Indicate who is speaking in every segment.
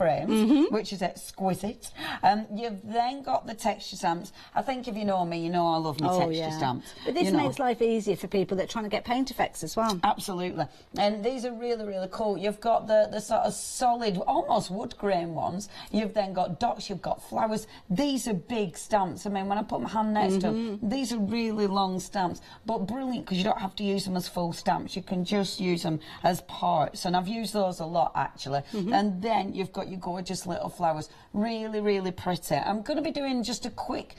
Speaker 1: frames, which is exquisite. You've then got the texture stamps. I think if you know me, you know I love my texture stamps.
Speaker 2: But this makes life easier for people that are trying to get paint effects as well.
Speaker 1: Absolutely. And these are really, really cool. You've got the sort of solid, almost wood grain ones. You've then got dots, you've got flowers. These are big stamps. I mean, when I put my hand next to them, these are really long stamps, but brilliant because you don't have to use them as full stamps. You can just use them as parts, and I've used those a lot actually. And then you've got your gorgeous little flowers. Really, really pretty. I'm going to be doing just a quick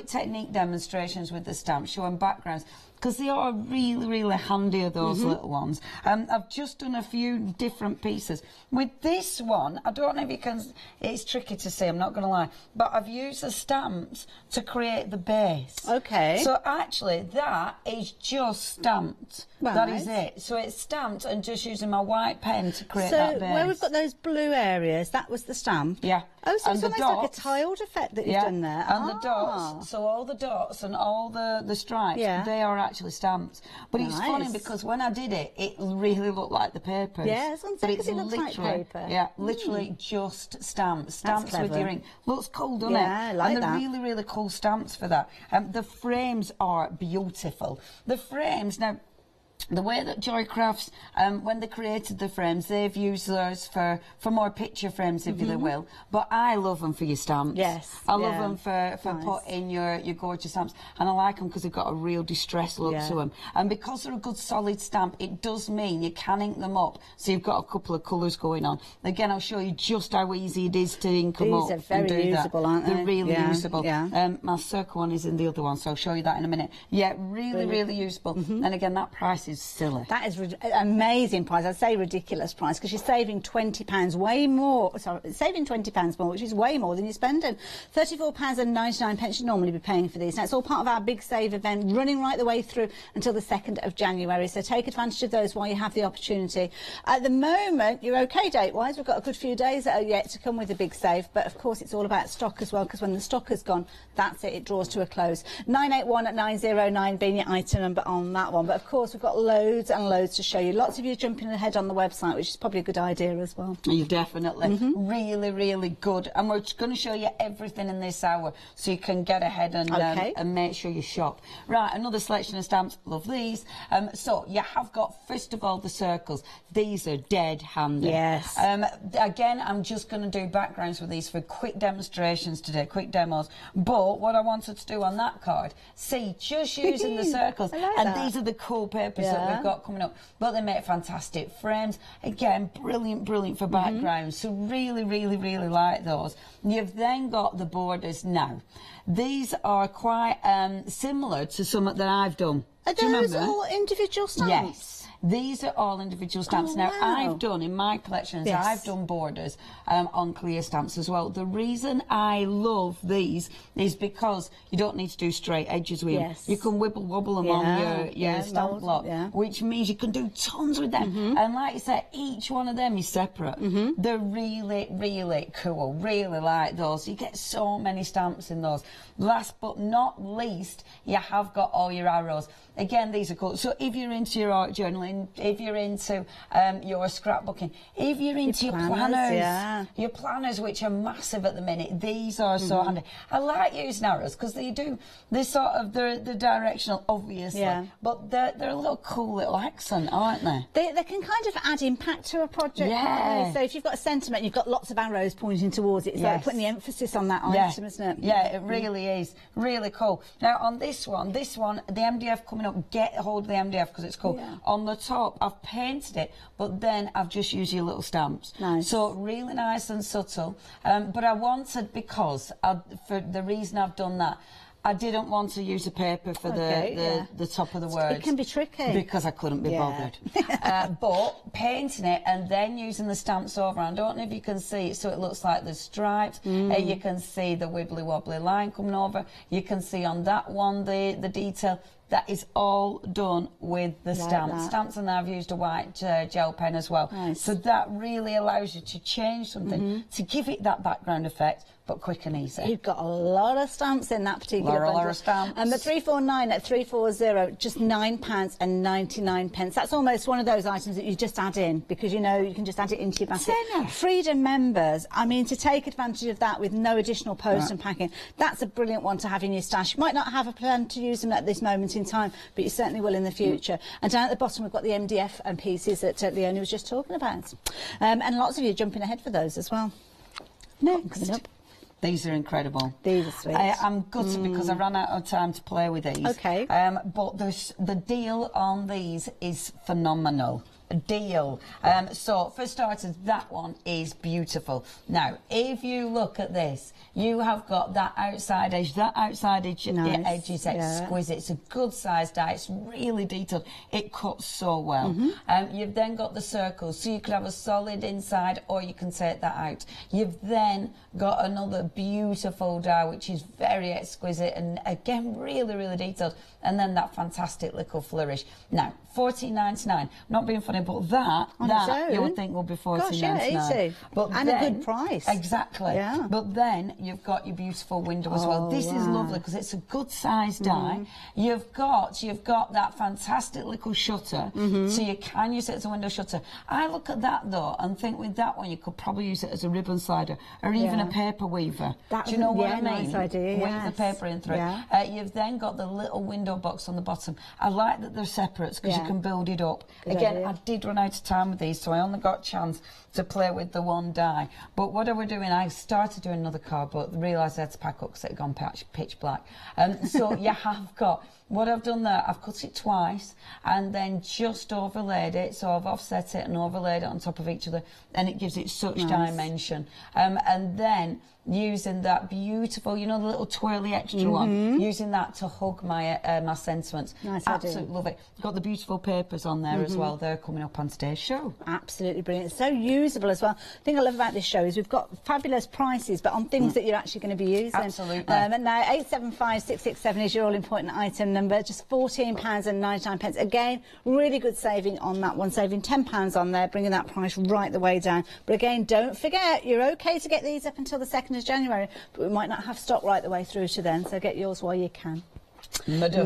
Speaker 1: technique demonstrations with the stamps, showing backgrounds, because they are really, really handy, those little ones. I've just done a few different pieces. With this one, I don't know if you can, it's tricky to see, I'm not going to lie, but I've used the stamps to create the base.
Speaker 2: Okay.
Speaker 1: So actually, that is just stamped.
Speaker 2: Right.
Speaker 1: That is it. So it's stamped and just using my white pen to create that base.
Speaker 2: So where we've got those blue areas, that was the stamp?
Speaker 1: Yeah.
Speaker 2: Oh, so it's almost like a
Speaker 1: dots,
Speaker 2: tiled effect that you've done there.
Speaker 1: And the dots, so all the dots and all the stripes, they are actually stamped. But it's funny because when I did it, it really looked like the papers.
Speaker 2: Yeah,
Speaker 1: but it's
Speaker 2: it looks like paper.
Speaker 1: Yeah, literally just stamps. Stamps with your ink. Looks cool, doesn't it?
Speaker 2: Yeah, I like
Speaker 1: and
Speaker 2: that.
Speaker 1: And they're really, really cool stamps for that. The frames are beautiful. The frames, now, the way that Joycrafts, when they created the frames, they've used those for more picture frames, if you will. But I love them for your stamps.
Speaker 2: Yes.
Speaker 1: I love them for putting your gorgeous stamps. And I like them because they've got a real distressed look to them. And because they're a good solid stamp, it does mean you can ink them up. So you've got a couple of colours going on. Again, I'll show you just how easy it is to ink them up.
Speaker 2: These are very usable, aren't they?
Speaker 1: They're really usable.
Speaker 2: Yeah.
Speaker 1: My circle one is in the other one, so I'll show you that in a minute. Yeah, really, really usable. And again, that price is silly.
Speaker 2: That is amazing price. I'd say ridiculous price because you're saving £20 way more. Sorry, saving £20 more, which is way more than you're spending. £34.99 you'd normally be paying for these. Now, it's all part of our big save event running right the way through until the 2nd of January. So take advantage of those while you have the opportunity. At the moment, you're okay date-wise. We've got a good few days that are yet to come with the big save. But, of course, it's all about stock as well because when the stock has gone, that's it. It draws to a close. 981909 being your item number on that one. But, of course, we've got loads and loads to show you. Lots of you jumping ahead on the website, which is probably a good idea as well.
Speaker 1: You definitely. Really, really good. And we're going to show you everything in this hour so you can get ahead and make sure you shop. Right, another selection of stamps. Love these. So you have got, first of all, the circles. These are dead handy.
Speaker 2: Yes.
Speaker 1: Again, I'm just going to do backgrounds with these for quick demonstrations today, quick demos. But what I wanted to do on that card, see, just using the circles. These are the cool papers that we've got coming up. But they make fantastic frames. Again, brilliant, brilliant for backgrounds. So really, really, really like those. You've then got the borders now. These are quite similar to some that I've done.
Speaker 2: Are those all individual stamps?
Speaker 1: Yes. These are all individual stamps. Now, I've done, in my collections, I've done borders on clear stamps as well. The reason I love these is because you don't need to do straight edges with them. You can wibble-wobble them on your stamp block, which means you can do tons with them. And like you said, each one of them is separate. They're really, really cool. Really like those. You get so many stamps in those. Last but not least, you have got all your arrows. Again, these are cool. So if you're into your art journaling, if you're into your scrapbooking, if you're into your planners, which are massive at the minute, these are so handy. I like using arrows because they're sort of, they're directional, obviously, but they're a little cool little accent, aren't they?
Speaker 2: They can kind of add impact to a project. So if you've got a sentiment, you've got lots of arrows pointing towards it. It's like putting the emphasis on that item, isn't it?
Speaker 1: Yeah, it really is. Really cool. Now, on this one, the MDF coming up, get hold of the MDF because it's cool. On the top, I've painted it, but then I've just used your little stamps. So really nice and subtle. But I wanted, because for the reason I've done that, I didn't want to use a paper for the top of the words.
Speaker 2: It can be tricky.
Speaker 1: Because I couldn't be bothered. But painting it and then using the stamps over, I don't know if you can see it, so it looks like there's stripes. You can see the wibbly-wobbly line coming over. You can see on that one the detail. that is all done with the stamps. Stamps, and I've used a white gel pen as well.
Speaker 2: Nice.
Speaker 1: So that really allows you to change something to give it that background effect, but quick and easy.
Speaker 2: You've got a lot of stamps in that particular bundle.
Speaker 1: A lot of stamps.
Speaker 2: And the 349 at 340, just £9.99. That's almost one of those items that you just add in, because you know you can just add it into your basket. Freedom members, I mean, to take advantage of that with no additional post and packing, that's a brilliant one to have in your stash. You might not have a plan to use them at this moment in time, but you certainly will in the future. And down at the bottom we've got the MDF and pieces that Leonie was just talking about. And lots of you jumping ahead for those as well. Coming up.
Speaker 1: These are incredible.
Speaker 2: These are sweet.
Speaker 1: I'm gutted because I ran out of time to play with these.
Speaker 2: Okay.
Speaker 1: But the deal on these is phenomenal. Deal. So for starters, that one is beautiful. Now, if you look at this, you have got that outside edge. That outside edge, edge is exquisite. It's a good sized die. It's really detailed. It cuts so well. You've then got the circles, so you could have a solid inside, or you can take that out. You've then got another beautiful die, which is very exquisite and again really, really detailed. And then that fantastic little flourish. Now, $14.99. Not being funny, but that you would think will be $14.99.
Speaker 2: Gosh, easy.
Speaker 1: But
Speaker 2: and
Speaker 1: then,
Speaker 2: a good price.
Speaker 1: Exactly.
Speaker 2: Yeah.
Speaker 1: But then you've got your beautiful window as well. This is lovely because it's a good sized die. You've got that fantastic little shutter, so you can use it as a window shutter. I look at that though and think with that one you could probably use it as a ribbon slider or even a paper weaver.
Speaker 2: That's
Speaker 1: Do you know what I mean?
Speaker 2: Nice idea.
Speaker 1: With the paper in through. You've then got the little window box on the bottom. I like that they're separate because you can build it up.
Speaker 2: Good
Speaker 1: Again,
Speaker 2: idea.
Speaker 1: I did run out of time with these, so I only got a chance to play with the one die. But what I was doing, I started doing another card, but realised I had to pack up because it had gone pitch black. So you have got, what I've done there, I've cut it twice and then just overlaid it. So I've offset it and overlaid it on top of each other, and it gives it such dimension. And then using that beautiful, you know, the little twirly extra one, using that to hug my my sentiments.
Speaker 2: Nice
Speaker 1: Absolutely
Speaker 2: idea.
Speaker 1: love it. Got the beautiful papers on there as well. They're coming up on today's show.
Speaker 2: Absolutely brilliant. So usable as well. The thing I love about this show is we've got fabulous prices, but on things that you're actually going to be using.
Speaker 1: Absolutely.
Speaker 2: And now 875667 is your all-important item number, just £14.99. Again, really good saving on that one, saving £10 on there, bringing that price right the way down. But again, don't forget, you're okay to get these up until the 2nd of January, but we might not have stock right the way through to then, so get yours while you can.
Speaker 1: Mudduff.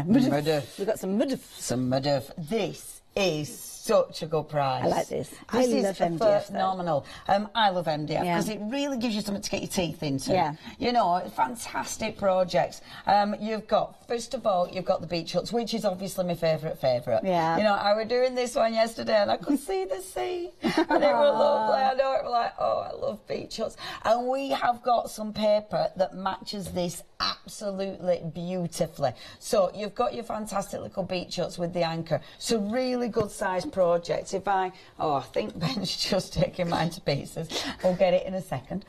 Speaker 2: Mudduff. We've got some mudduff.
Speaker 1: Some mudduff. This is such a good price.
Speaker 2: I like this.
Speaker 1: This
Speaker 2: I love MDF.
Speaker 1: Phenomenal. I love MDF because it really gives you something to get your teeth into.
Speaker 2: Yeah.
Speaker 1: You know, fantastic projects. You've got, first of all, you've got the beach huts, which is obviously my favourite.
Speaker 2: Yeah.
Speaker 1: You know, I was doing this one yesterday and I could see the sea and it was lovely. I know, it was like, oh, I love beach huts. And we have got some paper that matches this absolutely beautifully. So you've got your fantastic little beach huts with the anchor. So really good sized projects. I think Ben's just taking mine to pieces. We'll get it in a second.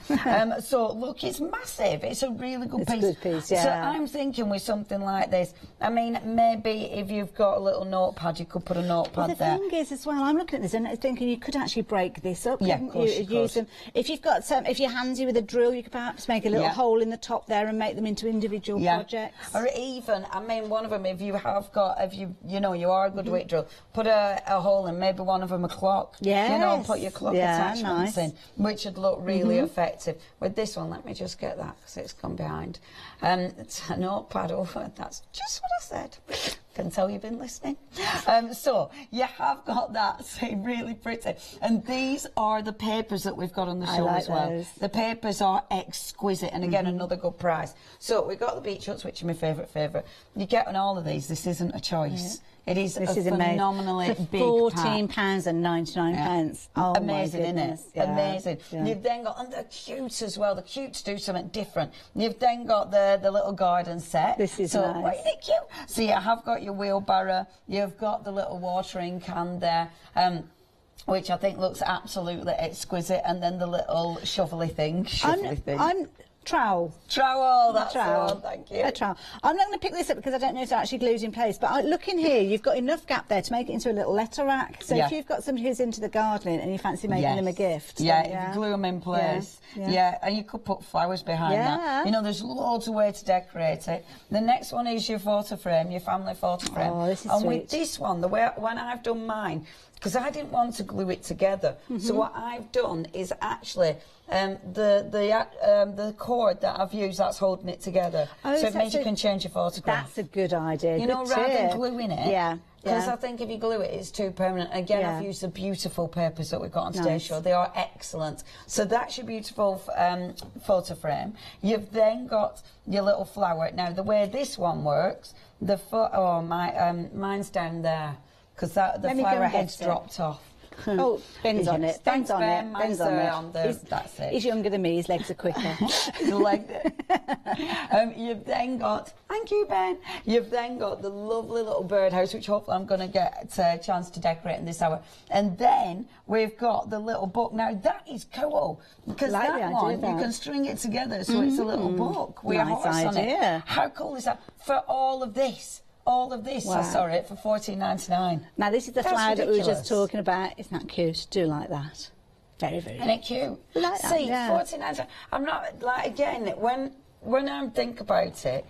Speaker 1: So look, it's massive. It's a really good piece.
Speaker 2: It's a good piece, yeah.
Speaker 1: So I'm thinking with something like this, I mean, maybe if you've got a little notepad, you could put a notepad there.
Speaker 2: The thing is as well, I'm looking at this and thinking you could actually break this up.
Speaker 1: Yeah, of course you
Speaker 2: use them. If you've got if you're handsy with a drill, you could perhaps make a little hole in the top there and make them into individual projects.
Speaker 1: Or even, I mean, one of them, if you have got, you know, you are a good weight drill, put a hole in, maybe one of them a clock.
Speaker 2: Yes.
Speaker 1: You know, put your clock attachments in, which would look really
Speaker 2: Mm-hmm.
Speaker 1: effective. With this one, let me just get that because it's gone behind. It's a notepad over. That's just what I said. Can tell you've been listening. So you have got that, say, really pretty. And these are the papers that we've got on the show as well.
Speaker 2: Those.
Speaker 1: The papers are exquisite, and again, another good price. So we've got the beach huts, which are my favourite. You get on all of these. This isn't a choice. Yeah. It is a phenomenally big
Speaker 2: £14.99.
Speaker 1: Yeah.
Speaker 2: Oh,
Speaker 1: amazing, isn't it?
Speaker 2: Yeah.
Speaker 1: Amazing. Yeah. You've then got, and the cutes as well. The cutes do something different. You've then got the little garden set.
Speaker 2: This is
Speaker 1: so,
Speaker 2: nice.
Speaker 1: Isn't it cute? So you have got your wheelbarrow. You've got the little watering can there. Which I think looks absolutely exquisite, and then the little shovelly thing.
Speaker 2: Trowel.
Speaker 1: Trowel, that's the one, thank you.
Speaker 2: A trowel. I'm not going to pick this up because I don't know if they're actually glued in place, but look in here, you've got enough gap there to make it into a little letter rack. So if you've got somebody who's into the gardening and you fancy making them a gift.
Speaker 1: Yeah, if you glue them in place. Yeah, and you could put flowers behind that. You know, there's loads of ways to decorate it. The next one is your photo frame, your family photo frame.
Speaker 2: Oh, this is
Speaker 1: and
Speaker 2: sweet.
Speaker 1: with this one, the way when I've done mine, because I didn't want to glue it together, so what I've done is actually the cord that I've used that's holding it together, so it means you can change your photograph.
Speaker 2: That's a good idea.
Speaker 1: You know, rather than gluing it.
Speaker 2: Yeah.
Speaker 1: Because I think if you glue it, it's too permanent. Again, I've used the beautiful papers that we've got on today's show. They are excellent. So that's your beautiful photo frame. You've then got your little flower. Now, the way this one works, mine's down there because the flower head's dropped off.
Speaker 2: Oh, Ben's on it. Ben's on it.
Speaker 1: Ben's on it. That's it.
Speaker 2: He's younger than me. His legs are quicker.
Speaker 1: You've then got, thank you, Ben. You've then got the lovely little birdhouse, which hopefully I'm going to get a chance to decorate in this hour. And then we've got the little book. Now that is cool because that one you can string it together, so it's a little book with a horse on it. How cool is that? For all of this. I saw it for $14.99.
Speaker 2: Now this is the flower that we were just talking about. Isn't that cute? Do like that. Very, very.
Speaker 1: Isn't it cute?
Speaker 2: Like
Speaker 1: See,
Speaker 2: that,
Speaker 1: $14.99. I'm not like again when I think about it,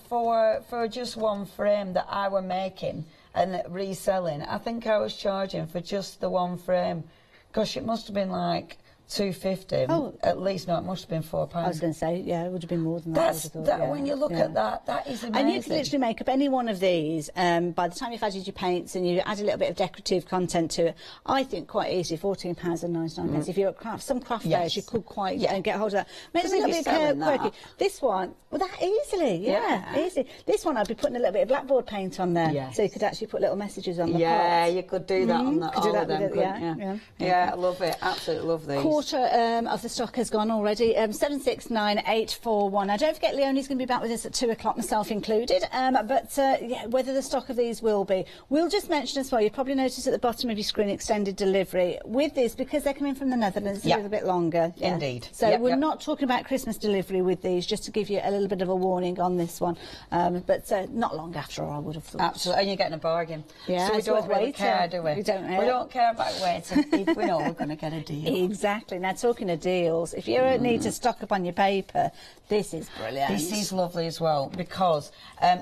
Speaker 1: for just one frame that I were making and reselling, I think I was charging for just the one frame. Gosh, it must have been like $2.50. Oh, at least. No, it must have been £4.
Speaker 2: I was going to say, yeah, it would have been more than that.
Speaker 1: When you look at that, that is amazing.
Speaker 2: And you can literally make up any one of these. By the time you've added your paints and you add a little bit of decorative content to it, I think quite easy, £14.99. If you're at some craft fairs, you could quite get hold of that. Make it a little bit quirky. This one, well, that easily, easy. This one, I'd be putting a little bit of blackboard paint on there, so you could actually put little messages on the pot.
Speaker 1: You could do that on that.
Speaker 2: Could do that with it,
Speaker 1: yeah, I love it. Absolutely love these.
Speaker 2: Quarter of the stock has gone already. 769841. Now don't forget Leonie's going to be back with us at 2 o'clock, myself included. Whether the stock of these will be. We'll just mention as well, you probably noticed at the bottom of your screen extended delivery. With this, because they're coming from the Netherlands, it's a little bit longer.
Speaker 1: Indeed.
Speaker 2: So we're not talking about Christmas delivery with these, just to give you a little bit of a warning on this one. But not long after all, I would have thought.
Speaker 1: Absolutely, and you're getting a bargain.
Speaker 2: Yeah,
Speaker 1: so we don't really care, do we?
Speaker 2: We
Speaker 1: don't care about waiting if we know we're going to get a deal.
Speaker 2: Exactly. Now, talking of deals, if you need to stock up on your paper, this is brilliant.
Speaker 1: This is lovely as well because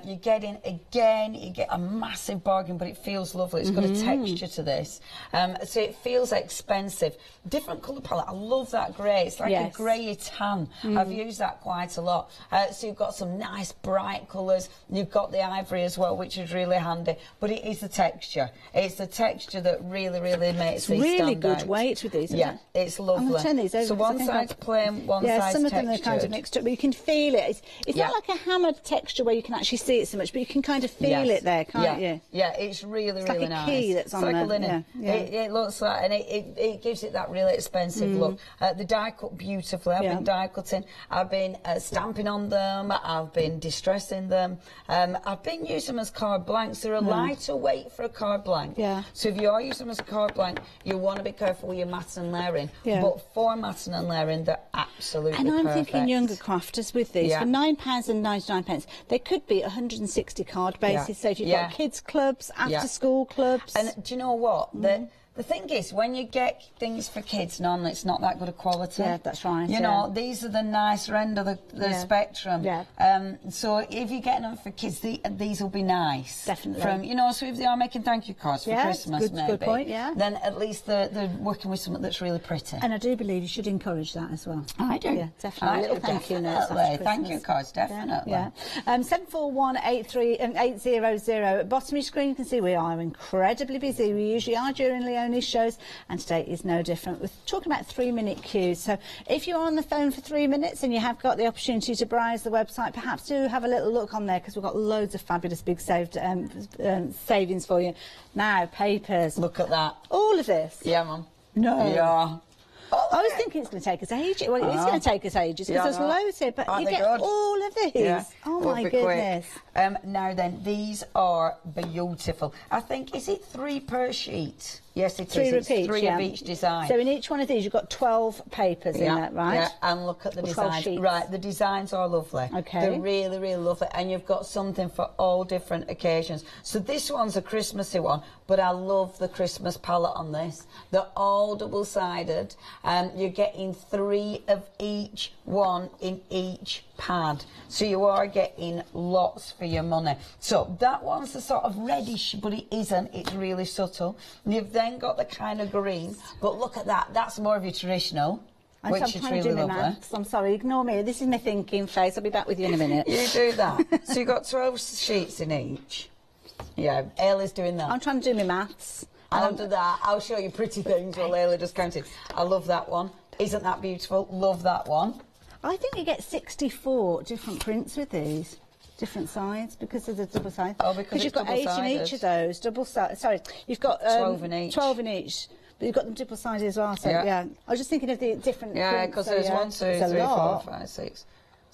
Speaker 1: you're getting, again, you get a massive bargain, but it feels lovely. It's got a texture to this. So it feels expensive. Different colour palette. I love that grey. It's like a grey tan. I've used that quite a lot. So you've got some nice bright colours. You've got the ivory as well, which is really handy. But it is the texture. It's the texture that really, really makes these stand out.
Speaker 2: It's really good weight with these, isn't it?
Speaker 1: It's lovely.
Speaker 2: I'm going to turn these over.
Speaker 1: So one side's plain, one side's
Speaker 2: some of
Speaker 1: textured.
Speaker 2: them are kind of mixed up, but you can feel it. It's not like a hammered texture where you can actually see it so much, but you can kind of feel it there, can't you?
Speaker 1: Yeah, it's really,
Speaker 2: it's
Speaker 1: really
Speaker 2: like
Speaker 1: nice.
Speaker 2: A key that's on there.
Speaker 1: It's like a linen. It looks like, and it gives it that really expensive look. The die cut beautifully. I've been die cutting. I've been stamping on them. I've been distressing them. I've been using them as card blanks. They're a lighter weight for a card blank. So if you are using them as a card blank, you want to be careful with your matting and layering. But for matting and layering, they're absolutely perfect.
Speaker 2: And I'm thinking younger crafters with these, for £9.99, they could be 160 card bases. So if you've got kids clubs, after school clubs.
Speaker 1: And do you know what? The thing is, when you get things for kids, normally it's not that good a quality.
Speaker 2: Yeah, that's right.
Speaker 1: You know, these are the nicer end of the spectrum. So if you're getting them for kids, these will be nice.
Speaker 2: Definitely.
Speaker 1: So if they are making thank you cards for Christmas, maybe,
Speaker 2: good point,
Speaker 1: then at least they're working with something that's really pretty.
Speaker 2: And I do believe you should encourage that as well.
Speaker 1: I do.
Speaker 2: Yeah, definitely. A little thank you notes after Christmas.
Speaker 1: Thank you cards, definitely.
Speaker 2: 74183 bottom of your screen, you can see we are incredibly busy. We usually are during Leonie's shows, and today is no different. We're talking about 3-minute queues. So if you're on the phone for 3 minutes and you have got the opportunity to browse the website, perhaps do have a little look on there, because we've got loads of fabulous big savings for you. Now, papers.
Speaker 1: Look at that.
Speaker 2: All of this.
Speaker 1: Yeah, Mum.
Speaker 2: No.
Speaker 1: Yeah.
Speaker 2: I was thinking it's going to take us ages. Well, it is going to take us ages because there's loads here, but you get all of these. Yeah. Oh, my goodness.
Speaker 1: Now then, these are beautiful. I think, is it 3 per sheet? Yes, it is. It's 3 of each design.
Speaker 2: So in each one of these, you've got 12 papers in that, right?
Speaker 1: Yeah, and look at the designs. Right, the designs are lovely.
Speaker 2: Okay.
Speaker 1: They're really, really lovely. And you've got something for all different occasions. So this one's a Christmassy one, but I love the Christmas palette on this. They're all double-sided. You're getting 3 of each one in each pad. So you are getting lots for your money. So that one's a sort of reddish, but it isn't. It's really subtle. You've then got the kind of green, but look at that. That's more of your traditional, which is really lovely.
Speaker 2: I'm sorry, ignore me. This is my thinking face. I'll be back with you in a minute.
Speaker 1: You do that. So you've got 12 sheets in each. Yeah, Ailey's doing that.
Speaker 2: I'm trying to do my maths.
Speaker 1: I'll do that. I'll show you pretty things while Ailey just counting. I love that one. Isn't that beautiful? Love that one.
Speaker 2: I think you get 64 different prints with these. Different sides because of the double side.
Speaker 1: Oh, because
Speaker 2: you've got 8 in each of those. Double side. Sorry, you've got
Speaker 1: 12 in each.
Speaker 2: 12 in each. But you've got them double sided as well. So yeah. I was just thinking of the different.
Speaker 1: Yeah, because there's 1, 2, 3, 4, 5, 6,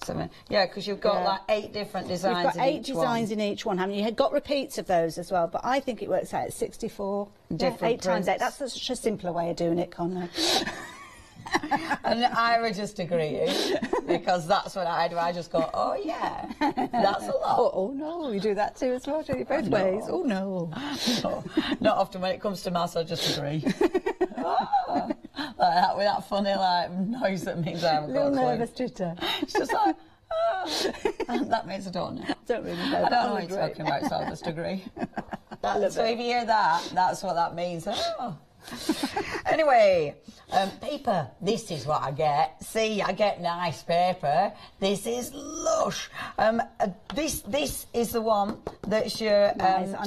Speaker 1: 7. Yeah, because you've got like 8 different designs.
Speaker 2: You've got 8 designs in each one, haven't you? You've got repeats of those as well. But I think it works out at 64.
Speaker 1: Different
Speaker 2: 8 times 8. That's such a simpler way of doing it, Conrad.
Speaker 1: And I would just agree, because that's what I do. I just go, oh yeah, that's a lot.
Speaker 2: Oh no, you do that too as well, do you? Both ways. Oh no.
Speaker 1: No, not often. When it comes to maths, I just agree. Like that, with that funny like noise that means I haven't got a clue.
Speaker 2: Little nervous jitter.
Speaker 1: It's just like, that means I don't know.
Speaker 2: Don't really know.
Speaker 1: I don't know what you're talking about, so I'll just agree. So if you hear that, that's what that means. Oh. Anyway, paper. This is what I get. See, I get nice paper. This is lush. This is the one that's your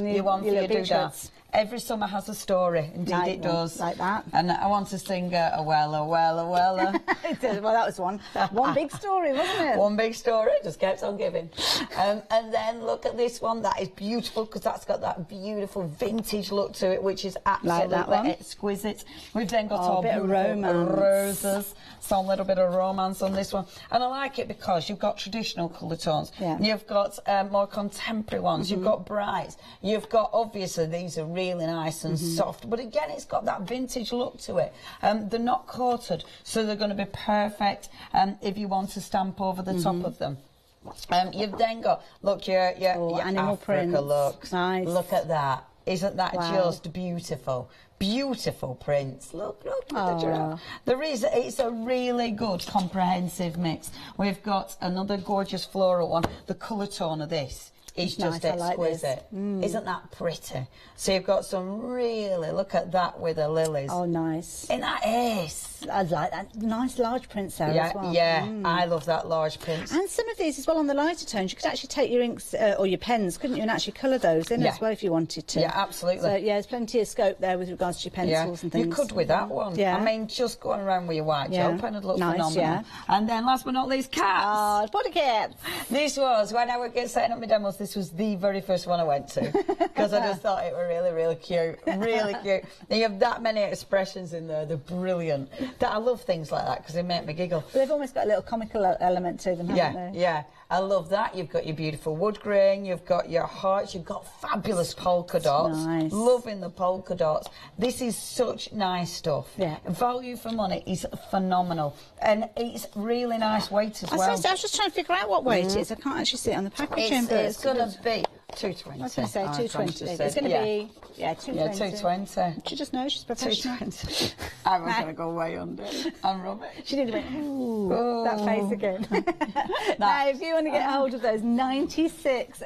Speaker 1: your one for your doodah. Every summer has a story. Indeed, it does.
Speaker 2: Like that.
Speaker 1: And I want to sing a Wella, Wella, Wella.
Speaker 2: It did. Well, that was one. One big story, wasn't it?
Speaker 1: One big story. Just kept on giving. And then look at this one. That is beautiful because that's got that beautiful vintage look to it, which is absolutely exquisite. We've then got a
Speaker 2: bit of romance.
Speaker 1: Roses. So a little bit of romance on this one. And I like it because you've got traditional colour tones. Yeah. You've got more contemporary ones. You've got brights. You've got, obviously, these are really nice and soft, but again it's got that vintage look to it. They're not coated, so they're going to be perfect if you want to stamp over the top of them. You've then got, look, your
Speaker 2: animal
Speaker 1: Africa
Speaker 2: prints.
Speaker 1: looks.
Speaker 2: Nice.
Speaker 1: Look at that. Isn't that just beautiful? Beautiful prints. Look at the giraffe. It's a really good comprehensive mix. We've got another gorgeous floral one. The colour tone of this is just exquisite. Isn't that pretty? So you've got some really, look at that with the lilies.
Speaker 2: Oh, nice.
Speaker 1: Isn't that ace?
Speaker 2: I like that. Nice large prints there as well.
Speaker 1: Yeah, I love that large print.
Speaker 2: And some of these as well on the lighter tones, you could actually take your inks or your pens, couldn't you, and actually colour those in as well if you wanted to.
Speaker 1: Yeah, absolutely.
Speaker 2: So, yeah, there's plenty of scope there with regards to your pencils and things.
Speaker 1: You could with that one.
Speaker 2: Yeah.
Speaker 1: I mean, just going around with your white gel pen would look phenomenal.
Speaker 2: Yeah.
Speaker 1: And then last but not least, cats.
Speaker 2: Oh, body cats.
Speaker 1: This was, when I was setting up my demos, this was the very first one I went to because I just thought it were really, really cute. Really cute. And you have that many expressions in there. They're brilliant. I love things like that because they make me giggle.
Speaker 2: But they've almost got a little comical element to them, haven't they?
Speaker 1: Yeah. I love that. You've got your beautiful wood grain, you've got your hearts, you've got fabulous polka dots.
Speaker 2: Nice.
Speaker 1: Loving the polka dots. This is such nice stuff.
Speaker 2: Yeah.
Speaker 1: Value for money is phenomenal. And it's really nice weight as well.
Speaker 2: I was just trying to figure out what weight it is. I can't actually see it on the packaging.
Speaker 1: It's going to be 220.
Speaker 2: I was going to say 220. It's going to be, 220.
Speaker 1: Yeah, 220.
Speaker 2: She just knows she's professional.
Speaker 1: 220. I was going to go way under. I'm rubbish.
Speaker 2: She did went, ooh, that face again. Now, if you want to get hold of those 96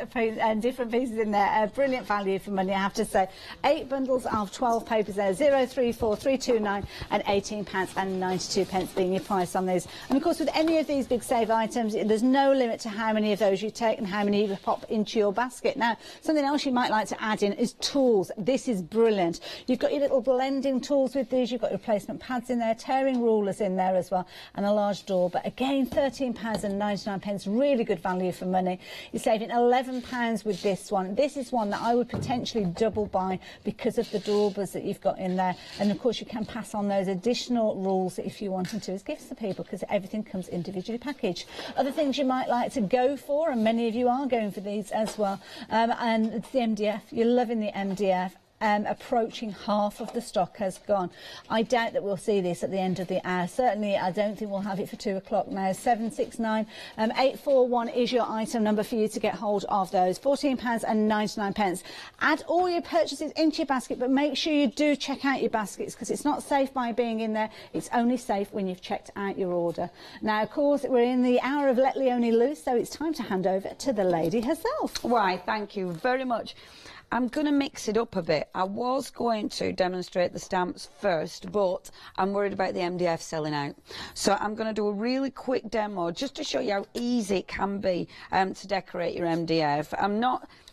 Speaker 2: different pieces in there, brilliant value for money, I have to say. 8 bundles of 12 papers there, 034329 and £18.92 being your price on these. And of course, with any of these big save items, there's no limit to how many of those you take and how many you pop into your basket. Now, something else you might like to add in is tools. This is brilliant. You've got your little blending tools with these. You've got replacement pads in there, tearing rulers in there as well, and a large door. But again, £13.99, really good value for money. You're saving £11 with this one. This is one that I would potentially double buy because of the doorbells that you've got in there. And of course, you can pass on those additional rules if you wanted to as gifts to people, because everything comes individually packaged. Other things you might like to go for, and many of you are going for these as well, and it's the MDF. You're loving the MDF. Approaching half of the stock has gone. I doubt that we'll see this at the end of the hour. Certainly, I don't think we'll have it for 2 o'clock now. 769 841 is your item number for you to get hold of those. £14.99. Add all your purchases into your basket, but make sure you do check out your baskets, because it's not safe by being in there. It's only safe when you've checked out your order. Now, of course, we're in the hour of Let Leonie Loose, so it's time to hand over to the lady herself.
Speaker 1: Why, thank you very much. I'm going to mix it up a bit. I was going to demonstrate the stamps first, but I'm worried about the MDF selling out. So I'm going to do a really quick demo just to show you how easy it can be to decorate your MDF.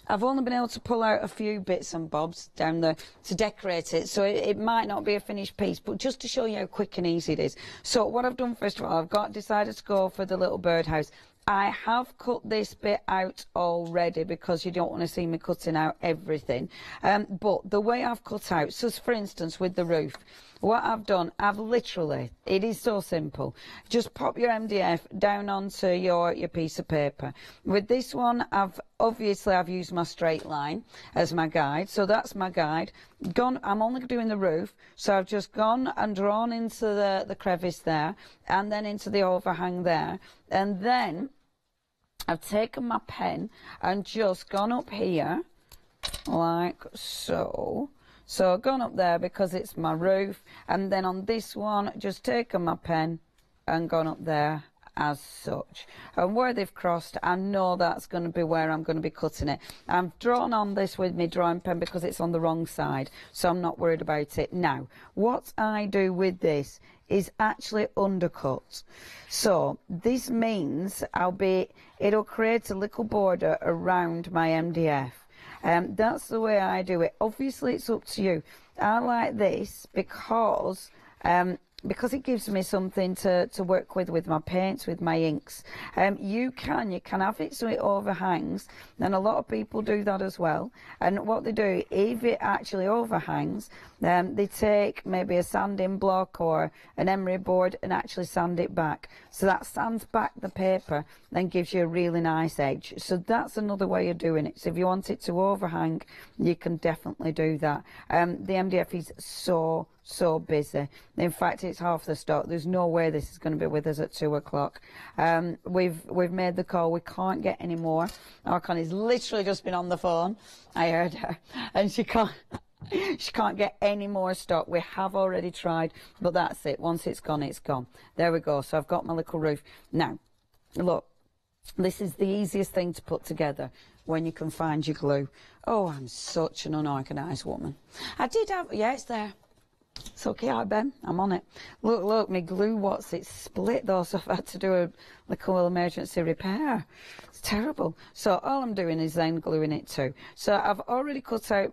Speaker 1: I've only been able to pull out a few bits and bobs down there to decorate it, so it might not be a finished piece, but just to show you how quick and easy it is. So what I've done, first of all, I've decided to go for the little birdhouse. I have cut this bit out already because you don't want to see me cutting out everything. But the way I've cut out, so for instance with the roof, what I've done, I've literally, it is so simple, just pop your MDF down onto your piece of paper. With this one, I've used my straight line as my guide, so that's my guide. I'm only doing the roof, so I've just gone and drawn into the crevice there, and then into the overhang there, and then I've taken my pen and just gone up here, like so. So I've gone up there because it's my roof, and then on this one, just taken my pen and gone up there as such. And where they've crossed, I know that's going to be where I'm going to be cutting it. I've drawn on this with my drawing pen because it's on the wrong side, so I'm not worried about it. Now, what I do with this is actually undercut. So this means it'll create a little border around my MDF. That's the way I do it. Obviously, it's up to you. I like this because it gives me something to work with my paints, with my inks. You can have it so it overhangs, and a lot of people do that as well. And what they do, if it actually overhangs, they take maybe a sanding block or an emery board and actually sand it back. So that sands back the paper and gives you a really nice edge. So that's another way of doing it. So if you want it to overhang, you can definitely do that. The MDF is so busy. In fact, it's half the stock. There's no way this is going to be with us at 2 o'clock. We've made the call. We can't get any more. Our Connie's literally just been on the phone. I heard her, and she can't get any more stock. We have already tried, but that's it. Once it's gone, it's gone. There we go. So I've got my little roof. Now, look, this is the easiest thing to put together when you can find your glue. Oh, I'm such an unorganised woman. I did have, yeah, it's there. It's okay, Ben, I'm on it. Look, my glue, it's split though, so I've had to do a little emergency repair. It's terrible. So all I'm doing is then gluing it too. So I've already cut out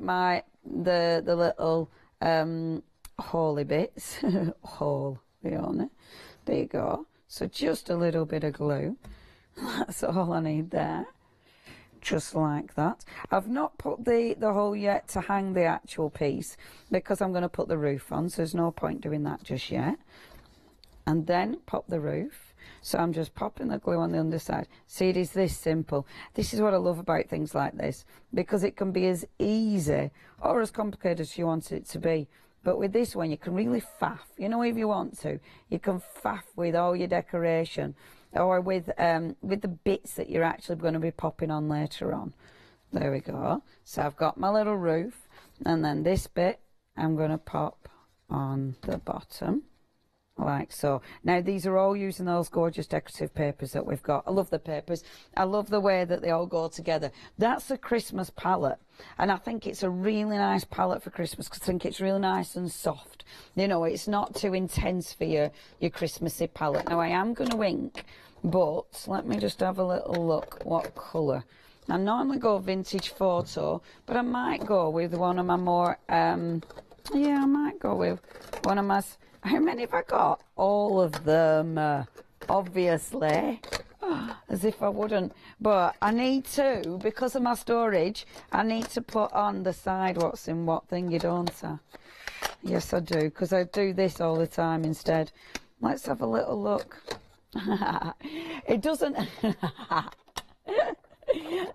Speaker 1: the little holy bits. Hole, on it. There you go. So just a little bit of glue. That's all I need there. Just like that. I've not put the hole yet to hang the actual piece because I'm going to put the roof on, so there's no point doing that just yet. And then pop the roof. So I'm just popping the glue on the underside. See, it is this simple. This is what I love about things like this, because it can be as easy or as complicated as you want it to be. But with this one, you can really faff. You know, if you want to, you can faff with all your decoration, or with the bits that you're actually going to be popping on later on. There we go. So I've got my little roof, and then this bit I'm going to pop on the bottom, like so. Now, these are all using those gorgeous decorative papers that we've got. I love the papers. I love the way that they all go together. That's a Christmas palette, and I think it's a really nice palette for Christmas because I think it's really nice and soft. You know, it's not too intense for your Christmassy palette. Now, I am going to ink, but let me just have a little look what colour I normally go vintage photo, but I might go with one of my more, yeah, I might go with one of my, how many have I got? All of them, obviously. As if I wouldn't. But I need to, because of my storage, I need to put on the side what's in what thingy, don't I? Yes, I do, because I do this all the time instead. Let's have a little look. It doesn't...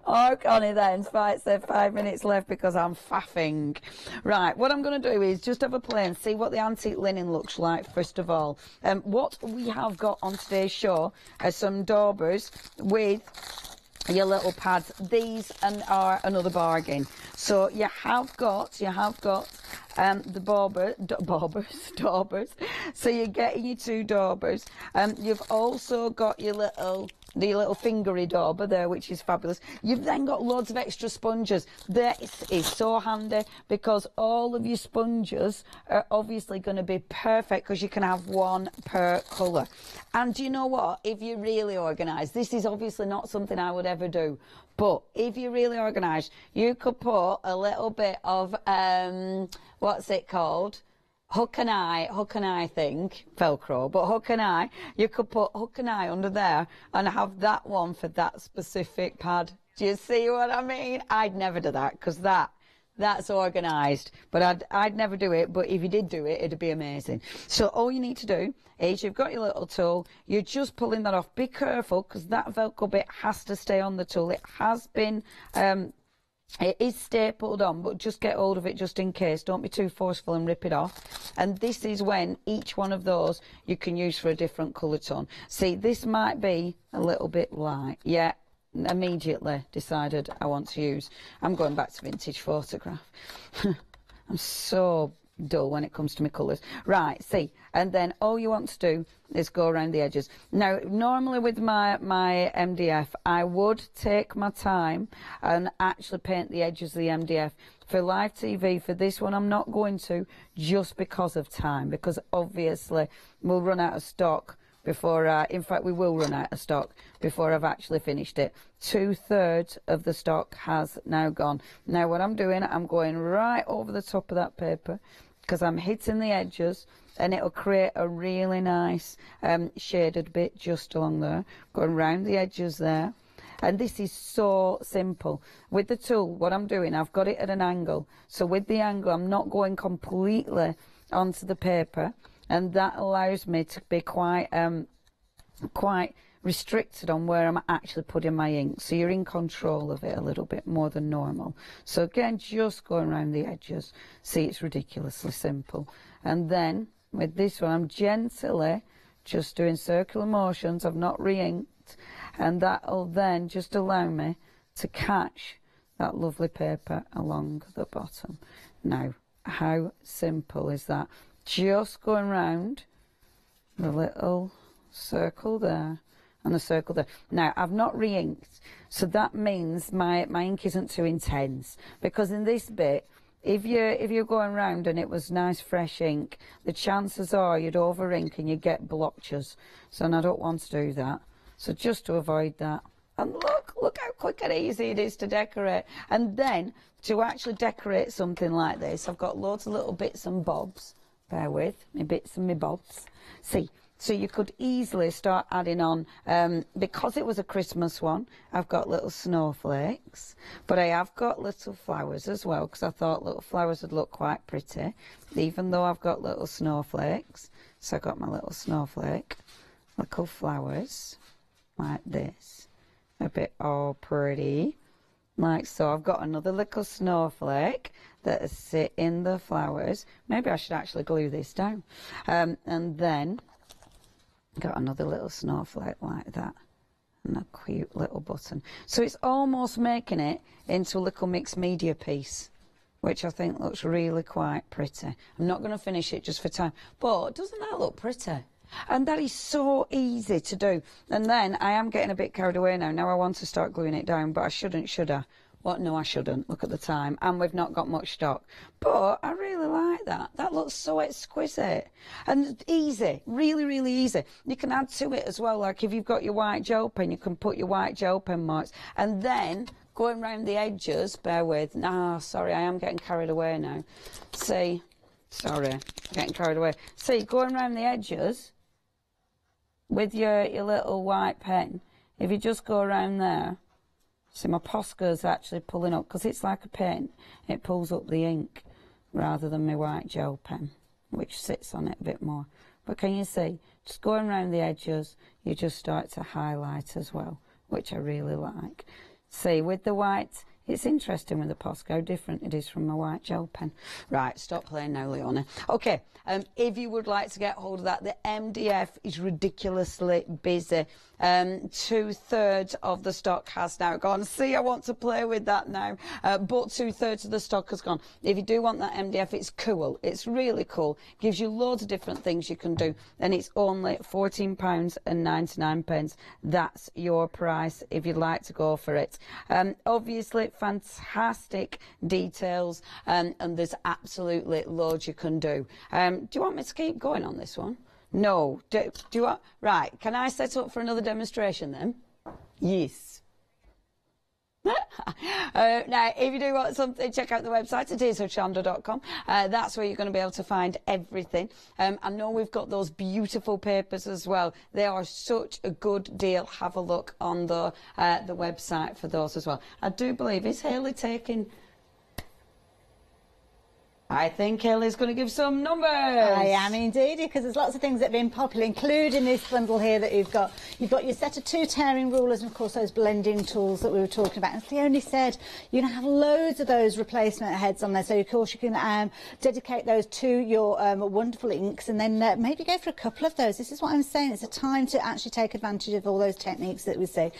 Speaker 1: Oh, Connie then, Spite said 5 minutes left because I'm faffing. Right, what I'm going to do is just have a play and see what the antique linen looks like first of all. What we have got on today's show are some daubers with your little pads. These are another bargain. So you have got the daubers. So you're getting your 2 daubers. You've also got your little fingery dauber there, which is fabulous. You've then got loads of extra sponges. This is so handy because all of your sponges are obviously going to be perfect because you can have 1 per colour. And do you know what? If you're really organised, this is obviously not something I would ever do, but if you're really organised, you could put a little bit of, what's it called? Hook and eye thing, Velcro, but hook and eye, you could put hook and eye under there and have that one for that specific pad. Do you see what I mean? I'd never do that because that's organised, but I'd never do it, but if you did do it, it'd be amazing. So all you need to do is you've got your little tool, you're just pulling that off. Be careful because that Velcro bit has to stay on the tool. It has been... it is stapled on, but just get hold of it just in case. Don't be too forceful and rip it off. And this is when each one of those you can use for a different colour tone. See, this might be a little bit light. Yeah, immediately decided I want to use. I'm going back to vintage photograph. I'm so dull when it comes to my colours. Right, see, and then all you want to do is go around the edges. Now, normally with my MDF, I would take my time and actually paint the edges of the MDF. For live TV, for this one, I'm not going to just because of time, because obviously we'll run out of stock before, in fact, we will run out of stock before I've actually finished it. 2/3 of the stock has now gone. Now, what I'm doing, I'm going right over the top of that paper, because I'm hitting the edges and it'll create a really nice shaded bit just along there, going round the edges there. And this is so simple. With the tool, what I'm doing, I've got it at an angle. So with the angle, I'm not going completely onto the paper, and that allows me to be quite restricted on where I'm actually putting my ink, so you're in control of it a little bit more than normal. So again, just going around the edges. See, it's ridiculously simple. And then with this one, I'm gently just doing circular motions. I've not re-inked, and that'll then just allow me to catch that lovely paper along the bottom. Now, how simple is that? Just going round the little circle there and the circle there. Now, I've not re-inked, so that means my ink isn't too intense, because in this bit, if you're going round and it was nice fresh ink, the chances are you'd over ink and you'd get blotches. So I don't want to do that. So just to avoid that. And look how quick and easy it is to decorate. And then to actually decorate something like this, I've got loads of little bits and bobs. Bear with me, bits and me bobs. See. So you could easily start adding on, because it was a Christmas one, I've got little snowflakes, but I have got little flowers as well, because I thought little flowers would look quite pretty, even though I've got little snowflakes. So I got my little snowflake, little flowers, like this, a bit all pretty, like so. I've got another little snowflake that sit in the flowers. Maybe I should actually glue this down. And then got another little snowflake like that, and a cute little button. So it's almost making it into a little mixed media piece, which I think looks really quite pretty. I'm not going to finish it just for time, but doesn't that look pretty? And that is so easy to do. And then I am getting a bit carried away now. Now I want to start gluing it down, but I shouldn't, should I? What? No, I shouldn't. Look at the time. And we've not got much stock. But I really like that. That looks so exquisite. And easy. Really, really easy. You can add to it as well. Like if you've got your white gel pen, you can put your white gel pen marks. And then going round the edges, bear with. Sorry, I am getting carried away now. See, sorry, getting carried away. See, going round the edges with your little white pen, if you just go around there, see my Posca's actually pulling up, because it's like a pen, it pulls up the ink rather than my white gel pen, which sits on it a bit more. But can you see, just going around the edges, you just start to highlight as well, which I really like. See, with the white, it's interesting with the Posca how different it is from my white gel pen. Right, stop playing now, Leonie. Okay, if you would like to get hold of that, the MDF is ridiculously busy. 2/3 of the stock has now gone. See, I want to play with that now, but 2/3 of the stock has gone. If you do want that MDF, it's cool. It's really cool. Gives you loads of different things you can do, and it's only £14.99. That's your price if you'd like to go for it. Obviously, fantastic details, and there's absolutely loads you can do. Do you want me to keep going on this one? No. Do you want... Right, can I set up for another demonstration then? Yes. Now, if you do want something, check out the website. It is Hochanda.com. That's where you're going to be able to find everything. I know we've got those beautiful papers as well. They are such a good deal. Have a look on the website for those as well. I do believe, is Hayley taking... I think Hayley's going to give some numbers.
Speaker 2: I am indeed, because there's lots of things that have been popular, including this bundle here that you've got. You've got your set of 2 tearing rulers and, of course, those blending tools that we were talking about. And Leonie said you're going to have loads of those replacement heads on there. So, of course, you can dedicate those to your wonderful inks, and then maybe go for a couple of those. This is what I'm saying. It's a time to actually take advantage of all those techniques that we see.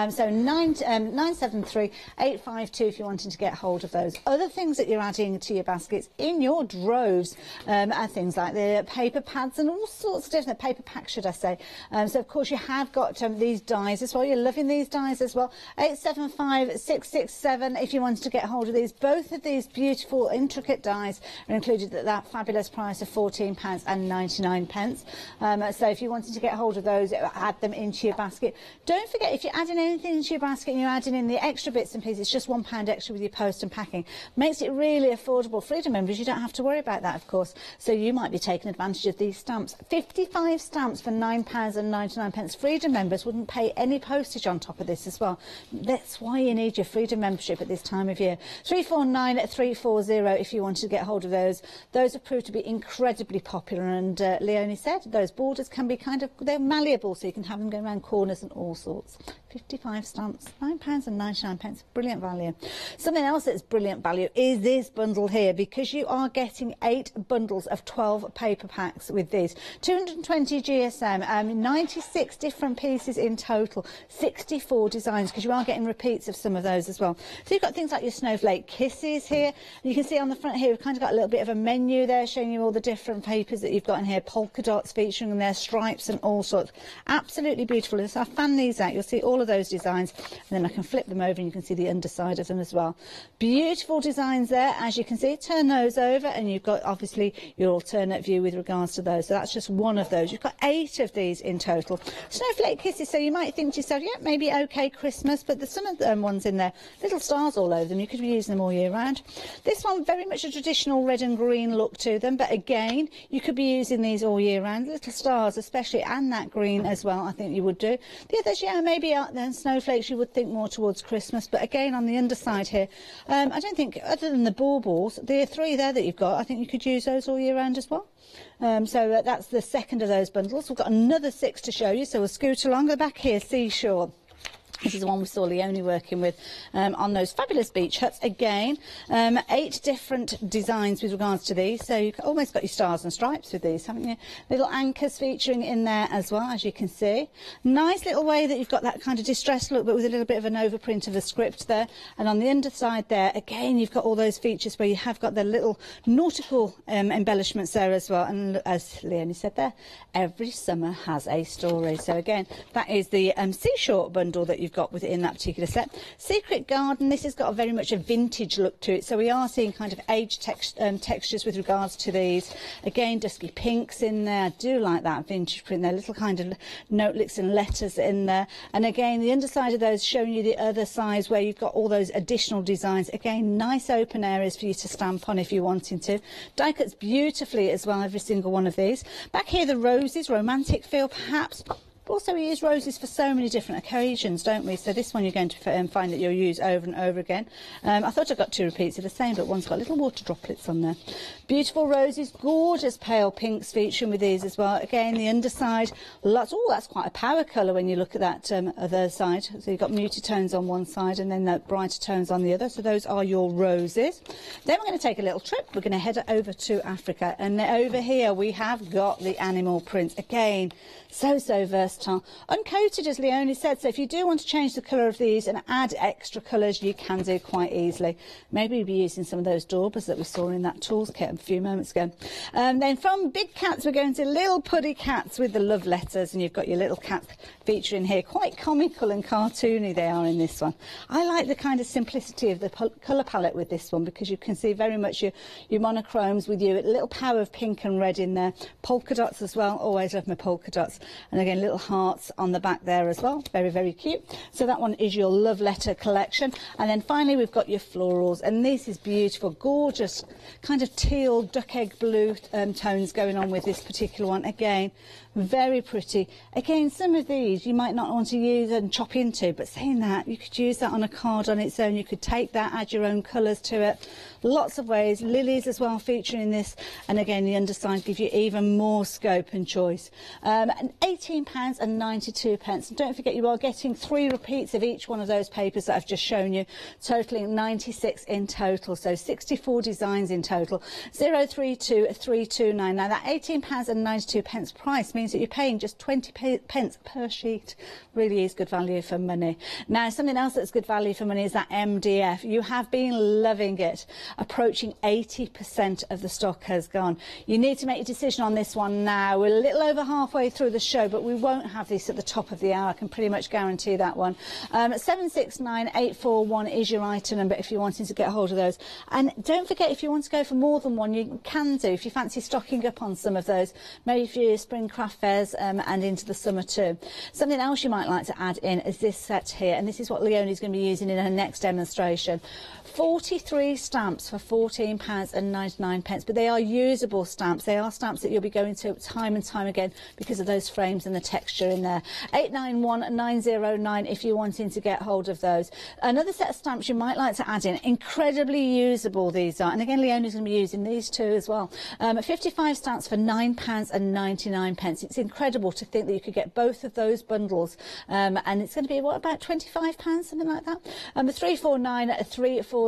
Speaker 2: So 973 852 if you're wanting to get hold of those. Other things that you're adding to your baskets in your droves are things like the paper pads and all sorts of different paper packs, should I say. So of course you have got these dies as well. You're loving these dies as well. 875 667 if you wanted to get hold of these. Both of these beautiful intricate dies are included at that fabulous price of £14.99. So if you wanted to get hold of those, add them into your basket. Don't forget, if you're adding anything into your basket and you're adding in the extra bits and pieces, it's just £1 extra with your post and packing. Makes it really affordable. Freedom members, you don't have to worry about that, of course. So you might be taking advantage of these stamps. 55 stamps for £9.99. Freedom members wouldn't pay any postage on top of this as well. That's why you need your Freedom membership at this time of year. 349340 if you wanted to get hold of those. Those have proved to be incredibly popular, and Leonie said those borders can be they're malleable, so you can have them going around corners and all sorts. 55 stamps, £9.99. Brilliant value. Something else that's brilliant value is this bundle here, because you are getting 8 bundles of 12 paper packs with these. 220 GSM, 96 different pieces in total, 64 designs, because you are getting repeats of some of those as well. So you've got things like your snowflake kisses here. You can see on the front here, we've kind of got a little bit of a menu there showing you all the different papers that you've got in here, polka dots featuring in there, stripes and all sorts. Absolutely beautiful. So I fan these out, you'll see all of those designs, and then I can flip them over and you can see the underside of them as well. Beautiful designs there, as you can see. Turn those over and you've got obviously your alternate view with regards to those. So that's just one of those. You've got 8 of these in total. Snowflake kisses, so you might think to yourself, yeah, maybe okay Christmas, but there's some of them ones in there, little stars all over them. You could be using them all year round. This one, very much a traditional red and green look to them, but again, you could be using these all year round. Little stars especially, and that green as well, I think you would do. The others, yeah, maybe out there, snowflakes, you would think more towards Christmas, but again, on the underside here, I don't think, other than the baubles, the 3 there that you've got, I think you could use those all year round as well. So that's the second of those bundles. We've got another 6 to show you, so we'll scoot along. The back here, Seashore. This is the one we saw Leonie working with on those fabulous beach huts. Again, 8 different designs with regards to these. So you've almost got your stars and stripes with these, haven't you? Little anchors featuring in there as well, as you can see. Nice little way that you've got that kind of distressed look, but with a little bit of an overprint of the script there. And on the underside there, again, you've got all those features where you have got the little nautical embellishments there as well. And as Leonie said there, every summer has a story. So again, that is the Seashore bundle that you've got within that particular set. Secret Garden, this has got very much a vintage look to it, so we are seeing kind of age textures with regards to these. Again, dusky pinks in there. I do like that vintage print there, little kind of notelets and letters in there. And again, the underside of those showing you the other size where you've got all those additional designs. Again, nice open areas for you to stamp on if you're wanting to. Die cuts beautifully as well, every single one of these. Back here, the roses, romantic feel perhaps. Also, we use roses for so many different occasions, don't we? So this one you're going to find that you'll use over and over again. I thought I got 2 repeats of the same, but one's got little water droplets on there. Beautiful roses, gorgeous pale pinks featuring with these as well. Again, the underside, lots. Oh, that's quite a power colour when you look at that other side. So you've got muted tones on one side and then the brighter tones on the other. So those are your roses. Then we're going to take a little trip. We're going to head over to Africa. And over here we have got the animal prints. Again, so versatile. Uncoated, as Leonie said, so if you do want to change the colour of these and add extra colours, you can do quite easily. Maybe we'll be using some of those daubers that we saw in that tools kit a few moments ago. Then from big cats, we're going to little puddy cats with the love letters, and you've got your little cat featuring here. Quite comical and cartoony they are in this one. I like the kind of simplicity of the colour palette with this one, because you can see very much your monochromes with you, a little power of pink and red in there. Polka dots as well, always love my polka dots. And again, little hearts on the back there as well, very cute. So that one is your love letter collection. And then finally we've got your florals, and this is beautiful, gorgeous kind of teal duck egg blue tones going on with this particular one. Again, very pretty. Again, some of these you might not want to use and chop into, but saying that, you could use that on a card on its own. You could take that, add your own colours to it. Lots of ways. Lilies as well featuring in this, and again the underside gives you even more scope and choice. And £18.92. And don't forget, you are getting 3 repeats of each one of those papers that I've just shown you, totaling 96 in total, so 64 designs in total. 032329. Now that £18.92 price means that you're paying just 20 pence per sheet. Really is good value for money. Now, something else that's good value for money is that MDF. You have been loving it. Approaching 80% of the stock has gone. You need to make your decision on this one now. We're a little over halfway through the show, but we won't have this at the top of the hour. I can pretty much guarantee that one. 769841 is your item number if you're wanting to get hold of those. And don't forget, if you want to go for more than one, you can do. If you fancy stocking up on some of those, maybe for your spring craft fairs and into the summer too. Something else you might like to add in is this set here, and this is what Leonie's going to be using in her next demonstration. 43 stamps for £14.99, but they are usable stamps. They are stamps that you'll be going to time and time again because of those frames and the texture in there. 891909 if you're wanting to get hold of those. Another set of stamps you might like to add in, incredibly usable these are, and again Leonie's going to be using these too as well. 55 stamps for £9.99. It's incredible to think that you could get both of those bundles, and it's going to be, what, about £25, something like that. 349340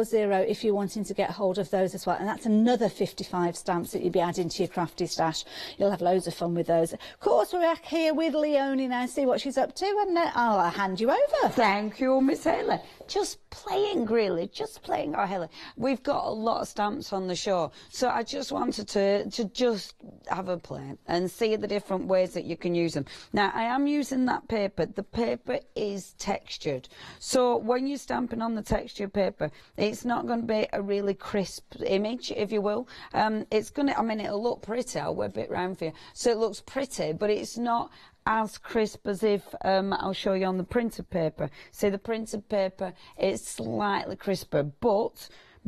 Speaker 2: if you're wanting to get hold of those as well, and that's another 55 stamps that you'll be adding to your crafty stash. You'll have loads of fun with those. Of course, we're back here with Leonie now, see what she's up to, and I'll hand you over.
Speaker 1: Thank you, Miss Haley. Just playing, really, just playing. Oh, Haley, we've got a lot of stamps on the show, so I just wanted to just have a play and see the different ways that you can use them. Now, I am using that paper. The paper is textured, so when you're stamping on the textured paper, it's not going to be a really crisp image, if you will. It's going to, I mean, it'll look pretty. I'll whip it round for you. So it looks pretty, but it's not as crisp as if I'll show you on the printed paper. See, the printed paper is slightly crisper, but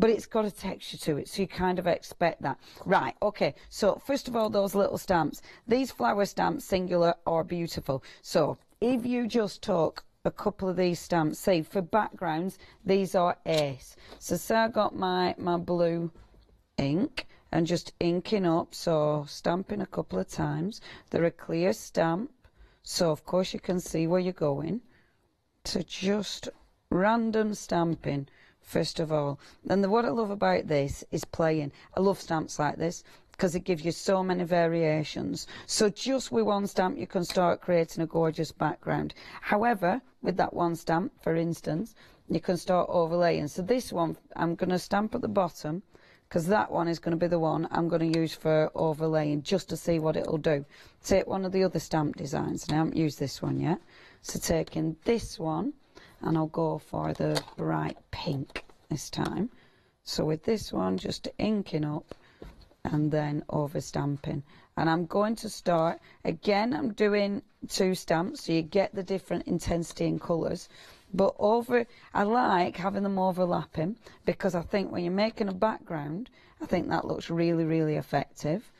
Speaker 1: it's got a texture to it, so you kind of expect that. Right, okay, so first of all, those little stamps. These flower stamps, singular, are beautiful. So if you just took a couple of these stamps, see, for backgrounds, these are ace. So I got my blue ink and just inking up, so stamping a couple of times. They're a clear stamp, so of course you can see where you're going. So just random stamping first of all. And what I love about this is playing. I love stamps like this because it gives you so many variations. So just with one stamp you can start creating a gorgeous background. However, with that one stamp, for instance, you can start overlaying. So this one I'm going to stamp at the bottom, because that one is going to be the one I'm going to use for overlaying, just to see what it'll do. Take one of the other stamp designs, and I haven't used this one yet. So taking this one and I'll go for the bright pink this time. So with this one, just inking up and then over stamping. And I'm going to start, again, I'm doing 2 stamps, so you get the different intensity and colours. But I like having them overlapping, because I think when you're making a background, I think that looks really, really effective.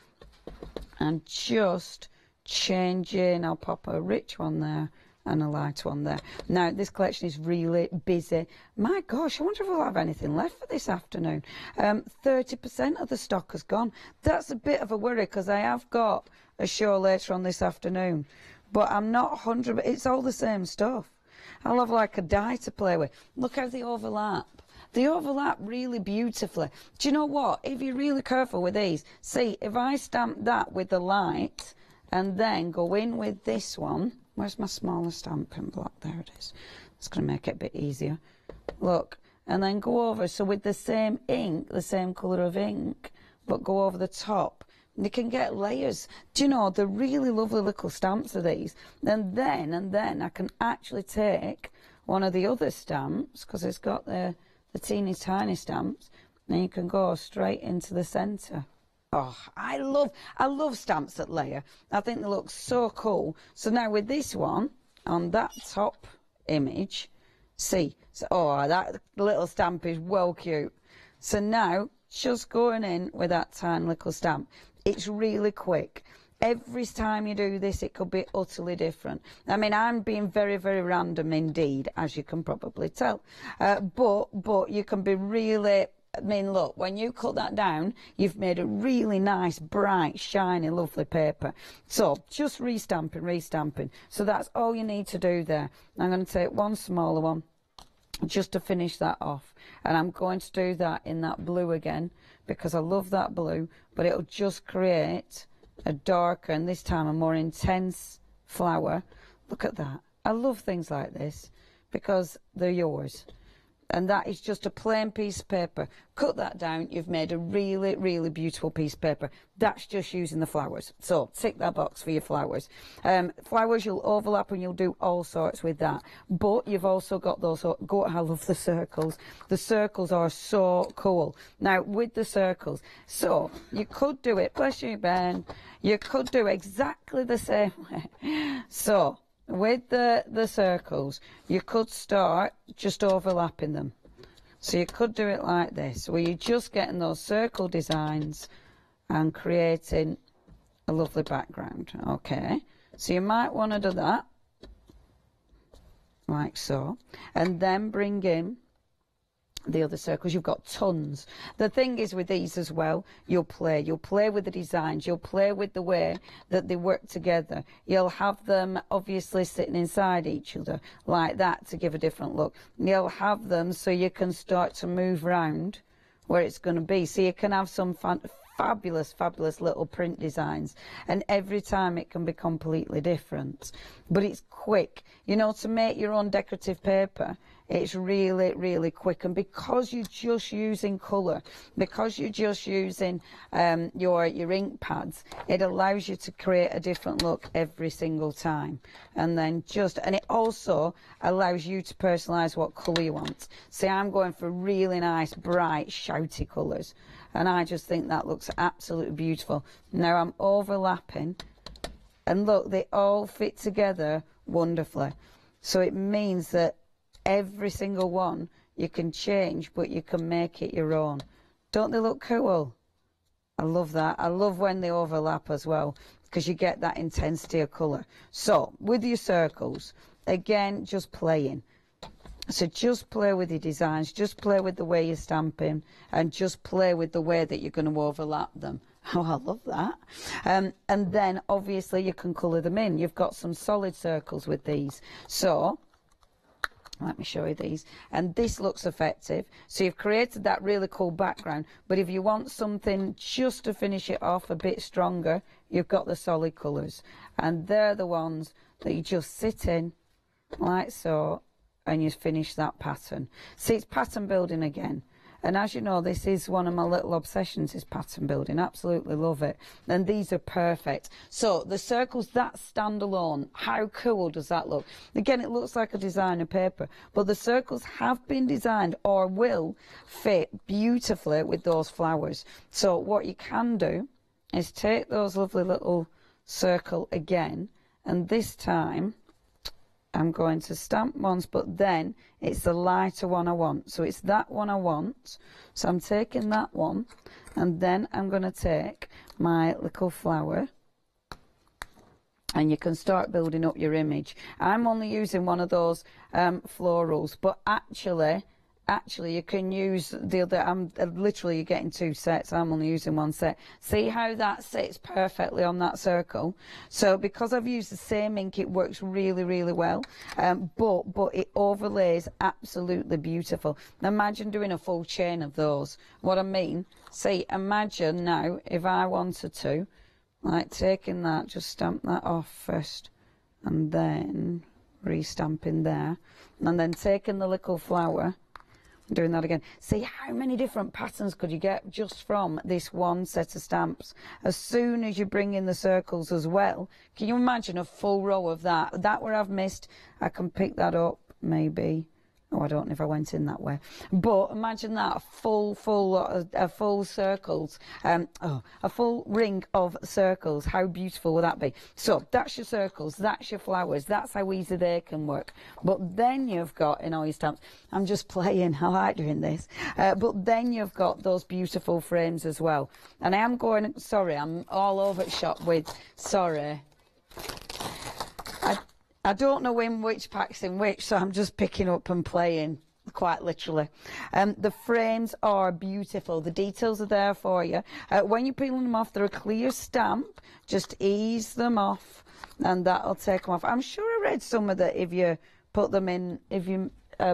Speaker 1: And just changing, I'll pop a rich one there and a light one there. Now, this collection is really busy. My gosh, I wonder if we'll have anything left for this afternoon. 30% of the stock has gone. That's a bit of a worry, because I have got a show later on this afternoon. But I'm not 100, it's all the same stuff. I'll have like a die to play with. Look how they overlap. They overlap really beautifully. Do you know what? If you're really careful with these, see, if I stamp that with the light and then go in with this one, where's my smaller stamping block? There it is. It's going to make it a bit easier. Look, and then go over. So with the same ink, the same colour of ink, but go over the top. You can get layers. Do you know, they're really lovely little stamps of these. And then I can actually take one of the other stamps, because it's got the teeny tiny stamps, and you can go straight into the centre. Oh, I love stamps that layer. I think they look so cool. So now with this one, on that top image, see, so, oh, that little stamp is well cute. So now, just going in with that tiny little stamp, it's really quick. Every time you do this, it could be utterly different. I mean, I'm being very, very random indeed, as you can probably tell. But you can be really, I mean, look, when you cut that down, you've made a really nice, bright, shiny, lovely paper. So just restamping. So that's all you need to do there. I'm going to take one smaller one just to finish that off. And I'm going to do that in that blue again, because I love that blue, but it'll just create a darker, and this time a more intense flower. Look at that. I love things like this because they're yours. And that is just a plain piece of paper. Cut that down, you've made a really, really beautiful piece of paper. That's just using the flowers. So tick that box for your flowers. Flowers you'll overlap and you'll do all sorts with that. But you've also got those, I love the circles. The circles are so cool. Now with the circles, so you could do it, bless you Ben, you could do exactly the same way. So with the circles, you could start just overlapping them. So you could do it like this, where you're just getting those circle designs and creating a lovely background. Okay, so you might want to do that, like so, and then bring in the other circles. You've got tons. The thing is with these as well, you'll play with the designs, you'll play with the way that they work together. You'll have them obviously sitting inside each other like that to give a different look. You'll have them so you can start to move around where it's going to be, so you can have some fabulous little print designs, and every time it can be completely different. But it's quick, you know, to make your own decorative paper. It's really, really quick, and because you're just using colour, because you're just using your ink pads, it allows you to create a different look every single time. And then and it also allows you to personalise what colour you want. See, I'm going for really nice, bright, shouty colours, and I just think that looks absolutely beautiful. Now I'm overlapping, and look, they all fit together wonderfully. So it means that every single one you can change, but you can make it your own. Don't they look cool? I love that. I love when they overlap as well, because you get that intensity of colour. So with your circles, again, just playing. So just play with your designs, just play with the way you're stamping, and just play with the way that you're going to overlap them. Oh, I love that. And then obviously you can colour them in. You've got some solid circles with these. So let me show you these. And this looks effective. So you've created that really cool background. But if you want something just to finish it off a bit stronger, you've got the solid colours. And they're the ones that you just sit in like so, and you finish that pattern. See, it's pattern building again. And as you know, this is one of my little obsessions, is pattern building. Absolutely love it. And these are perfect. So the circles, that's standalone. How cool does that look? Again, it looks like a designer paper, but the circles have been designed or will fit beautifully with those flowers. So what you can do is take those lovely little circle again, and this time I'm going to stamp once, but then it's the lighter one I want. So it's that one I want. So I'm taking that one, and then I'm going to take my little flower, and you can start building up your image. I'm only using one of those florals, but actually you can use the other. I'm literally, you're getting two sets. I'm only using one set. See how that sits perfectly on that circle? So because I've used the same ink, it works really, really well. But it overlays absolutely beautiful. Now imagine doing a full chain of those. What I mean, see, imagine now if I wanted to, like taking that, just stamp that off first, and then re-stamping there, and then taking the little flower, doing that again. See how many different patterns could you get just from this one set of stamps? As soon as you bring in the circles as well, can you imagine a full row of that? That where I've missed, I can pick that up maybe. Oh, I don't know if I went in that way. But imagine that, a full circles, a full ring of circles. How beautiful would that be? So that's your circles, that's your flowers, that's how easy they can work. But then you've got, in all your stamps, I'm just playing, I like doing this. But then you've got those beautiful frames as well. And I am going, sorry, I'm all over the shop with, sorry. I don't know in which pack's in which, so I'm just picking up and playing, quite literally. The frames are beautiful. The details are there for you. When you're peeling them off, they're a clear stamp. Just ease them off, and that'll take them off. I'm sure I read somewhere that if you put them in,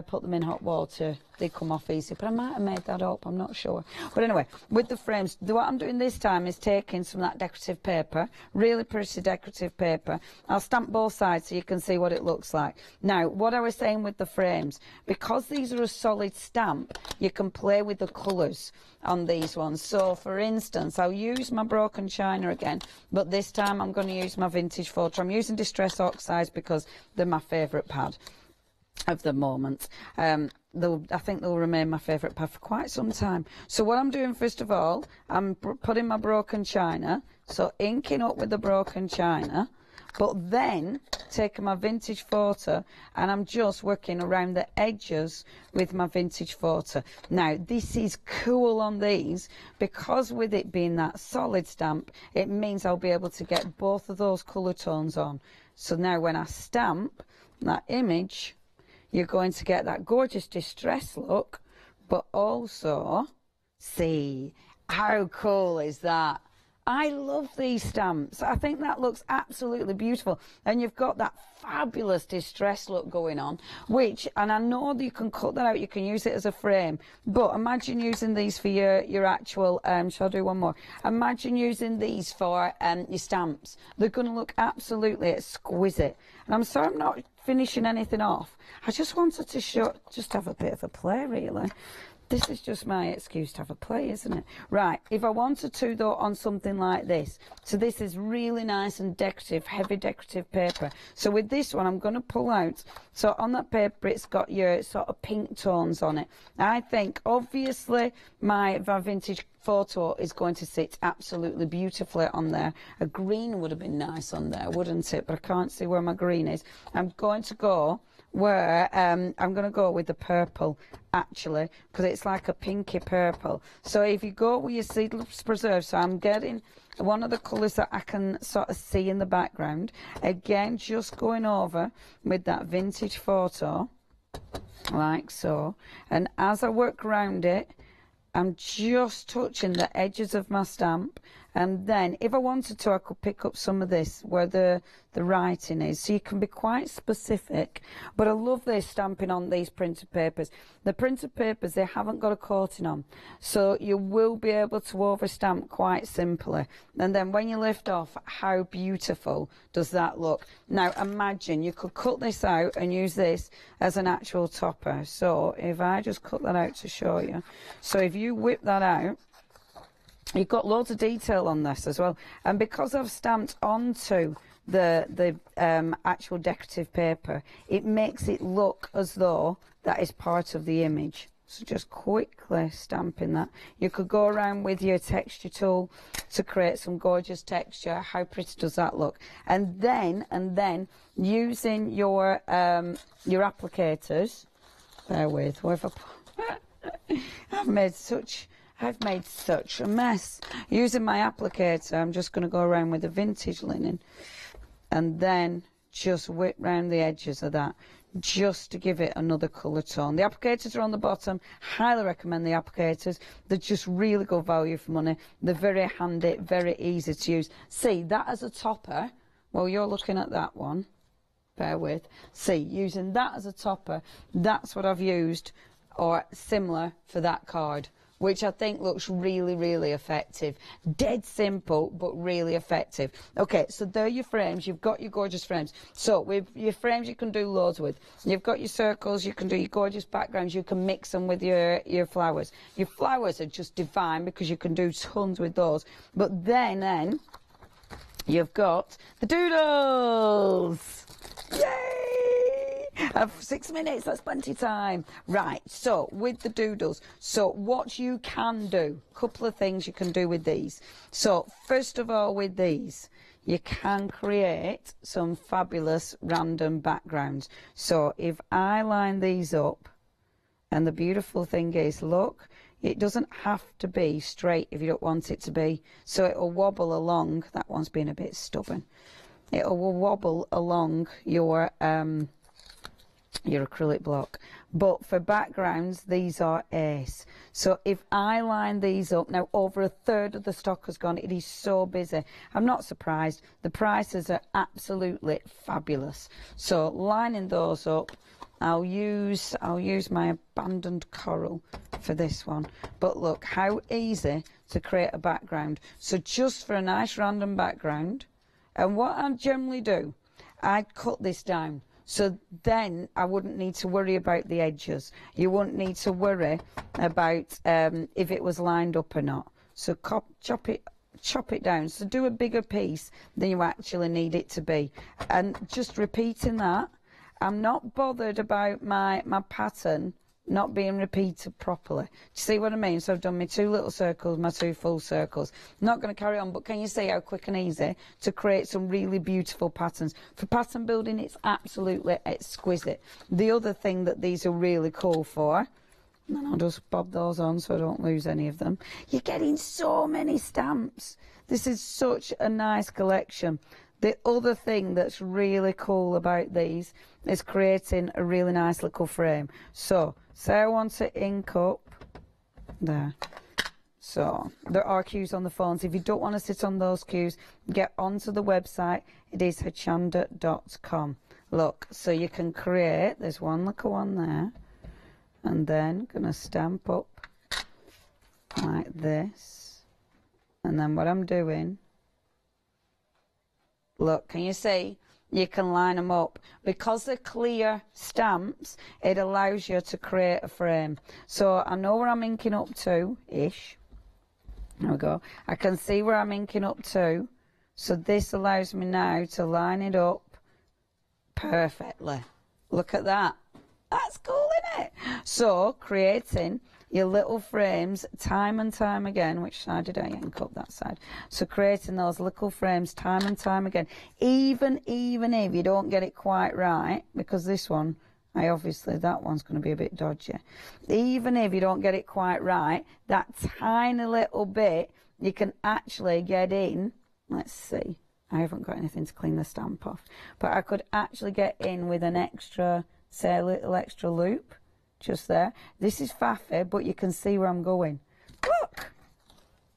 Speaker 1: put them in hot water, they come off easy, but I might have made that up, I'm not sure. But anyway, with the frames, what I'm doing this time is taking some of that decorative paper, really pretty decorative paper. I'll stamp both sides so you can see what it looks like. Now, what I was saying with the frames, because these are a solid stamp, you can play with the colours on these ones. So, for instance, I'll use my broken china again, but this time I'm going to use my vintage photo. I'm using Distress Oxides because they're my favourite pad of the moment. I think they'll remain my favourite pad for quite some time. So what I'm doing first of all, I'm putting my broken china, so inking up with the broken china, but then taking my vintage photo and I'm just working around the edges with my vintage photo. Now this is cool on these because with it being that solid stamp, it means I'll be able to get both of those colour tones on. So now when I stamp that image, you're going to get that gorgeous distress look, but also, see, how cool is that? I love these stamps. I think that looks absolutely beautiful. And you've got that fabulous distress look going on, which, and I know that you can cut that out, you can use it as a frame, but imagine using these for your actual, shall I do one more? Imagine using these for your stamps. They're going to look absolutely exquisite. And I'm sorry I'm not finishing anything off. I just wanted to just have a bit of a play, really. This is just my excuse to have a play, isn't it? Right, if I wanted to, though, on something like this. So this is really nice and decorative, heavy decorative paper. So with this one, I'm going to pull out. So on that paper, it's got your sort of pink tones on it. I think, obviously, my vintage photo is going to sit absolutely beautifully on there. A green would have been nice on there, wouldn't it? But I can't see where my green is. I'm going to go where I'm going to go with the purple, actually, because it's like a pinky purple. So if you go with your seedless preserve, so I'm getting one of the colours that I can sort of see in the background. Again, just going over with that vintage photo, like so. And as I work around it, I'm just touching the edges of my stamp And then if I wanted to, I could pick up some of this where the writing is. So you can be quite specific. But I love this stamping on these printed papers. The printed papers, they haven't got a coating on. So you will be able to overstamp quite simply. And then when you lift off, how beautiful does that look? Now imagine you could cut this out and use this as an actual topper. So if I just cut that out to show you. So if you whip that out, you've got loads of detail on this as well. And because I've stamped onto the actual decorative paper, it makes it look as though that is part of the image. So just quickly stamping that. You could go around with your texture tool to create some gorgeous texture. How pretty does that look? And then using your applicators. Bear with. I've made such a mess. Using my applicator, I'm just going to go around with the vintage linen and then just whip round the edges of that just to give it another colour tone. The applicators are on the bottom. Highly recommend the applicators. They're just really good value for money. They're very handy, very easy to use. See, that as a topper, well, you're looking at that one. Bear with. See, using that as a topper, that's what I've used or similar for that card, which I think looks really, really effective. Dead simple, but really effective. Okay, so there are your frames. You've got your gorgeous frames. So with your frames, you can do loads with. You've got your circles. You can do your gorgeous backgrounds. You can mix them with your flowers. Your flowers are just divine because you can do tons with those. But then you've got the doodles. Yay! I have 6 minutes, that's plenty of time. Right, so with the doodles, so what you can do, a couple of things you can do with these. So first of all, with these, you can create some fabulous random backgrounds. So if I line these up, and the beautiful thing is, look, it doesn't have to be straight if you don't want it to be. So it will wobble along. That one's been a bit stubborn. It will wobble along your acrylic block. But for backgrounds, these are ace. So if I line these up, now over a third of the stock has gone. It is so busy. I'm not surprised. The prices are absolutely fabulous. So lining those up, I'll use my abandoned coral for this one. But look how easy to create a background. So just for a nice random background, and what I generally do, I'd cut this down. So then I wouldn't need to worry about the edges. You wouldn't need to worry about if it was lined up or not. So chop it down. So do a bigger piece than you actually need it to be. And just repeating that, I'm not bothered about my pattern not being repeated properly. Do you see what I mean? So I've done my 2 little circles, my 2 full circles. I'm not going to carry on, but can you see how quick and easy to create some really beautiful patterns? For pattern building, it's absolutely exquisite. The other thing that these are really cool for, and I'll just bob those on so I don't lose any of them, you're getting so many stamps. This is such a nice collection. The other thing that's really cool about these is creating a really nice little frame. So, say I want to ink up there. So, there are cues on the phones. If you don't want to sit on those cues, get onto the website. It is hochanda.com. Look, so you can create, there's one little one there. And then, going to stamp up like this. And then what I'm doing, look, can you see? You can line them up. Because they're clear stamps, it allows you to create a frame. So I know where I'm inking up to-ish. There we go. I can see where I'm inking up to. So this allows me now to line it up perfectly. Look at that. That's cool, isn't it? So creating your little frames time and time again. Which side did I ink up? That side. So creating those little frames time and time again. Even if you don't get it quite right, because this one, that one's going to be a bit dodgy. Even if you don't get it quite right, that tiny little bit, you can actually get in. Let's see. I haven't got anything to clean the stamp off. But I could actually get in with an extra, say a little extra loop. Just there. This is faffy, but you can see where I'm going.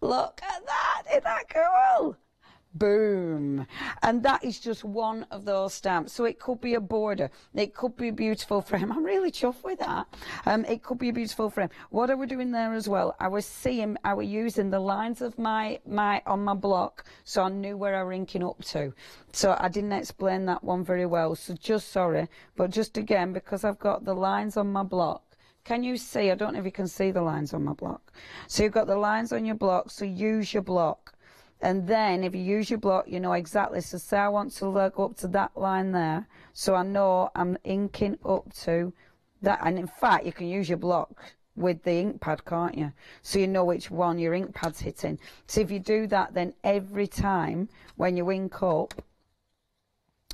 Speaker 1: Look at that. Isn't that cool? Boom. And that is just one of those stamps. So it could be a border. It could be a beautiful frame. I'm really chuffed with that. It could be a beautiful frame. What I was doing there as well, I was using the lines of my on my block, so I knew where I was inking up to. So I didn't explain that one very well. So just sorry. But just again, because I've got the lines on my block. Can you see? I don't know if you can see the lines on my block. So you've got the lines on your block, so use your block. And then if you use your block, you know exactly. So say I want to go up to that line there. So I know I'm inking up to that. And in fact, you can use your block with the ink pad, can't you? So you know which one your ink pad's hitting. So if you do that, then every time when you ink up,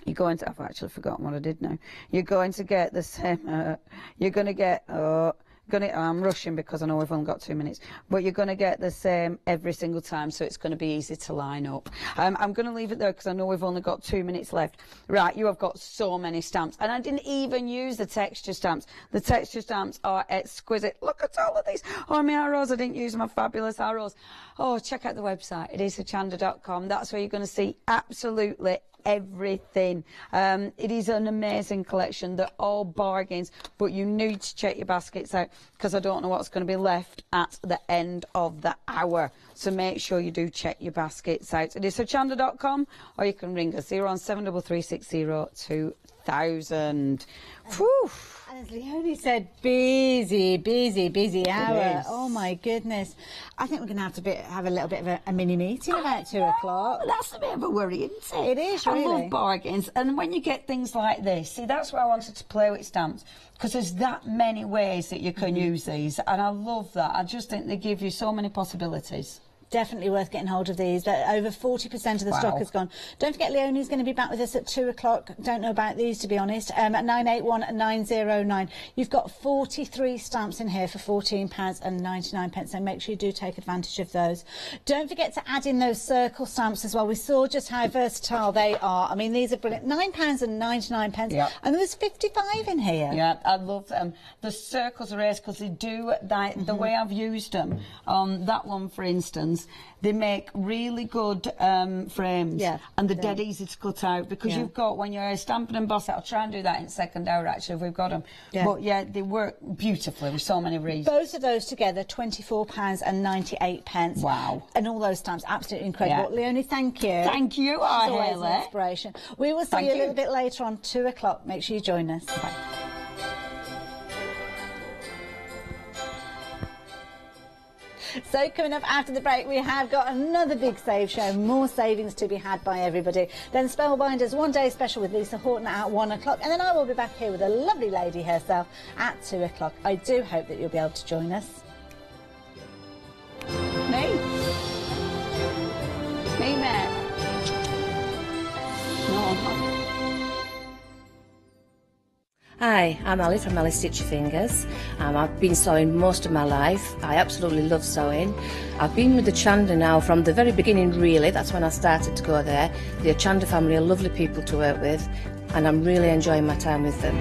Speaker 1: you're going to, I've actually forgotten what I did now. You're going to get the same, you're going to get, I'm rushing because I know we've only got 2 minutes, but you're going to get the same every single time, so it's going to be easy to line up. I'm going to leave it there because I know we've only got 2 minutes left. Right, you have got so many stamps, and I didn't even use the texture stamps. The texture stamps are exquisite. Look at all of these. Oh, my arrows, I didn't use my fabulous arrows. Oh, check out the website. It is hochanda.com. That's where you're going to see absolutely everything. It is an amazing collection. They're all bargains, but you need to check your baskets out because I don't know what's going to be left at the end of the hour. So make sure you do check your baskets out. It is hochanda.com, or you can ring us 01733602000. Whew.
Speaker 2: And as Leonie said, busy hour. Oh my goodness. I think we're going to have a little bit of a mini meeting about 2 o'clock.
Speaker 1: That's a bit of a worry, isn't it?
Speaker 2: It is, really.
Speaker 1: I love bargains. And when you get things like this, see, that's why I wanted to play with stamps, because there's that many ways that you can use these. And I love that. I just think they give you so many possibilities.
Speaker 2: Definitely worth getting hold of these. Over 40% of the stock has gone. Don't forget, Leonie's going to be back with us at 2 o'clock. Don't know about these, to be honest. At 981-909. You've got 43 stamps in here for £14.99. So make sure you do take advantage of those. Don't forget to add in those circle stamps as well. We saw just how versatile they are. I mean, these are brilliant. £9.99.
Speaker 1: Yep.
Speaker 2: And there's 55 in here.
Speaker 1: Yeah, I love them. The circles are ace because they do that. The way I've used them on that one, for instance, they make really good frames, and they're dead easy to cut out because you've got, when you're stamping and embossing, I'll try and do that in second hour actually if we've got them. But yeah, they work beautifully with so many reasons.
Speaker 2: Both of those together, £24.98.
Speaker 1: Wow.
Speaker 2: And all those stamps, absolutely incredible. Leonie, thank you.
Speaker 1: Thank you,
Speaker 2: always an inspiration. We will see you a little bit later on 2 o'clock. Make sure you join us.
Speaker 1: Bye.
Speaker 2: So coming up after the break, we have got another big save show, more savings to be had by everybody. Then Spellbinders One Day Special with Lisa Horton at 1 o'clock, and then I will be back here with a lovely lady herself at 2 o'clock. I do hope that you'll be able to join us.
Speaker 1: Me, Matt. No, I'm not.
Speaker 3: Hi, I'm Ali from Ali Stitch Your Fingers. I've been sewing most of my life. I absolutely love sewing. I've been with the Hochanda now from the very beginning, really. That's when I started to go there. The Hochanda family are lovely people to work with, and I'm really enjoying my time with them.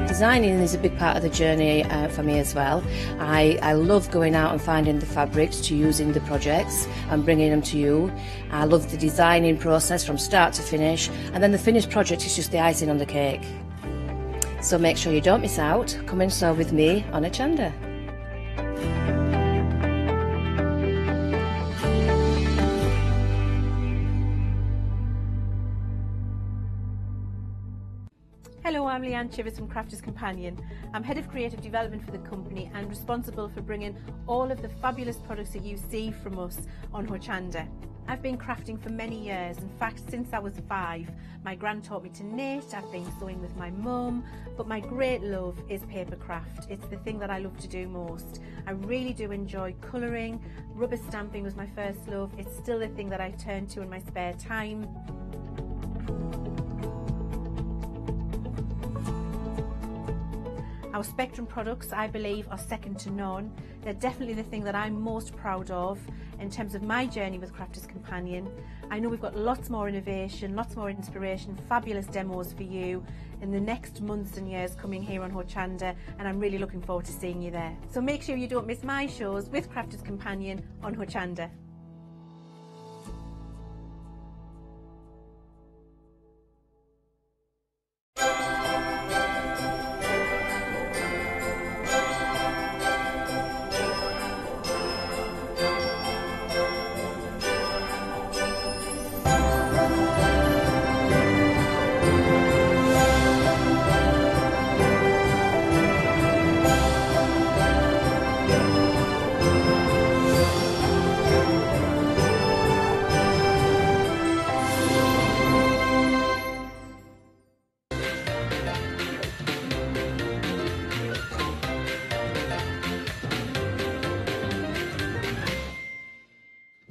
Speaker 3: Designing is a big part of the journey for me as well. I love going out and finding the fabrics to use in the projects and bringing them to you. I love the designing process from start to finish, and then the finished project is just the icing on the cake. So make sure you don't miss out. Come and sew with me on Hochanda.
Speaker 4: Hello, I'm Leanne Chivers from Crafters Companion. I'm Head of Creative Development for the company and responsible for bringing all of the fabulous products that you see from us on Hochanda. I've been crafting for many years, in fact since I was 5. My gran taught me to knit, I've been sewing with my mum, but my great love is papercraft. It's the thing that I love to do most. I really do enjoy colouring. Rubber stamping was my first love. It's still the thing that I turn to in my spare time. Our Spectrum products, I believe, are second to none. They're definitely the thing that I'm most proud of in terms of my journey with Crafter's Companion. I know we've got lots more innovation, lots more inspiration, fabulous demos for you in the next months and years coming here on Hochanda, and I'm really looking forward to seeing you there. So make sure you don't miss my shows with Crafter's Companion on Hochanda.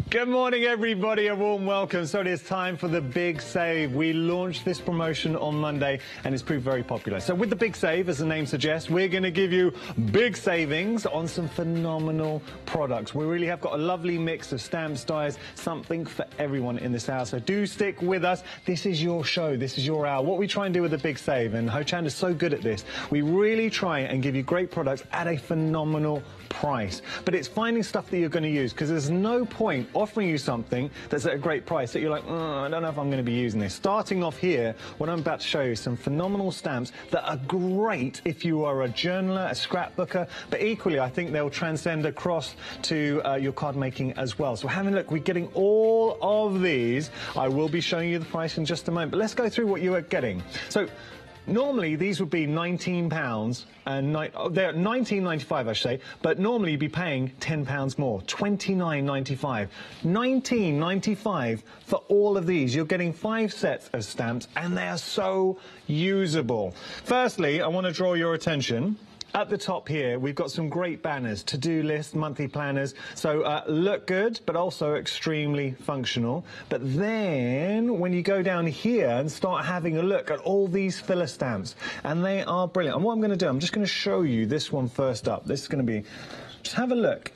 Speaker 5: Good morning, everybody. A warm welcome. So it is time for the Big Save. We launched this promotion on Monday and it's proved very popular. So with the Big Save, as the name suggests, we're going to give you big savings on some phenomenal products. We really have got a lovely mix of stamps, dies, something for everyone in this house. So do stick with us. This is your show. This is your hour. What we try and do with the Big Save, and Hochanda is so good at this, we really try and give you great products at a phenomenal price. But it's finding stuff that you're going to use, because there's no point offering you something that's at a great price that you're like, I don't know if I'm going to be using this. Starting off here, what I'm about to show you, some phenomenal stamps that are great if you are a journaler, a scrapbooker, but equally I think they'll transcend across to your card making as well. So having a look, we're getting all of these. I will be showing you the price in just a moment, but let's go through what you are getting. So normally these would be £19 and they're £19.95 I should say, but normally you'd be paying £10 more, £29.95. £19.95 for all of these. You're getting 5 sets of stamps and they are so usable. Firstly, I want to draw your attention. At the top here, we've got some great banners, to-do lists, monthly planners. So look good, but also extremely functional. But then when you go down here and start having a look at all these filler stamps, and they are brilliant. And what I'm going to do, I'm just going to show you this one first up. This is going to be, just have a look.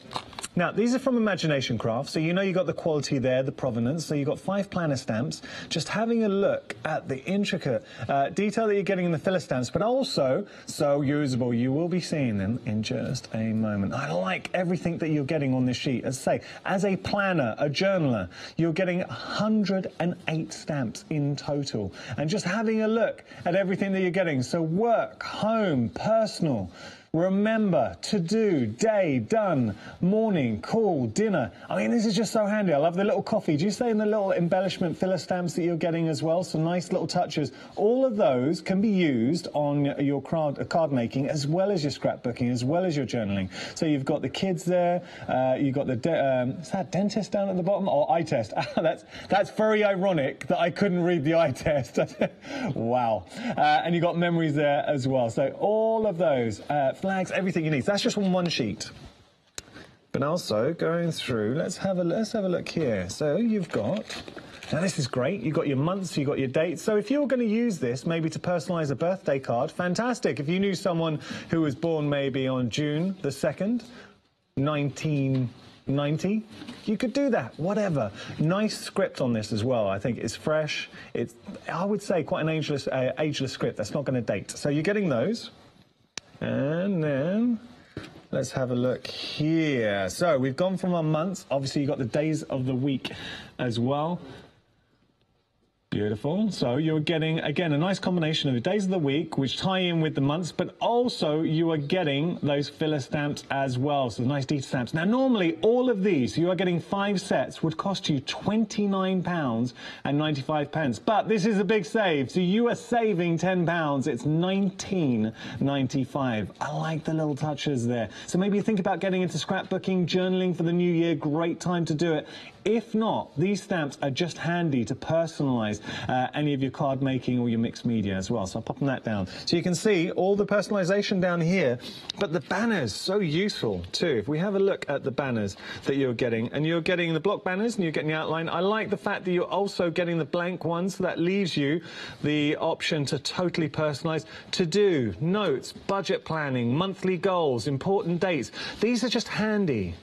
Speaker 5: Now, these are from Imagination Craft, so you know you got the quality there, the provenance. So you've got 5 planner stamps. Just having a look at the intricate detail that you're getting in the filler stamps, but also so usable. You will be seeing them in just a moment. I like everything that you're getting on this sheet. As I say, as a planner, a journaler, you're getting 108 stamps in total. And just having a look at everything that you're getting. So work, home, personal. Remember, to do, day, done, morning, call, dinner. I mean, this is just so handy. I love the little coffee. Do you say in the little embellishment filler stamps that you're getting as well? Some nice little touches. All of those can be used on your card making as well as your scrapbooking, as well as your journaling. So you've got the kids there. You've got the, is that dentist down at the bottom? Or eye test. That's very ironic that I couldn't read the eye test. Wow. And you've got memories there as well. So all of those. Flags, everything you need. So that's just on one sheet. But also going through, let's have a look here. So you've got, now this is great. You've got your months, you've got your dates. So if you're going to use this maybe to personalise a birthday card, fantastic. If you knew someone who was born maybe on June the 2nd, 1990, you could do that, whatever. Nice script on this as well. I think it's fresh. It's, I would say, quite an ageless script. That's not going to date. So you're getting those. And then let's have a look here. So we've gone from our months. Obviously, you've got the days of the week as well. Beautiful. So you're getting, again, a nice combination of the days of the week, which tie in with the months, but also you are getting those filler stamps as well. So the nice detail stamps. Now, normally, all of these, you are getting 5 sets, would cost you £29.95. But this is a big save. So you are saving £10. It's £19.95. I like the little touches there. So maybe you think about getting into scrapbooking, journaling for the new year. Great time to do it. If not, these stamps are just handy to personalise any of your card making or your mixed media as well. So I'm popping that down. So you can see all the personalisation down here, but the banners, so useful too. If we have a look at the banners that you're getting, and you're getting the block banners and you're getting the outline, I like the fact that you're also getting the blank ones, so that leaves you the option to totally personalise, to do, notes, budget planning, monthly goals, important dates. These are just handy.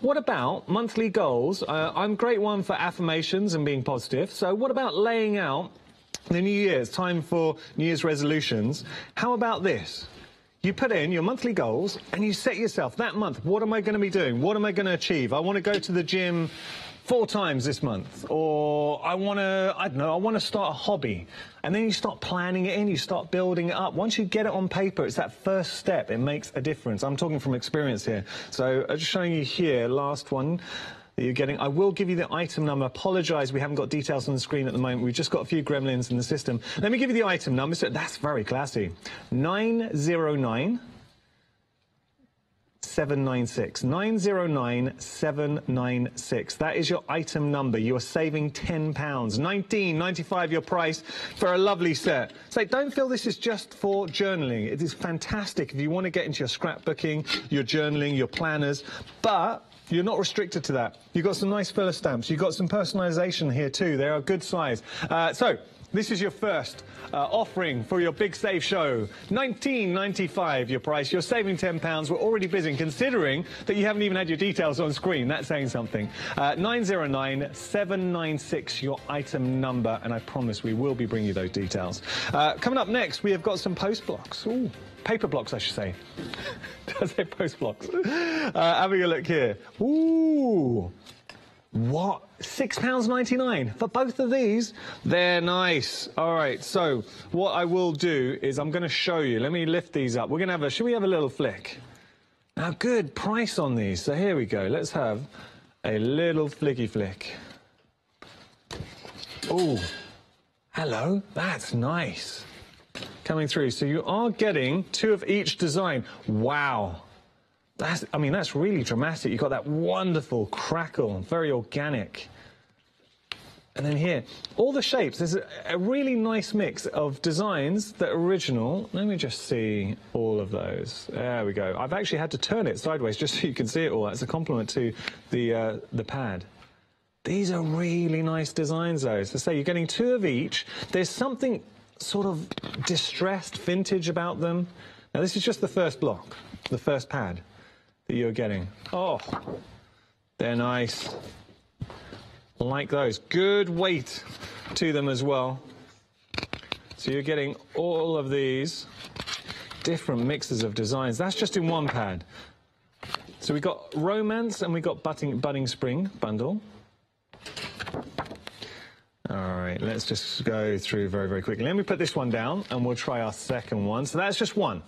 Speaker 5: What about monthly goals? I'm a great one for affirmations and being positive. So what about laying out the New Year's, time for New Year's resolutions? How about this? You put in your monthly goals and you set yourself that month, what am I going to be doing? What am I going to achieve? I want to go to the gym 4 times this month, or I want to, I don't know, I want to start a hobby. And then you start planning it in, you start building it up. Once you get it on paper, it's that first step. It makes a difference. I'm talking from experience here. So I'm just showing you here, last one that you're getting. I will give you the item number. Apologise, we haven't got details on the screen at the moment. We've just got a few gremlins in the system. Let me give you the item number. So that's very classy. 909. 796 909 796. That is your item number. You are saving £10. £19.95 your price for a lovely set. So don't feel this is just for journaling. It is fantastic if you want to get into your scrapbooking, your journaling, your planners, but you're not restricted to that. You've got some nice filler stamps. You've got some personalisation here too. They are good size. So this is your first offering for your Big Save show. £19.95 your price. You're saving £10. We're already busy, considering that you haven't even had your details on screen. That's saying something. 909 796 your item number, and I promise we will be bringing you those details. Coming up next, we have got some post blocks. Ooh, paper blocks, I should say. Did I say post blocks? Having a look here. Ooh. What? £6.99 for both of these? They're nice. All right, so what I will do is I'm going to show you. Let me lift these up. We're going to have a, should we have a little flick? Now, good price on these. So here we go. Let's have a little flicky flick. Oh, hello. That's nice. Coming through. So you are getting 2 of each design. Wow. That's, I mean, that's really dramatic. You've got that wonderful crackle, very organic. And then here, all the shapes, there's a really nice mix of designs that are original. Let me just see all of those. There we go. I've actually had to turn it sideways just so you can see it all. That's a compliment to the pad. These are really nice designs, though. So say you're getting 2 of each. There's something sort of distressed vintage about them. Now, this is just the first block, the first pad that you're getting. Oh, they're nice. Like those. Good weight to them as well. So you're getting all of these different mixes of designs. That's just in one pad. So we've got Romance and we've got Budding Spring bundle. All right, let's just go through very, very quickly. Let me put this one down and we'll try our second one. So that's just one.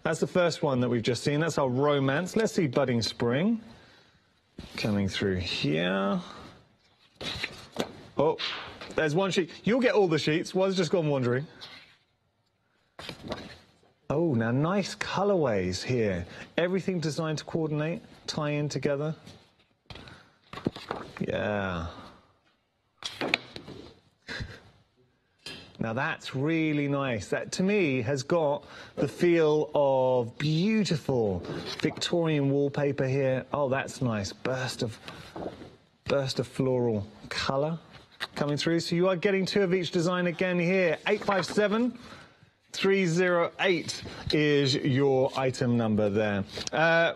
Speaker 5: That's the first one that we've just seen. That's our Romance. Let's see Budding Spring coming through here. Oh, there's one sheet. You'll get all the sheets. One's just gone wandering. Oh, now nice colorways here. Everything designed to coordinate, tie in together. Yeah. Now that's really nice. That, to me, has got the feel of beautiful Victorian wallpaper here. Oh, that's nice. Burst of floral colour coming through. So you are getting 2 of each design again here. 857 308 is your item number there.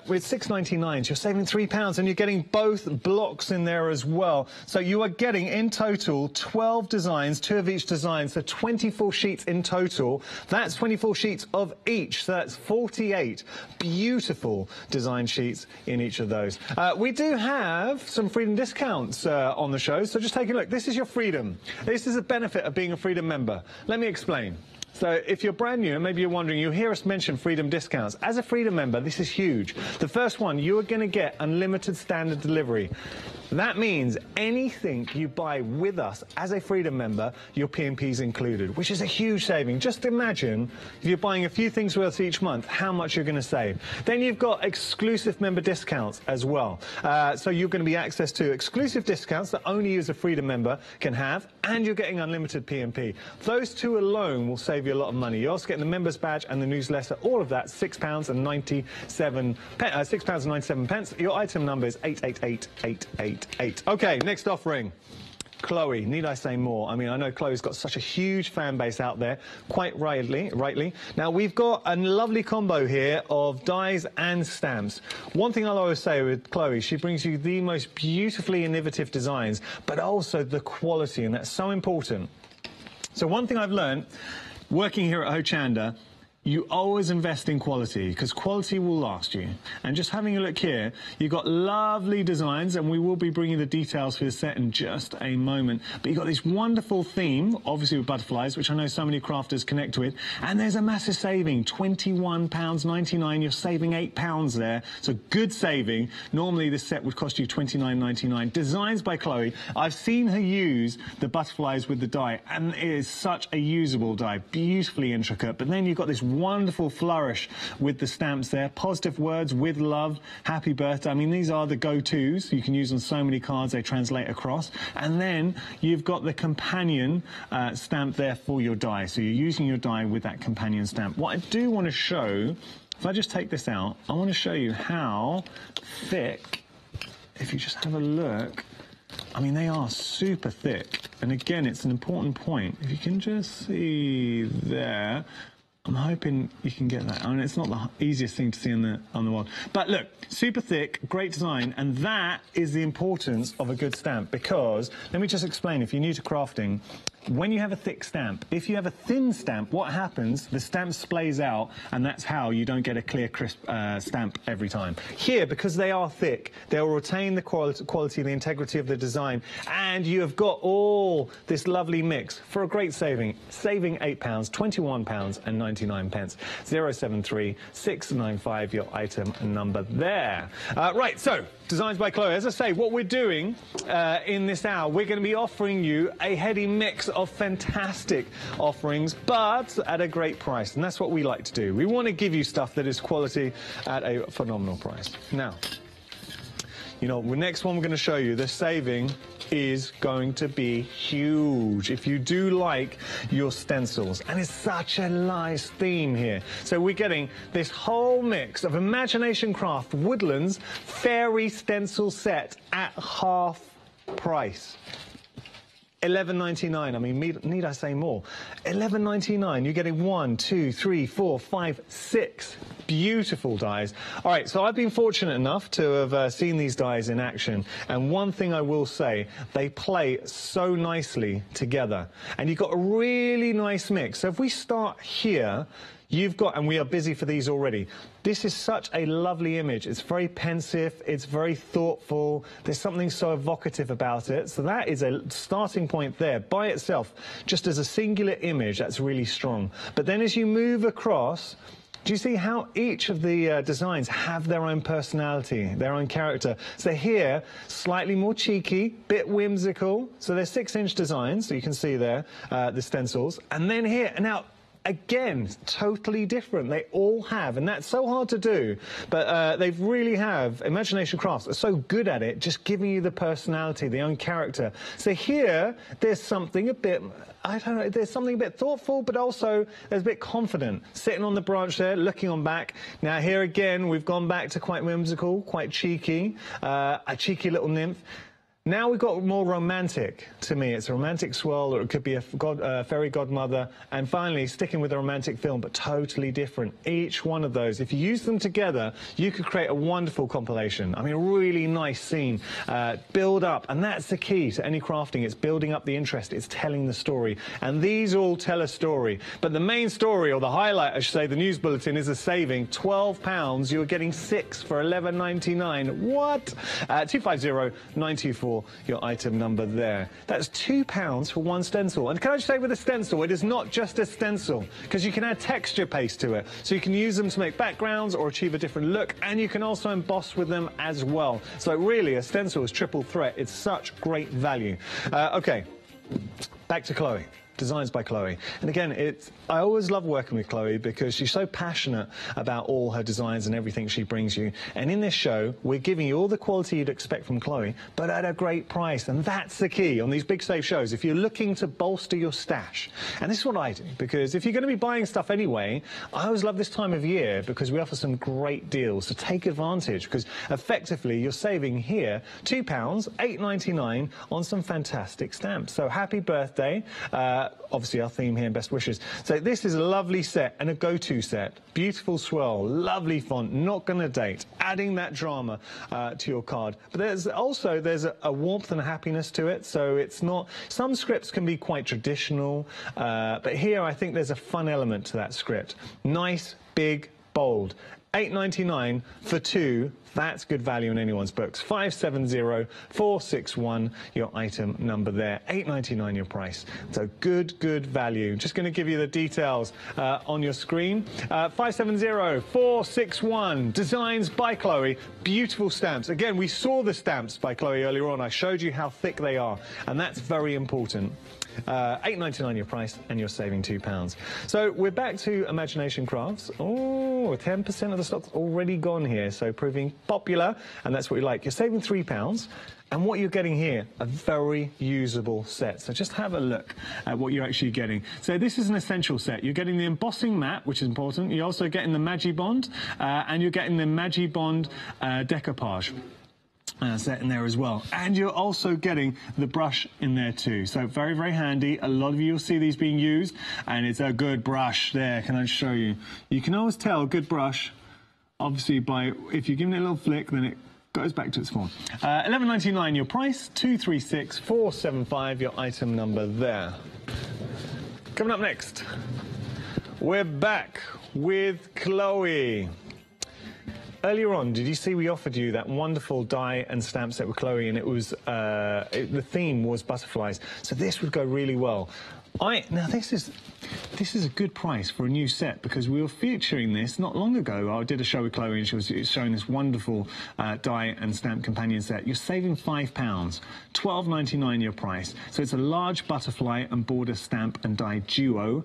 Speaker 5: With $6.99, you're saving £3, and you're getting both blocks in there as well. So you are getting, in total, 12 designs, 2 of each design, so 24 sheets in total. That's 24 sheets of each, so that's 48 beautiful design sheets in each of those. We do have some Freedom discounts on the show, so just take a look. This is your Freedom. This is a benefit of being a Freedom member. Let me explain. So if you're brand new and maybe you're wondering, you hear us mention Freedom discounts. As a Freedom member, this is huge. The first one, you are going to get unlimited standard delivery. That means anything you buy with us as a Freedom member, your P&P is included, which is a huge saving. Just imagine if you're buying a few things with us each month, how much you're going to save. Then you've got exclusive member discounts as well. So you're going to be access to exclusive discounts that only you as a Freedom member can have, and you're getting unlimited P&P. Those two alone will save you a lot of money. You're also getting the members badge and the newsletter, all of that, £6.97. Your item number is 888888. Okay, next offering. Chloe, need I say more? I mean, I know Chloe's got such a huge fan base out there, quite rightly. Now, we've got a lovely combo here of dies and stamps. One thing I'll always say with Chloe, she brings you the most beautifully innovative designs, but also the quality, and that's so important. So one thing I've learned working here at Hochanda, you always invest in quality, because quality will last you. And just having a look here, you've got lovely designs, and we will be bringing the details for the set in just a moment. But you've got this wonderful theme, obviously with butterflies, which I know so many crafters connect with. And there's a massive saving, £21.99. You're saving £8 there. So good saving. Normally this set would cost you £29.99. Designs by Chloe. I've seen her use the butterflies with the die, and it is such a usable die, beautifully intricate. But then you've got this wonderful flourish with the stamps there, positive words with love, happy birthday. I mean, these are the go-tos. You can use on so many cards, they translate across. And then you've got the companion stamp there for your die. So you're using your die with that companion stamp. What I do want to show, if I just take this out, I want to show you how thick, if you just have a look, I mean, they are super thick. And again, it's an important point. If you can just see there, I'm hoping you can get that. I mean, it's not the easiest thing to see on the wall. But look, super thick, great design, and that is the importance of a good stamp, because, let me just explain, if you're new to crafting, when you have a thick stamp, if you have a thin stamp, what happens? The stamp splays out, and that's how you don't get a clear, crisp stamp every time. Here, because they are thick, they'll retain the quality, the integrity of the design, and you have got all this lovely mix for a great saving. Saving £8, £21.99. 073 695, your item number there. Right, so, designs by Chloe. As I say, what we're doing in this hour, we're going to be offering you a heady mix of fantastic offerings, but at a great price. And that's what we like to do. We want to give you stuff that is quality at a phenomenal price. Now, you know, the next one we're going to show you, the saving is going to be huge if you do like your stencils, and it's such a nice theme here. So we're getting this whole mix of Imagination Craft Woodlands fairy stencil set at half price. £11.99. I mean, need I say more? £11.99. You're getting 1, 2, 3, 4, 5, 6 beautiful dies. All right, so I've been fortunate enough to have seen these dies in action, and one thing I will say, they play so nicely together, and you've got a really nice mix. So if we start here, you've got, and we are busy for these already, this is such a lovely image. It's very pensive, it's very thoughtful, there's something so evocative about it. So that is a starting point there by itself, just as a singular image. That's really strong. But then as you move across, do you see how each of the designs have their own personality, their own character? So here, slightly more cheeky, bit whimsical. So they're 6-inch designs, so you can see there, the stencils. And then here, and now, again, totally different. They all have, and that's so hard to do, but they really have. Imagination Crafts are so good at it, just giving you the personality, the own character. So here, there's something a bit, I don't know, there's something a bit thoughtful, but also there's a bit confident. Sitting on the branch there, looking on back. Now here again, we've gone back to quite whimsical, quite cheeky, a cheeky little nymph. Now we've got more romantic. To me, it's a romantic swirl, or it could be a fairy godmother. And finally, sticking with a romantic film, but totally different. Each one of those, if you use them together, you could create a wonderful compilation. I mean, a really nice scene. Build up, and that's the key to any crafting. It's building up the interest. It's telling the story. And these all tell a story. But the main story, or the highlight, I should say, the news bulletin, is a saving. £12. You're getting 6 for £11.99. What? 250 924. for your item number there. That's £2 for one stencil. And can I just say, with a stencil, it is not just a stencil, because you can add texture paste to it. So you can use them to make backgrounds or achieve a different look, and you can also emboss with them as well. So really, a stencil is triple threat. It's such great value. Okay, back to Chloe. Designs by Chloe. And again, I always love working with Chloe because she's so passionate about all her designs and everything she brings you. And in this show, we're giving you all the quality you'd expect from Chloe, but at a great price. And that's the key on these Big Save shows. If you're looking to bolster your stash, and this is what I do, because if you're going to be buying stuff anyway, I always love this time of year because we offer some great deals. So take advantage, because effectively you're saving here £2, $8.99 on some fantastic stamps. So happy birthday. Obviously our theme here, best wishes. So this is a lovely set and a go-to set. Beautiful swirl, lovely font, not going to date, adding that drama to your card. But there's a warmth and a happiness to it, so it's not, some scripts can be quite traditional, but here I think there's a fun element to that script. Nice, big, bold. $8.99 for two. That's good value in anyone's books. 570461, your item number there. $8.99 your price. So good value. Just going to give you the details on your screen. 570461, designs by Chloe. Beautiful stamps. Again, we saw the stamps by Chloe earlier on. I showed you how thick they are, and that's very important. $8.99 your price, and you're saving £2. So we're back to Imagination Crafts. Oh, 10% of the stock's already gone here, so proving popular, and that's what we like. You're saving £3, and what you're getting here, a very usable set. So just have a look at what you're actually getting. So this is an essential set. You're getting the embossing mat, which is important. You're also getting the Magibond, and you're getting the Magibond decoupage. Set in there as well, and you're also getting the brush in there too, so very handy. A lot of you will see these being used, and it's a good brush there. Can I show you? You can always tell a good brush obviously by, if you're giving it a little flick, then it goes back to its form. $11.99 your price, 236475 your item number there. Coming up next, we're back with Chloe. Earlier on, did you see we offered you that wonderful die and stamp set with Chloe, and it was the theme was butterflies. So this would go really well. Now this is a good price for a new set, because we were featuring this not long ago. I did a show with Chloe and she was showing this wonderful die and stamp companion set. You're saving £5, $12.99 your price. So it's a large butterfly and border stamp and die duo.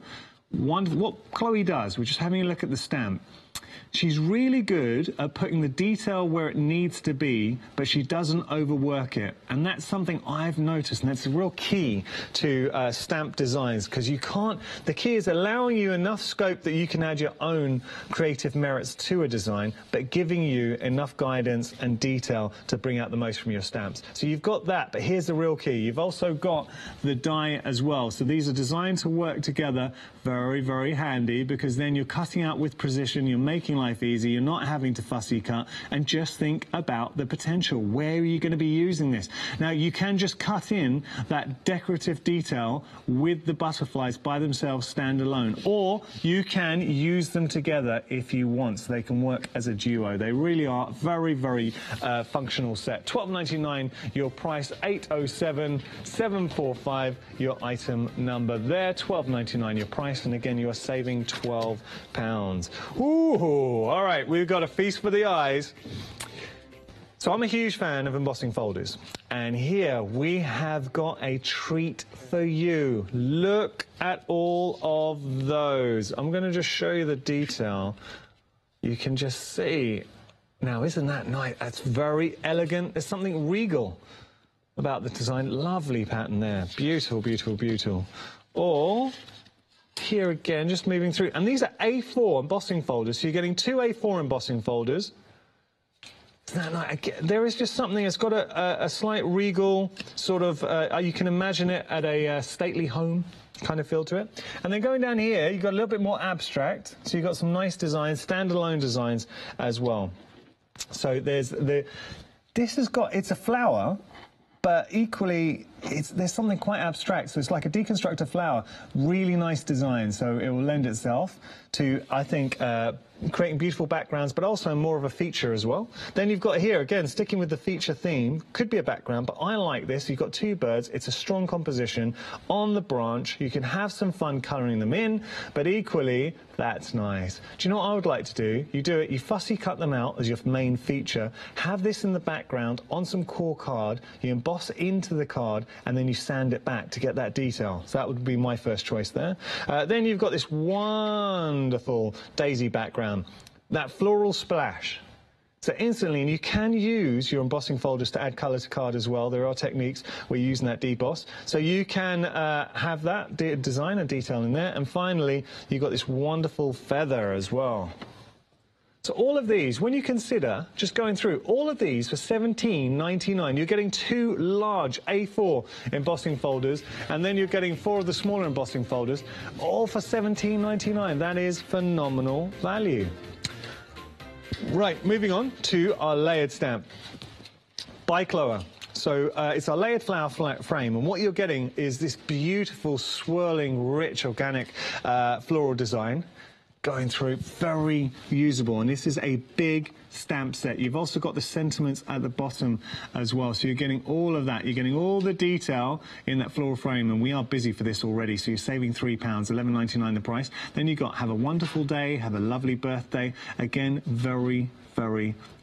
Speaker 5: What Chloe does, we're just having a look at the stamp. She's really good at putting the detail where it needs to be, but she doesn't overwork it. And that's something I've noticed, and that's a real key to stamp designs, because you can't, the key is allowing you enough scope that you can add your own creative merits to a design, but giving you enough guidance and detail to bring out the most from your stamps. So you've got that, but here's the real key. You've also got the die as well. So these are designed to work together. Very handy, because then you're cutting out with precision, you're making life easy, you're not having to fussy cut, and just think about the potential. Where are you going to be using this? Now, you can just cut in that decorative detail with the butterflies by themselves, standalone, or you can use them together if you want, so they can work as a duo. They really are very functional set. $12.99 your price, 807745 your item number there. $12.99 your price, and again you are saving £12. Ooh, all right, we've got a feast for the eyes. So I'm a huge fan of embossing folders, and here we have got a treat for you. Look at all of those. I'm going to just show you the detail. You can just see. Now, isn't that nice? That's very elegant. There's something regal about the design. Lovely pattern there. Beautiful. Or here again, just moving through. And these are A4 embossing folders. So you're getting two A4 embossing folders. Isn't that nice? There is just something that's got a slight regal sort of, you can imagine it at a stately home kind of feel to it. And then going down here, you've got a little bit more abstract. So you've got some nice designs, standalone designs as well. So there's it's a flower, but equally there's something quite abstract. So it's like a deconstructed flower. Really nice design, so it will lend itself to, I think, creating beautiful backgrounds, but also more of a feature as well. Then you've got here, again, sticking with the feature theme, could be a background, but I like this. You've got two birds. It's a strong composition on the branch. You can have some fun colouring them in, but equally, that's nice. Do you know what I would like to do? You do it, you fussy cut them out as your main feature, have this in the background on some core card, you emboss it into the card, and then you sand it back to get that detail. So that would be my first choice there. Then you've got this wonderful daisy background, that floral splash. So instantly, and you can use your embossing folders to add colour to card as well. There are techniques where you're using that deboss. So you can have that design and detail in there. And finally, you've got this wonderful feather as well. So all of these, when you consider just going through all of these for $17.99, you're getting 2 large A4 embossing folders, and then you're getting 4 of the smaller embossing folders, all for $17.99. That is phenomenal value. Right, moving on to our layered stamp by Chloe. So it's our layered flower frame, and what you're getting is this beautiful, swirling, rich, organic floral design going through, very usable. And this is a big stamp set. You've also got the sentiments at the bottom as well, so you're getting all of that. You're getting all the detail in that floral frame, and we are busy for this already, so you're saving £3, £11.99 the price. Then you've got have a wonderful day, have a lovely birthday. Again, very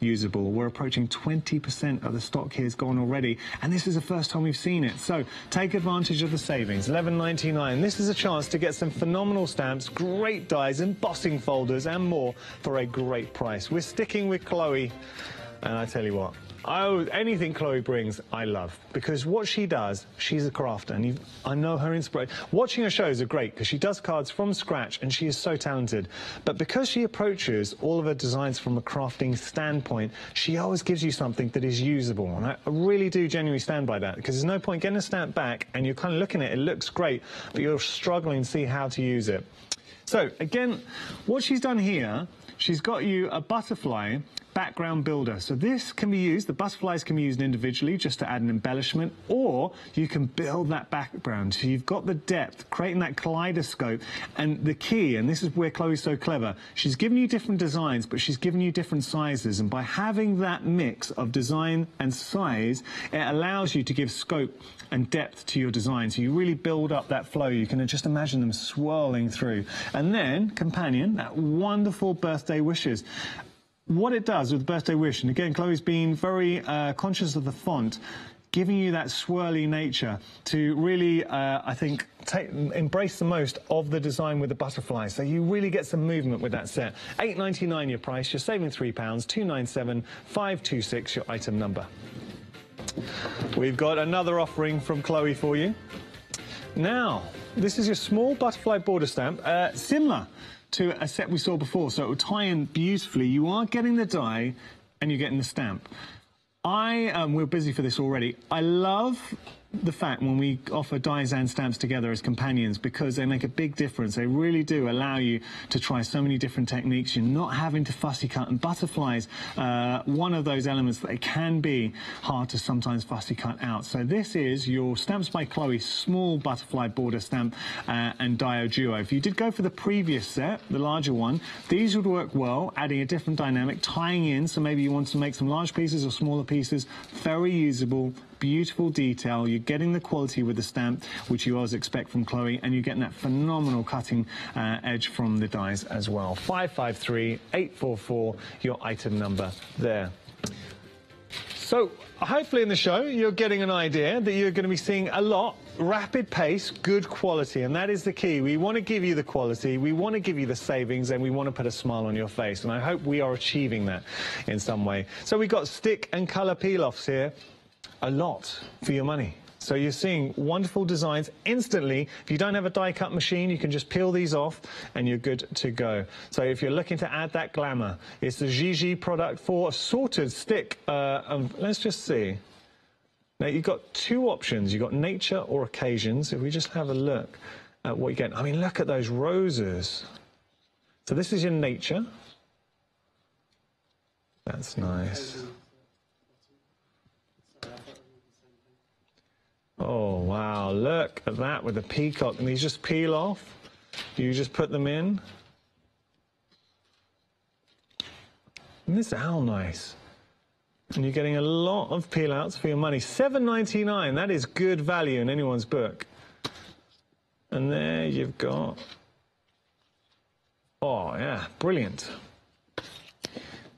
Speaker 5: usable. We're approaching 20% of the stock here is gone already, and this is the first time we've seen it. So take advantage of the savings, $11.99. This is a chance to get some phenomenal stamps, great dies, embossing folders, and more for a great price. We're sticking with Chloe, and I tell you what, anything Chloe brings, I love, because what she does, she's a crafter, and I know her inspiration. Watching her shows are great because she does cards from scratch, and she is so talented. But because she approaches all of her designs from a crafting standpoint, she always gives you something that is usable, and I really do genuinely stand by that, because there's no point getting a stamp back and you're kind of looking at it, it looks great, but you're struggling to see how to use it. So again, what she's done here, she's got you a butterfly background builder. So this can be used, the butterflies can be used individually just to add an embellishment, or you can build that background. So you've got the depth, creating that kaleidoscope. And the key, and this is where Chloe's so clever, she's given you different designs, but she's given you different sizes. And by having that mix of design and size, it allows you to give scope and depth to your design. So you really build up that flow. You can just imagine them swirling through. And then, companion, that wonderful birthday wishes. What it does with Birthday Wish, and again, Chloe's been very conscious of the font, giving you that swirly nature to really, I think, embrace the most of the design with the butterflies. So you really get some movement with that set. $8.99 your price, you're saving £3, $2.97, 526 your item number. We've got another offering from Chloe for you. Now, this is your small butterfly border stamp, similar to a set we saw before, so it will tie in beautifully. You are getting the die and you're getting the stamp. We're busy for this already. I love the fact when we offer dies and stamps together as companions, because they make a big difference. They really do allow you to try so many different techniques. You're not having to fussy cut, and butterflies, one of those elements that it can be hard to sometimes fussy cut out. So this is your Stamps by Chloe small butterfly border stamp and Dio Duo. If you did go for the previous set, the larger one, these would work well, adding a different dynamic, tying in, so maybe you want to make some large pieces or smaller pieces. Very usable, beautiful detail. You're getting the quality with the stamp, which you always expect from Chloe, and you're getting that phenomenal cutting edge from the dies as well. 553844, your item number there. So hopefully in the show you're getting an idea that you're going to be seeing a lot, rapid pace, good quality, and that is the key. We want to give you the quality, we want to give you the savings, and we want to put a smile on your face, and I hope we are achieving that in some way. So we've got stick and colour peel-offs here. A lot for your money. So you're seeing wonderful designs instantly. If you don't have a die cut machine, you can just peel these off and you're good to go. So if you're looking to add that glamour, it's the Gigi product for a sorted stick. Let's just see. Now you've got two options. You've got nature or occasions. If we just have a look at what you get. I mean, look at those roses. So this is your nature. That's nice. Oh, wow, look at that with the peacock. And these just peel off. You just put them in. And this is how nice. And you're getting a lot of peel outs for your money. $7.99, that is good value in anyone's book. And there you've got, oh yeah, brilliant.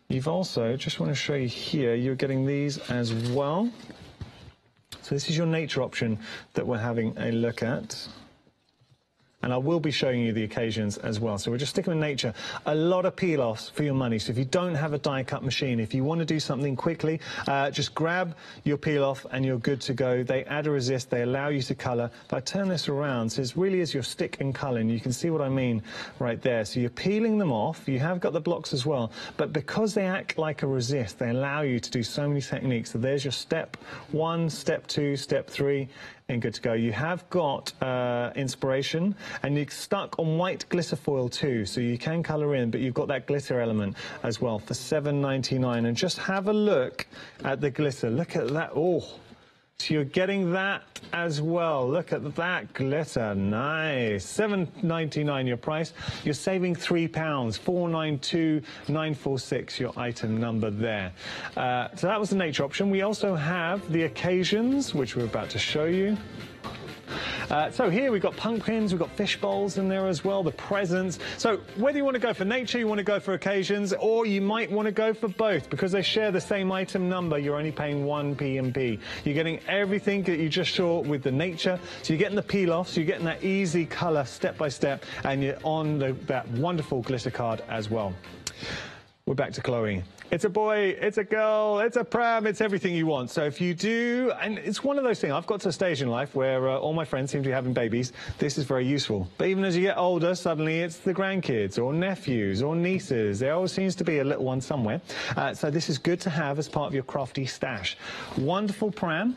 Speaker 5: You've also, just want to show you here, you're getting these as well. So this is your nature option that we're having a look at. And I will be showing you the occasions as well. So we're just sticking with nature. A lot of peel-offs for your money. So if you don't have a die-cut machine, if you want to do something quickly, just grab your peel-off and you're good to go. They add a resist. They allow you to colour. If I turn this around, so it really is your stick and colouring. You can see what I mean right there. So you're peeling them off. You have got the blocks as well. But because they act like a resist, they allow you to do so many techniques. So there's your step 1, step 2, step 3. And good to go. You have got inspiration, and you're stuck on white glitter foil too, so you can colour in, but you've got that glitter element as well for $7.99. And just have a look at the glitter. Look at that. Oh, so you're getting that as well. Look at that glitter. Nice. $7.99 your price. You're saving £3. $492,946 your item number there. So that was the nature option. We also have the occasions, which we're about to show you. So here we've got pumpkins, we've got fish bowls in there as well, the presents. So whether you want to go for nature, you want to go for occasions, or you might want to go for both, because they share the same item number, you're only paying 1 P&P. You're getting everything that you just saw with the nature. So you're getting the peel-offs, you're getting that easy colour step by step, and you're on that wonderful glitter card as well. We're back to Chloe. It's a boy, it's a girl, it's a pram, it's everything you want. So if you do, and it's one of those things, I've got to a stage in life where all my friends seem to be having babies. This is very useful. But even as you get older, suddenly it's the grandkids or nephews or nieces. There always seems to be a little one somewhere. So this is good to have as part of your crafty stash. Wonderful pram.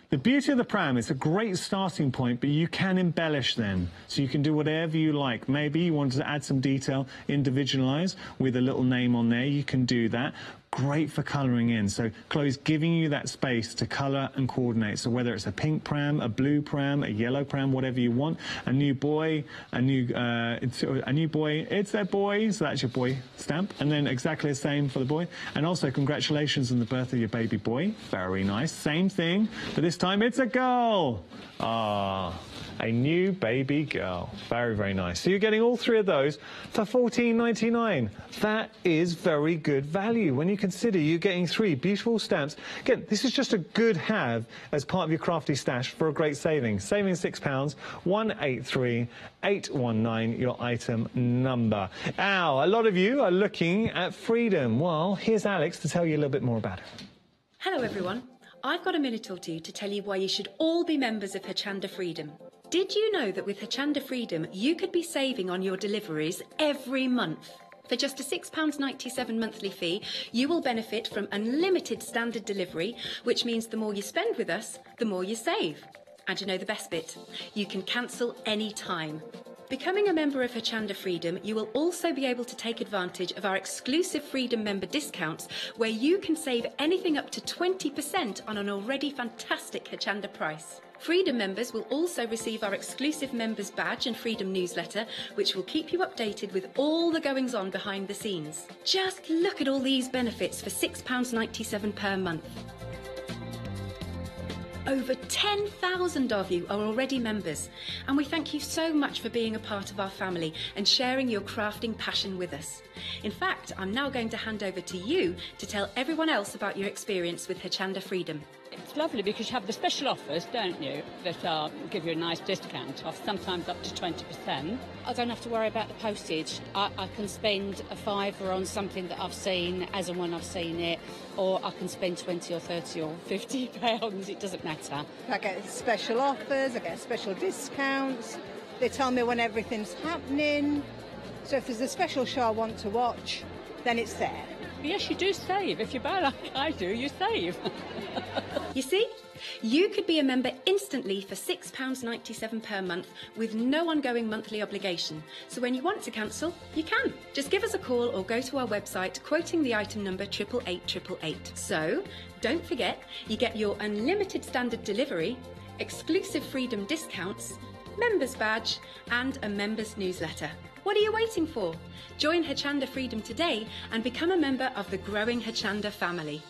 Speaker 5: The beauty of the pram, it's a great starting point, but you can embellish then. So you can do whatever you like. Maybe you want to add some detail, individualize with a little name on there. You can do that. Great for colouring in. So Chloe's giving you that space to colour and coordinate. So whether it's a pink pram, a blue pram, a yellow pram, whatever you want. A new boy, it's a boy, so that's your boy stamp. And then exactly the same for the boy. And also congratulations on the birth of your baby boy. Very nice. Same thing, but this time it's a girl. Ah, a new baby girl. Very, very nice. So you're getting all three of those for $14.99. That is very good value when you consider you're getting 3 beautiful stamps. Again, this is just a good have as part of your crafty stash for a great saving. Saving £6, 183819, your item number. Now, a lot of you are looking at freedom. Well, here's Alex to tell you a little bit more about it.
Speaker 6: Hello, everyone. I've got a minute or two to tell you why you should all be members of Hochanda Freedom. Did you know that with Hochanda Freedom, you could be saving on your deliveries every month? For just a £6.97 monthly fee, you will benefit from unlimited standard delivery, which means the more you spend with us, the more you save. And you know the best bit? You can cancel any time. Becoming a member of Hochanda Freedom, you will also be able to take advantage of our exclusive Freedom member discounts, where you can save anything up to 20% on an already fantastic Hochanda price. Freedom members will also receive our exclusive members badge and Freedom newsletter, which will keep you updated with all the goings on behind the scenes. Just look at all these benefits for £6.97 per month. Over 10,000 of you are already members, and we thank you so much for being a part of our family and sharing your crafting passion with us. In fact, I'm now going to hand over to you to tell everyone else about your experience with Hochanda Freedom.
Speaker 7: It's lovely because you have the special offers, don't you, that give you a nice discount off, sometimes up to 20%.
Speaker 8: I don't have to worry about the postage. I can spend a £5 on something that I've seen as and when I've seen it, or I can spend 20 or 30 or 50 pounds, it doesn't matter.
Speaker 9: I get special offers, I get special discounts, they tell me when everything's happening, so if there's a special show I want to watch, then it's there.
Speaker 7: Yes, you do save. If you buy like I do, you save.
Speaker 6: You see? You could be a member instantly for £6.97 per month with no ongoing monthly obligation. So when you want to cancel, you can. Just give us a call or go to our website quoting the item number 88888. So don't forget, you get your unlimited standard delivery, exclusive Freedom discounts, members badge and a members newsletter. What are you waiting for? Join Hochanda Freedom today and become a member of the growing Hochanda family.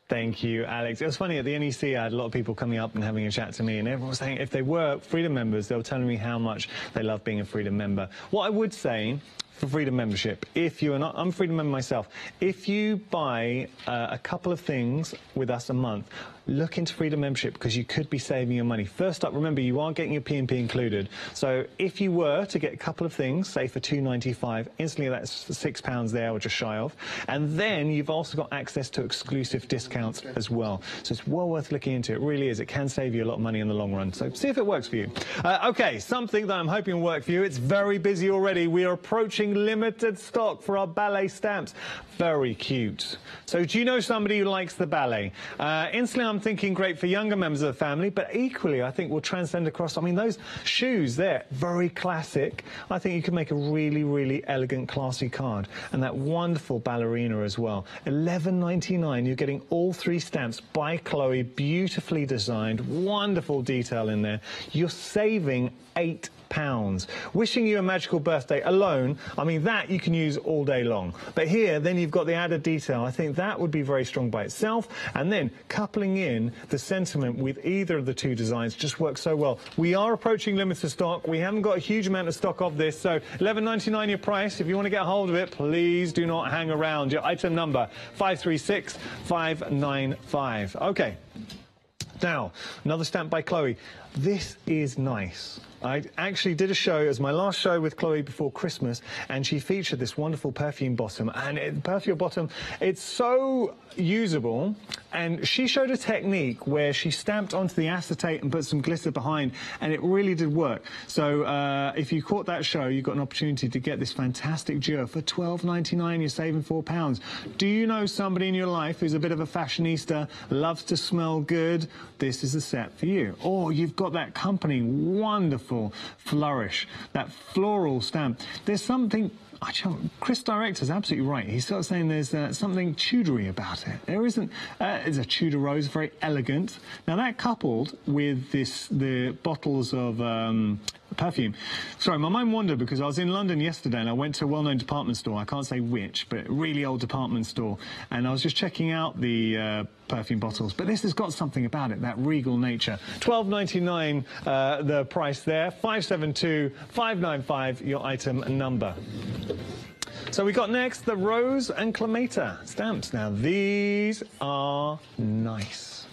Speaker 5: Thank you, Alex. It was funny, at the NEC, I had a lot of people coming up and having a chat to me, and everyone was saying if they were Freedom members, they were telling me how much they love being a Freedom member. What I would say for Freedom membership, if you are not, I'm a Freedom member myself, if you buy a couple of things with us a month, look into Freedom membership because you could be saving your money. First up, remember, you are getting your P&P included. So if you were to get a couple of things, say for £2.95, instantly that's £6 there or just shy of. And then you've also got access to exclusive discounts as well. So it's well worth looking into. It really is. It can save you a lot of money in the long run. So see if it works for you. OK, something that I'm hoping will work for you. It's very busy already. We are approaching limited stock for our ballet stamps. Very cute. So do you know somebody who likes the ballet? Instantly, I'm thinking great for younger members of the family, but equally I think will transcend across. I mean, those shoes there, very classic. I think you could make a really, really elegant, classy card. And that wonderful ballerina as well. £11.99, you're getting all 3 stamps by Chloe, beautifully designed, wonderful detail in there. You're saving £8. Wishing you a magical birthday alone, I mean, that you can use all day long. But here, then you've got the added detail. I think that would be very strong by itself. And then coupling in the sentiment with either of the 2 designs just works so well. We are approaching limited stock. We haven't got a huge amount of stock of this. So £11.99 your price. If you want to get a hold of it, please do not hang around. Your item number, 536595. OK. Now, another stamp by Chloe. This is nice. I actually did a show, it was my last show with Chloe before Christmas, and she featured this wonderful perfume bottom. And perfume bottom, it's so usable, and she showed a technique where she stamped onto the acetate and put some glitter behind, and it really did work. So if you caught that show, you got an opportunity to get this fantastic duo for £12.99. You're saving £4. Do you know somebody in your life who's a bit of a fashionista, loves to smell good? This is a set for you. Or you've got that company wonderful flourish, that floral stamp. There's something, Chris Director's absolutely right. He's sort of saying there's something Tudory about it. There isn't. It's a Tudor rose, very elegant. Now that coupled with the bottles of perfume. Sorry, my mind wandered because I was in London yesterday and I went to a well-known department store. I can't say which, but a really old department store. And I was just checking out the perfume bottles. But this has got something about it, that regal nature. £12.99 the price there. 572595 your item number. So we got next the Rose and Clemata stamps. Now these are nice.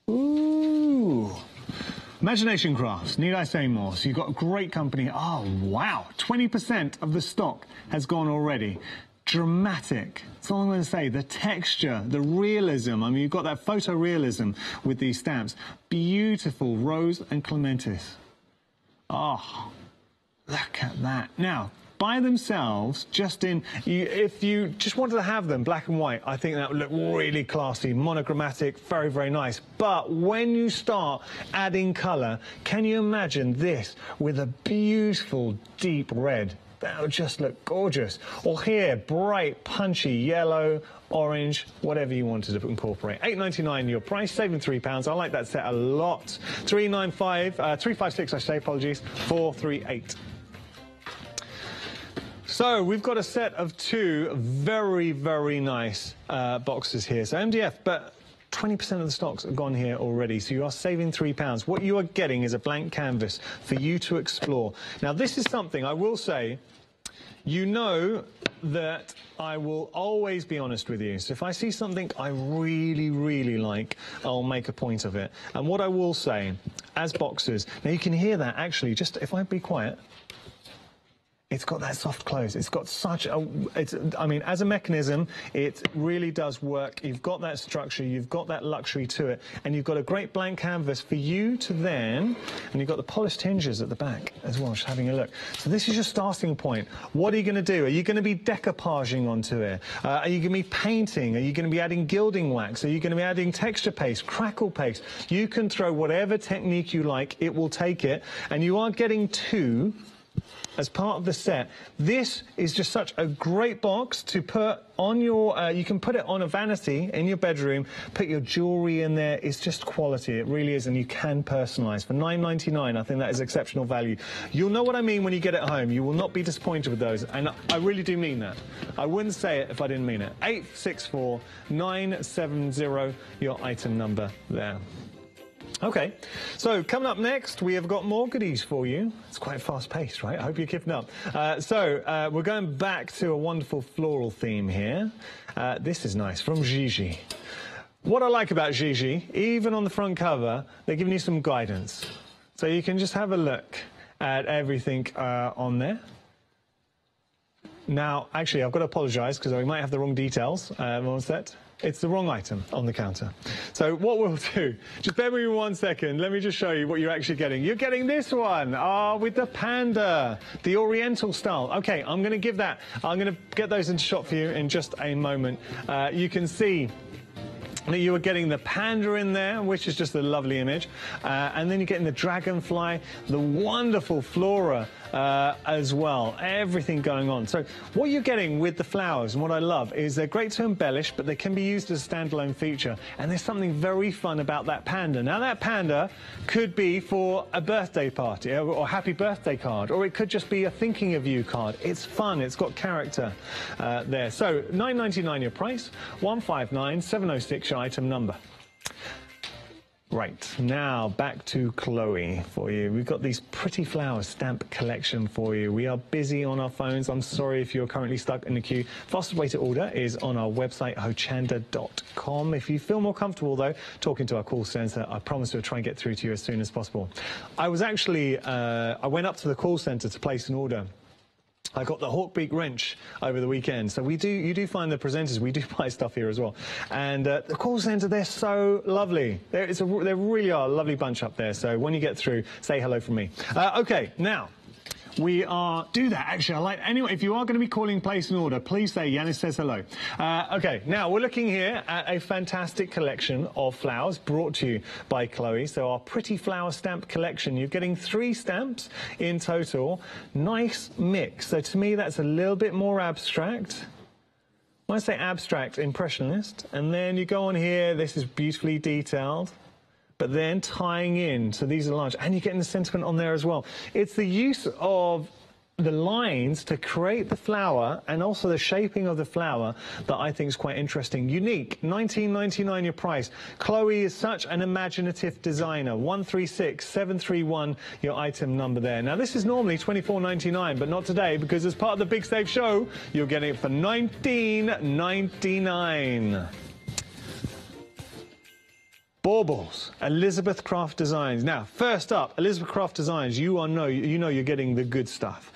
Speaker 5: Ooh. Imagination Crafts, need I say more? So you've got a great company. Oh, wow. 20% of the stock has gone already. Dramatic. That's all I'm going to say. The texture, the realism. I mean, you've got that photorealism with these stamps. Beautiful Rose and Clematis. Oh, look at that. Now, by themselves, just in, if you just wanted to have them black and white, I think that would look really classy, monogrammatic, very, very nice. But when you start adding colour, can you imagine this with a beautiful deep red? That would just look gorgeous. Or here, bright, punchy yellow, orange, whatever you wanted to incorporate. £8.99 your price, saving £3. I like that set a lot. 356, I say, apologies, 438. So we've got a set of 2 very, very nice boxes here. So MDF, but 20% of the stocks are gone here already, so you are saving £3. What you are getting is a blank canvas for you to explore. Now, this is something I will say, you know that I will always be honest with you. So if I see something I really, really like, I'll make a point of it. And what I will say, as boxes, now you can hear that actually, just if I be quiet, it's got that soft close. It's got such a, I mean, as a mechanism, it really does work. You've got that structure, you've got that luxury to it, and you've got a great blank canvas for you to then, and you've got the polished hinges at the back as well, just having a look. So this is your starting point. What are you going to do? Are you going to be decoupaging onto it? Are you going to be painting? Are you going to be adding gilding wax? Are you going to be adding texture paste, crackle paste? You can throw whatever technique you like, it will take it, and you are getting 2 as part of the set. This is just such a great box to put on your, you can put it on a vanity in your bedroom, put your jewellery in there. It's just quality, it really is, and you can personalise. For $9.99, I think that is exceptional value. You'll know what I mean when you get it home. You will not be disappointed with those, and I really do mean that. I wouldn't say it if I didn't mean it. 864970, your item number there. Okay, so coming up next, we have got more goodies for you. It's quite fast-paced, right? I hope you're keeping up. We're going back to a wonderful floral theme here. This is nice, from Gigi. What I like about Gigi, even on the front cover, they're giving you some guidance. So you can just have a look at everything on there. Now, actually, I've got to apologise because I might have the wrong details on set. It's the wrong item on the counter. So what we'll do, just bear with me 1 second, let me just show you what you're actually getting. You're getting this one, with the panda, the Oriental style. Okay, I'm going to give that, I'm going to get those into shot for you in just a moment. You can see that you are getting the panda in there, which is just a lovely image, and then you're getting the dragonfly, the wonderful flora as well, everything going on. So what you're getting with the flowers, and what I love, is they're great to embellish, but they can be used as a standalone feature, and there's something very fun about that panda. Now that panda could be for a birthday party or a happy birthday card, or it could just be a thinking of you card. It's fun, it's got character there. So $9.99 your price, 159706 your item number. Right, now back to Chloe for you. We've got these pretty flowers stamp collection for you. We are busy on our phones. I'm sorry if you're currently stuck in the queue. Fastest way to order is on our website, hochanda.com. If you feel more comfortable, though, talking to our call centre, I promise we'll try and get through to you as soon as possible. I was actually, I went up to the call centre to place an order. I got the Hawkbeak wrench over the weekend. So you do find the presenters, we do buy stuff here as well. And the call centre, they're so lovely. They really are a lovely bunch up there. So when you get through, say hello from me. Okay, now. Do that, actually. Anyway, if you are going to be calling, place an order, please say Yanis says hello. Okay, now we're looking here at a fantastic collection of flowers brought to you by Chloe. So our pretty flower stamp collection, you're getting 3 stamps in total. Nice mix. So to me, that's a little bit more abstract. When I say abstract, impressionist. And then you go on here, this is beautifully detailed. But then tying in, so these are large, and you're getting the sentiment on there as well. It's the use of the lines to create the flower and also the shaping of the flower that I think is quite interesting. Unique, $19.99 your price. Chloe is such an imaginative designer. 136731 your item number there. Now this is normally $24.99, but not today, because as part of the Big Save show, you're getting it for $19.99. Baubles, Elizabeth Craft Designs. Now, first up, Elizabeth Craft Designs, you know you're getting the good stuff.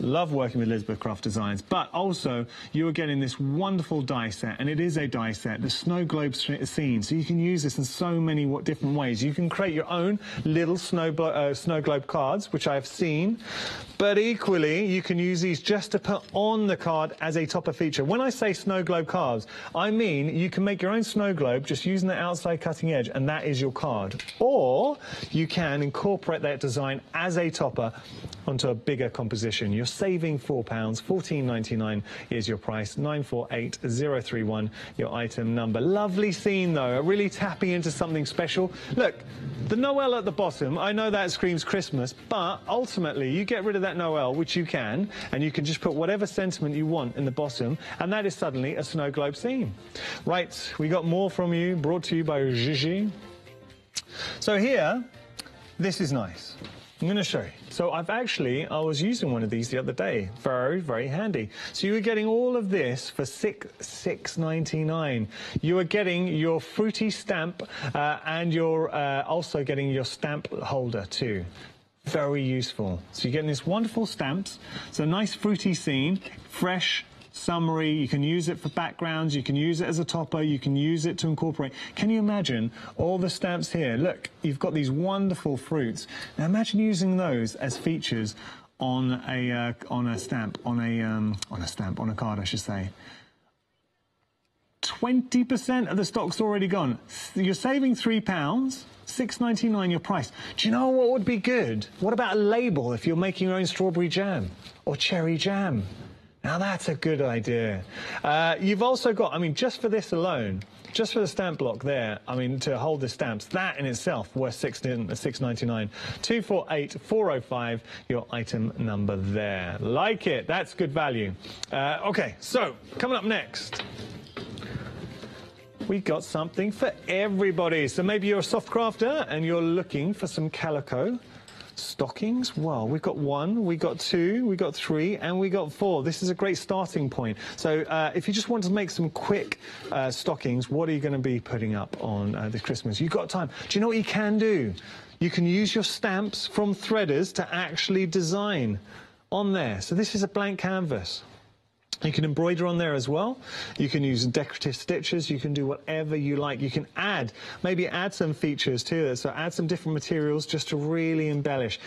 Speaker 5: Love working with Elizabeth Craft Designs, but also you are getting this wonderful die set, and it is a die set, the snow globe scene. So you can use this in so many different ways. You can create your own little snow globe cards, which I've seen, but equally you can use these just to put on the card as a topper feature. When I say snow globe cards, I mean you can make your own snow globe just using the outside cutting edge, and that is your card. Or you can incorporate that design as a topper onto a bigger composition. You're saving £4, $14.99 is your price, 948031 your item number. Lovely scene though, really tapping into something special. Look, the Noel at the bottom, I know that screams Christmas, but ultimately you get rid of that Noel, which you can, and you can just put whatever sentiment you want in the bottom, and that is suddenly a snow globe scene. Right, we got more from you, brought to you by Gigi. So here, this is nice. I'm going to show you. So I was using one of these the other day. Very, very handy. So you were getting all of this for $6.99. You are getting your fruity stamp and you're also getting your stamp holder too. Very useful. So you're getting this wonderful stamps. So nice fruity scene, fresh, summery. You can use it for backgrounds, you can use it as a topper, you can use it to incorporate. Can you imagine all the stamps here? Look, you've got these wonderful fruits. Now imagine using those as features on a card, I should say. 20% of the stock's already gone. You're saving £3, £6.99 your price. Do you know what would be good? What about a label if you're making your own strawberry jam or cherry jam? Now that's a good idea. You've also got, I mean, just for this alone, just for the stamp block there, I mean, to hold the stamps, that in itself worth $6.99. 248405, your item number there. Like it, that's good value. Okay, so coming up next, we got something for everybody. So maybe you're a soft crafter and you're looking for some calico stockings. Well, we've got 1, we got 2, we got 3, and we got 4. This is a great starting point. So if you just want to make some quick stockings, what are you going to be putting up on this Christmas? You've got time. Do you know what you can do? You can use your stamps from threaders to actually design on there. So this is a blank canvas. You can embroider on there as well. You can use decorative stitches. You can do whatever you like. You can maybe add some features to it. So add some different materials just to really embellish.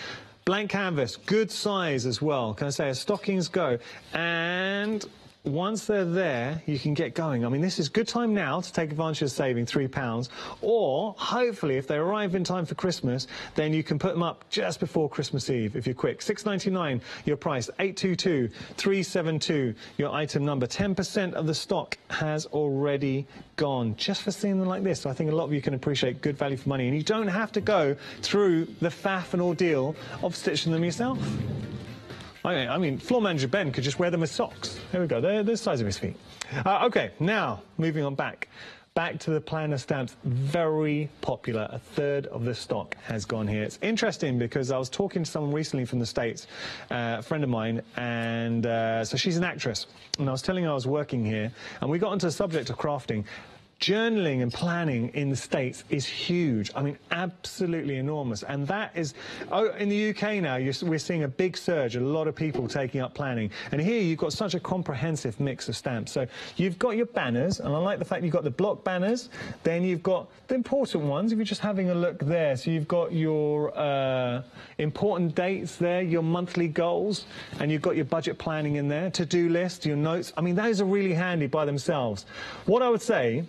Speaker 5: Blank canvas, good size as well. Can I say, as stockings go. And once they're there, you can get going. I mean, this is good time now to take advantage of saving £3, or hopefully if they arrive in time for Christmas, then you can put them up just before Christmas Eve if you're quick. $6.99 your price, 822372 your item number. 10% of the stock has already gone just for seeing them like this. So I think a lot of you can appreciate good value for money, and you don't have to go through the faff and ordeal of stitching them yourself. I mean, floor manager Ben could just wear them as socks. There we go, they're the size of his feet. Okay, now, moving on back to the planner stamps. Very popular. A third of the stock has gone here. It's interesting because I was talking to someone recently from the States, a friend of mine, and so she's an actress. And I was telling her I was working here, and we got onto the subject of crafting. Journaling and planning in the States is huge. I mean, absolutely enormous. And that is, in the UK now, we're seeing a big surge, a lot of people taking up planning. And here you've got such a comprehensive mix of stamps. So you've got your banners, and I like the fact you've got the block banners. Then you've got the important ones, if you're just having a look there. So you've got your important dates there, your monthly goals, and you've got your budget planning in there, to-do list, your notes. I mean, those are really handy by themselves. What I would say,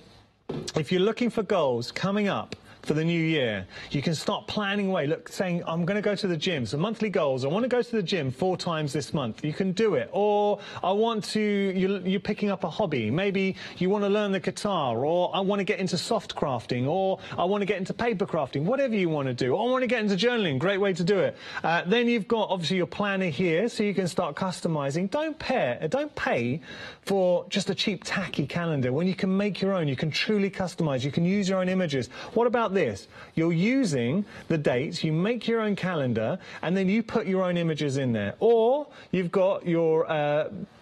Speaker 5: if you're looking for goals coming up for the new year, you can start planning away. Look, saying, I'm going to go to the gym. So monthly goals, I want to go to the gym 4 times this month. You can do it. Or I want to, you're picking up a hobby. Maybe you want to learn the guitar, or I want to get into soft crafting, or I want to get into paper crafting, whatever you want to do. Or I want to get into journaling, great way to do it. Then you've got, obviously, your planner here, so you can start customizing. Don't pay for just a cheap, tacky calendar when you can make your own. You can truly customize. You can use your own images. What about this? You're using the dates, you make your own calendar, and then you put your own images in there. Or you've got your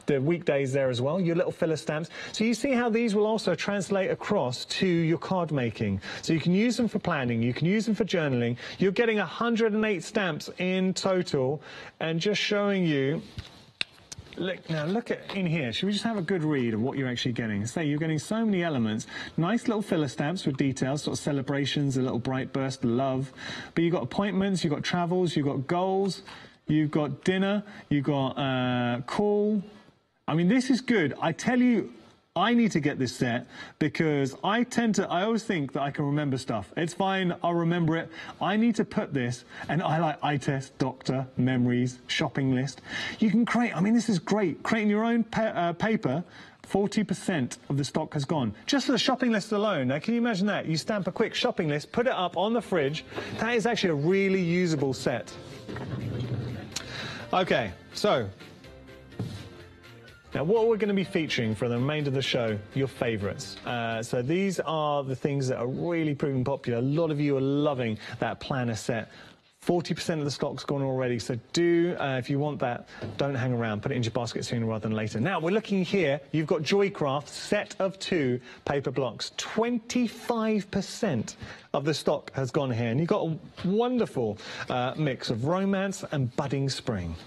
Speaker 5: the weekdays there as well, your little filler stamps. So you see how these will also translate across to your card making. So you can use them for planning, you can use them for journaling. You're getting 108 stamps in total, and just showing you. Look at in here. Should we just have a good read of what you're actually getting? Say you're getting so many elements. Nice little filler stamps with details, sort of celebrations, a little bright burst of love. But you've got appointments, you've got travels, you've got goals, you've got dinner, you've got call. I mean, this is good. I tell you, I need to get this set because I always think that I can remember stuff. It's fine, I'll remember it. I need to put this, and I like eye test, doctor, memories, shopping list. You can create, I mean, this is great. Creating your own paper, 40% of the stock has gone. Just for the shopping list alone. Now, can you imagine that? You stamp a quick shopping list, put it up on the fridge. That is actually a really usable set. Okay, so now, what we're going to be featuring for the remainder of the show, your favourites. So these are the things that are really proving popular. A lot of you are loving that planner set. 40% of the stock's gone already, so do, if you want that, don't hang around. Put it in your basket sooner rather than later. Now, we're looking here. You've got Joycraft, set of 2 paper blocks. 25% of the stock has gone here, and you've got a wonderful mix of romance and budding spring.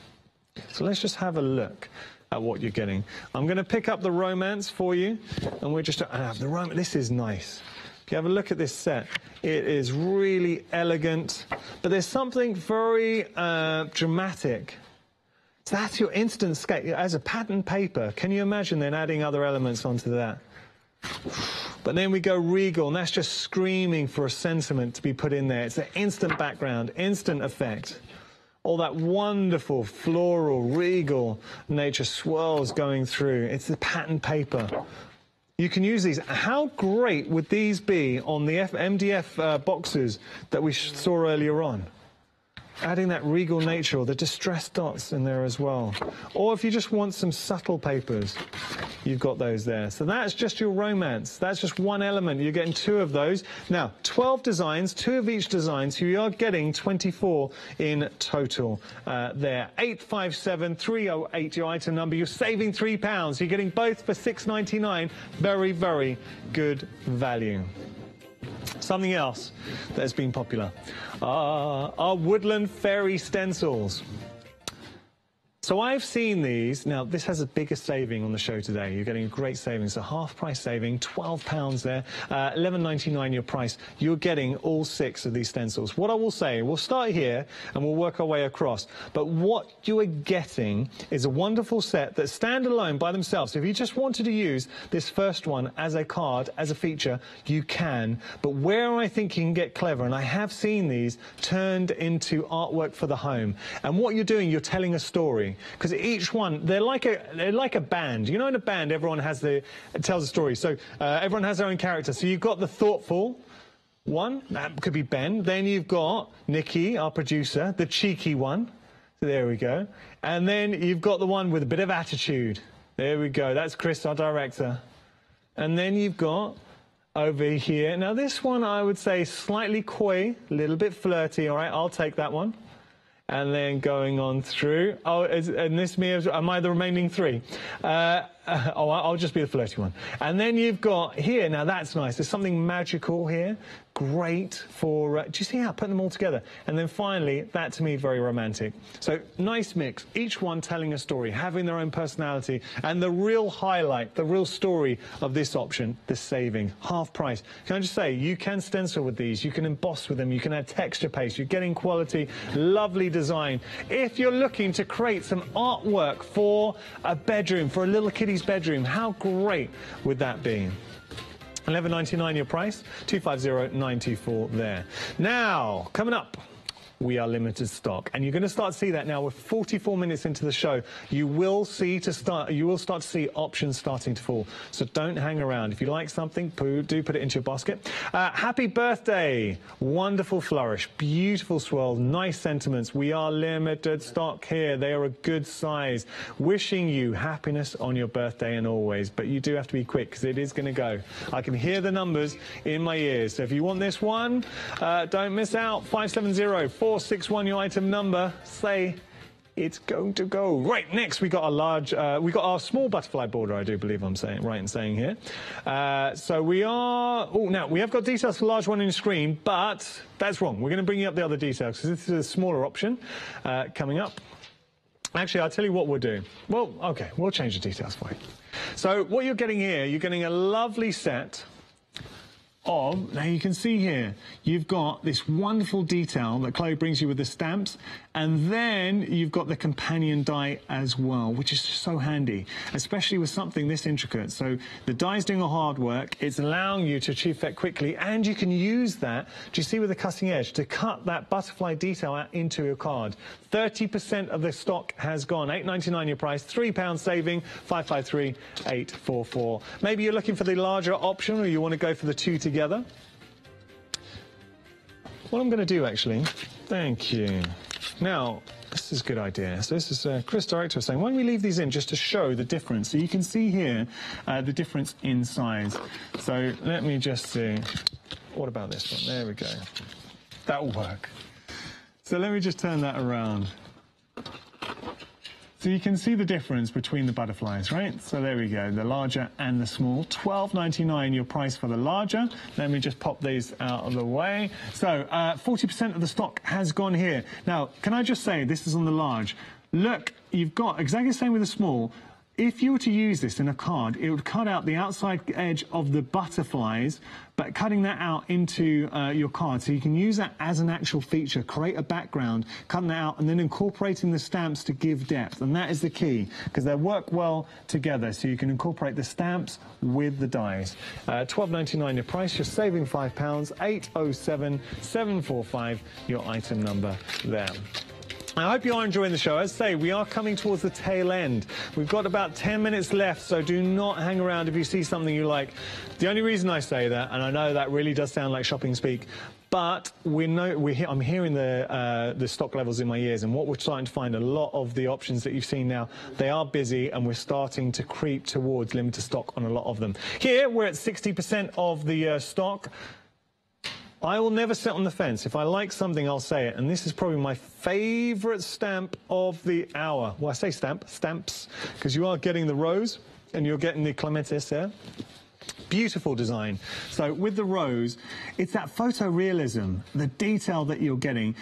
Speaker 5: So let's just have a look at what you're getting. I'm going to pick up the romance for you, and we're just the romance. This is nice. If you have a look at this set, it is really elegant, but there's something very dramatic. So that's your instant skate as a pattern paper. Can you imagine then adding other elements onto that? But then we go regal, and that's just screaming for a sentiment to be put in there. It's an instant background, instant effect. All that wonderful floral, regal nature swirls going through. It's the pattern paper. You can use these. How great would these be on the MDF boxes that we saw earlier on? Adding that regal nature or the distressed dots in there as well. Or if you just want some subtle papers, you've got those there. So that's just your romance. That's just one element. You're getting 2 of those. Now, 12 designs, 2 of each design, so you are getting 24 in total there. 857-308, your item number. You're saving £3. You're getting both for £6.99. Very, very good value. Something else that has been popular are woodland fairy stencils. So I've seen these. Now, this has a bigger saving on the show today. You're getting a great saving. So half price saving, £12 there, $11.99 your price. You're getting all 6 of these stencils. What I will say, we'll start here and we'll work our way across. But what you are getting is a wonderful set that stand alone by themselves. So if you just wanted to use this first one as a card, as a feature, you can. But where I think you can get clever, and I have seen these turned into artwork for the home. And what you're doing, you're telling a story. Because each one, they're like a band. You know, in a band, everyone tells a story. So everyone has their own character. So you've got the thoughtful one, that could be Ben. Then you've got Nikki, our producer, the cheeky one. So there we go. And then you've got the one with a bit of attitude. There we go. That's Chris, our director. And then you've got over here. Now this one, I would say slightly coy, a little bit flirty. All right, I'll take that one. And then going on through. Oh, and this me? Am I the remaining 3? I'll just be the flirty one. And then you've got here. Now that's nice. There's something magical here. Great for. Do you see how I put them all together? And then finally, that to me very romantic. So nice mix. Each one telling a story, having their own personality, and the real highlight, the real story of this option, the saving, half price. Can I just say, you can stencil with these, you can emboss with them, you can add texture paste, you're getting quality, lovely design. If you're looking to create some artwork for a bedroom, for a little kiddie's bedroom, how great would that be? $11.99 your price, $250.94 there. Now, coming up, we are limited stock, and you're going to start to see that now. We're 44 minutes into the show. You will start to see options starting to fall. So don't hang around. If you like something, do put it into your basket. Happy birthday! Wonderful flourish, beautiful swirl, nice sentiments. We are limited stock here. They are a good size. Wishing you happiness on your birthday and always, but you do have to be quick because it is going to go. I can hear the numbers in my ears. So if you want this one, don't miss out. 570-461 your item number. Say it's going to go. Right, next we got our small butterfly border, I do believe I'm saying right in saying here. So we are, now we have got details for the large one on your screen, but that's wrong. We're going to bring you up the other details because this is a smaller option coming up. Actually, I'll tell you what we'll do. Well, okay, we'll change the details for you. So what you're getting here, you're getting a lovely set of, now you can see here, you've got this wonderful detail that Chloe brings you with the stamps, and then you've got the companion die as well, which is just so handy, especially with something this intricate. So the die's doing a hard work, it's allowing you to achieve that quickly, and you can use that, do you see with the cutting edge, to cut that butterfly detail out into your card. 30% of the stock has gone. $8.99 your price, £3 saving, 553-844. Maybe you're looking for the larger option, or you want to go for the 2 together. What I'm going to do, actually, thank you. Now, this is a good idea. So this is Chris, director, saying, why don't we leave these in just to show the difference? So you can see here the difference in size. So let me just see. What about this one? There we go. That'll work. So let me just turn that around. So you can see the difference between the butterflies, right? So there we go, the larger and the small. $12.99 your price for the larger. Let me just pop these out of the way. So 40% of the stock has gone here. Now, can I just say, this is on the large. Look, you've got exactly the same with the small. if you were to use this in a card, it would cut out the outside edge of the butterflies, but cutting that out into your card. So you can use that as an actual feature, create a background, cutting that out, and then incorporating the stamps to give depth. And that is the key, because they work well together. So you can incorporate the stamps with the dies. £12.99 your price, you're saving £5, 807 745 your item number there. I hope you are enjoying the show. As I say, we are coming towards the tail end. We've got about 10 minutes left, so do not hang around if you see something you like. The only reason I say that, and I know that really does sound like shopping speak, but I'm hearing the stock levels in my ears, and what we're starting to find, a lot of the options that you've seen now, they are busy, and we're starting to creep towards limited stock on a lot of them. Here, we're at 60% of the stock. I will never sit on the fence. If I like something, I'll say it. And this is probably my favourite stamp of the hour. Well, I say stamps, because you are getting the rose and you're getting the clematis there. Beautiful design. So with the rose, it's that photorealism, the detail that you're getting.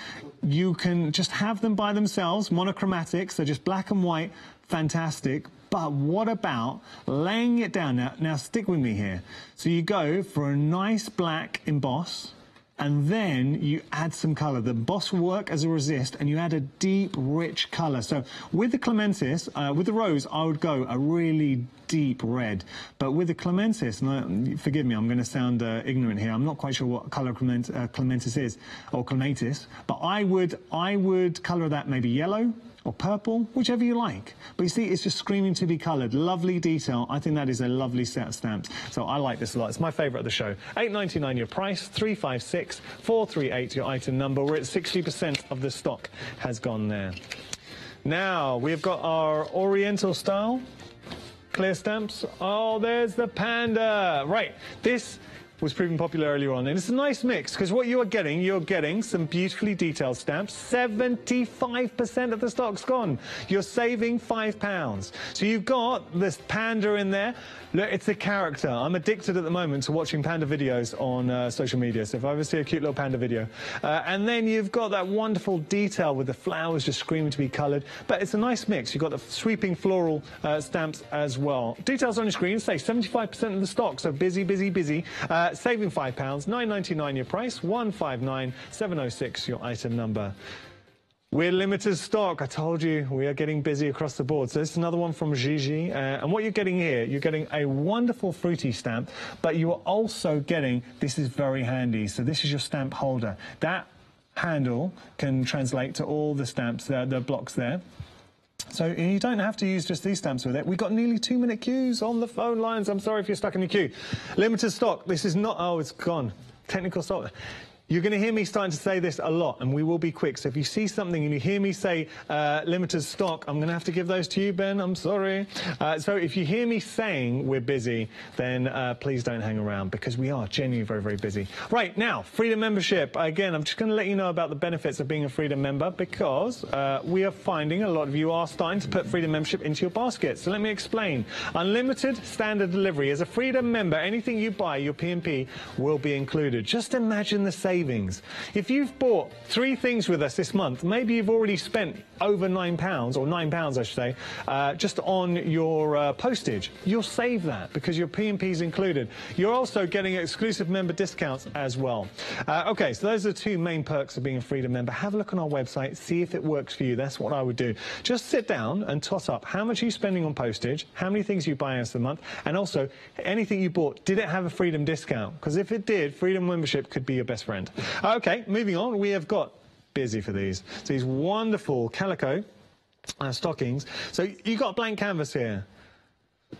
Speaker 5: You can just have them by themselves, monochromatic, so just black and white, fantastic. But what about laying it down? Now stick with me here. So you go for a nice black emboss, and then you add some colour. The emboss will work as a resist, and you add a deep, rich colour. So with the clematis, with the rose, I would go a really deep red. But with the clematis, and forgive me, I'm going to sound ignorant here. I'm not quite sure what colour clematis is, or clematis. But I would colour that maybe yellow or purple, whichever you like. But you see, it's just screaming to be coloured. Lovely detail. I think that is a lovely set of stamps. So I like this a lot. It's my favourite of the show. £8.99 your price, 356 438 your item number. We're at 60% of the stock has gone there. Now, we've got our Oriental style clear stamps. Oh, there's the panda. Right, this was proving popular earlier on, and it's a nice mix, because what you're getting some beautifully detailed stamps. 75% of the stock's gone. You're saving £5. So you've got this panda in there. Look, it's a character. I'm addicted at the moment to watching panda videos on social media, so if I ever see a cute little panda video. And then you've got that wonderful detail with the flowers just screaming to be coloured, but it's a nice mix. You've got the sweeping floral stamps as well. Details on your screen say 75% of the stock, so busy, busy, busy. Saving £5, £9.99 your price, 159 706 your item number. We're limited stock. I told you we are getting busy across the board. So this is another one from Gigi. And what you're getting here, you're getting a wonderful fruity stamp, but you are also getting, this is very handy. So this is your stamp holder. That handle can translate to all the stamps, the blocks there. So you don't have to use just these stamps with it. We've got nearly 2-minute queues on the phone lines. I'm sorry if you're stuck in the queue. Limited stock. This is not... Oh, it's gone. Technical stock. You're going to hear me starting to say this a lot, and we will be quick. So if you see something and you hear me say limited stock, I'm going to have to give those to you, Ben. I'm sorry. So if you hear me saying we're busy, then please don't hang around, because we are genuinely very, very busy. Right, now, Freedom membership. Again, I'm just going to let you know about the benefits of being a Freedom member, because we are finding a lot of you are starting to put Freedom membership into your basket. So let me explain. Unlimited standard delivery. As a Freedom member, anything you buy, your P&P will be included. Just imagine the savings. If you've bought 3 things with us this month, maybe you've already spent over £9, or £9 I should say, just on your postage. You'll save that because your P&P is included. You're also getting exclusive member discounts as well. Okay, so those are the 2 main perks of being a Freedom member. Have a look on our website, see if it works for you. That's what I would do. Just sit down and tot up how much are you spending on postage, how many things you buy us a month, and also anything you bought, did it have a Freedom discount? Because if it did, Freedom membership could be your best friend. Okay, moving on, we have got busy for these. So these wonderful calico stockings. So you got a blank canvas here.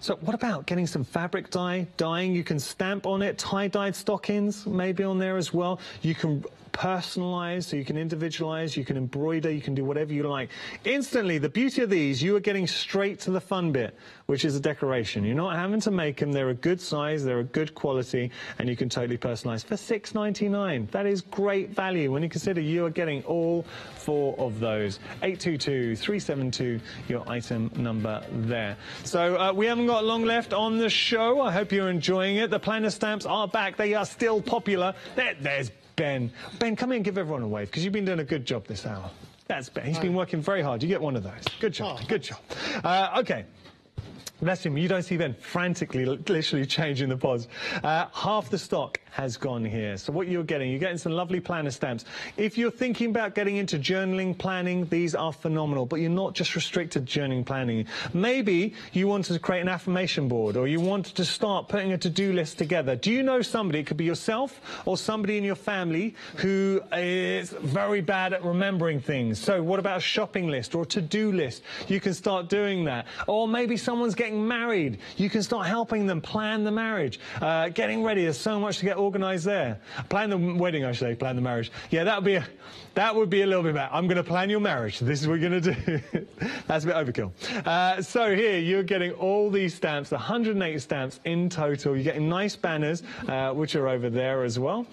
Speaker 5: So what about getting some fabric dyeing? You can stamp on it, tie-dyed stockings maybe on there as well. You can personalize, so you can individualize, you can embroider, you can do whatever you like. Instantly, the beauty of these, you are getting straight to the fun bit, which is a decoration. You're not having to make them. They're a good size, they're a good quality, and you can totally personalize for $6.99. That is great value when you consider you are getting all 4 of those. 822-372, your item number there. So we haven't got long left on the show. I hope you're enjoying it. The planner stamps are back. They are still popular. There's Ben. Ben, come in and give everyone a wave, because you've been doing a good job this hour. That's Ben. He's been working very hard. You get one of those. Good job. Good job. Okay. Bless him, you don't see Ben frantically, literally changing the pods. Half the stock has gone here. So what you're getting some lovely planner stamps. If you're thinking about getting into journaling, planning, these are phenomenal, but you're not just restricted to journaling, planning. Maybe you wanted to create an affirmation board, or you wanted to start putting a to-do list together. Do you know somebody, it could be yourself or somebody in your family, who is very bad at remembering things? So what about a shopping list or a to-do list? You can start doing that. Or maybe someone's getting married. You can start helping them plan the marriage. Getting ready, there's so much to get organised there. Plan the wedding, I should say, plan the marriage. Yeah, that would be a little bit bad. I'm going to plan your marriage. This is what we're going to do. That's a bit overkill. So here, you're getting all these stamps, 108 stamps in total. You're getting nice banners, which are over there as well.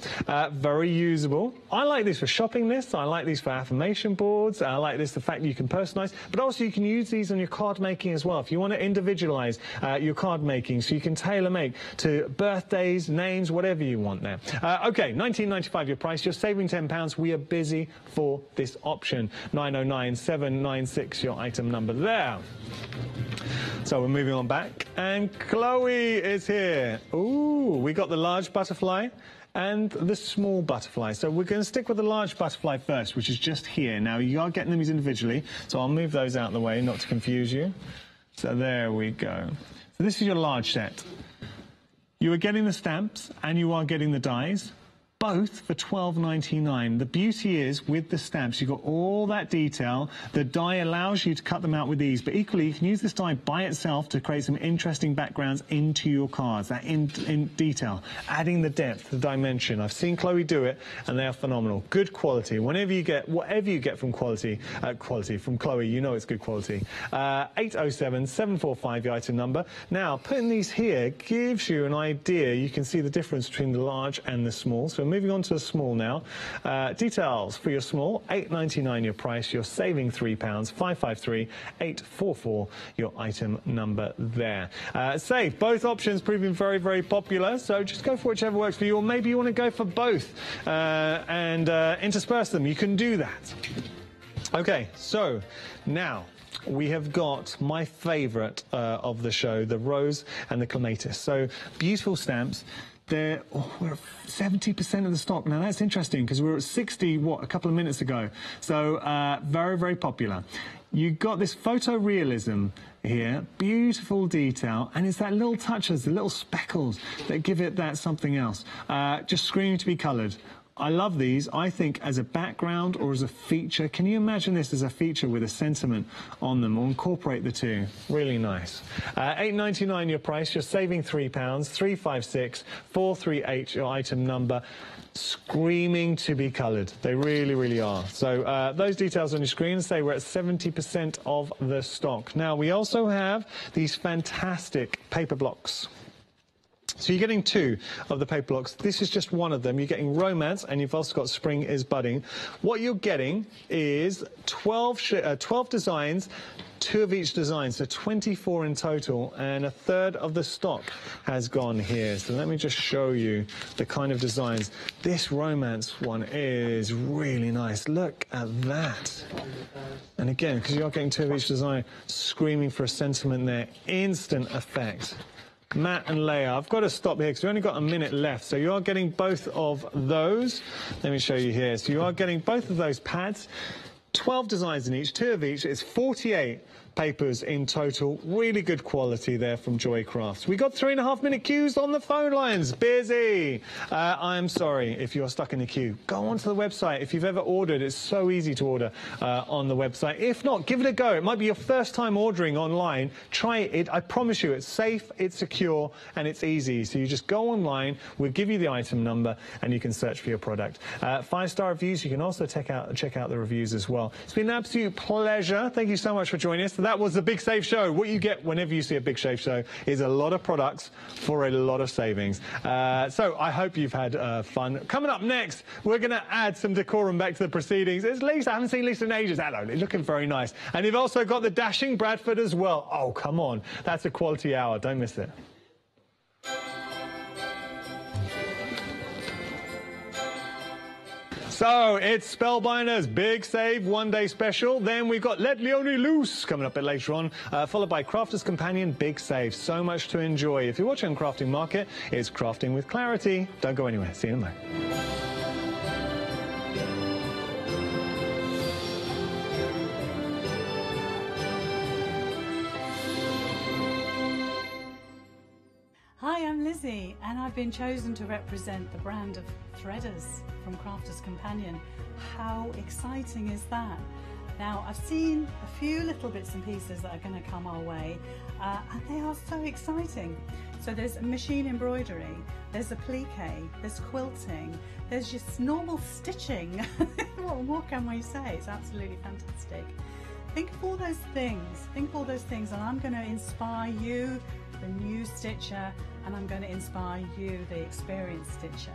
Speaker 5: Very usable. I like these for shopping lists. I like these for affirmation boards. I like this, the fact that you can personalise. But also you can use these on your card making as well. If you want to individualise your card making, so you can tailor make to birthdays, names, whatever you want there. Okay, £19.95 your price. You're saving £10. We are busy for this option. 909796 your item number there. So we're moving on back, and Chloe is here. Ooh, we got the large butterfly and the small butterfly. So we're going to stick with the large butterfly first, which is just here. Now, you are getting them individually, so I'll move those out of the way, not to confuse you. So there we go. So this is your large set. You are getting the stamps and you are getting the dies, both for £12.99. The beauty is, with the stamps, you've got all that detail. The die allows you to cut them out with ease, but equally, you can use this die by itself to create some interesting backgrounds into your cards, that in detail, adding the depth, the dimension. I've seen Chloe do it, and they are phenomenal. Good quality. Whenever you get, whatever you get from quality from Chloe, you know it's good quality. 807-745, the item number. Now, putting these here gives you an idea. You can see the difference between the large and the small. So moving on to the small now. Details for your small, £8.99 your price. You're saving £3, 553-844 your item number there. Save. Both options proving very, very popular, so just go for whichever works for you, or maybe you want to go for both and intersperse them. You can do that. Okay, so now we have got my favourite of the show, the rose and the clematis. So beautiful stamps. We're at 70% of the stock. Now, that's interesting because we were at 60, a couple of minutes ago. So, very, very popular. You've got this photorealism here, beautiful detail, and it's that little touches, the little speckles that give it that something else. Just screaming to be coloured. I love these, I think, as a background or as a feature. Can you imagine this as a feature with a sentiment on them, or incorporate the two? Really nice. £8.99 your price. You're saving £3, 356-438 your item number. Screaming to be coloured. They really, really are. So those details on your screen say we're at 70% of the stock. Now, we also have these fantastic paper blocks. So you're getting two of the paper blocks. This is just one of them. You're getting Romance, and you've also got Spring is Budding. What you're getting is 12 designs, 2 of each design, so 24 in total, and a third of the stock has gone here. So let me just show you the kind of designs. This Romance one is really nice. Look at that. And again, because you're getting 2 of each design, screaming for a sentiment there. Instant effect. Matt and Leia, I've got to stop here because we've only got a minute left. So you are getting both of those. Let me show you here. So you are getting both of those pads, 12 designs in each, 2 of each. It's 48 papers in total. Really good quality there from Joy Crafts. We got 3.5-minute queues on the phone lines. Busy. I'm sorry if you're stuck in the queue. Go onto the website. If you've ever ordered, it's so easy to order on the website. If not, give it a go. It might be your first time ordering online. Try it. I promise you, it's safe, it's secure, and it's easy. So you just go online. We'll give you the item number, and you can search for your product. 5-star reviews. You can also check out the reviews as well. It's been an absolute pleasure. Thank you so much for joining us. That was the Big Save Show. What you get whenever you see a Big Save Show is a lot of products for a lot of savings. So I hope you've had fun. Coming up next, we're going to add some decorum back to the proceedings. It's Lisa. I haven't seen Lisa in ages. Hello. Looking very nice. And you've also got the dashing Bradford as well. Oh, come on. That's a quality hour. Don't miss it. So it's Spellbinders Big Save One Day Special. Then we've got Let Leonie Loose coming up a bit later on, followed by Crafter's Companion Big Save. So much to enjoy. If you're watching Crafting Market, it's Crafting with Clarity. Don't go anywhere. See you in a moment.
Speaker 10: Hi, I'm Lizzie, and I've been chosen to represent the brand of threaders from Crafter's Companion. How exciting is that? Now, I've seen a few little bits and pieces that are going to come our way, and they are so exciting. So there's machine embroidery, there's applique, there's quilting, there's just normal stitching. What more can we say? It's absolutely fantastic. Think of all those things, and I'm going to inspire you, the new stitcher, and I'm going to inspire you, the experienced stitcher.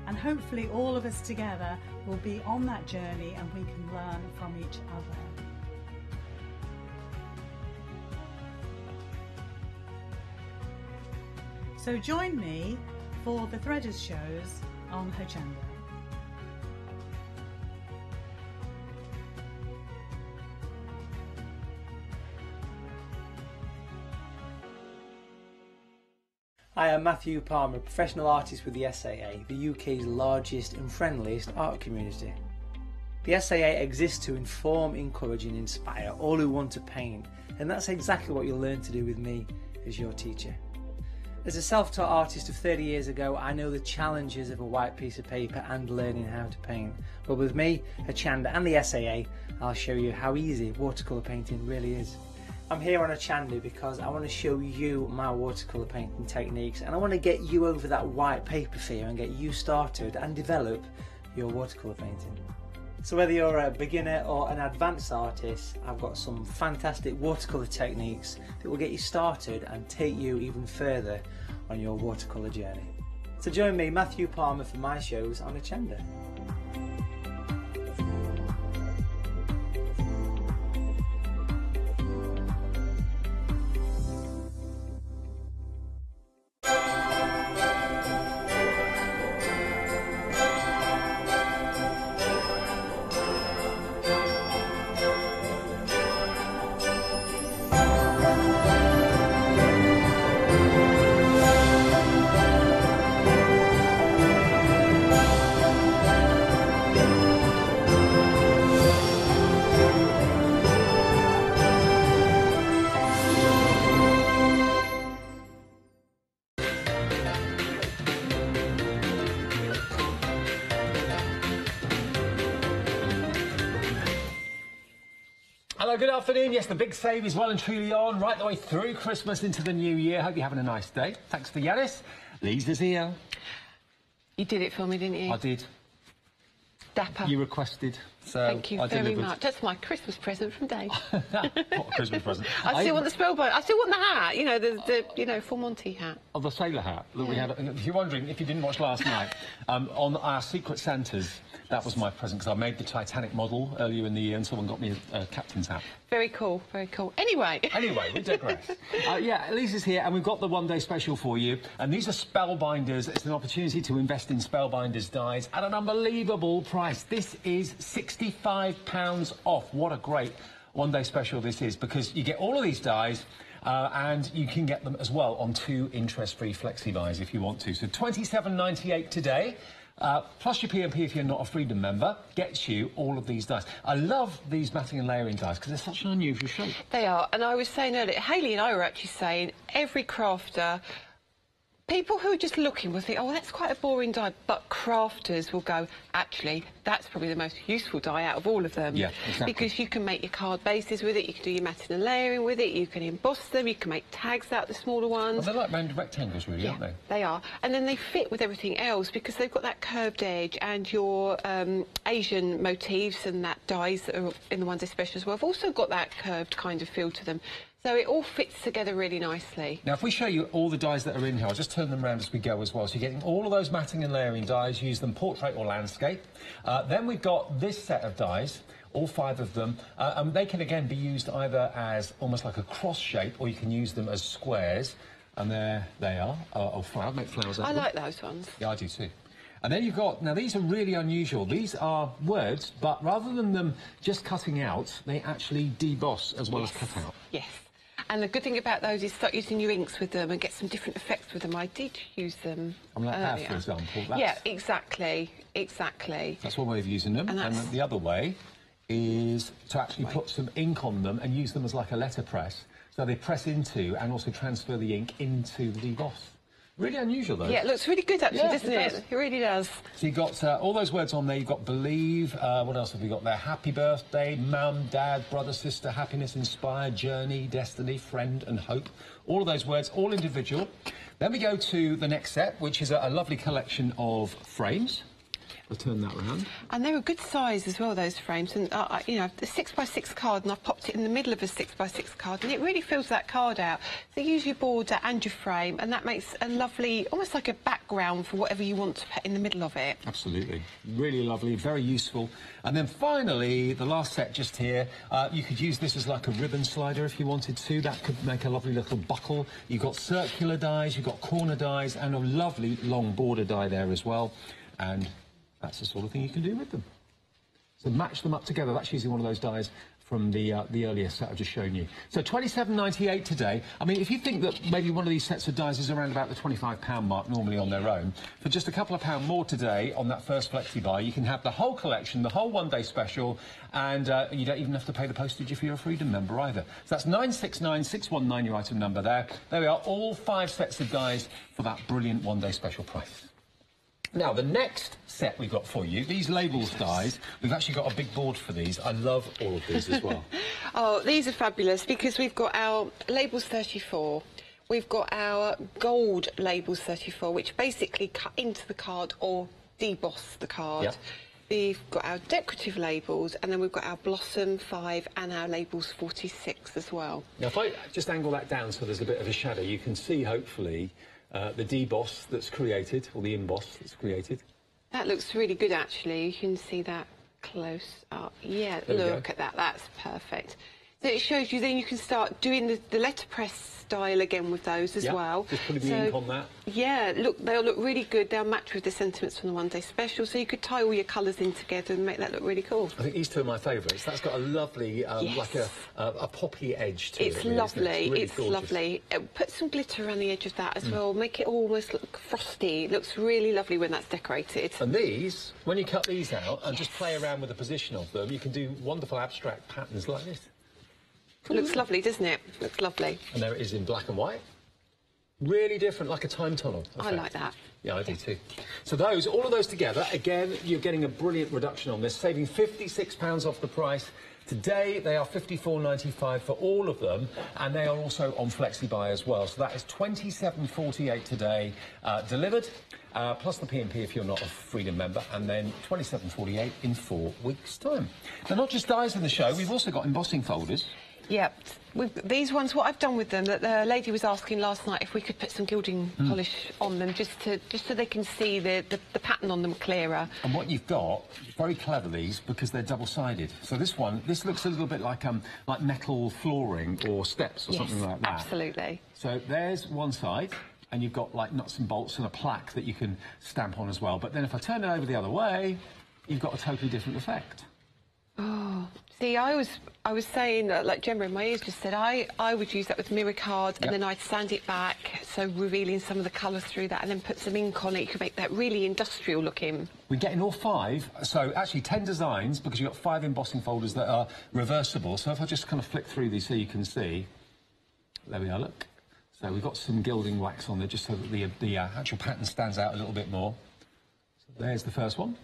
Speaker 10: And hopefully all of us together will be on that journey and we can learn from each other. So join me for the Threaders shows on Hochanda.
Speaker 11: I am Matthew Palmer, professional artist with the SAA, the UK's largest and friendliest art community. The SAA exists to inform, encourage and inspire all who want to paint, and that's exactly what you'll learn to do with me as your teacher. As a self-taught artist of 30 years ago, I know the challenges of a white piece of paper and learning how to paint. But with me, Hochanda and the SAA, I'll show you how easy watercolour painting really is. I'm here on Hochanda because I want to show you my watercolour painting techniques, and I want to get you over that white paper fear and get you started and develop your watercolour painting. So whether you're a beginner or an advanced artist, I've got some fantastic watercolour techniques that will get you started and take you even further on your watercolour journey. So join me, Matthew Palmer, for my shows on Hochanda.
Speaker 12: Hello, good afternoon. Yes, the big save is well and truly on, right the way through Christmas into the new year. Hope you're having a nice day. Thanks for Yanis. Lisa's here.
Speaker 13: You did it for me, didn't you?
Speaker 12: I did.
Speaker 13: Dapper.
Speaker 12: You requested, so
Speaker 13: thank you very much. That's my Christmas present from Dave.
Speaker 12: What a Christmas present.
Speaker 13: I still want the spellbind. I still want the hat. You know, the full Monty hat.
Speaker 12: Oh, the sailor hat that we had. If you're wondering, if you didn't watch last night, on our Secret Santas, that was my present because I made the Titanic model earlier in the year, and someone got me a captain's hat.
Speaker 13: Very cool, very cool. Anyway,
Speaker 12: we digress. Yeah, Lisa's here, and we've got the one-day special for you. And these are Spellbinders. It's an opportunity to invest in Spellbinders dies at an unbelievable price. This is £65 off. What a great one-day special this is, because you get all of these dies. And you can get them as well on 2 interest-free flexi buys if you want to. So £27.98 today. Plus your P&P if you're not a Freedom member, gets you all of these dies. I love these matting and layering dies because they're such an unusual shape.
Speaker 13: They are, and I was saying earlier, Hayley and I were actually saying every crafter, people who are just looking will think, oh, that's quite a boring die, but crafters will go, actually, that's probably the most useful die out of all of them.
Speaker 12: Yeah, exactly.
Speaker 13: Because you can make your card bases with it, you can do your matting and layering with it, you can emboss them, you can make tags out of the smaller ones.
Speaker 12: Well, they're like round rectangles, really, aren't they?
Speaker 13: They are. And then they fit with everything else because they've got that curved edge, and your Asian motifs and that dies that are in the ones especially as well have also got that curved kind of feel to them. So it all fits together really nicely.
Speaker 12: Now, if we show you all the dies that are in here, I'll just turn them around as we go as well. So you're getting all of those matting and layering dies, use them portrait or landscape. Then we've got this set of dies, all 5 of them, and they can again be used either as almost like a cross shape, or you can use them as squares. And there they are, or flower, make flowers out of them.
Speaker 13: I like those ones.
Speaker 12: Yeah, I do too. And then you've got, now these are really unusual. These are words, but rather than them just cutting out, they actually deboss as well as cut out.
Speaker 13: Yes. And the good thing about those is start using your inks with them and get some different effects with them. I did use them
Speaker 12: like
Speaker 13: earlier.
Speaker 12: that, for example. That's,
Speaker 13: yeah, exactly.
Speaker 12: That's one way of using them. And the other way is to actually put some ink on them and use them as like a letterpress. So they press into and also transfer the ink into the deboss. Really unusual, though.
Speaker 13: Yeah, it looks really good, actually, doesn't it? It really does.
Speaker 12: So you've got all those words on there. You've got believe. What else have we got there? Happy birthday, mum, dad, brother, sister, happiness, inspire, journey, destiny, friend and hope. All of those words, all individual. Then we go to the next set, which is a lovely collection of frames. I'll turn that round.
Speaker 13: And they're a good size as well, those frames. And, you know, the 6x6 card, and I've popped it in the middle of a 6x6 card, and it really fills that card out. So you use your border and your frame, and that makes a lovely, almost like a background for whatever you want to put in the middle of it.
Speaker 12: Absolutely. Really lovely, very useful. And then finally, the last set just here, you could use this as like a ribbon slider if you wanted to. That could make a lovely little buckle. You've got circular dies, you've got corner dies, and a lovely long border die there as well. And that's the sort of thing you can do with them. So match them up together. That's using one of those dies from the earlier set I've just shown you. So £27.98 today. I mean, if you think that maybe one of these sets of dies is around about the £25 mark normally on their own, for just a couple of pound more today on that first flexi buy, you can have the whole collection, the whole one-day special, and you don't even have to pay the postage if you're a Freedom member either. So that's 969619, your item number there. There we are, all 5 sets of dies for that brilliant one-day special price. Now, the next set we've got for you, these labels dies, we've actually got a big board for these. I love all of these as well.
Speaker 13: Oh, these are fabulous because we've got our labels 34. We've got our gold labels 34, which basically cut into the card or deboss the card. Yep. We've got our decorative labels, and then we've got our Blossom 5 and our labels 46 as well.
Speaker 12: Now, if I just angle that down so there's a bit of a shadow, you can see, hopefully, the deboss that's created, or the emboss that's created.
Speaker 13: That looks really good, actually. You can see that close up. Yeah, look at that. That's perfect. So it shows you, then you can start doing the letterpress style again with those as well.
Speaker 12: Just putting the ink on that.
Speaker 13: Yeah, look, they'll look really good. They'll match with the sentiments from the one-day special, so you could tie all your colours in together and make that look really cool.
Speaker 12: I think these two are my favourites. That's got a lovely, like a poppy edge to it.
Speaker 13: It's lovely.
Speaker 12: It's really
Speaker 13: lovely. Put some glitter around the edge of that as well. Make it almost look frosty. It looks really lovely when that's decorated.
Speaker 12: And these, when you cut these out and just play around with the position of them, you can do wonderful abstract patterns like this.
Speaker 13: Looks lovely, doesn't it? Looks lovely.
Speaker 12: And there it is in black and white. Really different, like a time tunnel effect.
Speaker 13: I like that.
Speaker 12: Yeah, I do too. So those, all of those together, again, you're getting a brilliant reduction on this, saving £56 off the price. Today, they are £54.95 for all of them, and they are also on FlexiBuy as well. So that is £27.48 today, delivered, plus the P&P if you're not a Freedom member, and then £27.48 in 4 weeks' time. They're not just dies in the show, we've also got embossing folders.
Speaker 13: Yep. These ones, what I've done with them, that the lady was asking last night if we could put some gilding polish on them, just so they can see the pattern on them clearer.
Speaker 12: And what you've got, very clever these, because they're double-sided. So this looks a little bit like metal flooring or steps or something like that.
Speaker 13: Absolutely.
Speaker 12: So there's one side, and you've got like nuts and bolts and a plaque that you can stamp on as well. But then if I turn it over the other way, you've got a totally different effect.
Speaker 13: Oh, see, I was saying, like Gemma in my ears just said, I would use that with mirror cards, and then I'd sand it back, so revealing some of the colour through that, and then put some ink on it. You could make that really industrial looking.
Speaker 12: We're getting all 5, so actually 10 designs, because you've got 5 embossing folders that are reversible. So if I just kind of flick through these so you can see, there we are, look. So we've got some gilding wax on there, just so that the actual pattern stands out a little bit more. So there's the first one.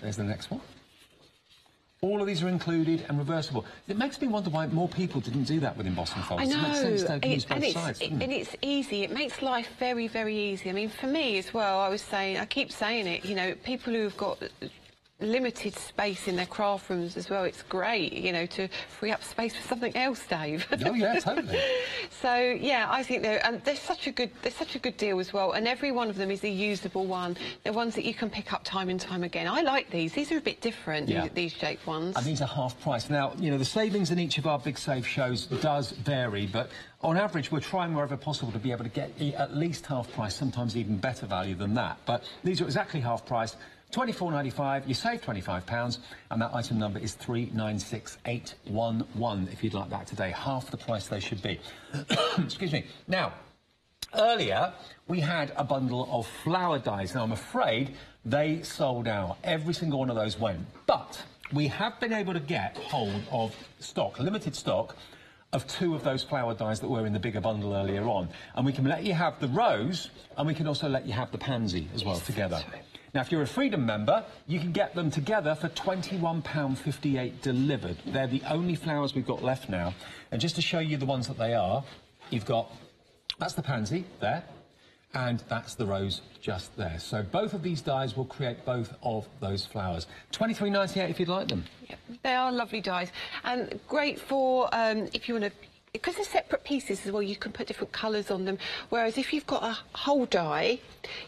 Speaker 12: There's the next one. All of these are included and reversible. It makes me wonder why more people didn't do that with embossing folders.
Speaker 13: I know,
Speaker 12: It makes sense to use both sides,
Speaker 13: and it's easy. It makes life very, very easy. I mean, for me as well, I keep saying it, you know, people who've got limited space in their craft rooms as well. It's great, you know, to free up space for something else, Dave.
Speaker 12: Oh yeah, totally.
Speaker 13: So yeah, I think they're such a good deal as well, and every one of them is a usable one. They're ones that you can pick up time and time again. I like these. These are a bit different, these shaped ones.
Speaker 12: And these are half price. Now, you know, the savings in each of our Big Save shows does vary, but on average, we're trying wherever possible to be able to get at least half price, sometimes even better value than that. But these are exactly half price. £24.95, you save £25, and that item number is 396811 if you'd like that today. Half the price they should be. Excuse me. Now, earlier, we had a bundle of flower dies. Now, I'm afraid they sold out. Every single one of those went. But we have been able to get hold of stock, limited stock, of 2 of those flower dies that were in the bigger bundle earlier on. And we can let you have the rose, and we can also let you have the pansy as well together. Now, if you're a Freedom member, you can get them together for £21.58 delivered. They're the only flowers we've got left now. And just to show you the ones that they are, you've got, that's the pansy there, and that's the rose just there. So both of these dies will create both of those flowers. £23.98 if you'd like them.
Speaker 13: Yep, they are lovely dies, and great for if you want to, because they're separate pieces as well, you can put different colours on them, whereas if you've got a whole die,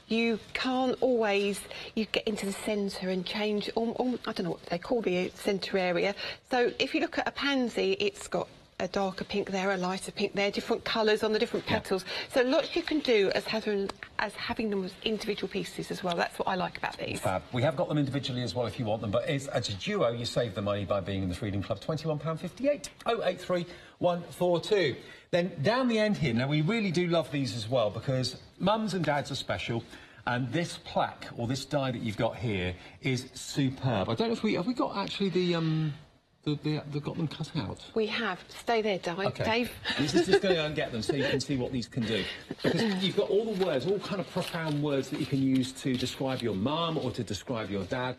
Speaker 13: you can't always, you get into the centre and change, I don't know what they call the centre area. So if you look at a pansy, it's got a darker pink there, a lighter pink there, different colours on the different petals. So lots you can do as having them as individual pieces as well. That's what I like about these.
Speaker 12: Fab. We have got them individually as well if you want them, but as a duo, you save the money by being in the Freedom Club. £21.58. 083 142. Then down the end here, now we really do love these as well because mums and dads are special. And this plaque, or this die that you've got here, is superb. I don't know if have we got actually they've got them cut out?
Speaker 13: We have. Stay there, Dave.
Speaker 12: This is just going to go and get them so you can see what these can do. Because you've got all the words, all kind of profound words that you can use to describe your mum or to describe your dad.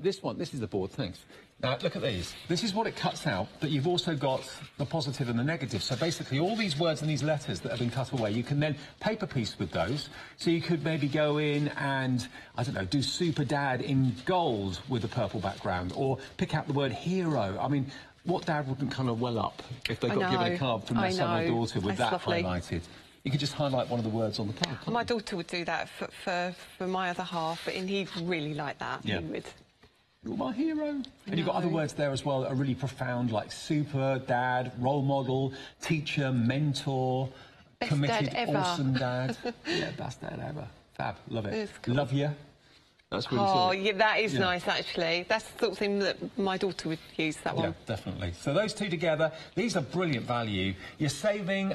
Speaker 12: This is the board, thanks. Now, look at these. This is what it cuts out, but you've also got the positive and the negative. So basically, all these words and these letters that have been cut away, you can then paper piece with those. So you could maybe go in and, I don't know, do Super Dad in gold with the purple background, or pick out the word hero. I mean, what dad wouldn't kind of well up if they got given a card from their son or daughter with that highlighted? You could just highlight one of the words on the card.
Speaker 13: My daughter would do that for my other half, and he'd really like that.
Speaker 12: Yeah.
Speaker 13: He would.
Speaker 12: You're my hero. And you've got other words there as well that are really profound, like super, dad, role model, teacher, mentor,
Speaker 13: best
Speaker 12: committed,
Speaker 13: dad ever.
Speaker 12: Awesome dad. Yeah, best dad ever. Fab. Love it. Cool. Love you. That's really
Speaker 13: yeah, that is nice, actually. That's the sort of thing that my daughter would use, that one.
Speaker 12: Yeah, definitely. So those two together, these are brilliant value. You're saving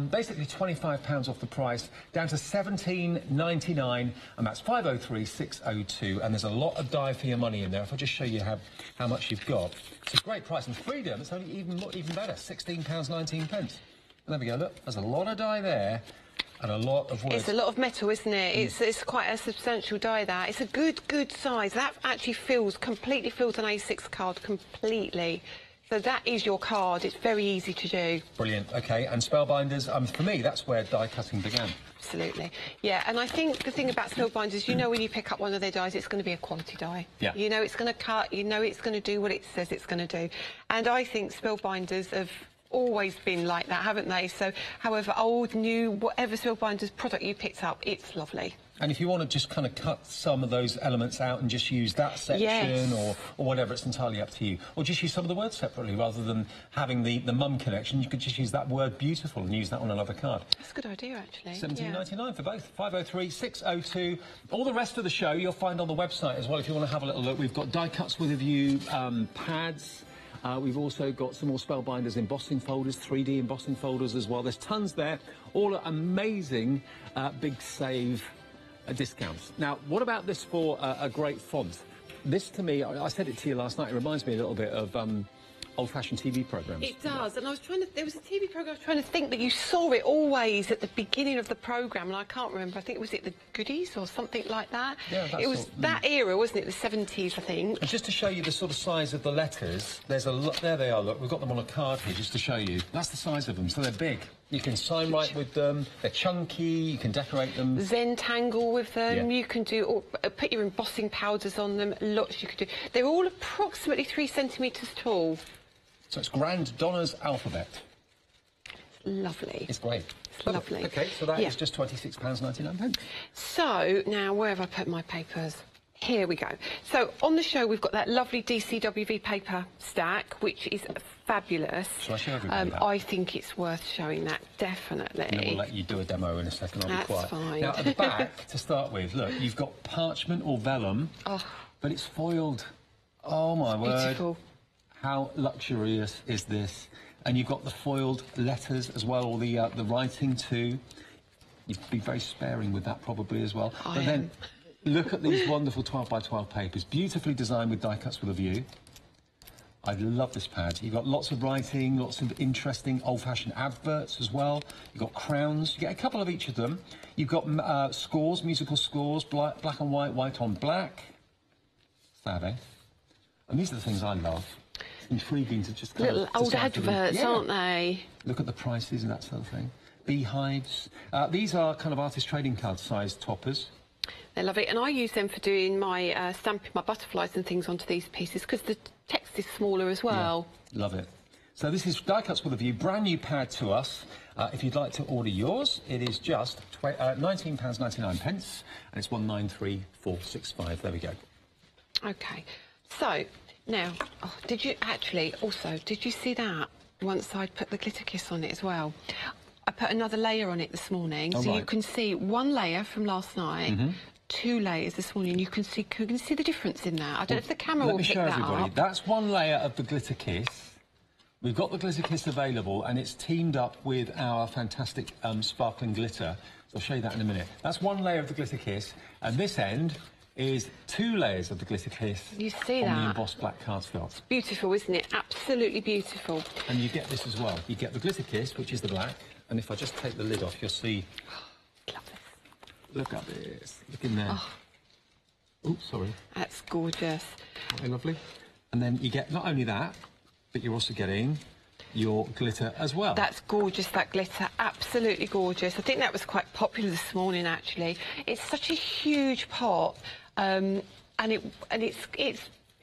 Speaker 12: basically £25 off the price, down to $17.99, and that's 503602. And there's a lot of die for your money in there. If I just show you how much you've got, it's a great price. And Freedom, it's only even better, £16.19. And there we go. Look, there's a lot of die there. And a lot of words.
Speaker 13: It's a lot of metal, isn't it? It's quite a substantial die, that. It's a good size. That actually completely fills an A6 card completely. So that is your card. It's very easy to do.
Speaker 12: Brilliant. OK, and Spellbinders, for me, that's where die cutting began.
Speaker 13: Absolutely. Yeah, and I think the thing about Spellbinders, you know when you pick up one of their dies, it's going to be a quality die.
Speaker 12: Yeah.
Speaker 13: You know it's going to cut, you know it's going to do what it says it's going to do. And I think Spellbinders have always been like that, haven't they? So, however old, new, whatever Spellbinders product you picked up, it's lovely.
Speaker 12: And if you want to just kind of cut some of those elements out and just use that section or whatever, it's entirely up to you. Or just use some of the words separately rather than having the mum connection. You could just use that word beautiful and use that on another card.
Speaker 13: That's a good idea, actually.
Speaker 12: $17.99 for both. 503602. All the rest of the show you'll find on the website as well if you want to have a little look. We've got die cuts with a view, pads. We've also got some more Spellbinders embossing folders, 3D embossing folders as well. There's tons there, all at amazing Big Save discounts. Now, what about this for a great font? This, to me, I said it to you last night, it reminds me a little bit of old-fashioned TV programmes.
Speaker 13: It does, and there was a TV programme I was trying to think, but you saw it always at the beginning of the programme, and I can't remember, I think, was it the Goodies or something like that?
Speaker 12: Yeah,
Speaker 13: it was that era, wasn't it, the 70s, I think.
Speaker 12: And just to show you the sort of size of the letters, there's a lot, there they are, look, we've got them on a card here just to show you. That's the size of them, so they're big. You can sign right with them. They're chunky. You can decorate them.
Speaker 13: Zentangle with them.
Speaker 12: Yeah.
Speaker 13: You can do put your embossing powders on them. Lots you could do. They're all approximately 3 centimetres tall.
Speaker 12: So it's Grand Donna's alphabet.
Speaker 13: Lovely.
Speaker 12: It's great.
Speaker 13: It's lovely.
Speaker 12: Okay, so that is just £26.99.
Speaker 13: So now where have I put my papers? Here we go. So on the show we've got that lovely DCWV paper stack, which is fabulous.
Speaker 12: Shall I show everybody that?
Speaker 13: I think it's worth showing that, definitely.
Speaker 12: And then we'll let you do a demo in a second. I'll be quiet.
Speaker 13: Fine.
Speaker 12: Now at the back, to start with, look, you've got parchment or vellum, but it's foiled. Oh my word!
Speaker 13: Beautiful.
Speaker 12: How luxurious is this? And you've got the foiled letters as well, or the writing too. You'd be very sparing with that probably as well. But then, look at these wonderful 12 by 12 papers, beautifully designed with die cuts with a view. I love this pad. You've got lots of writing, lots of interesting old-fashioned adverts as well. You've got crowns. You get a couple of each of them. You've got scores, musical scores, black and white, white on black. Sad, eh? And these are the things I love. It's intriguing to just kind
Speaker 13: little
Speaker 12: of
Speaker 13: old adverts, aren't they?
Speaker 12: Look at the prices and that sort of thing. Beehives. These are kind of artist trading card sized toppers.
Speaker 13: They love it, and I use them for doing my stamping my butterflies and things onto these pieces because the text is smaller as well.
Speaker 12: Yeah, love it. So this is Die Cuts with a View, brand new pad to us. If you'd like to order yours, it is just £19.99, and it's 193465. There we go.
Speaker 13: Okay, so now, did you see that once I'd put the glitter kiss on it as well? I put another layer on it this morning, so you can see one layer from last night, 2 layers this morning. You can see the difference in that. I don't know if the camera will pick that up.
Speaker 12: Let me show everybody. That's one layer of the glitter kiss. We've got the glitter kiss available, and it's teamed up with our fantastic sparkling glitter. So I'll show you that in a minute. That's one layer of the glitter kiss, and this end is 2 layers of the glitter kiss.
Speaker 13: You see
Speaker 12: on
Speaker 13: that?
Speaker 12: the embossed black cardstock.
Speaker 13: Beautiful, isn't it? Absolutely beautiful.
Speaker 12: And you get this as well. You get the glitter kiss, which is the black, and if I just take the lid off, you'll see.
Speaker 13: Love this.
Speaker 12: Look at this. Look in there. Oh, sorry.
Speaker 13: That's gorgeous.
Speaker 12: Aren't they lovely? And then you get not only that, but you're also getting your glitter as well. That's
Speaker 13: gorgeous, that glitter. Absolutely gorgeous. I think that was quite popular this morning, actually. It's such a huge pot, and it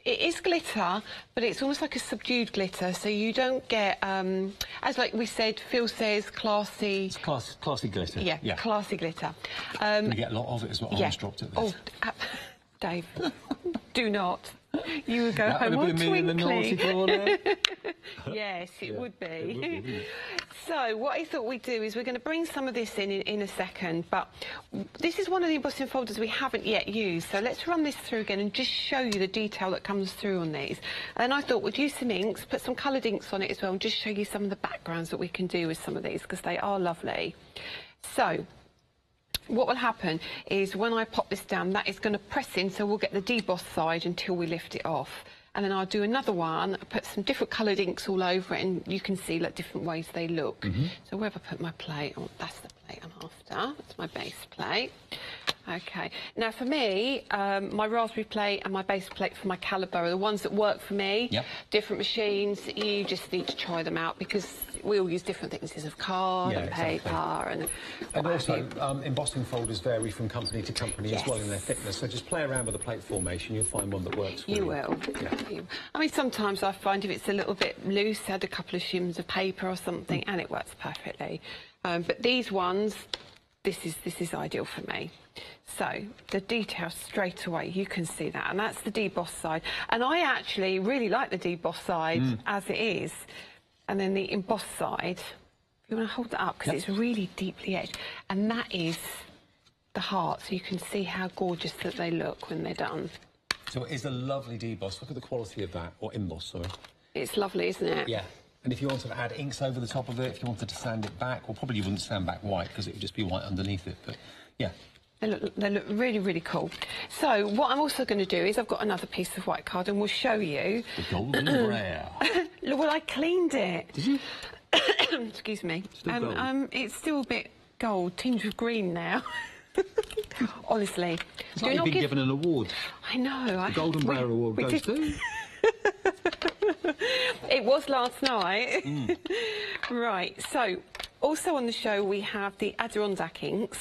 Speaker 13: is glitter, but it's almost like a subdued glitter, so you don't get, as like we said, Phil says, classy.
Speaker 12: It's classy glitter.
Speaker 13: Yeah, classy glitter.
Speaker 12: You get a lot of it as well. I almost dropped it.
Speaker 13: Dave, do not. You would go
Speaker 12: that
Speaker 13: home all
Speaker 12: would have been me in the naughty corner.
Speaker 13: Yes, it would be.
Speaker 12: It would be, wouldn't it?
Speaker 13: So what I thought we'd do is we're going to bring some of this in a second, but this is one of the embossing folders we haven't yet used, so let's run this through again and just show you the detail that comes through on these. And then I thought we'd use some inks, put some coloured inks on it as well, and just show you some of the backgrounds that we can do with some of these, because they are lovely. So what will happen is when I pop this down, that is going to press in, so we'll get the deboss side until we lift it off. And then I'll do another one, put some different coloured inks all over it, and you can see like different ways they look. So where have I put my plate? Oh, that's the plate I'm after. That's my base plate. Okay. Now for me, my raspberry plate and my base plate for my calibre are the ones that work for me.
Speaker 12: Yep.
Speaker 13: Different machines, you just need to try them out because we all use different thicknesses of card and paper and
Speaker 12: also embossing folders vary from company to company as well in their thickness, so just play around with the plate formation, you'll find one that works for you.
Speaker 13: You will. I mean, sometimes I find if it's a little bit loose, add a couple of shims of paper or something and it works perfectly. But these ones, this is ideal for me. So the detail straight away, you can see that, and that's the deboss side. And I actually really like the deboss side as it is. And then the emboss side, you want to hold that up because it's really deeply etched, and that is the heart, so you can see how gorgeous that they look when they're done.
Speaker 12: So it is a lovely deboss. Look at the quality of that, or emboss, sorry.
Speaker 13: It's lovely, isn't it?
Speaker 12: Yeah. And if you wanted to add inks over the top of it, if you wanted to sand it back, well, probably you wouldn't sand back white because it would just be white underneath it, but yeah.
Speaker 13: They look really, really cool. So what I'm also going to do is I've got another piece of white card and we'll show you.
Speaker 12: The golden brayer.
Speaker 13: Well, I cleaned it.
Speaker 12: Did you?
Speaker 13: Excuse me.
Speaker 12: Still gold.
Speaker 13: It's still a bit gold, tinged with green now. Honestly.
Speaker 12: It's like you've been given an award.
Speaker 13: I know.
Speaker 12: The Golden Brayer Award goes to...
Speaker 13: It was last night. Right, so Also on the show we have the Adirondack inks.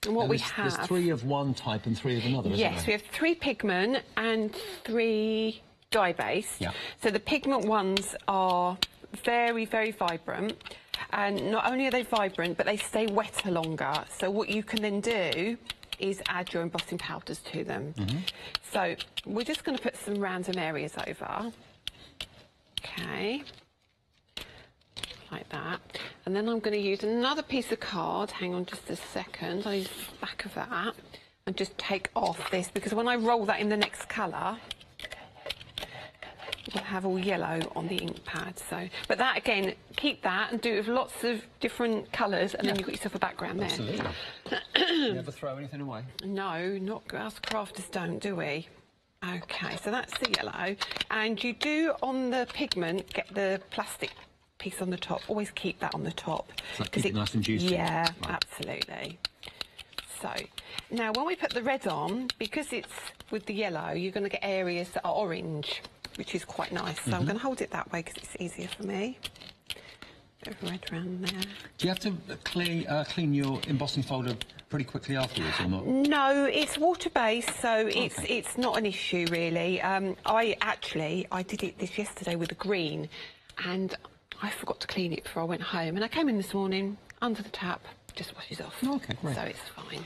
Speaker 13: And what we have...
Speaker 12: There's 3 of one type and 3 of another, isn't there?
Speaker 13: Yes, we have 3 pigment and 3 dye base.
Speaker 12: Yeah.
Speaker 13: So the pigment ones are very, very vibrant. And not only are they vibrant, but they stay wetter longer. So what you can then do is add your embossing powders to them. So we're just going to put some random areas over. Okay. Like that. And then I'm going to use another piece of card. Hang on just a second. I'll use the back of that and just take off this, because when I roll that in the next colour, we'll have all yellow on the ink pad. So, but that again, keep that and do it with lots of different colours, and then you've got yourself a background there.
Speaker 12: Absolutely. Never throw anything away.
Speaker 13: No, not us crafters don't, do we? Okay, so that's the yellow, and you do on the pigment get the plastic piece on the top. Always keep that on the top.
Speaker 12: So keep it nice and juicy.
Speaker 13: Yeah,
Speaker 12: right.
Speaker 13: Absolutely. So now when we put the red on, because it's with the yellow, you're going to get areas that are orange, which is quite nice. So I'm going to hold it that way because it's easier for me. Bit of red around there.
Speaker 12: Do you have to clean your embossing folder pretty quickly afterwards or not?
Speaker 13: No, it's water-based, so it's not an issue really. I did it yesterday with a green, and I forgot to clean it before I went home, and I came in this morning under the tap, just washes off.
Speaker 12: Okay, great.
Speaker 13: So it's fine.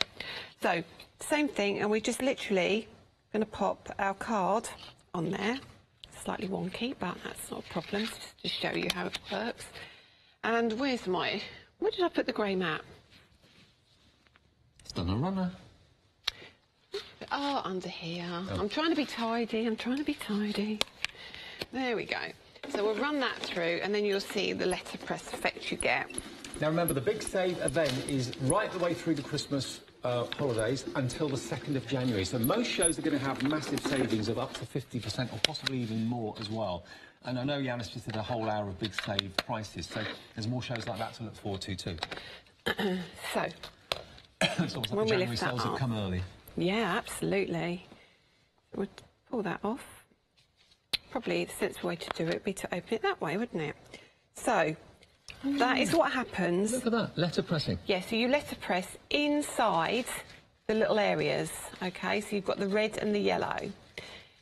Speaker 13: So same thing, and we're just literally going to pop our card on there. Slightly wonky, but that's not a problem. It's just to show you how it works. And where did I put the grey mat?
Speaker 12: It's done a runner.
Speaker 13: Oh, under here. Oh. I'm trying to be tidy. There we go. So we'll run that through, and then you'll see the letterpress effect you get.
Speaker 12: Now remember, the Big Save event is right the way through the Christmas holidays until the 2nd of January. So most shows are going to have massive savings of up to 50% or possibly even more as well. And I know Yanis just did a whole hour of Big Save prices, so there's more shows like that to look forward to too.
Speaker 13: So,
Speaker 12: it's almost like the January sales have come early.
Speaker 13: Yeah, absolutely. We'll pull that off. Probably the sensible way to do it would be to open it that way, wouldn't it? So, that is what happens.
Speaker 12: Look at that, letterpressing.
Speaker 13: Yeah, so you letterpress inside the little areas, OK? So you've got the red and the yellow.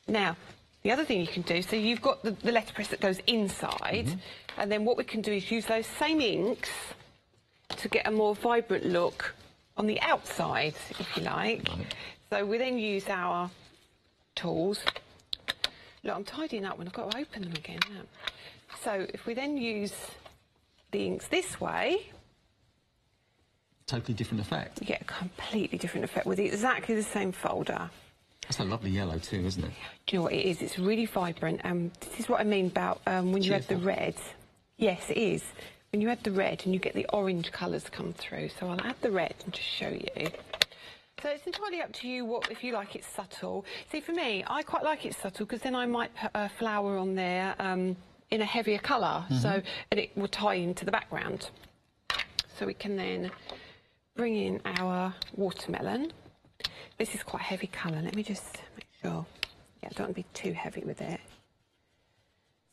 Speaker 13: Now, the other thing you can do, so you've got the letterpress that goes inside, and then what we can do is use those same inks to get a more vibrant look on the outside, if you like. Right. So we then use our tools. Look, I'm tidying up when I've got to open them again. So if we then use the inks this way...
Speaker 12: Totally different effect.
Speaker 13: You get a completely different effect with exactly the same folder.
Speaker 12: That's a lovely yellow too, isn't it?
Speaker 13: Do you know what it is? It's really vibrant. This is what I mean about when you add the red. Yes, it is. When you add the red and you get the orange colours come through. So I'll add the red and just show you. So it's entirely up to you if you like it subtle. See, for me, I quite like it subtle because then I might put a flower on there in a heavier colour, and it will tie into the background. So we can then bring in our watermelon. This is quite a heavy colour. Let me just make sure. Yeah, I don't want to be too heavy with it.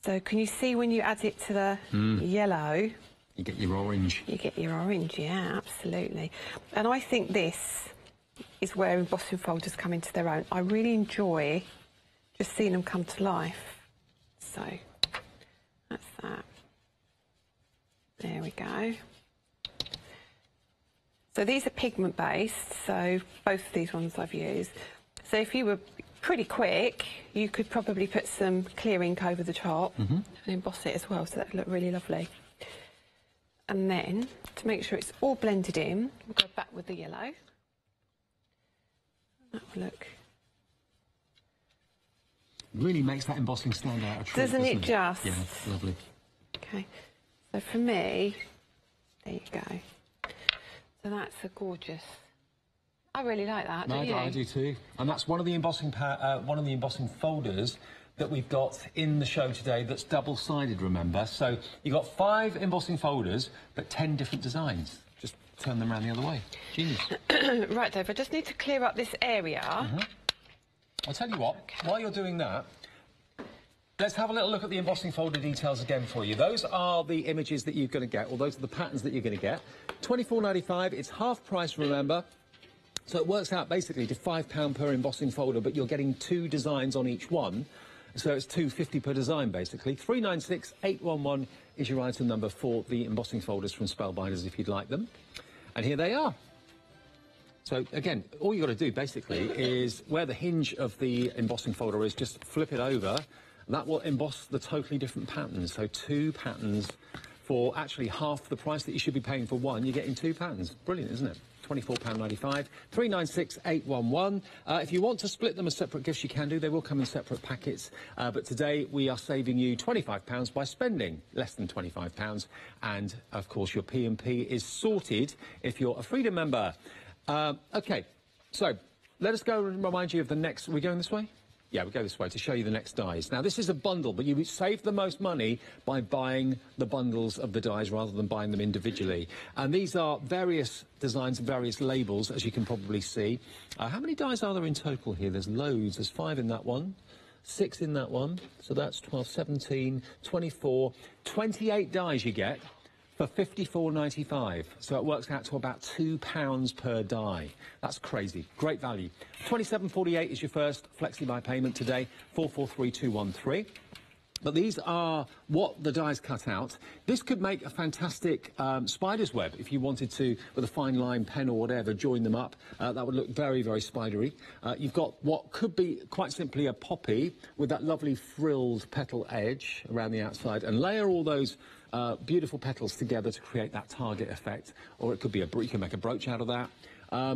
Speaker 13: So can you see when you add it to the yellow?
Speaker 12: You get your orange.
Speaker 13: You get your orange, yeah, absolutely. And I think this is where embossing folders come into their own. I really enjoy just seeing them come to life. So that's that. There we go. So these are pigment based, so both of these ones I've used. So if you were pretty quick, you could probably put some clear ink over the top and emboss it as well, so that would look really lovely. And then, to make sure it's all blended in, we'll go back with the yellow. That will look...
Speaker 12: Really makes that embossing stand out a treat,
Speaker 13: doesn't it just?
Speaker 12: Yeah, lovely.
Speaker 13: Okay, so for me, there you go. So that's a gorgeous... I really like that, don't you?
Speaker 12: I do too. And that's one of the embossing folders that we've got in the show today that's double-sided, remember? So you've got 5 embossing folders, but 10 different designs. Just turn them around the other way. Genius.
Speaker 13: Right, Dave, I just need to clear up this area.
Speaker 12: I'll tell you what, while you're doing that, Let's have a little look at the embossing folder details again for you. Those are the images that you're going to get, or those are the patterns that you're going to get. £24.95, it's half price, remember. So it works out basically to £5 per embossing folder, but you're getting 2 designs on each one. So it's £2.50 per design, basically. 396811 is your item number for the embossing folders from Spellbinders, if you'd like them. And here they are. So, again, all you've got to do, basically, is where the hinge of the embossing folder is, just flip it over. And that will emboss the totally different patterns. So 2 patterns for actually half the price that you should be paying for one. You're getting 2 patterns. Brilliant, isn't it? £24.95, 396811. If you want to split them as separate gifts, you can do. They will come in separate packets. But today we are saving you £25 by spending less than £25. And, of course, your P&P is sorted if you're a Freedom member. OK, so let us go and remind you of the next... Are we going this way? Yeah, we go this way to show you the next dies. Now, this is a bundle, but you save the most money by buying the bundles of the dies rather than buying them individually. And these are various designs, various labels, as you can probably see. How many dies are there in total here? There's loads. There's 5 in that one, 6 in that one. So that's 12, 17, 24, 28 dies you get for £54.95. So it works out to about £2 per die. That's crazy. Great value. £27.48 is your first Flexi-Buy payment today, 443213. But these are what the dies cut out. This could make a fantastic spider's web if you wanted to, with a fine line pen or whatever, join them up. That would look very, very spidery. You've got what could be quite simply a poppy with that lovely frilled petal edge around the outside, and layer all those beautiful petals together to create that target effect. Or it could be you can make a brooch out of that.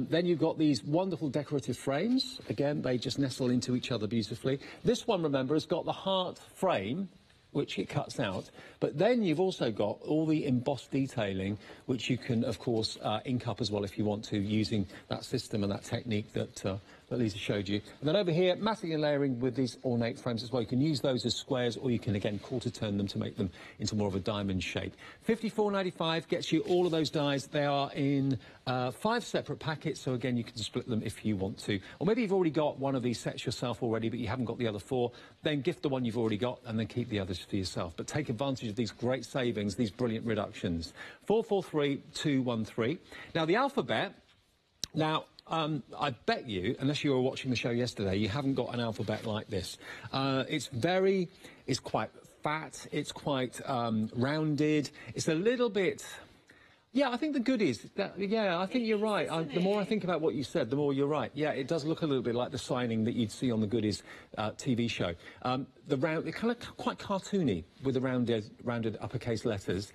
Speaker 12: Then you've got these wonderful decorative frames. Again, they just nestle into each other beautifully. This one, remember, has got the heart frame, which it cuts out. But then you've also got all the embossed detailing, which you can, of course, ink up as well if you want to, using that system and that technique that Lisa showed you. And then over here, matting and layering with these ornate frames as well. You can use those as squares, or you can, again, quarter turn them to make them into more of a diamond shape. £54.95 gets you all of those dies. They are in 5 separate packets, so again, you can split them if you want to. Or maybe you've already got one of these sets yourself already, but you haven't got the other 4. Then gift the one you've already got, and then keep the others for yourself. But take advantage of these great savings, these brilliant reductions. 443213. Now, the alphabet. Now, I bet you, unless you were watching the show yesterday, you haven't got an alphabet like this. It's quite fat, it's quite rounded, it's a little bit... Yeah, I think the goodies. Yeah, I think you're right. The more I think about what you said, the more you're right. Yeah, it does look a little bit like the signing that you'd see on the Goodies TV show. They're kind of quite cartoony with the rounded uppercase letters.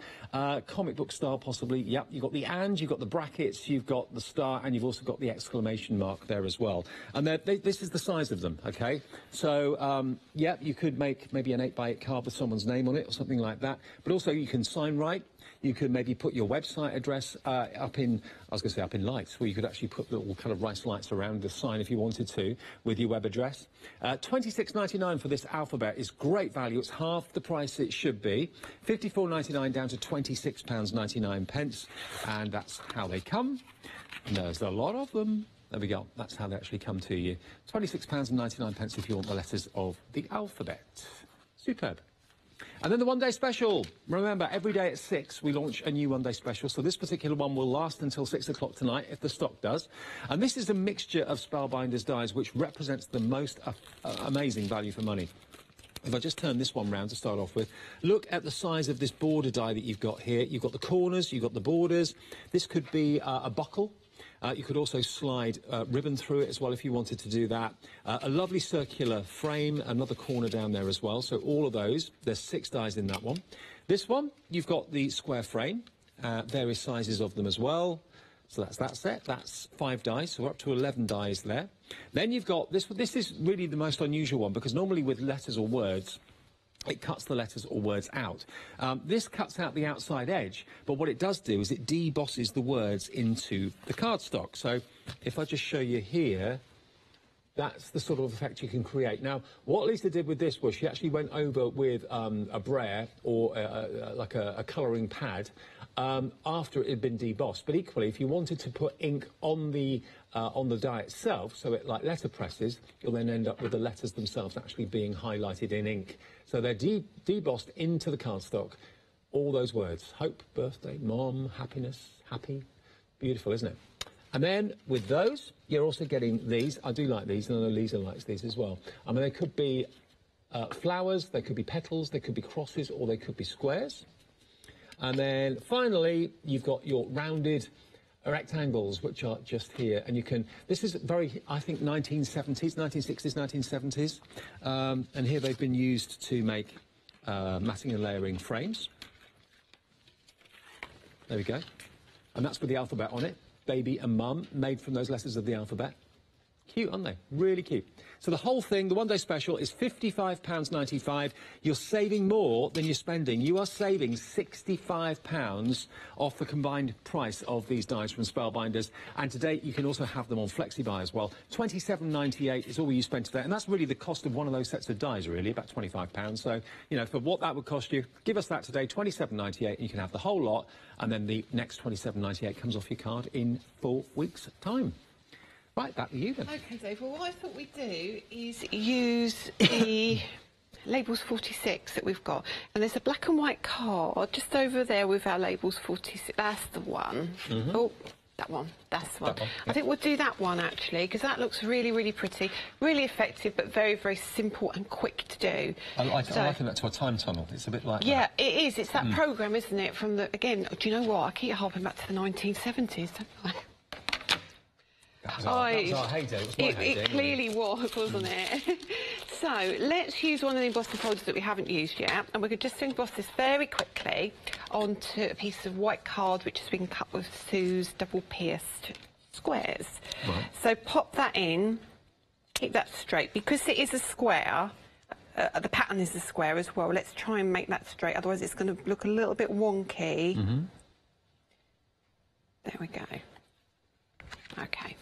Speaker 12: Comic book style, possibly. Yep, you've got the and, you've got the brackets, you've got the star, and you've also got the exclamation mark there as well. And this is the size of them, OK? So, yeah, you could make maybe an 8x8 card with someone's name on it or something like that. But also you can sign write. You could maybe put your website address up in lights, where you could actually put little kind of rice lights around the sign if you wanted to, with your web address. £26.99 for this alphabet is great value. It's half the price it should be. £54.99 down to £26.99, and that's how they come. And there's a lot of them. There we go. That's how they actually come to you. £26.99 if you want the letters of the alphabet. Superb. And then the one-day special. Remember, every day at 6 we launch a new one-day special. So this particular one will last until 6 o'clock tonight, if the stock does. And this is a mixture of Spellbinders dies, which represents the most amazing value for money. If I just turn this one round to start off with, look at the size of this border die that you've got here. You've got the corners, you've got the borders. This could be a buckle. You could also slide ribbon through it as well if you wanted to do that. A lovely circular frame, another corner down there as well. So all of those, there's 6 dies in that one. This one, you've got the square frame, various sizes of them as well. So that's that set. That's 5 dies, so we're up to 11 dies there. Then you've got this. This is really the most unusual one, because normally with letters or words, it cuts the letters or words out. This cuts out the outside edge, but what it does do is it debosses the words into the cardstock. So if I just show you here, That's the sort of effect you can create. Now, what Lisa did with this was she actually went over with a brayer or like a colouring pad after it had been debossed. But equally, if you wanted to put ink on the die itself, so it like letterpresses, you'll then end up with the letters themselves actually being highlighted in ink. So they're debossed into the cardstock. All those words: hope, birthday, mom, happiness, happy. Beautiful, isn't it? And then with those, you're also getting these. I do like these, and I know Lisa likes these as well. I mean, they could be flowers, they could be petals, they could be crosses, or they could be squares. And then finally, you've got your rounded rectangles, which are just here. And you can, this is very, I think, 1970s, 1960s, 1970s. And here they've been used to make matting and layering frames. There we go. And that's with the alphabet on it. Baby and mum, made from those letters of the alphabet. Cute, aren't they? Really cute. So the whole thing, the one-day special, is £55.95. You're saving more than you're spending. You are saving £65 off the combined price of these dies from Spellbinders. And today, you can also have them on FlexiBuy as well. £27.98 is all you spend today. And that's really the cost of one of those sets of dies, really, about £25. So, you know, for what that would cost you, give us that today, £27.98, and you can have the whole lot. And then the next £27.98 comes off your card in 4 weeks' time. Right, back with you then.
Speaker 13: OK, Dave, well, what I thought we'd do is use the Labels 46 that we've got. And there's a black and white card just over there with our Labels 46. That's the one. Mm-hmm. Oh, that one. That's the one. That one, yeah. I think we'll do that one, actually, because that looks really, really pretty. Really effective, but very, very simple and quick to do. I liken that to a time tunnel. It's a bit like that. It is. It's that programme, isn't it, from the... Again, do you know what? I keep harping back to the 1970s, don't I?
Speaker 12: That was our heyday. It was my heyday.
Speaker 13: It clearly was, wasn't it? So let's use one of the embossing folders that we haven't used yet, and we're going to just emboss this very quickly onto a piece of white card which has been cut with Sue's double-pierced squares. Right. So pop that in, keep that straight. Because it is a square, the pattern is a square as well. Let's try and make that straight, otherwise it's going to look a little bit wonky. Mm-hmm. There we go. OK,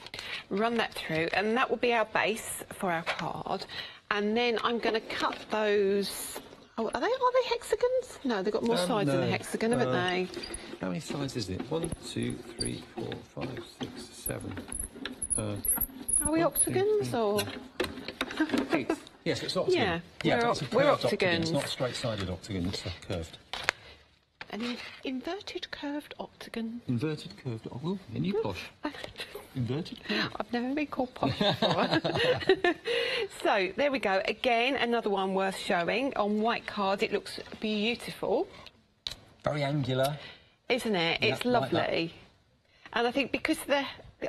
Speaker 13: run that through, and that will be our base for our card. And then I'm going to cut those... Oh, are they hexagons? No, they've got more sides than a hexagon, haven't they?
Speaker 12: How many sides is it? 1, 2, 3, 4, 5, 6, 7...
Speaker 13: Are we octagons, or...?
Speaker 12: 8. Yes, it's octagon.
Speaker 13: Yeah, we're octagons.
Speaker 12: It's not a straight-sided octagon, it's a curved.
Speaker 13: An inverted curved octagon.
Speaker 12: Inverted curved octagon. Oh, you posh. Inverted curved.
Speaker 13: I've never been called posh before. So, there we go. Again, another one worth showing. On white card, it looks beautiful.
Speaker 12: Very angular.
Speaker 13: Isn't it? It's lovely. Like and I think because the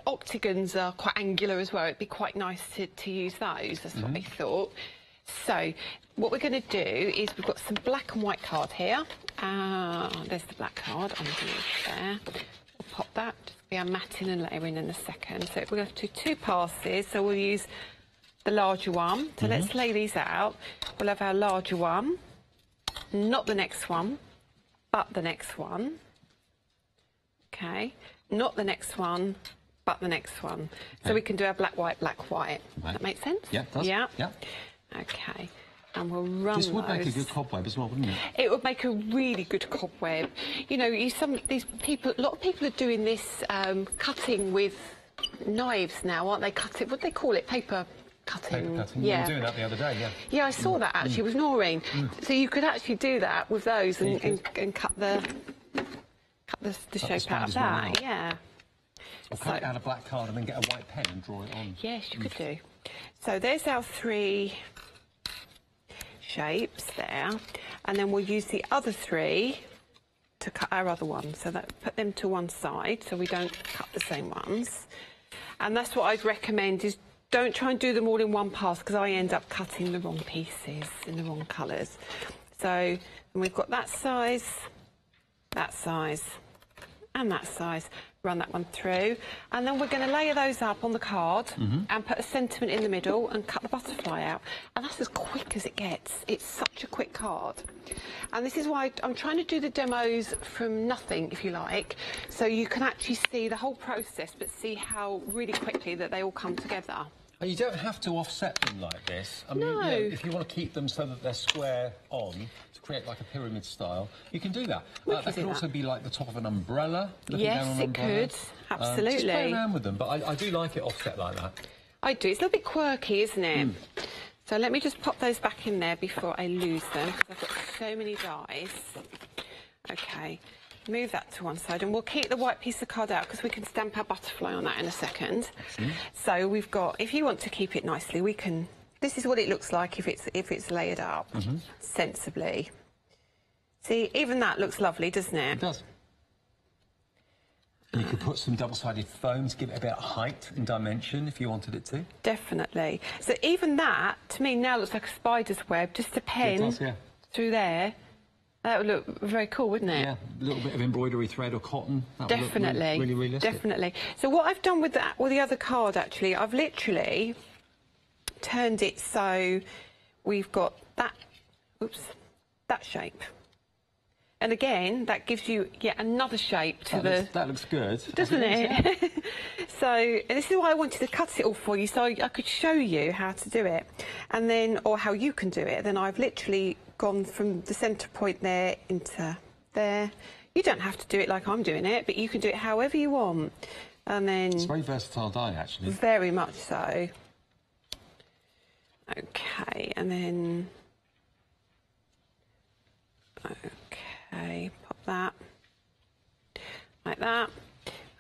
Speaker 13: octagons are quite angular as well, it'd be quite nice to use those. That's what I thought. So, what we're going to do is we've got some black and white card here. There's the black card underneath there. We'll pop that, just be our matting and layering in a second. So we're going to do 2 passes, so we'll use the larger one. So let's lay these out. We'll have our larger one, not the next one, but the next one. OK, not the next one, but the next one. Okay. So we can do our black, white, black, white. Right. That makes sense?
Speaker 12: Yeah, it does.
Speaker 13: Yeah.
Speaker 12: Yeah.
Speaker 13: OK. And we'll run
Speaker 12: This would make a good cobweb as well, wouldn't it?
Speaker 13: It would make a really good cobweb. You know, a lot of people are doing this cutting with knives now, aren't they? What do they call it? Paper cutting.
Speaker 12: Paper cutting.
Speaker 13: Yeah.
Speaker 12: We were doing that the other day, yeah.
Speaker 13: Yeah, I saw that actually with Noreen. So you could actually do that with those and cut the shape out of that. Yeah.
Speaker 12: Or cut it out a black card and then get a white pen and draw it on.
Speaker 13: Yes, you could do. So there's our 3 shapes there, and then we'll use the other 3 to cut our other ones. So put them to one side so we don't cut the same ones. And that's what I'd recommend is don't try and do them all in one pass, because I end up cutting the wrong pieces in the wrong colours. So we've got that size, and that size. Run that one through, and then we're going to layer those up on the card and put a sentiment in the middle and cut the butterfly out. And that's as quick as it gets. It's such a quick card. And this is why I'm trying to do the demos from nothing, if you like, so you can actually see the whole process, but see how really quickly that they all come together.
Speaker 12: And you don't have to offset them like this. I mean,
Speaker 13: No.
Speaker 12: you know, if you want to keep them so that they're square on, to create like a pyramid style, you can do that. That could also be like the top of an umbrella.
Speaker 13: Yes,
Speaker 12: down an
Speaker 13: it
Speaker 12: umbrella.
Speaker 13: could. Absolutely.
Speaker 12: Just play around with them, but I do like it offset like that.
Speaker 13: I do. It's a little bit quirky, isn't it? So let me just pop those back in there before I lose them, because I've got so many dies. Okay, move that to one side, and we'll keep the white piece of card out because we can stamp our butterfly on that in a second. So we've got, if you want to keep it nicely, we can. This is what it looks like if it's layered up sensibly. See, even that looks lovely, doesn't it?
Speaker 12: It does. And you could put some double-sided foam to give it a bit of height and dimension if you wanted it to.
Speaker 13: Definitely. So even that, to me, now looks like a spider's web. Just a pen through there. That would look very cool, wouldn't it?
Speaker 12: Yeah, a little bit of embroidery thread or cotton. That
Speaker 13: Definitely.
Speaker 12: would look really realistic.
Speaker 13: Definitely. So what I've done with the other card, actually, I've literally turned it so we've got that, that shape. And again, that gives you yet another shape to
Speaker 12: that looks good.
Speaker 13: Doesn't it? Yeah. So this is why I wanted to cut it all for you, so I could show you how to do it. And then, or how you can do it. Then I've literally gone from the centre point there into there. You don't have to do it like I'm doing it, but you can do it however you want. And then...
Speaker 12: It's a very versatile die, actually.
Speaker 13: Very much so. Okay, and then... Okay, pop that like that,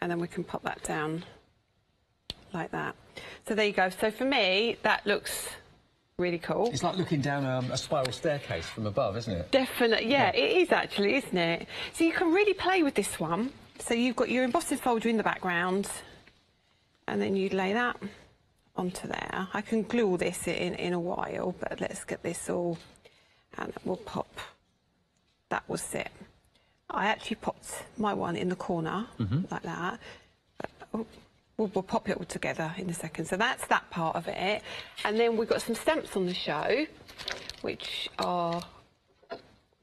Speaker 13: and then we can pop that down like that. So there you go. So for me, that looks really cool.
Speaker 12: It's like looking down a spiral staircase from above, isn't it?
Speaker 13: Definitely, yeah, it is actually, isn't it? So you can really play with this one. So you've got your embossing folder in the background, and then you lay that onto there. I can glue all this in a while, but let's get this all, and we'll pop. That was it. I actually popped my one in the corner, like that. But, we'll pop it all together in a second. So that's that part of it. And then we've got some stamps on the show, which are...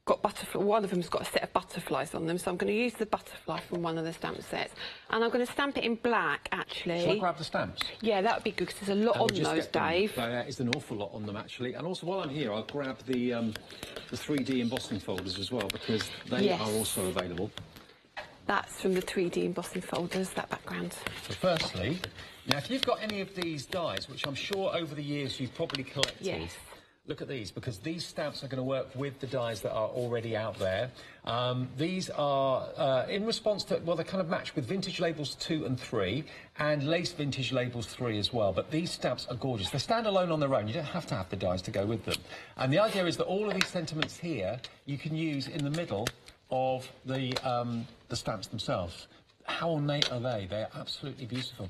Speaker 13: got butterfly. One of them's got a set of butterflies on them, so I'm going to use the butterfly from one of the stamp sets, and I'm going to stamp it in black. Actually,
Speaker 12: shall I grab the stamps?
Speaker 13: Yeah, that would be good because there's a lot on those, Dave.
Speaker 12: There is an awful lot on them actually, and also while I'm here, I'll grab the 3D embossing folders as well because they are also available.
Speaker 13: That's from the 3D embossing folders. That background.
Speaker 12: So firstly, now if you've got any of these dies, which I'm sure over the years you've probably collected.
Speaker 13: Yes.
Speaker 12: Look at these, because these stamps are going to work with the dies that are already out there. These are in response to, well, they kind of match with vintage labels 2 and 3 and lace vintage labels 3 as well. But these stamps are gorgeous. They stand alone on their own. You don't have to have the dies to go with them. And the idea is that all of these sentiments here you can use in the middle of the stamps themselves. How ornate are they? They're absolutely beautiful.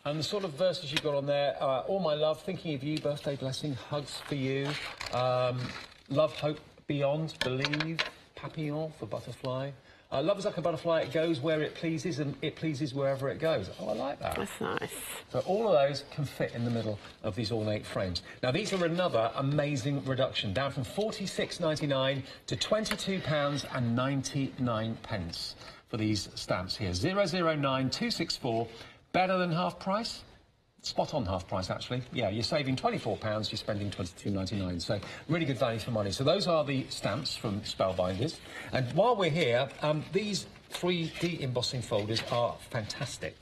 Speaker 12: And the sort of verses you've got on there, all my love, thinking of you, birthday blessing, hugs for you, love, hope, beyond, believe, papillon for butterfly. Love is like a butterfly, it goes where it pleases and it pleases wherever it goes. Oh, I like that.
Speaker 13: That's nice.
Speaker 12: So all of those can fit in the middle of these ornate frames. Now these are another amazing reduction, down from £46.99 to £22.99 for these stamps here. 009264. Better than half price? Spot on half price, actually. Yeah, you're saving £24, you're spending £22.99. So really good value for money. So those are the stamps from Spellbinders. And while we're here, these 3D embossing folders are fantastic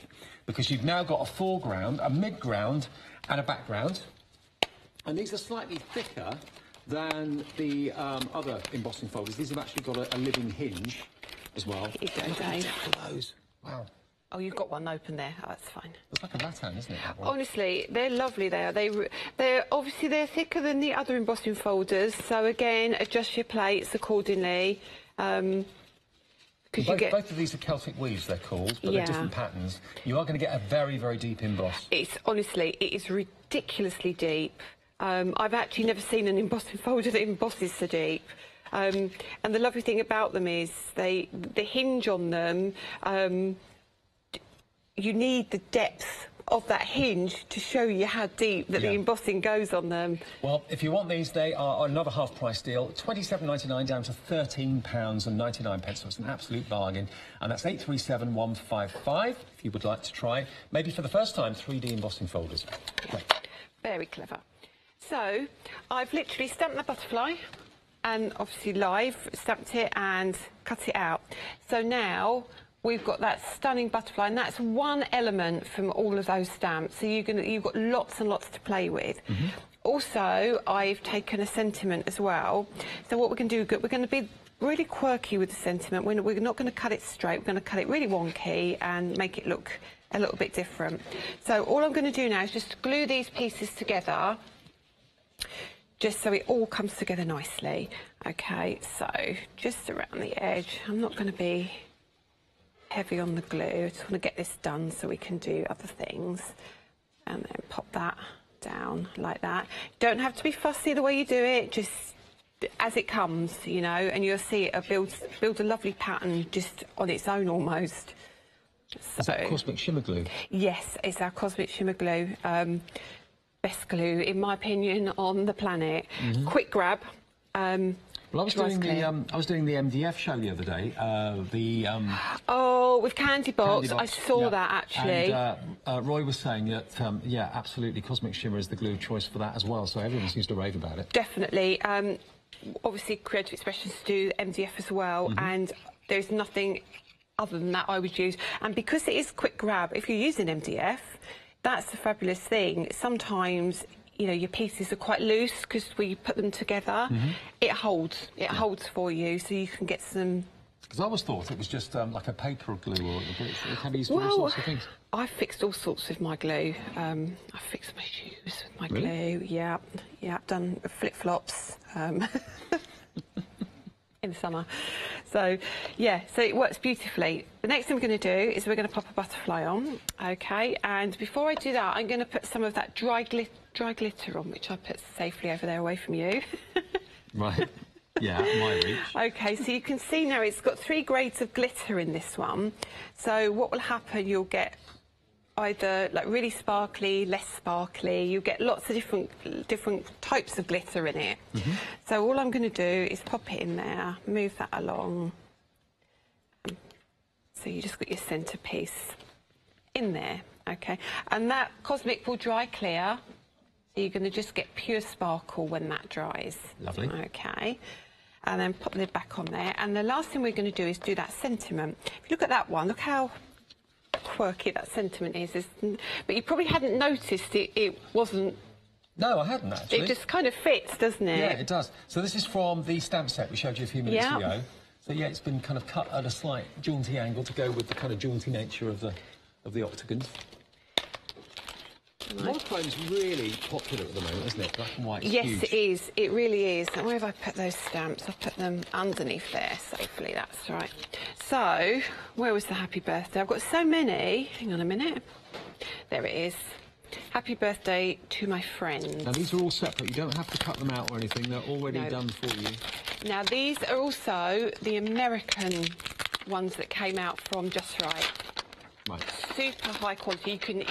Speaker 12: because you've now got a foreground, a midground and a background. And these are slightly thicker than the other embossing folders. These have actually got a living hinge as well.
Speaker 13: Look at the depth
Speaker 12: of those. Wow.
Speaker 13: Oh, you've got one open there. Oh, that's fine.
Speaker 12: It's like a rattan, isn't it?
Speaker 13: Honestly, they're lovely. They're obviously they're thicker than the other embossing folders. So again, adjust your plates accordingly. Both
Speaker 12: of these are Celtic weaves, they're called, but they're different patterns. You are going to get a very, very deep emboss.
Speaker 13: It is ridiculously deep. I've actually never seen an embossing folder that embosses so deep. And the lovely thing about them is the hinge on them. You need the depth of that hinge to show you how deep that the embossing goes on them.
Speaker 12: Well, if you want these, they are another half-price deal, £27.99 down to £13.99, so it's an absolute bargain. And that's 837155 if you would like to try, maybe for the first time, 3D embossing folders. Great.
Speaker 13: Very clever. So I've literally stamped the butterfly and obviously live stamped it and cut it out. So now we've got that stunning butterfly, and that's one element from all of those stamps. So you've got lots and lots to play with. Also, I've taken a sentiment as well. So what we're going to do, we're going to be really quirky with the sentiment. We're not going to cut it straight. We're going to cut it really wonky and make it look a little bit different. So all I'm going to do now is just glue these pieces together, just so it all comes together nicely. Okay, so just around the edge. I'm not going to be heavy on the glue. I just want to get this done so we can do other things. And then pop that down like that. Don't have to be fussy the way you do it, just as it comes, you know, and you'll see it builds a lovely pattern just on its own almost. So,
Speaker 12: is that Cosmic Shimmer Glue?
Speaker 13: Yes, it's our Cosmic Shimmer Glue. Best glue, in my opinion, on the planet. Quick grab.
Speaker 12: Well, I was doing the MDF show the other day.
Speaker 13: Oh, with Candy Box. I saw that actually.
Speaker 12: And Roy was saying that, yeah, absolutely, Cosmic Shimmer is the glue choice for that as well. So everyone seems to rave about it.
Speaker 13: Definitely. Obviously, Creative Expressions do MDF as well, and there's nothing other than that I would use. And because it is quick grab, if you're using MDF, that's the fabulous thing. Sometimes, you know, your pieces are quite loose because we put them together. It holds for you, so you can get some.
Speaker 12: Because I always thought it was just like a paper glue, or it can be used for all sorts of things.
Speaker 13: I've fixed all sorts with my glue. I fixed my shoes with my glue. Yeah, I've done flip-flops in the summer. So, yeah, so it works beautifully. The next thing we're going to do is we're going to pop a butterfly on, okay? And before I do that, I'm going to put some of that dry glitter on, which I put safely over there away from you.
Speaker 12: Right. Yeah, my reach.
Speaker 13: Okay, so you can see now it's got 3 grades of glitter in this one. So what will happen, you'll get either like really sparkly, less sparkly. You get lots of different types of glitter in it. So all I'm going to do is pop it in there, move that along. So you just got your centrepiece in there, okay? And that Cosmic will dry clear. So you're going to just get pure sparkle when that dries.
Speaker 12: Lovely.
Speaker 13: Okay. And then pop the lid back on there. And the last thing we're going to do is do that sentiment. If you look at that one, look how quirky that sentiment is. But you probably hadn't noticed it wasn't.
Speaker 12: No, I hadn't actually.
Speaker 13: It just kind of fits, doesn't it?
Speaker 12: Yeah, it does. So this is from the stamp set we showed you a few minutes ago. So yeah, it's been kind of cut at a slight jaunty angle to go with the kind of jaunty nature of the octagons. Monochrome's really popular at the moment, isn't it? Black and white.
Speaker 13: Yes,
Speaker 12: huge.
Speaker 13: it is. It really is. And where have I put those stamps? I've put them underneath there safely. That's right. So, where was the happy birthday? I've got so many. Hang on a minute. There it is. Happy birthday to my friend.
Speaker 12: Now, these are all separate. You don't have to cut them out or anything. They're already done for you.
Speaker 13: Now, these are also the American ones that came out from Just Right.
Speaker 12: Right.
Speaker 13: Super high quality. You can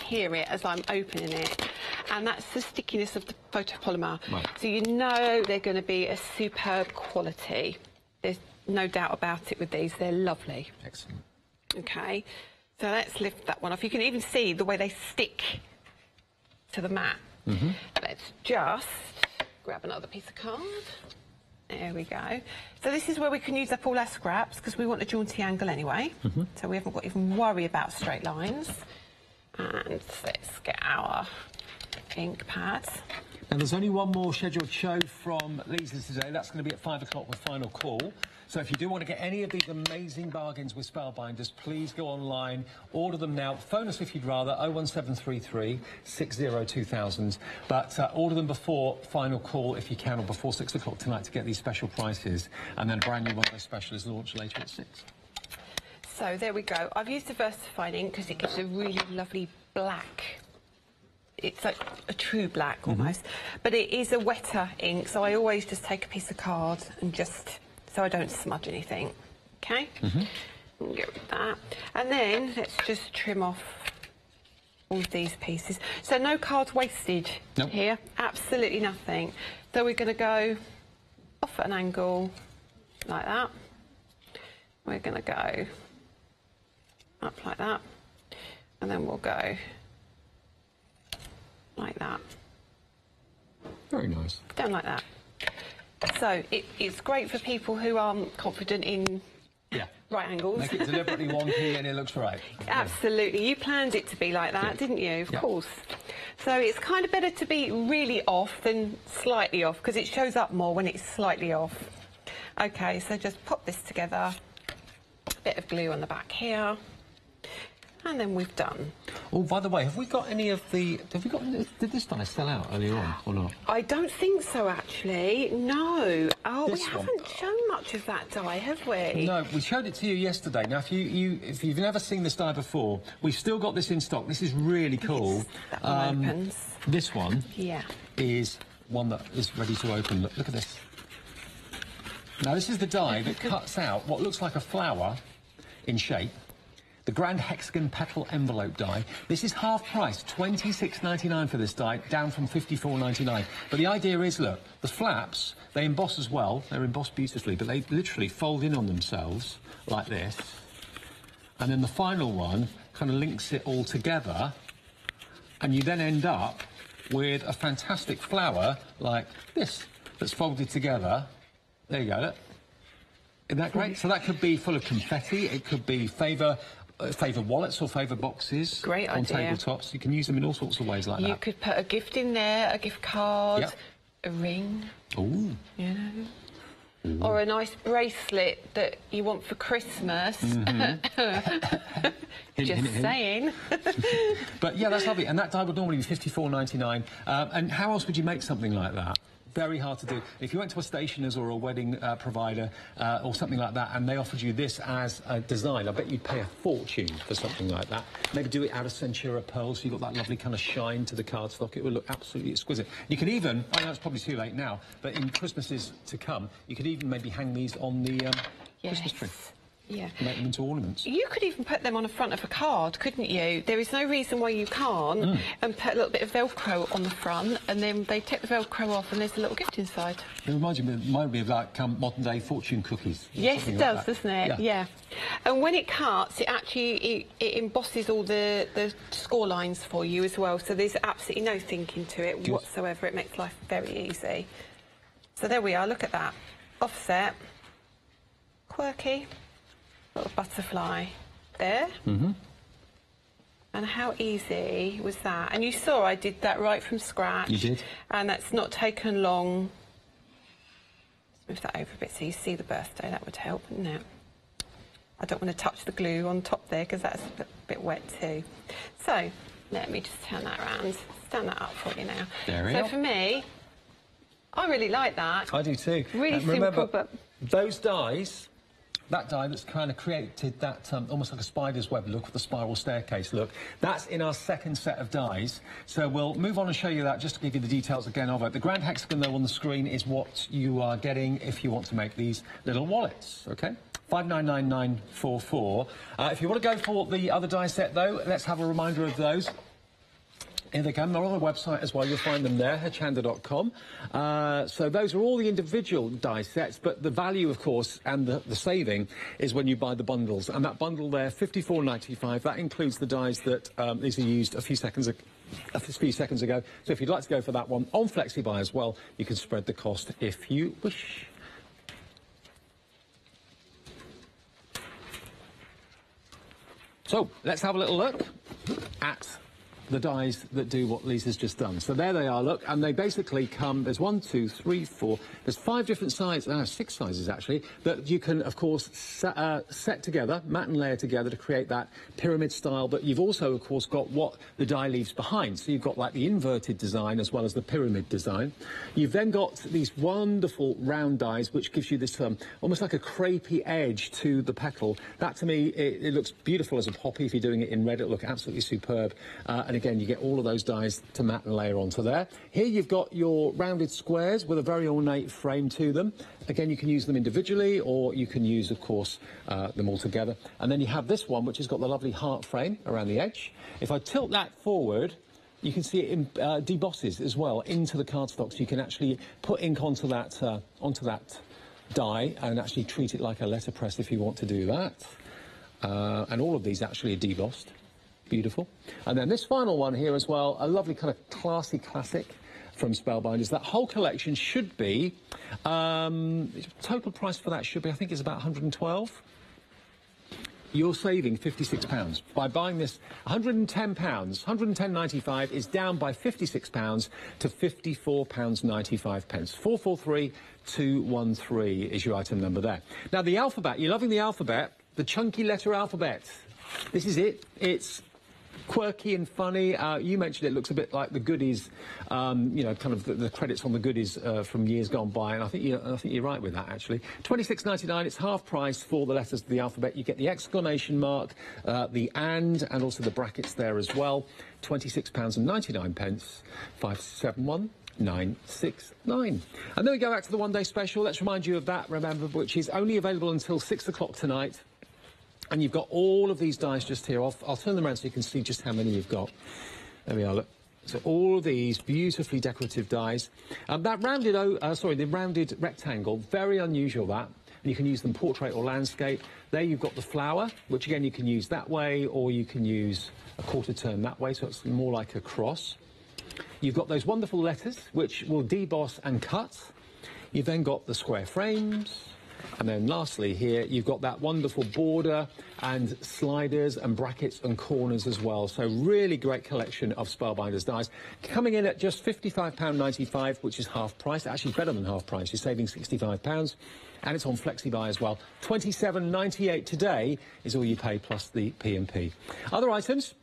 Speaker 13: hear it as I'm opening it, and that's the stickiness of the photopolymer.
Speaker 12: Right.
Speaker 13: So you know they're going to be a superb quality. There's no doubt about it with these. They're lovely.
Speaker 12: Excellent.
Speaker 13: Okay, so let's lift that one off. You can even see the way they stick to the mat. Let's just grab another piece of card. There we go. So this is where we can use up all our scraps because we want a jaunty angle anyway. So we haven't got to even worry about straight lines. And let's get our ink pads.
Speaker 12: Now there's only one more scheduled show from Lee's today. That's going to be at 5 o'clock with Final Call. So if you do want to get any of these amazing bargains with Spellbinders, please go online, order them now. Phone us if you'd rather, 01733 602000. But order them before Final Call if you can, or before 6 o'clock tonight to get these special prices. And then a brand new one of those specials launched later at 6.
Speaker 13: So there we go. I've used the Versafine ink because it gives a really lovely black. It's like a true black almost. But it is a wetter ink, so I always just take a piece of card and just, so I don't smudge anything. Okay? Get rid of that. And then let's just trim off all of these pieces. So no card wastage here. Absolutely nothing. So we're going to go off at an angle like that. We're going to go up like that, and then we'll go like like that.
Speaker 12: Very nice.
Speaker 13: Don't like that. So it's great for people who aren't confident in right angles.
Speaker 12: Make it deliberately wonky and it looks right.
Speaker 13: Absolutely. You planned it to be like that, didn't you? Of course. So it's kind of better to be really off than slightly off, because it shows up more when it's slightly off. OK, so just pop this together. A bit of glue on the back here. And then we've done.
Speaker 12: Oh, by the way, have we got any of the... Did this die sell out earlier on or not?
Speaker 13: I don't think so, actually. No. Oh, we haven't shown much of that die, have we?
Speaker 12: No, we showed it to you yesterday. Now, if you've never seen this die before, we've still got this in stock. This is really cool.
Speaker 13: That one opens.
Speaker 12: This one
Speaker 13: Yeah.
Speaker 12: is one that is ready to open. Look at this. Now, this is the die that cuts out what looks like a flower in shape. The Grand Hexagon Petal Envelope die. This is half price, $26.99 for this die, down from $54.99. But the idea is, look, the flaps, they emboss as well. They're embossed beautifully, but they literally fold in on themselves like this. And then the final one kind of links it all together. And you then end up with a fantastic flower like this, that's folded together. There you go, look. Isn't that great? So that could be full of confetti. It could be favour wallets or favour boxes.
Speaker 13: Great
Speaker 12: on
Speaker 13: idea.
Speaker 12: tabletops. You can use them in all sorts of ways like that.
Speaker 13: You could put a gift in there, a gift card, a ring.
Speaker 12: Ooh.
Speaker 13: You know. Ooh. Or a nice bracelet that you want for Christmas. Just saying.
Speaker 12: But yeah, that's lovely. And that die would normally be $54.99. And how else would you make something like that? Very hard to do. If you went to a stationer's or a wedding provider or something like that and they offered you this as a design, I bet you'd pay a fortune for something like that. Maybe do it out of Centura pearls so you've got that lovely kind of shine to the cardstock. It would look absolutely exquisite. You could even, I know it's probably too late now, but in Christmases to come, you could even maybe hang these on the Christmas tree.
Speaker 13: Yeah.
Speaker 12: Make them into ornaments.
Speaker 13: You could even put them on the front of a card, couldn't you? There is no reason why you can't. And put a little bit of Velcro on the front, and then they take the Velcro off, and there's a little gift inside.
Speaker 12: It reminds me of like modern-day fortune cookies.
Speaker 13: Yes, it does,
Speaker 12: like
Speaker 13: doesn't it? Yeah. And when it cuts, it actually it embosses all the score lines for you as well. So there's absolutely no thinking to it whatsoever. It makes life very easy. So there we are. Look at that. Offset. Quirky. Little butterfly there. And how easy was that? And you saw I did that right from scratch.
Speaker 12: You did.
Speaker 13: And that's not taken long. Let's move that over a bit so you see the birthday. That would help, wouldn't it? I don't want to touch the glue on top there because that's a bit wet too. So let me just turn that around. Stand that up for you now.
Speaker 12: There we are.
Speaker 13: So for me, I really like that.
Speaker 12: I do too.
Speaker 13: Really simple,
Speaker 12: remember,
Speaker 13: but
Speaker 12: those dies, that die that's kind of created that almost like a spider's web look with the spiral staircase look, that's in our second set of dies. So we'll move on and show you that just to give you the details again of it. The Grand Hexagon, though, on the screen is what you are getting if you want to make these little wallets, OK? 599944. If you want to go for the other die set, though, let's have a reminder of those. Here they come. They're on the website as well. You'll find them there, hochanda.com. So those are all the individual die sets, but the value, of course, and the saving is when you buy the bundles. And that bundle there, $54.95, that includes the dies that these are used a few seconds ago. So if you'd like to go for that one on FlexiBuy as well, you can spread the cost if you wish. So let's have a little look at the dies that do what Lisa's just done. So there they are, look, and they basically come, there's 1, 2, 3, 4, there's 5 different sizes, 6 sizes actually, that you can, of course, set together, mat and layer together to create that pyramid style, but you've also, of course, got what the die leaves behind. So you've got like the inverted design as well as the pyramid design. You've then got these wonderful round dies, which gives you this almost like a crepey edge to the petal. That, to me, it looks beautiful as a poppy. If you're doing it in red, it'll look absolutely superb. And again, you get all of those dies to mat and layer onto there. Here you've got your rounded squares with a very ornate frame to them. Again, you can use them individually, or you can use, of course, them all together. And then you have this one, which has got the lovely heart frame around the edge. If I tilt that forward, you can see it debosses as well into the cardstock, so you can actually put ink onto that die and actually treat it like a letterpress if you want to do that. And all of these actually are debossed. Beautiful. And then this final one here as well, a lovely kind of classy classic from Spellbinders. That whole collection should be, total price for that should be, I think it's about 112. You're saving £56 by buying this. £110, 110.95 is down by £56 to £54.95. 443213 is your item number there. Now the alphabet, you're loving the alphabet, the chunky letter alphabet. This is it. It's quirky and funny. You mentioned it looks a bit like the goodies, you know, kind of the credits on the goodies from years gone by, and I think you're right with that, actually. £26.99, it's half price for the letters of the alphabet. You get the exclamation mark, the and also the brackets there as well. £26.99, 571-969. And then we go back to the one-day special. Let's remind you of that, remember, which is only available until 6 o'clock tonight. And you've got all of these dies just here. I'll turn them around so you can see just how many you've got. There we are, look. So all of these beautifully decorative dies. That rounded, the rounded rectangle, very unusual that. And you can use them portrait or landscape. There you've got the flower, which again you can use that way, or you can use a quarter turn that way, so it's more like a cross. You've got those wonderful letters, which will deboss and cut. You've then got the square frames. And then lastly here, you've got that wonderful border and sliders and brackets and corners as well. So really great collection of Spellbinders dies. Coming in at just £55.95, which is half price. Actually better than half price. You're saving £65. And it's on FlexiBuy as well. £27.98 today is all you pay plus the P&P. Other items?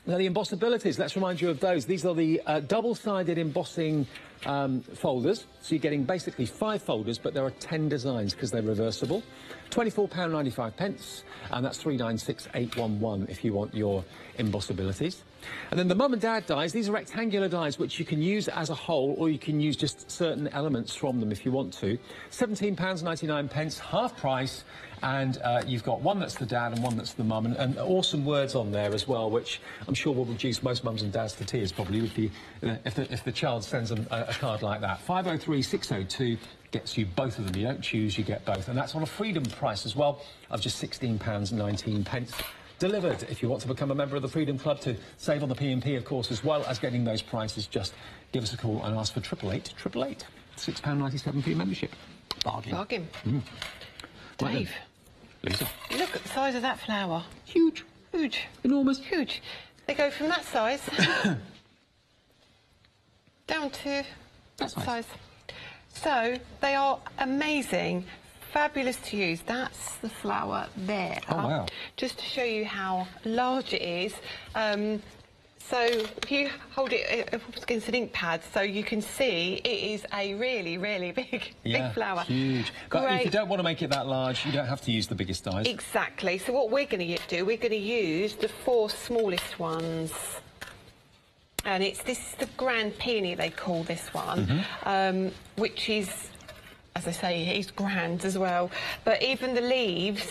Speaker 12: Now, the embossabilities, let's remind you of those. These are the double-sided embossing folders. So you're getting basically 5 folders, but there are 10 designs because they're reversible. £24.95, and that's 396811 if you want your embossabilities. And then the mum and dad dies, these are rectangular dies which you can use as a whole, or you can use just certain elements from them if you want to. £17.99, half price. And you've got one that's the dad and one that's the mum, and awesome words on there as well, which I'm sure will reduce most mums and dads to tears, probably, with the, if the child sends them a card like that. 503-602 gets you both of them. You don't choose, you get both. And that's on a Freedom price as well of just £16.19. Delivered. If you want to become a member of the Freedom Club to save on the P&P, of course, as well as getting those prices, just give us a call and ask for 888 888. £6.97 for your membership. Bargain.
Speaker 13: Bargain.
Speaker 12: Right
Speaker 13: Dave.
Speaker 12: Lisa.
Speaker 13: Look at the size of that flower.
Speaker 12: Huge.
Speaker 13: Huge.
Speaker 12: Enormous.
Speaker 13: Huge. They go from that size down to that size. So they are amazing, fabulous to use. That's the flower there.
Speaker 12: Oh, wow.
Speaker 13: Just to show you how large it is. So if you hold it against an ink pad, so you can see it is a really, really big flower.
Speaker 12: Huge. But if you don't want to make it that large, you don't have to use the biggest dies.
Speaker 13: Exactly. So what we're going to do, we're going to use the 4 smallest ones. And this is the Grand Peony, they call this one, which is, as I say, it's grand as well. But even the leaves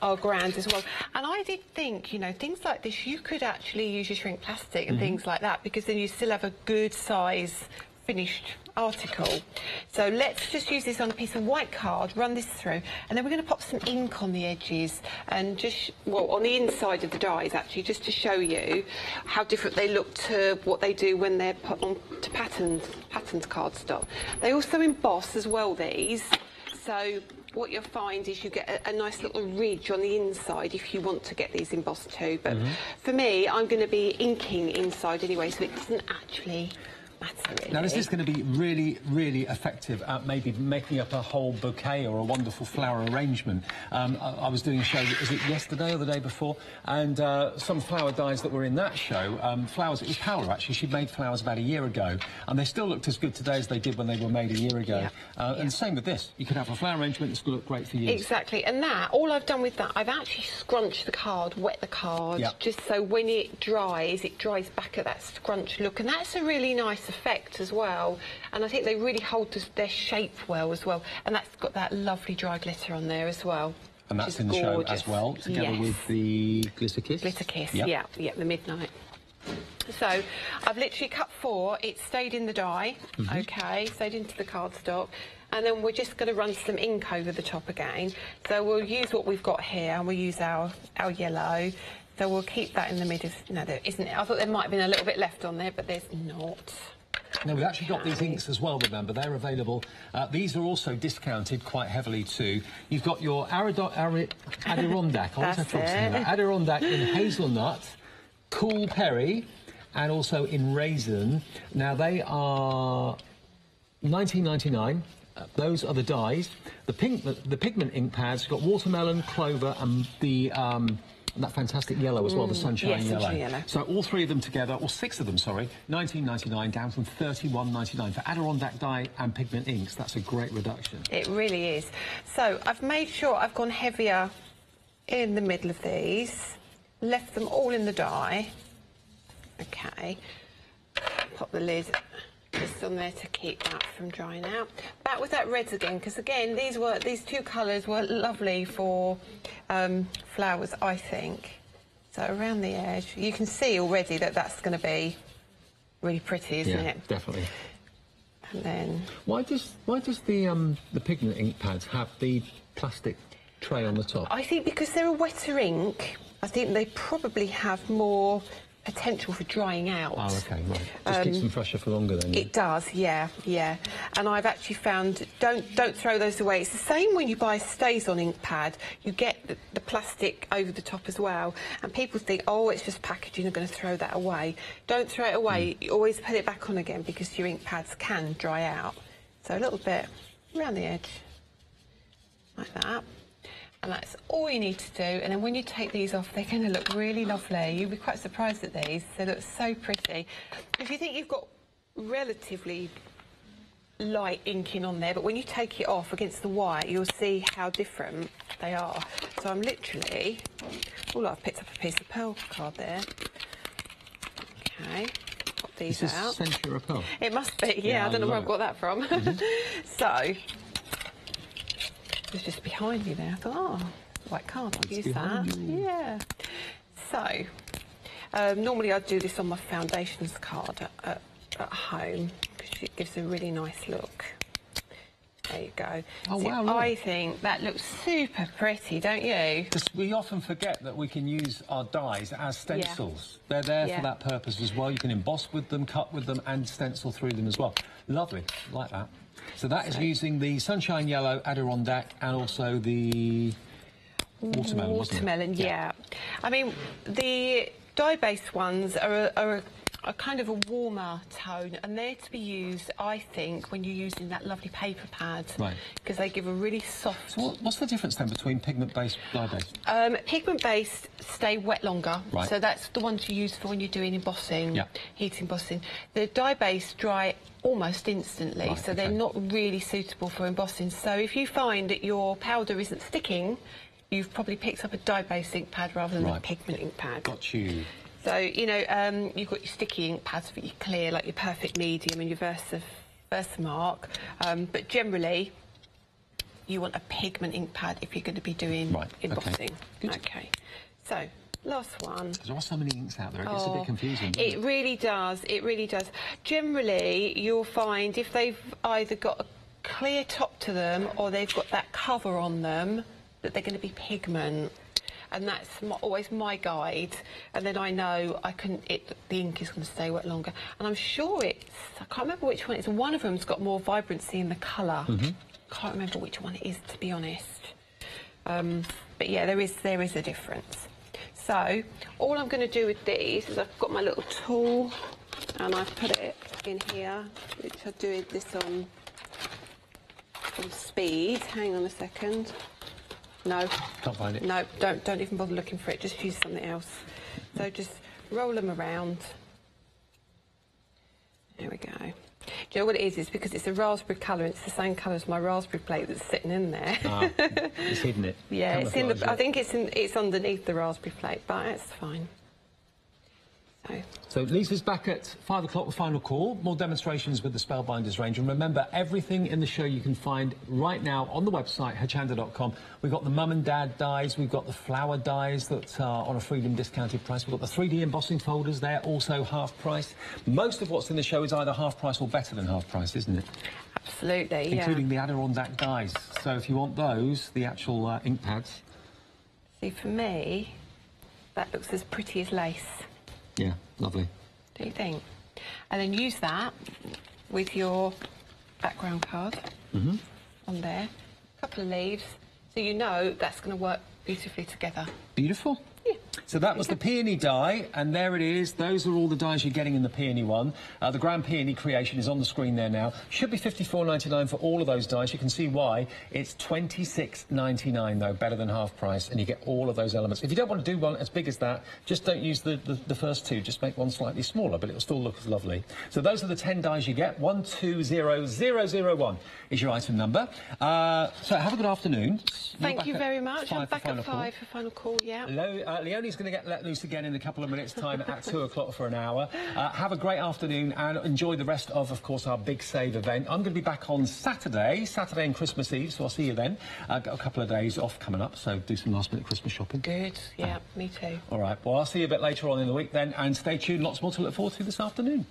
Speaker 13: are grand as well. And I did think, you know, things like this, you could actually use your shrink plastic and things like that, because then you still have a good size finished article. So let's just use this on a piece of white card, run this through, and then we're going to pop some ink on the edges and just, well, on the inside of the dies actually, just to show you how different they look to what they do when they're put on to patterned cardstock. They also emboss as well, these. So what you'll find is you get a nice little ridge on the inside if you want to get these embossed too. But for me, I'm going to be inking inside anyway, so it doesn't actually matter really.
Speaker 12: Now, is this going to be really, really effective at maybe making up a whole bouquet or a wonderful flower arrangement? I was doing a show, was it yesterday or the day before? And some flower dies that were in that show, flowers, it was Paola actually, she made flowers about a year ago, and they still looked as good today as they did when they were made a year ago. And same with this, you could have a flower arrangement that's going to look great for you.
Speaker 13: Exactly, and that, all I've done with that, I've actually scrunched the card, wet the card, just so when it dries back at that scrunch look, and that's a really nice effect as well, and I think they really hold their shape well as well, and that's got that lovely dry glitter on there as well.
Speaker 12: And that's in the show as well, together with the Glitter Kiss?
Speaker 13: Glitter Kiss, yeah, the Midnight. So I've literally cut 4, it stayed in the die, okay, stayed into the cardstock, and then we're just going to run some ink over the top again. So we'll use what we've got here, and we'll use our yellow, So we'll keep that in the middle. No, there isn't. I thought there might have been a little bit left on there, but there's not.
Speaker 12: Now, we've actually got these inks as well, remember. They're available. These are also discounted quite heavily too. You've got your Adirondack. Adirondack in hazelnut, cool berry, and also in raisin. Now, they are $19.99. Those are the dyes. The pigment ink pads. You've got watermelon, clover, and the... and that fantastic yellow as well, the sunshine yellow. So all three of them together, or six of them, sorry, $19.99 down from $31.99 for Adirondack dye and pigment inks. That's a great reduction.
Speaker 13: It really is. So I've made sure I've gone heavier in the middle of these, left them all in the dye. Okay, pop the lid just on there to keep that from drying out. Back with that red again, because again, these two colours were lovely for flowers, I think. So around the edge, you can see already that that's going to be really pretty, isn't it?
Speaker 12: Yeah, definitely.
Speaker 13: And then
Speaker 12: why does the pigment ink pads have the plastic tray on the top?
Speaker 13: I think because they're a wetter ink, I think they probably have more potential for drying out.
Speaker 12: Oh, okay, right. Just keeps them fresher for longer then.
Speaker 13: It does, yeah. And I've actually found, don't throw those away. It's the same when you buy a Stays-On ink pad. You get the plastic over the top as well. And people think, oh, it's just packaging, I'm going to throw that away. Don't throw it away. You always put it back on again because your ink pads can dry out. So a little bit around the edge, like that. And that's all you need to do. And then when you take these off, they're going to look really lovely. You'll be quite surprised at these. They look so pretty. If you think you've got relatively light inking on there, but when you take it off against the white, you'll see how different they are. So I'm literally... Oh, look, I've picked up a piece of pearl card there. Okay, pop these out.
Speaker 12: Is this Centura pearl?
Speaker 13: It must be, yeah. I don't know where I've got that from. So... It's just behind me there. I thought, oh, white card, I'll use that. Yeah. So, normally I'd do this on my foundations card at home because it gives a really nice look. There you go.
Speaker 12: Oh,
Speaker 13: so
Speaker 12: wow, look.
Speaker 13: I think that looks super pretty, don't you?
Speaker 12: We often forget that we can use our dies as stencils. Yeah. They're there for that purpose as well. You can emboss with them, cut with them, and stencil through them as well. Lovely, like that. So that is using the Sunshine Yellow, Adirondack, and also the watermelon, wasn't it?
Speaker 13: Watermelon, yeah. I mean, the dye-based ones are a kind of a warmer tone, and they're to be used, I think, when you're using that lovely paper pad.
Speaker 12: Right.
Speaker 13: Because they give a really soft...
Speaker 12: So what's the difference then between pigment-based and dye-based?
Speaker 13: Pigment-based stay wet longer.
Speaker 12: Right.
Speaker 13: So that's the ones you use for when you're doing embossing, heat embossing. The dye-based dry almost instantly, right, so they're not really suitable for embossing. So if you find that your powder isn't sticking, you've probably picked up a dye-based ink pad rather than a pigment ink pad.
Speaker 12: Got you.
Speaker 13: So, you know, you've got your sticky ink pads for your clear, like your Perfect Medium and your Versamark. But generally, you want a pigment ink pad if you're going to be doing embossing. Okay. So, last one.
Speaker 12: There are so many inks out there, it gets a bit confusing.
Speaker 13: It really does, it really does. Generally, you'll find if they've either got a clear top to them or they've got that cover on them, that they're going to be pigment. And that's always my guide, and then I know the ink is going to stay wet longer. And I'm sure I can't remember which one it is. One of them's got more vibrancy in the colour. Can't remember which one it is, to be honest. But yeah, there is a difference. So all I'm going to do with these is I've got my little tool, and I've put it in here, which I'm doing this on speed. Hang on a second. No. Can't find it. No, don't even bother looking for it. Just use something else. So just roll them around. There we go. Do you know what it is? It's because it's a raspberry colour. It's the same colour as my raspberry plate that's sitting in there.
Speaker 12: Ah, it's hidden it.
Speaker 13: Yeah, it's in the. I think it's underneath the raspberry plate, but it's fine.
Speaker 12: So Lisa's back at 5 o'clock with Final Call. More demonstrations with the Spellbinders range. And remember, everything in the show you can find right now on the website, hochanda.com. We've got the mum and dad dies. We've got the flower dies that are on a Freedom discounted price. We've got the 3D embossing folders. They're also half price. Most of what's in the show is either half price or better than half price, isn't it?
Speaker 13: Absolutely,
Speaker 12: including the Adirondack dies. So if you want those, the actual ink pads.
Speaker 13: See, for me, that looks as pretty as lace.
Speaker 12: Yeah, lovely.
Speaker 13: Do you think? And then use that with your background card on there. A couple of leaves, so you know that's going to work beautifully together.
Speaker 12: Beautiful.
Speaker 13: Yeah.
Speaker 12: So that was the peony die, and there it is. Those are all the dies you're getting in the peony one. The Grand Peony creation is on the screen there now. Should be £54.99 for all of those dies. You can see why. It's £26.99 though, better than half price, and you get all of those elements. If you don't want to do one as big as that, just don't use the first two. Just make one slightly smaller, but it'll still look as lovely. So those are the 10 dies you get. 120001 is your item number. So have a good afternoon.
Speaker 13: Thank you very much. I'm back at 5 for final call, yeah.
Speaker 12: Leonie's going to get let loose again in a couple of minutes' time at 2 o'clock for an hour. Have a great afternoon and enjoy the rest of course, our Big Save event. I'm going to be back on Saturday and Christmas Eve, so I'll see you then. I've got a couple of days off coming up, so do some last-minute Christmas shopping.
Speaker 13: Good, yeah, me too.
Speaker 12: All right, well, I'll see you a bit later on in the week then, and stay tuned. Lots more to look forward to this afternoon.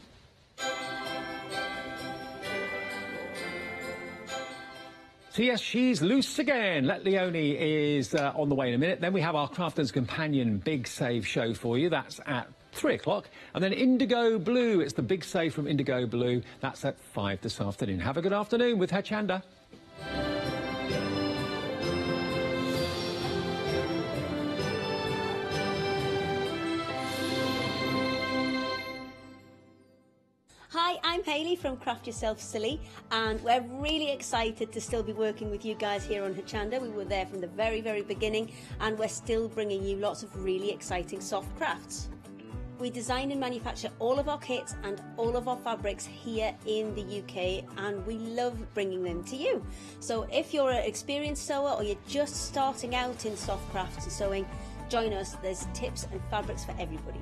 Speaker 12: So yes, she's loose again. Let Leonie is on the way in a minute. Then we have our Crafter's Companion Big Save show for you. That's at 3 o'clock. And then Indigo Blue. It's the Big Save from Indigo Blue. That's at 5 this afternoon. Have a good afternoon with Hochanda.
Speaker 14: Hi, I'm Hayley from Craft Yourself Silly, and we're really excited to still be working with you guys here on Hochanda. We were there from the very, very beginning, and we're still bringing you lots of really exciting soft crafts. We design and manufacture all of our kits and all of our fabrics here in the UK, and we love bringing them to you. So if you're an experienced sewer or you're just starting out in soft crafts and sewing, join us. There's tips and fabrics for everybody.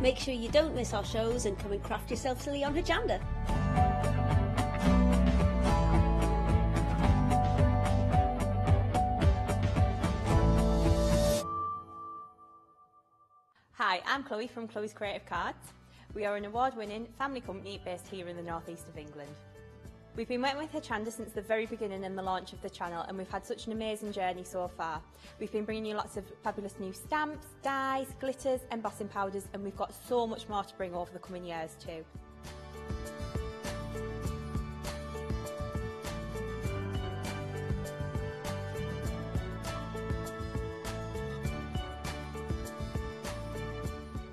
Speaker 14: Make sure you don't miss our shows and come and craft yourself silly on Hochanda.
Speaker 4: Hi, I'm Chloe from Chloe's Creative Cards. We are an award-winning family company based here in the northeast of England. We've been working with Hochanda since the very beginning and the launch of the channel, and we've had such an amazing journey so far. We've been bringing you lots of fabulous new stamps, dies, glitters, embossing powders, and we've got so much more to bring over the coming years too.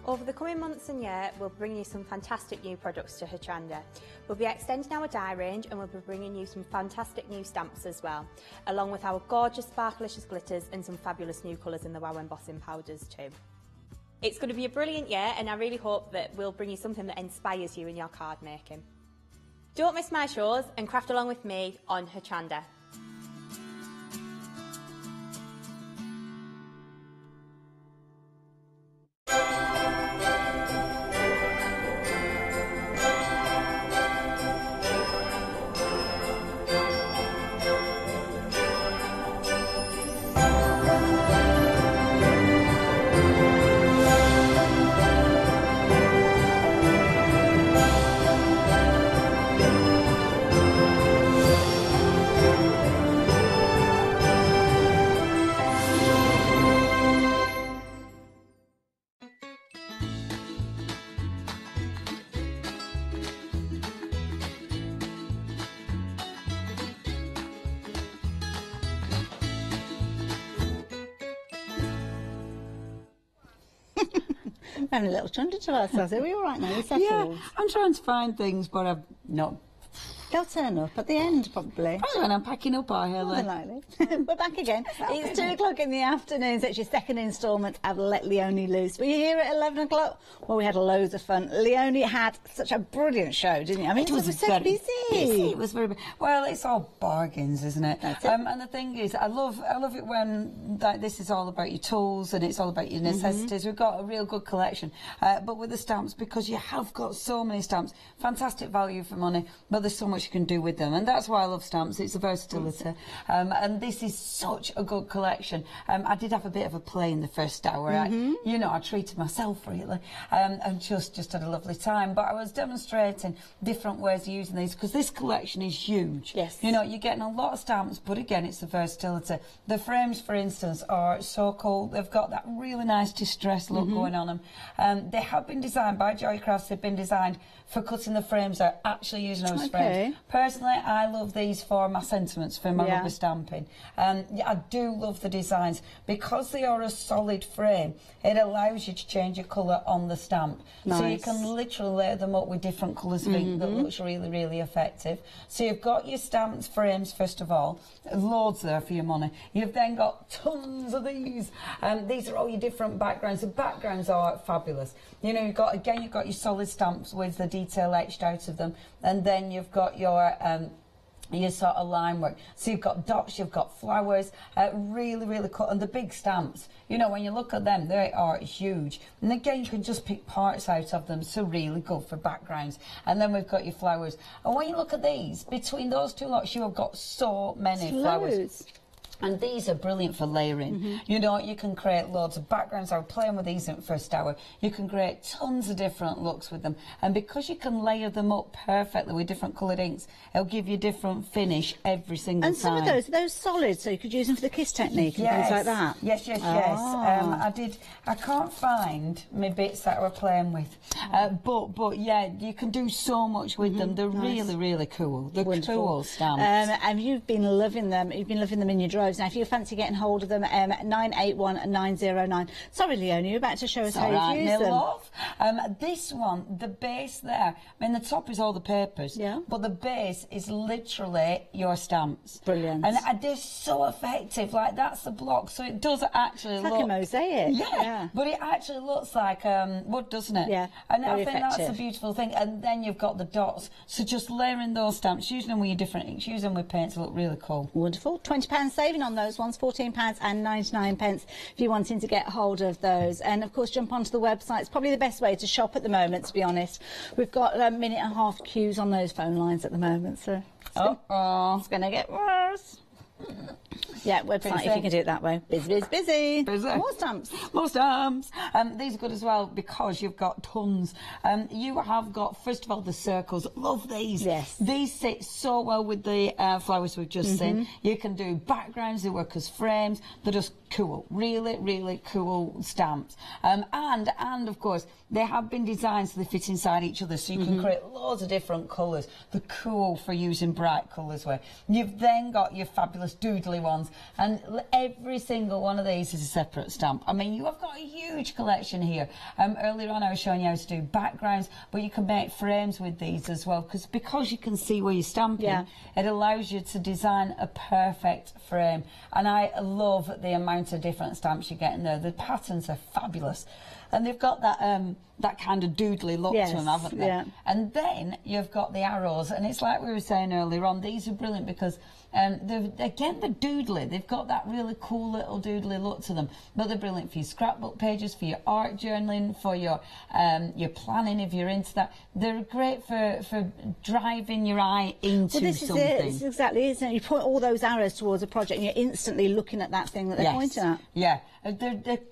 Speaker 4: Over the coming months and year, we'll bring you some fantastic new products to Hochanda. We'll be extending our dye range, and we'll be bringing you some fantastic new stamps as well, along with our gorgeous sparklicious glitters and some fabulous new colours in the wow embossing powders too. It's going to be a brilliant year, and I really hope that we'll bring you something that inspires you in your card making. Don't miss my shows and craft along with me on Hochanda.
Speaker 2: We're having a little chunder to ourselves. Are we all right now? We're settled.
Speaker 1: Yeah, I'm trying to find things, but I've not.
Speaker 2: They'll turn up at the end, probably.
Speaker 1: Probably when I'm packing up, I hear
Speaker 2: More than likely. We're back again. It's 2 o'clock in the afternoon, so it's your second instalment of Let Leonie Loose. Were you here at 11 o'clock? Well, we had loads of fun. Leonie had such a brilliant show, didn't you? I mean, it was so busy.
Speaker 1: It was very busy. Well, it's all bargains, isn't it?
Speaker 2: That's it.
Speaker 1: And the thing is, I love it when this is all about your tools and it's all about your necessities. We've got a real good collection. But with the stamps, because you have got so many stamps, fantastic value for money, but there's so much much you can do with them, and that's why I love stamps. It's a versatility, and this is such a good collection. I did have a bit of a play in the first hour. You know, I treated myself really, and just had a lovely time. But I was demonstrating different ways of using these because this collection is huge.
Speaker 2: Yes.
Speaker 1: You know, you're getting a lot of stamps, but again, it's the versatility. The frames, for instance, are so cool. They've got that really nice distressed look going on them. They have been designed by Joy Crafts. They've been designed for cutting the frames out, actually using those frames. Personally, I love these for my sentiments, for my rubber stamping. I do love the designs. Because they are a solid frame, it allows you to change your colour on the stamp. So you can literally layer them up with different colours of ink that looks really, really effective. So you've got your stamped frames, first of all, loads there for your money. You've then got tons of these. These are all your different backgrounds. The backgrounds are fabulous. You know, you've got your solid stamps with the detail etched out of them, and then you've got your sort of line work. So you've got dots, you've got flowers, really, really cool. And the big stamps, you know, when you look at them, they are huge. And again, you can just pick parts out of them, so really good for backgrounds. And then we've got your flowers. And when you look at these, between those two lots, you have got so many flowers. And these are brilliant for layering. You know, you can create loads of backgrounds. I was playing with these in the first hour. You can create tons of different looks with them. And because you can layer them up perfectly with different coloured inks, it'll give you different finish every single time.
Speaker 2: And some of those, are those solid, so you could use them for the kiss technique and things like that?
Speaker 1: Yes. I can't find my bits that I were playing with. But yeah, you can do so much with them. They're really, really cool. They're cool stamps.
Speaker 2: And you've been loving them. You've been loving them in your droves. Now, if you fancy getting hold of them, 981909. Sorry, Leonie, you're about to show us how you use them.
Speaker 1: Love. This one, the base there, I mean, the top is all the papers, but the base is literally your stamps.
Speaker 2: Brilliant.
Speaker 1: And they're so effective. Like, that's the block, so it does actually look
Speaker 2: like a mosaic.
Speaker 1: Yeah, but it actually looks like wood, doesn't it?
Speaker 2: Yeah,
Speaker 1: and I think that's a beautiful thing. And then you've got the dots, so just layering those stamps, using them with your different inks, using them with paints, look really cool.
Speaker 2: Wonderful. £20 saving on those ones, £14.99 if you're wanting to get hold of those. And of course, jump onto the website. It's probably the best way to shop at the moment, to be honest. We've got a minute and a half queues on those phone lines at the moment, so it's going to get worse. Yeah, website, if you can do it that way. Busy. More stamps.
Speaker 1: More stamps. These are good as well because you've got tons. You have got, first of all, the circles. Love these.
Speaker 2: Yes.
Speaker 1: These sit so well with the flowers we've just seen. You can do backgrounds, they work as frames. They're just cool. Really, really cool stamps. And of course, they have been designed so they fit inside each other, so you can create loads of different colours. They're cool for using bright colours with. You've then got your fabulous doodly ones, and every single one of these is a separate stamp. I mean, you have got a huge collection here. Earlier on I was showing you how to do backgrounds, but you can make frames with these as well, because you can see where you're stamping, it allows you to design a perfect frame. And I love the amount of different stamps you get in there. The patterns are fabulous. And they've got that that kind of doodly look to them, haven't they? And then you've got the arrows, and it's like we were saying earlier on, these are brilliant because they're doodly. They've got that really cool little doodly look to them, but they're brilliant for your scrapbook pages, for your art journaling, for your planning if you're into that. They're great for driving your eye into
Speaker 2: this
Speaker 1: something.
Speaker 2: Is exactly, isn't it? You point all those arrows towards a project and you're instantly looking at that thing that they're pointing at.
Speaker 1: Yeah. And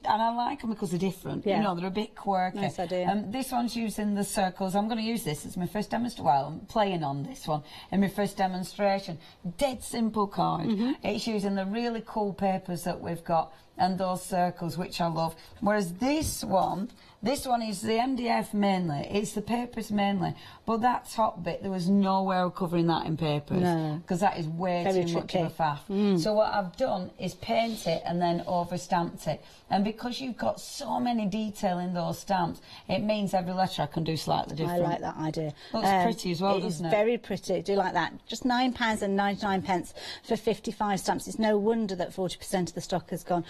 Speaker 1: I like them because they're different. You know, they're a bit quirky.
Speaker 2: Nice idea.
Speaker 1: This one's using the circles. I'm going to use this. It's my first demonstration. Well, I'm playing on this one in my first demonstration. Dead simple card. It's using the really cool papers that we've got and those circles, which I love. Whereas this one is the MDF mainly. It's the papers mainly. But that top bit, there was no way of covering that in papers. No. Because that is way too much of a faff. So what I've done is paint it and then over-stamped it. And because you've got so many detail in those stamps, it means every letter I can do slightly different.
Speaker 2: I like that idea.
Speaker 1: Looks pretty as well, doesn't it?
Speaker 2: It is very pretty. Do you like that? Just £9.99 for 55 stamps. It's no wonder that 40% of the stock has gone.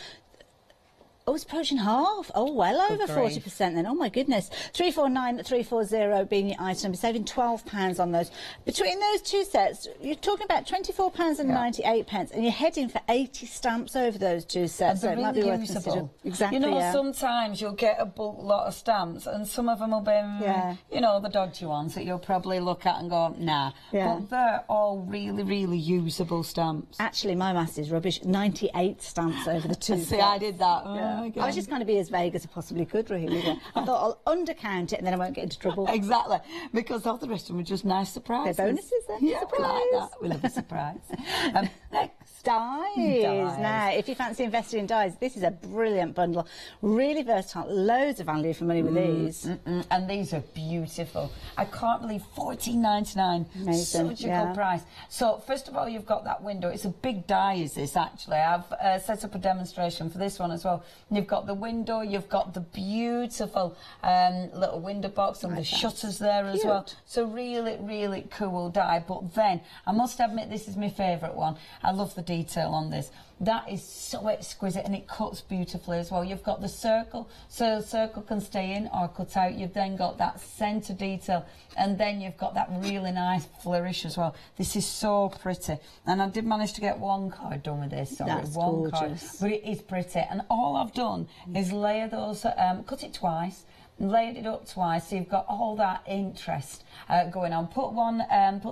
Speaker 2: Oh, it's approaching half. Oh, well over 40% then. Oh, my goodness. 349340 being your item number, saving £12 on those. Between those two sets, you're talking about £24.98, and you're heading for 80 stamps over those two sets.
Speaker 1: So it might be worth considering.
Speaker 2: Exactly.
Speaker 1: You know, sometimes you'll get a bulk lot of stamps, and some of them will be, you know, the dodgy ones that you'll probably look at and go, nah. But they're all really, really usable stamps.
Speaker 2: Actually, my maths is rubbish. 98 stamps over the two sets.
Speaker 1: See, I did that.
Speaker 2: I was just going to be as vague as I possibly could, really. I thought I'll undercount it and then I won't get into trouble.
Speaker 1: Exactly, because all the rest of them are just nice surprises.
Speaker 2: They're bonuses then.
Speaker 1: Yeah,
Speaker 2: surprise.
Speaker 1: we like that. We love a surprise. Next.
Speaker 2: Dies. Now, if you fancy investing in dies, this is a brilliant bundle. Really versatile. Loads of value for money with these.
Speaker 1: And these are beautiful. I can't believe $14.99.
Speaker 2: Amazing.
Speaker 1: Such a good price. So, first of all, you've got that window. It's a big die, is this, actually. I've set up a demonstration for this one as well. You've got the window, you've got the beautiful little window box and the shutters there as well. So, really, really cool die. But then, I must admit, this is my favourite one. I love the detail on this. That is so exquisite, and it cuts beautifully as well. You've got the circle, so the circle can stay in or cut out. You've then got that centre detail, and then you've got that really nice flourish as well. This is so pretty, and I did manage to get one card done with this. Sorry,
Speaker 2: That's
Speaker 1: one
Speaker 2: gorgeous.
Speaker 1: card, but it is pretty. And all I've done is layer those, cut it twice, layered it up twice, so you've got all that interest going on. Put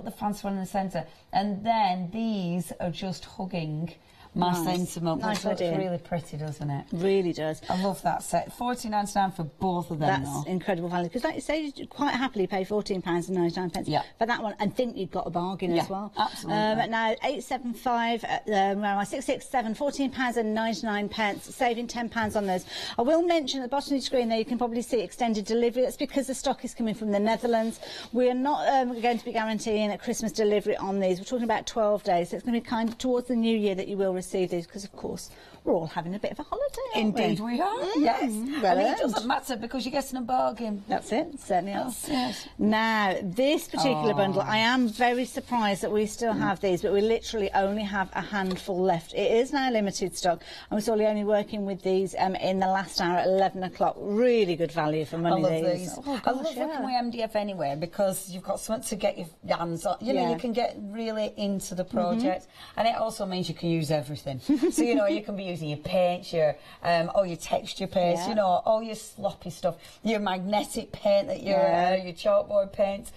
Speaker 1: the fancy one in the centre, and then these are just hugging my sentiment, which looks really pretty, doesn't it?
Speaker 2: Really does.
Speaker 1: I love that set. $14.99 for both of them.
Speaker 2: That's incredible value, because like you say, you quite happily pay £14.99 for that one, and think you've got a bargain as well.
Speaker 1: Absolutely.
Speaker 2: Now 875, where am I? 667, £14.99, saving £10 on those. I will mention at the bottom of the screen there, you can probably see extended delivery. That's because the stock is coming from the Netherlands. We are not going to be guaranteeing a Christmas delivery on these. We're talking about 12 days, so it's going to be kind of towards the new year that you will receive these, because of course we're all having a bit of a holiday, aren't
Speaker 1: Indeed we are, yes.
Speaker 2: Well,
Speaker 1: I mean, it doesn't matter because you're getting a bargain.
Speaker 2: That's it, certainly is.
Speaker 1: Yes.
Speaker 2: Now, this particular bundle, I am very surprised that we still have these, but we literally only have a handful left. It is now limited stock, and we're still only working with these in the last hour at 11 o'clock. Really good value for money,
Speaker 1: I love these.
Speaker 2: Oh,
Speaker 1: I love working with MDF anyway, because you've got something to get your hands on. You know, you can get really into the project, and it also means you can use everything. So, you know, you can be using your paints, your texture paints, you know, all your sloppy stuff, your magnetic paint that your chalkboard paints.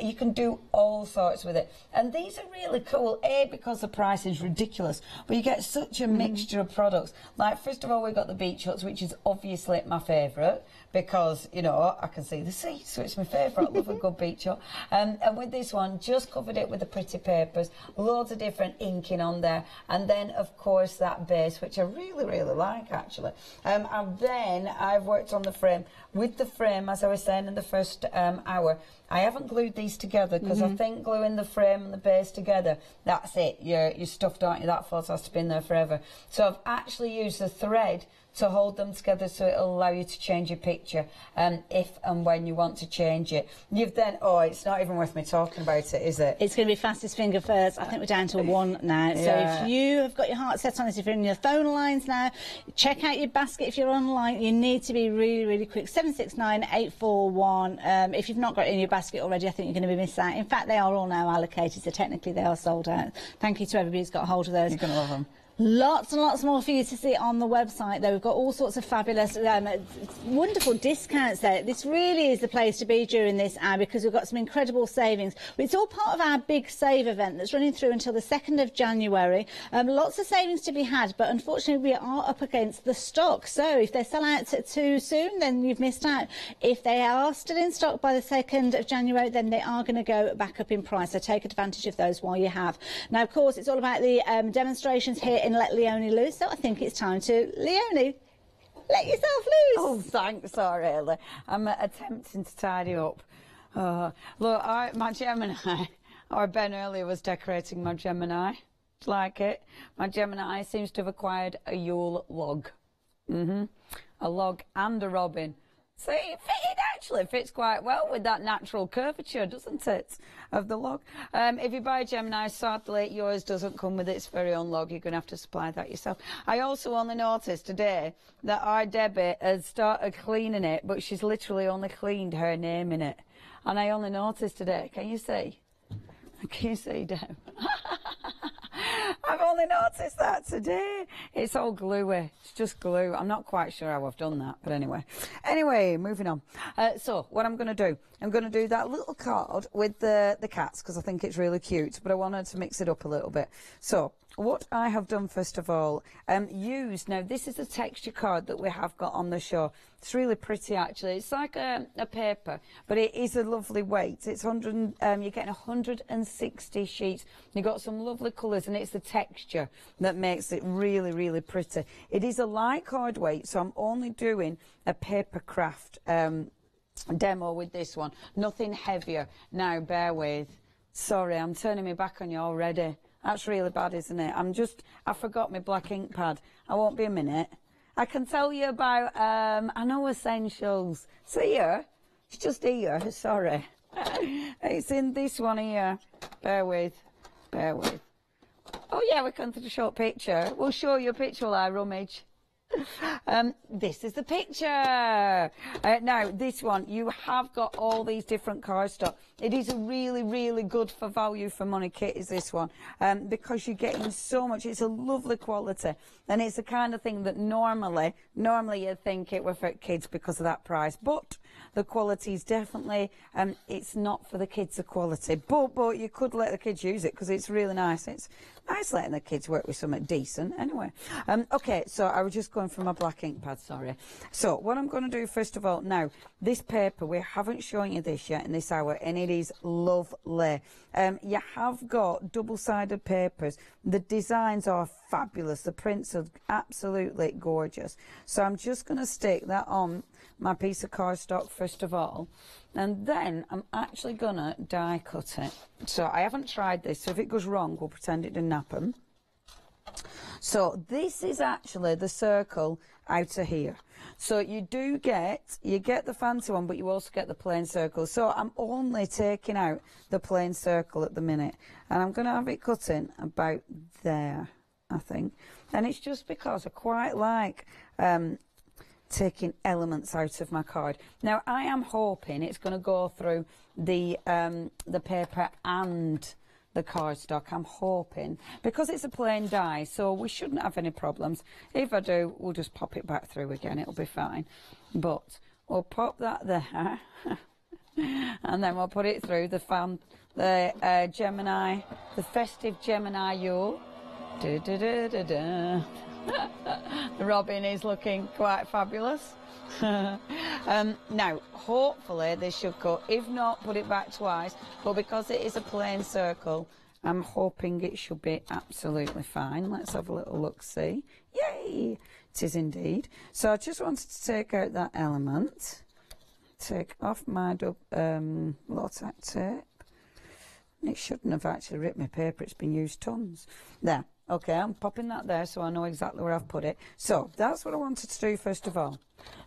Speaker 1: You can do all sorts with it. And these are really cool, because the price is ridiculous, but you get such a mixture of products. Like, first of all, we've got the beach huts, which is obviously my favourite, because, you know, I can see the sea, so it's my favourite. I love a good beach hut. And with this one, just covered it with the pretty papers, loads of different inking on there, and then, of course, that base, which I really, really like, actually. And then I've worked on the frame. With the frame, as I was saying in the first hour, I haven't glued these together, because I think gluing the frame and the base together, that's it. You're stuffed, aren't you? That photo has to be in there forever. So I've actually used the thread to hold them together, so it'll allow you to change your picture if and when you want to change it. You've then, it's not even worth me talking about it, is it?
Speaker 2: It's going to be fastest finger first. I think we're down to one now. So if you have got your heart set on this, if you're in your phone lines now, check out your basket. If you're online, you need to be really, really quick. 769841. If you've not got it in your basket already, I think you're going to be missed out. In fact, they are all now allocated, so technically they are sold out. Thank you to everybody who's got a hold of those.
Speaker 1: You're going to love them.
Speaker 2: Lots and lots more for you to see on the website, though. We've got all sorts of fabulous, wonderful discounts there. This really is the place to be during this hour, because we've got some incredible savings. It's all part of our big save event that's running through until the 2nd of January. Lots of savings to be had, but unfortunately we are up against the stock. So if they sell out too soon, then you've missed out. If they are still in stock by the 2nd of January, then they are going to go back up in price. So take advantage of those while you have. Now, of course, it's all about the demonstrations here in Let Leonie Loose, so I think it's time to, Leonie, let yourself loose.
Speaker 1: Oh, thanks, Aurelia. I'm attempting to tidy up. Look, my Gemini, or Ben earlier was decorating my Gemini. Like it. My Gemini seems to have acquired a Yule log. A log and a robin. So it actually fits quite well with that natural curvature, doesn't it, of the log? If you buy a Gemini, sadly, yours doesn't come with its very own log. You're going to have to supply that yourself. I also only noticed today that our Debbie has started cleaning it, but she's literally only cleaned her name in it. And I only noticed today. Can you see? Can you see, Deb? I've only noticed that today. It's all gluey. It's just glue. I'm not quite sure how I've done that, but anyway. Anyway, moving on. So what I'm going to do, I'm going to do that little card with the cats because I think it's really cute, but I wanted to mix it up a little bit. So what I have done first of all, now this is a texture card that we have got on the show. It's really pretty actually. It's like a paper, but it is a lovely weight. It's you're getting 160 sheets. You've got some lovely colours and it's the texture that makes it really, really pretty. It is a light card weight, so I'm only doing a papercraft demo with this one. Nothing heavier. Now, bear with. Sorry, I'm turning my back on you already. That's really bad, isn't it? I forgot my black ink pad. I won't be a minute. I can tell you about, I know essentials. See here? It's just here, sorry. It's in this one here. Bear with. Oh yeah, we can take a short picture. We'll show you a picture while I rummage. This is the picture. Now, this one, you have got all these different cardstock. It is a really, really good for value for money kit, is this one, because you're getting so much. It's a lovely quality, and it's the kind of thing that normally you'd think it were for kids because of that price, but the quality is definitely, it's not for the kids, the quality, but you could let the kids use it because it's really nice. It's nice letting the kids work with something decent. Anyway, okay, so I was just going for my black ink pad, sorry. So what I'm going to do first of all, now, this paper, we haven't shown you this yet in this hour, and it is lovely. You have got double-sided papers. The designs are fabulous. The prints are absolutely gorgeous. So I'm just going to stick that on my piece of cardstock first of all, and then I'm actually going to die cut it. So I haven't tried this, so if it goes wrong, we'll pretend it didn't happen. So this is actually the circle out of here. So you get the fancy one, but you also get the plain circle. So I'm only taking out the plain circle at the minute, and I'm going to have it cutting about there, I think. And it's just because I quite like taking elements out of my card. Now I am hoping it's going to go through the paper and the cardstock. I'm hoping, because it's a plain die, so we shouldn't have any problems. If I do, we'll just pop it back through again, it'll be fine. But we'll pop that there and then we'll put it through the Gemini, the festive Gemini Yule. Robin is looking quite fabulous. Now, hopefully this should cut. If not, put it back twice. But because it is a plain circle, I'm hoping it should be absolutely fine. Let's have a little look-see. Yay! It is indeed. So I just wanted to take out that element. Take off my low-tack tape. It shouldn't have actually ripped my paper. It's been used tons. There. Okay, I'm popping that there so I know exactly where I've put it. So that's what I wanted to do first of all.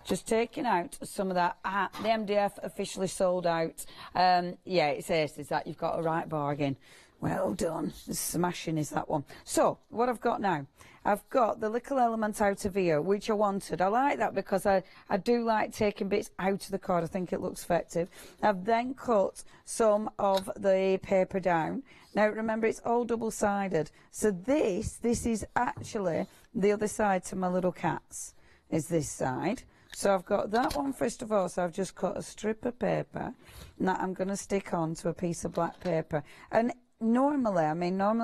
Speaker 1: Just taking out some of that. The MDF officially sold out. Yeah, it says is that you've got a right bargain. Well done. Smashing is that one. So what I've got now, I've got the little element out of here, which I wanted. I like that because I do like taking bits out of the card. I think it looks effective. I've then cut some of the paper down. Now remember, it's all double-sided. So this is actually the other side to my little cats, is this side. So I've got that one first of all. So I've just cut a strip of paper that I'm going to stick onto a piece of black paper. And normally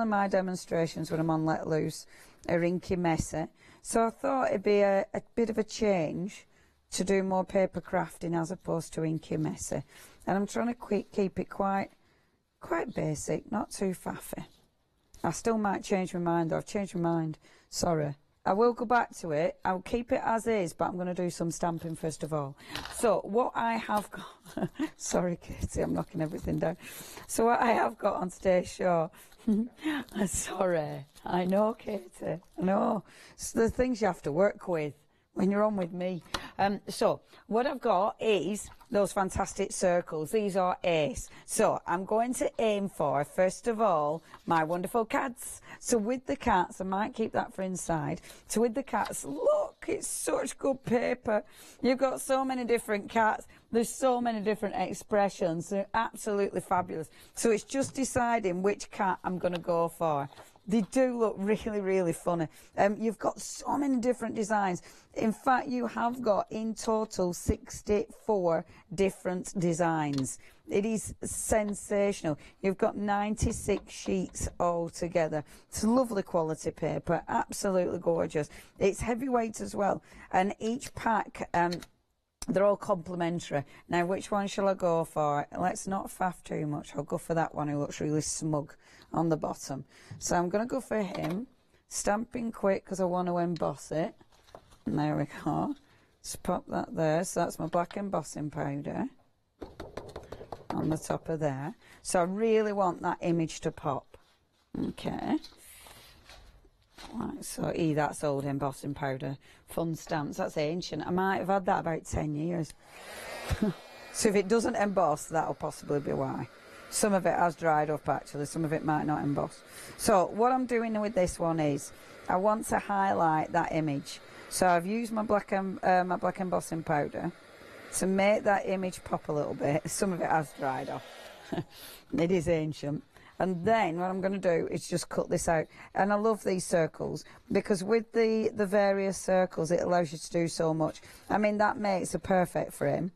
Speaker 1: my demonstrations when I'm on Let Loose are inky messy. So I thought it'd be a bit of a change to do more paper crafting as opposed to inky messy. And I'm trying to keep it quite basic, not too faffy. I still might change my mind, though. I've changed my mind. Sorry. I will go back to it. I'll keep it as is, but I'm going to do some stamping first of all. So what I have got... Sorry, Katie, I'm knocking everything down. So what I have got on today's show... Sorry. I know, Katie. I know. It's the things you have to work with when you're on with me. So what I've got is those fantastic circles. These are ace. So I'm going to aim for, first of all, my wonderful cats. So with the cats, I might keep that for inside. So with the cats, look, it's such good paper. You've got so many different cats. There's so many different expressions. They're absolutely fabulous. So it's just deciding which cat I'm going to go for. They do look really, really funny. You've got so many different designs. In fact, you have got in total 64 different designs. It is sensational. You've got 96 sheets all together. It's lovely quality paper, absolutely gorgeous. It's heavyweight as well. And each pack, they're all complimentary. Now, which one shall I go for? Let's not faff too much. I'll go for that one who looks really smug on the bottom. So I'm going to go for him. Stamping quick because I want to emboss it. And there we go. Just pop that there. So that's my black embossing powder on the top of there. So I really want that image to pop. Okay. Right, so that's old embossing powder. Fun stamps, that's ancient. I might have had that about 10 years. So if it doesn't emboss, that'll possibly be why. Some of it has dried up actually, some of it might not emboss. So what I'm doing with this one is, I want to highlight that image. So I've used my black embossing powder to make that image pop a little bit. Some of it has dried off. It is ancient. And then what I'm going to do is just cut this out. And I love these circles because with the various circles, it allows you to do so much. I mean, that makes a perfect frame.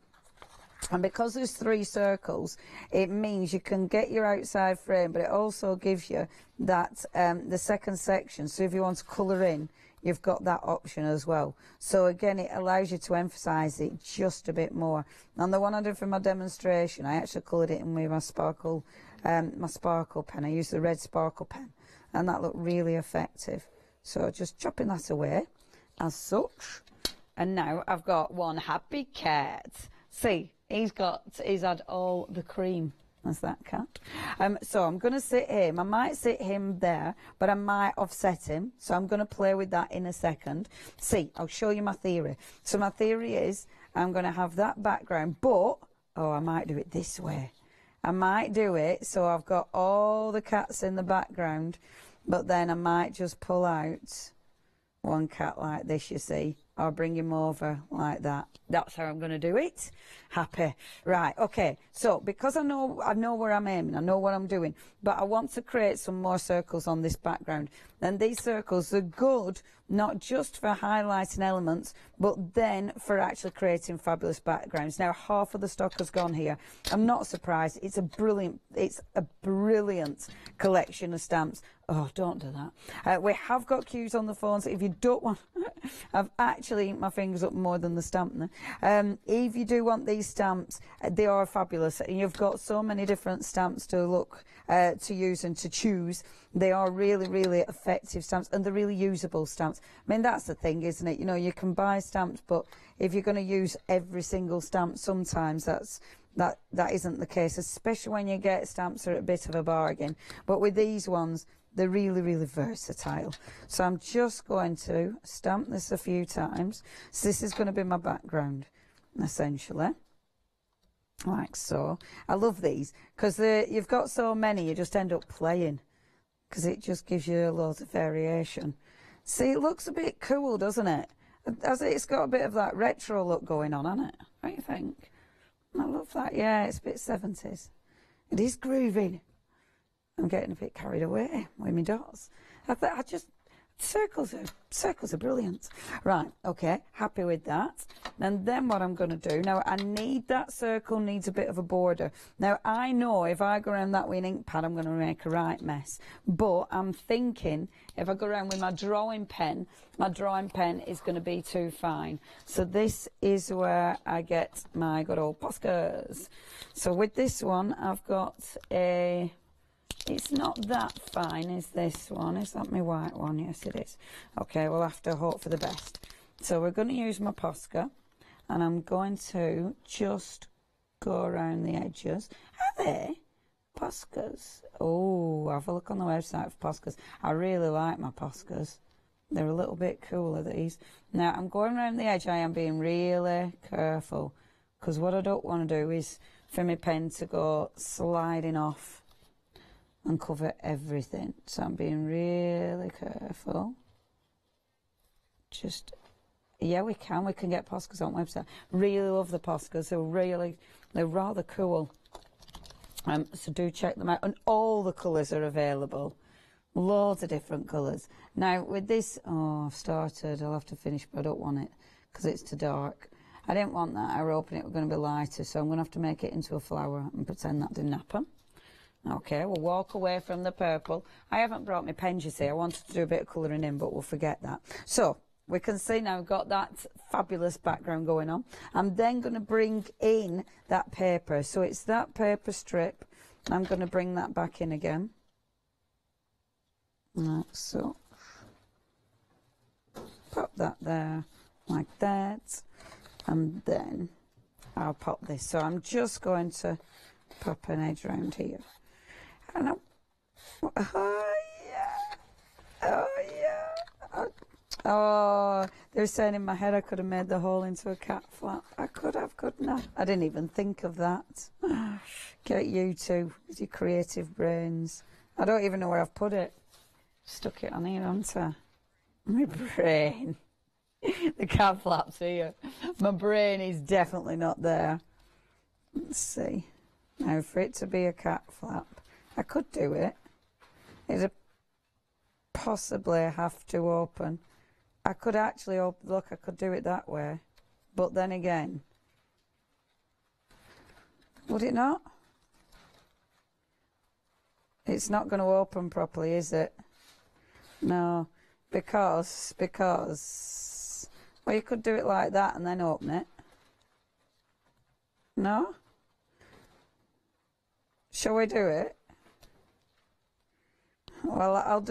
Speaker 1: And because there's 3 circles, it means you can get your outside frame, but it also gives you that the second section. So if you want to colour in, you've got that option as well. So again, it allows you to emphasise it just a bit more. And the one I did for my demonstration, I actually coloured it in with my sparkle pen. I used the red sparkle pen, and that looked really effective. So just chopping that away as such. And now I've got one happy cat. See, he's had all the cream. That's that cat. So I'm going to sit him. I might sit him there, but I might offset him. So I'm going to play with that in a second. See, I'll show you my theory. So my theory is I'm going to have that background, but, oh, I might do it this way. I might do it so I've got all the cats in the background, but then I might just pull out one cat like this, you see. I'll bring him over like that. That's how I'm going to do it. Happy. Right, okay. So, because I know where I'm aiming, I know what I'm doing, but I want to create some more circles on this background. And these circles are good, not just for highlighting elements, but then for actually creating fabulous backgrounds. Now, half of the stock has gone here. I'm not surprised. It's a brilliant collection of stamps. Oh, don't do that. We have got cues on the phone, so if you don't want... I've actually inked my fingers up more than the stamp now. If you do want these stamps, they are fabulous. And you've got so many different stamps to look, to use and to choose. They are really, really effective stamps, and they're really usable stamps. I mean, that's the thing, isn't it? You know, you can buy stamps, but if you're going to use every single stamp, sometimes that isn't the case, especially when you get stamps that are a bit of a bargain. But with these ones, they're really, really versatile. So I'm just going to stamp this a few times. So this is going to be my background, essentially. Like so. I love these because you've got so many, you just end up playing because it just gives you a lot of variation. See, it looks a bit cool, doesn't it? It's got a bit of that retro look going on, hasn't it? What do you think? I love that. Yeah, it's a bit 70s. It is grooving. I'm getting a bit carried away with my dots. Circles are brilliant. Right, okay, happy with that. And then what I'm going to do, now I need that circle needs a bit of a border. Now I know if I go around that with an ink pad, I'm going to make a right mess. But I'm thinking if I go around with my drawing pen is going to be too fine. So this is where I get my good old Poscas. So with this one, I've got a... It's not that fine, is this one? Is that my white one? Yes, it is. Okay, we'll have to hope for the best. So we're going to use my Posca, and I'm going to just go around the edges. Are they? Poscas. Oh, have a look on the website for Poscas. I really like my Poscas. They're a little bit cooler, these. Now, I'm going around the edge. I am being really careful, because what I don't want to do is for my pen to go sliding off and cover everything. So I'm being really careful. Just, yeah, we can get Poscas on website. Really love the Poscas. They're rather cool. So do check them out. And all the colours are available. Loads of different colours. Now, with this, I've started. I'll have to finish, but I don't want it because it's too dark. I didn't want that. I were hoping it was going to be lighter, so I'm going to have to make it into a flower and pretend that didn't happen. Okay, we'll walk away from the purple. I haven't brought my pens, you see. I wanted to do a bit of colouring in, but we'll forget that. So, we can see now we've got that fabulous background going on. I'm then going to bring in that paper. So it's that paper strip. I'm going to bring that back in again. Like so. Pop that there, like that. And then I'll pop this. So I'm just going to pop an edge around here. And oh yeah. Oh, they're saying in my head I could have made the hole into a cat flap. I could have, couldn't I? I didn't even think of that. Get you two with your creative brains. I don't even know where I've put it. Stuck it on here, haven't I? My brain. The cat flap's here. My brain is definitely not there. Let's see. Now, for it to be a cat flap, I could do it. It'd possibly have to open. I could actually open, look, I could do it that way. But then again, would it not? It's not going to open properly, is it? No, because, well, you could do it like that and then open it. No? Shall we do it? Well, I'll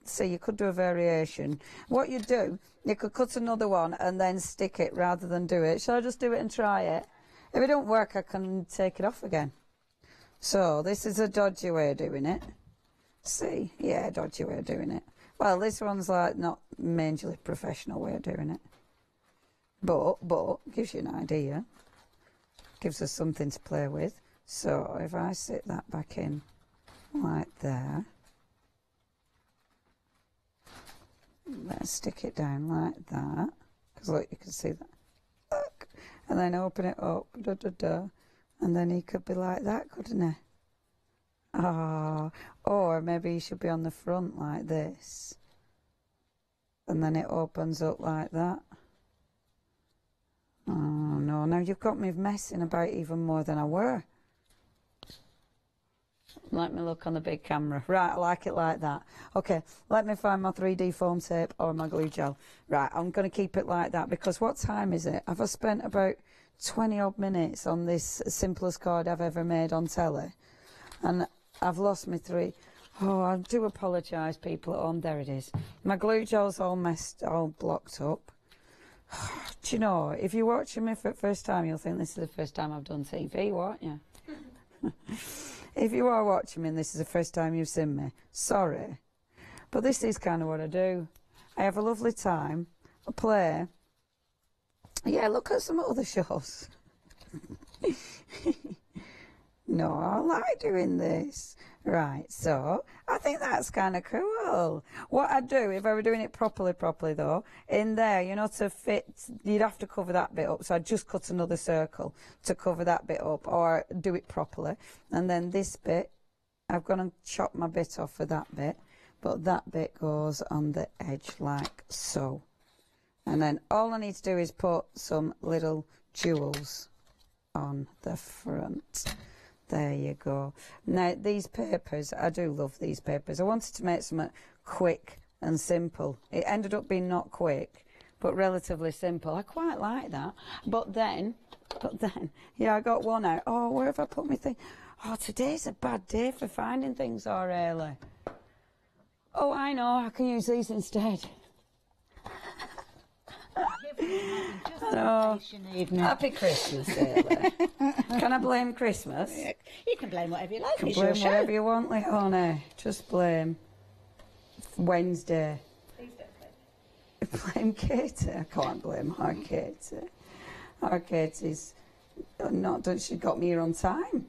Speaker 1: see, you could do a variation. What you do, you could cut another one and then stick it rather than do it. Shall I just do it and try it? If it don't work, I can take it off again. So, this is a dodgy way of doing it. See? Yeah, dodgy way of doing it. Well, this one's like not majorly professional way of doing it. But, gives you an idea. Gives us something to play with. So, if I sit that back in like there. Let's stick it down like that. Because look, you can see that. Look. And then open it up. Da, da, da. And then he could be like that, couldn't he? Oh, or maybe he should be on the front like this. And then it opens up like that. Oh, no. Now you've got me messing about even more than I were. Let me look on the big camera. Right, I like it like that. Okay, let me find my 3D foam tape or my glue gel. Right, I'm going to keep it like that because what time is it? Have I spent about 20 odd minutes on this simplest card I've ever made on telly? And I've lost my three. Oh, I do apologise, people at home. There it is. My glue gel's all blocked up. Do you know, if you're watching me for the first time, you'll think this is the first time I've done TV, won't you? If you are watching me and this is the first time you've seen me, sorry. But this is kind of what I do. I have a lovely time. I play. Yeah, look at some other shows. No, I like doing this. Right, so I think that's kind of cool. What I'd do, if I were doing it properly though, in there, you know, to fit, you'd have to cover that bit up. So I'd just cut another circle to cover that bit up or do it properly. And then this bit, I've got to chop my bit off for that bit. But that bit goes on the edge like so. And then all I need to do is put some little jewels on the front. There you go. Now, these papers, I do love these papers. I wanted to make something quick and simple. It ended up being not quick, but relatively simple. I quite like that. But then, yeah, I got one out. Oh, where have I put my thing? Oh, today's a bad day for finding things, Aurelia. Oh, I know, I can use these instead. Oh, happy Christmas, Ailey. Can I blame Christmas?
Speaker 2: You can blame whatever you like.
Speaker 1: You can blame whatever you want, Leonie. Just blame Wednesday.
Speaker 4: Please don't blame
Speaker 1: blame Katie. I can't blame her, Katie. Our Katie's not done. She got me here on time.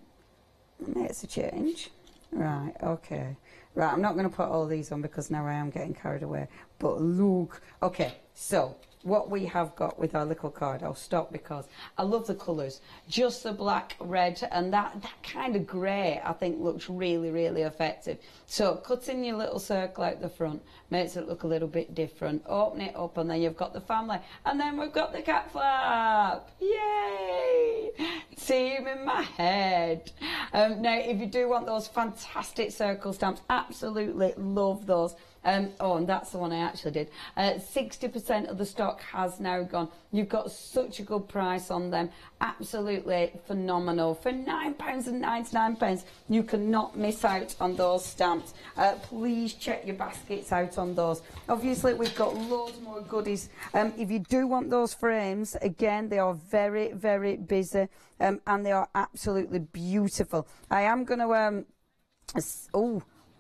Speaker 1: Makes a change. Right, okay. Right, I'm not going to put all these on because now I am getting carried away. But look. Okay, so what we have got with our little card, I'll stop because I love the colours. Just the black, red, and that kind of grey, I think, looks really, really effective. So cutting your little circle out the front makes it look a little bit different. Open it up, and then you've got the family. And then we've got the cat flap. Yay! Team in my head. Now, if you do want those fantastic circle stamps, absolutely love those. Oh, and that's the one I actually did. 60% of the stock has now gone. You've got such a good price on them. Absolutely phenomenal. For £9.99, you cannot miss out on those stamps. Please check your baskets out on those. Obviously, we've got loads more goodies. If you do want those frames, again, they are very, very busy, and they are absolutely beautiful. I am going to...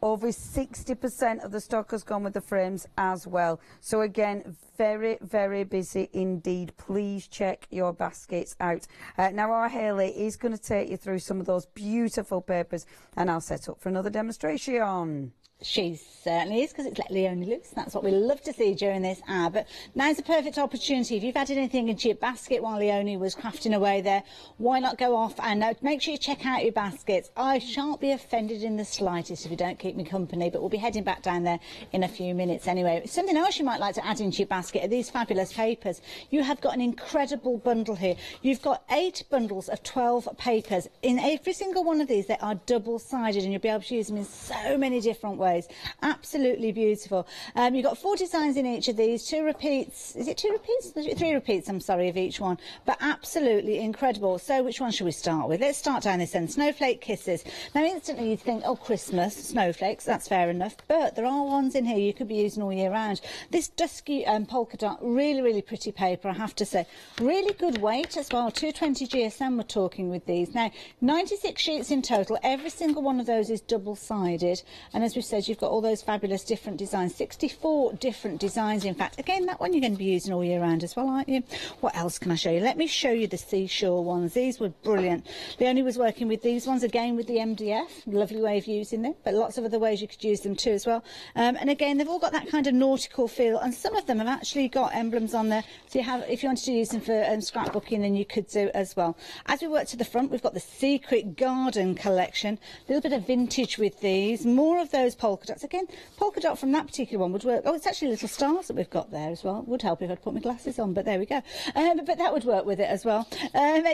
Speaker 1: over 60% of the stock has gone with the frames as well. So again, very, very busy indeed. Please check your baskets out. Now our Hayley is going to take you through some of those beautiful papers, and I'll set up for another demonstration.
Speaker 2: She certainly is, because it's let Leonie loose. That's what we love to see during this hour. But now's a perfect opportunity. If you've added anything into your basket while Leonie was crafting away there, why not go off and make sure you check out your baskets. I shan't be offended in the slightest if you don't keep me company, but we'll be heading back down there in a few minutes anyway. Something else you might like to add into your basket are these fabulous papers. You have got an incredible bundle here. You've got 8 bundles of 12 papers. In every single one of these, they are double-sided, and you'll be able to use them in so many different ways. Absolutely beautiful. You've got 4 designs in each of these, 2 repeats. Is it 2 repeats? 3 repeats, I'm sorry, of each one. But absolutely incredible. So which one should we start with? Let's start down this end. Snowflake Kisses. Now instantly you'd think, oh, Christmas, snowflakes, that's fair enough. But there are ones in here you could be using all year round. This dusky polka dot, really, really pretty paper, I have to say. Really good weight as well. 220 GSM we're talking with these. Now, 96 sheets in total. Every single one of those is double-sided. And as we said, you've got all those fabulous different designs, 64 different designs in fact. Again, that one you're going to be using all year round as well, aren't you? What else can I show you? Let me show you the seashore ones. These were brilliant. Leonie was working with these ones again with the MDF, lovely way of using them, but lots of other ways you could use them too as well. And again, they've all got that kind of nautical feel, and some of them have actually got emblems on there, so you have, if you wanted to use them for scrapbooking, then you could do as well. As we work to the front, we've got the Secret Garden collection, a little bit of vintage with these, more of those polka dots. Again, polka dot from that particular one would work. Oh, it's actually little stars that we've got there as well. Would help if I'd put my glasses on, but there we go. But that would work with it as well.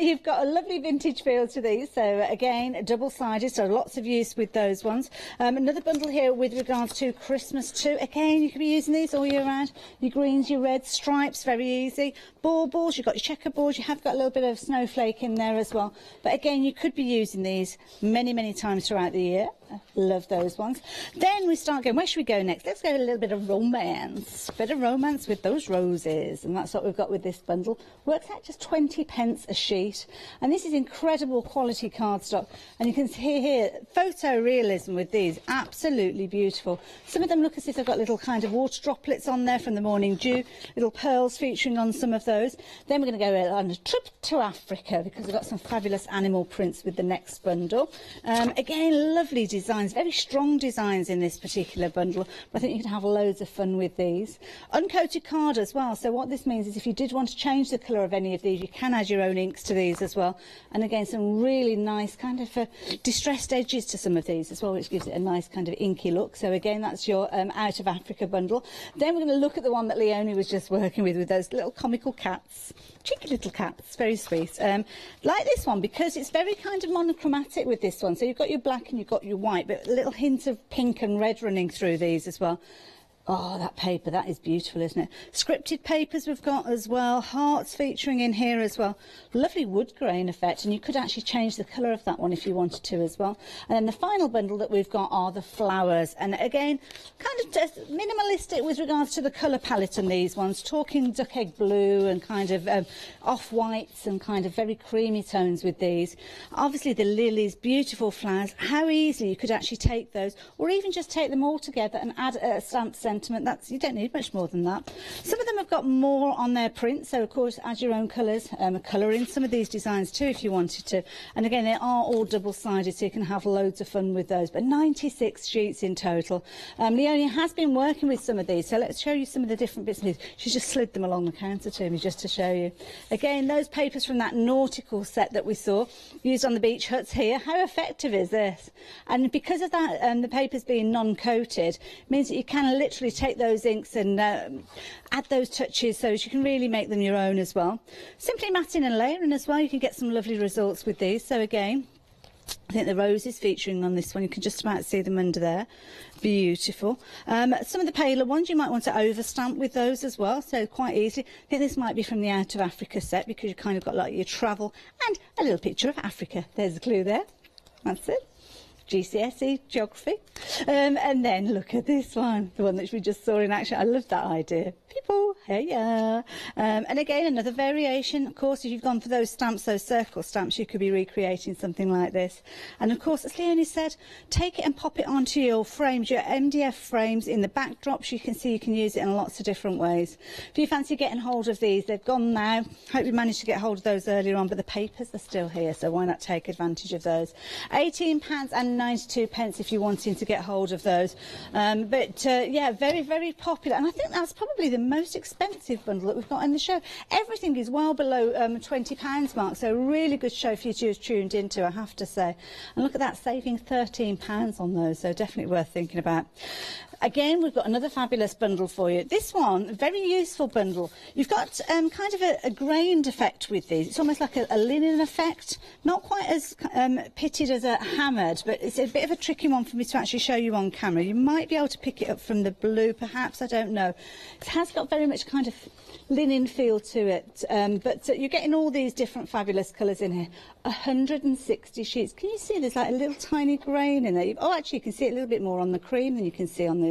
Speaker 2: You've got a lovely vintage feel to these. So again, double-sided, so lots of use with those ones. Another bundle here with regards to Christmas too. Again, you can be using these all year round. Your greens, your reds, stripes, very easy. Baubles, you've got your checkerboards. You have got a little bit of snowflake in there as well. But again, you could be using these many, many times throughout the year. Love those ones. Then we start going, where should we go next? Let's go a little bit of romance. Bit of romance with those roses. And that's what we've got with this bundle. Works out just 20 pence a sheet. And this is incredible quality cardstock. And you can see here, photorealism with these. Absolutely beautiful. Some of them look as if they've got little kind of water droplets on there from the morning dew. Little pearls featuring on some of those. Then we're going to go on a trip to Africa because we've got some fabulous animal prints with the next bundle. Again, lovely designs, very strong designs in this particular bundle, but I think you can have loads of fun with these. Uncoated card as well, so what this means is if you did want to change the colour of any of these, you can add your own inks to these as well. And again, some really nice kind of distressed edges to some of these as well, which gives it a nice kind of inky look. So again, that's your Out of Africa bundle. Then we're going to look at the one that Leonie was just working with those little comical cats. Cheeky little cats, very sweet. Like this one, because it's very kind of monochromatic with this one. So you've got your black and you've got your white, but a little hint of pink and red running through these as well. Oh, that paper, that is beautiful, isn't it? Scripted papers we've got as well. Hearts featuring in here as well. Lovely wood grain effect, and you could actually change the colour of that one if you wanted to as well. And then the final bundle that we've got are the flowers. And again, kind of just minimalistic with regards to the colour palette on these ones. Talking duck egg blue and kind of off-whites and kind of very creamy tones with these. Obviously the lilies, beautiful flowers. How easily you could actually take those, or even just take them all together and add a stamp centre sentiment. You don't need much more than that. Some of them have got more on their print, so of course add your own colours, colour in some of these designs too if you wanted to. And again, they are all double-sided, so you can have loads of fun with those. But 96 sheets in total. Leonie has been working with some of these, so let's show you some of the different bits and pieces. She's just slid them along the counter to me just to show you. Again, those papers from that nautical set that we saw, used on the beach huts here. How effective is this? And because of that, the papers being non-coated, means that you can literally take those inks and add those touches so you can really make them your own as well. Simply matting and layering as well, you can get some lovely results with these. So again, I think the rose is featuring on this one. You can just about see them under there. Beautiful. Some of the paler ones you might want to overstamp with those as well, so quite easily. I think this might be from the Out of Africa set because you kind of got like your travel and a little picture of Africa. There's a clue there. That's it. GCSE geography. And then look at this one, the one that we just saw in action. I love that idea. People, hey yeah. And again, another variation. Of course, if you've gone for those stamps, those circle stamps, you could be recreating something like this. And of course, as Leonie said, take it and pop it onto your frames, your MDF frames in the backdrops. You can see you can use it in lots of different ways. If you fancy getting hold of these, they've gone now. Hope you managed to get hold of those earlier on, but the papers are still here, so why not take advantage of those? £18.92 if you're wanting to get hold of those. Yeah, very, very popular. And I think that's probably the most expensive bundle that we've got in the show. Everything is well below £20 mark, so a really good show for you to have tuned into, I have to say. And look at that, saving £13 on those, so definitely worth thinking about. Again, we've got another fabulous bundle for you. This one, very useful bundle. You've got kind of a grained effect with these. It's almost like a linen effect. Not quite as pitted as a hammered, but it's a bit of a tricky one for me to actually show you on camera. You might be able to pick it up from the blue, perhaps, I don't know. It has got very much kind of linen feel to it, but you're getting all these different fabulous colours in here. 160 sheets. Can you see there's like a little tiny grain in there? Oh, actually, you can see it a little bit more on the cream than you can see on the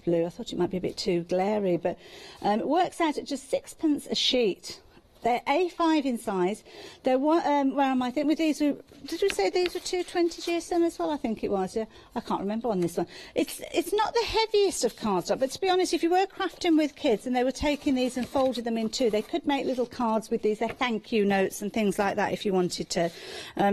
Speaker 2: blue. I thought it might be a bit too glary, but it works out at just 6p a sheet. They're A5 in size. They're where am I? I think with these, did we say these were 220 GSM as well? I think it was. Yeah, I can't remember on this one. It's not the heaviest of cardstock, but to be honest, if you were crafting with kids and they were taking these and folding them in two, they could make little cards with these. They're thank you notes and things like that if you wanted to.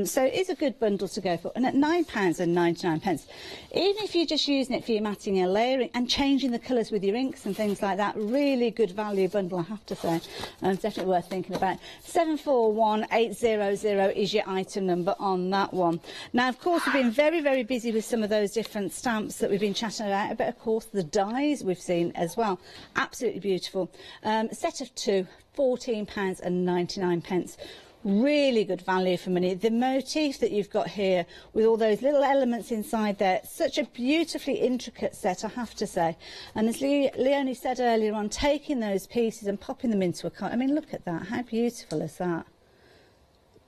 Speaker 2: So it is a good bundle to go for. And at £9.99, even if you're just using it for your matting and layering and changing the colours with your inks and things like that, really good value bundle, I have to say. It's definitely worth thinking about. 741800 is your item number on that one. Now, of course, we've been very, very busy with some of those different stamps that we've been chatting about, but of course the dies we've seen as well. Absolutely beautiful. Set of two, £14.99. Really good value for money. The motif that you've got here with all those little elements inside there, such a beautifully intricate set, I have to say. And as Leonie said earlier on, taking those pieces and popping them into a card. I mean, look at that. How beautiful is that?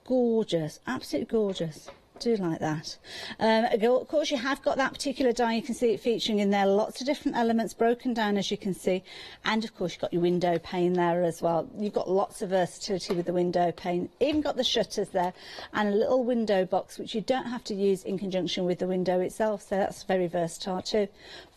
Speaker 2: Gorgeous. Absolutely gorgeous. Do like that. Of course, you have got that particular die. You can see it featuring in there. Lots of different elements broken down, as you can see. And, of course, you've got your window pane there as well. You've got lots of versatility with the window pane. Even got the shutters there and a little window box, which you don't have to use in conjunction with the window itself. So that's very versatile too.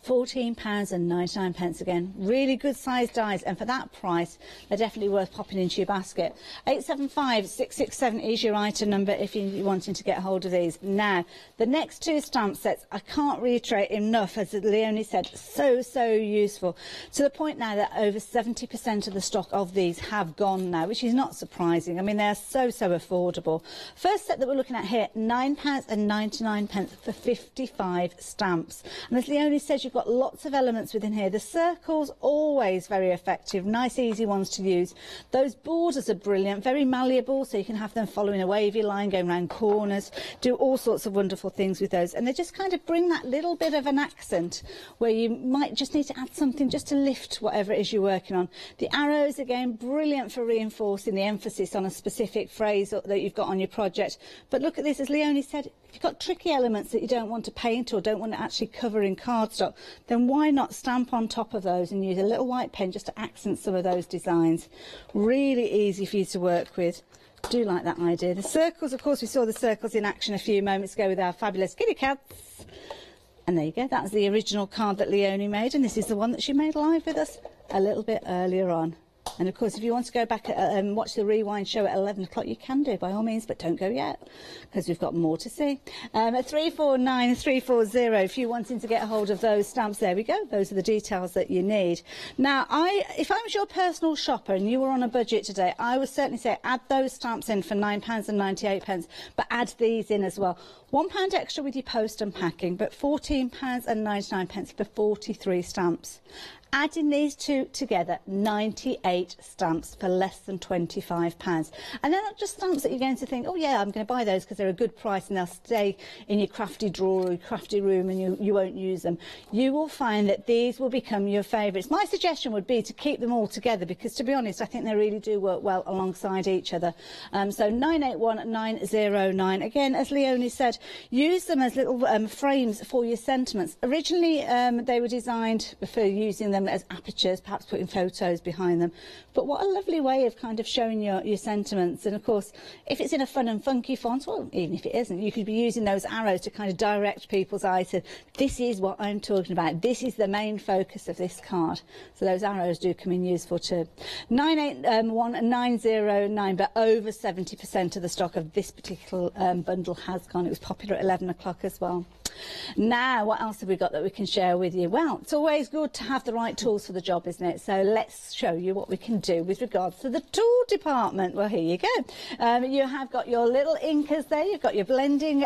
Speaker 2: £14.99 again. Really good sized dies, and for that price, they're definitely worth popping into your basket. 875667 is your item number if you're wanting to get hold of these. Now, the next two stamp sets, I can't reiterate enough, as Leonie said, so useful. To the point now that over 70% of the stock of these have gone now, which is not surprising. I mean, they're so affordable. First set that we're looking at here, £9.99 for 55 stamps. And as Leonie says, you've got lots of elements within here. The circles, always very effective, nice easy ones to use. Those borders are brilliant, very malleable, so you can have them following a wavy line, going around corners, do all sorts of wonderful things with those. And they just kind of bring that little bit of an accent where you might just need to add something just to lift whatever it is you're working on. The arrows, again, brilliant for reinforcing the emphasis on a specific phrase that you've got on your project. But look at this, as Leonie said, if you've got tricky elements that you don't want to paint or don't want to actually cover in cardstock, then why not stamp on top of those and use a little white pen just to accent some of those designs. Really easy for you to work with. Do like that idea. The circles, of course, we saw the circles in action a few moments ago with our fabulous kitty cats. And there you go, that's the original card that Leonie made, and this is the one that she made live with us a little bit earlier on. And of course, if you want to go back and watch the rewind show at 11 o'clock, you can do, by all means, but don't go yet, because we've got more to see. At 349340, if you're wanting to get a hold of those stamps, there we go. Those are the details that you need. Now, if I was your personal shopper and you were on a budget today, I would certainly say add those stamps in for £9.98, but add these in as well. £1 extra with your post and packing, but £14.99 for 43 stamps. Adding these two together, 98 stamps for less than £25. And they're not just stamps that you're going to think, oh yeah, I'm going to buy those because they're a good price and they'll stay in your crafty drawer or your crafty room and you won't use them. You will find that these will become your favourites. My suggestion would be to keep them all together because, to be honest, I think they really do work well alongside each other. So 981909. Again, as Leonie said, use them as little frames for your sentiments. Originally, they were designed for using them as apertures, perhaps putting photos behind them. But what a lovely way of kind of showing your sentiments. And of course, if it's in a fun and funky font, well, even if it isn't, you could be using those arrows to kind of direct people's eyes to, this is what I'm talking about. This is the main focus of this card. So those arrows do come in useful too. 981909, but over 70% of the stock of this particular bundle has gone. It was popular at 11 o'clock as well. Now, what else have we got that we can share with you? Well, it's always good to have the right tools for the job, isn't it? So let's show you what we can do with regards to the tool department. Well, here you go. You have got your little inkers there. You've got your blending,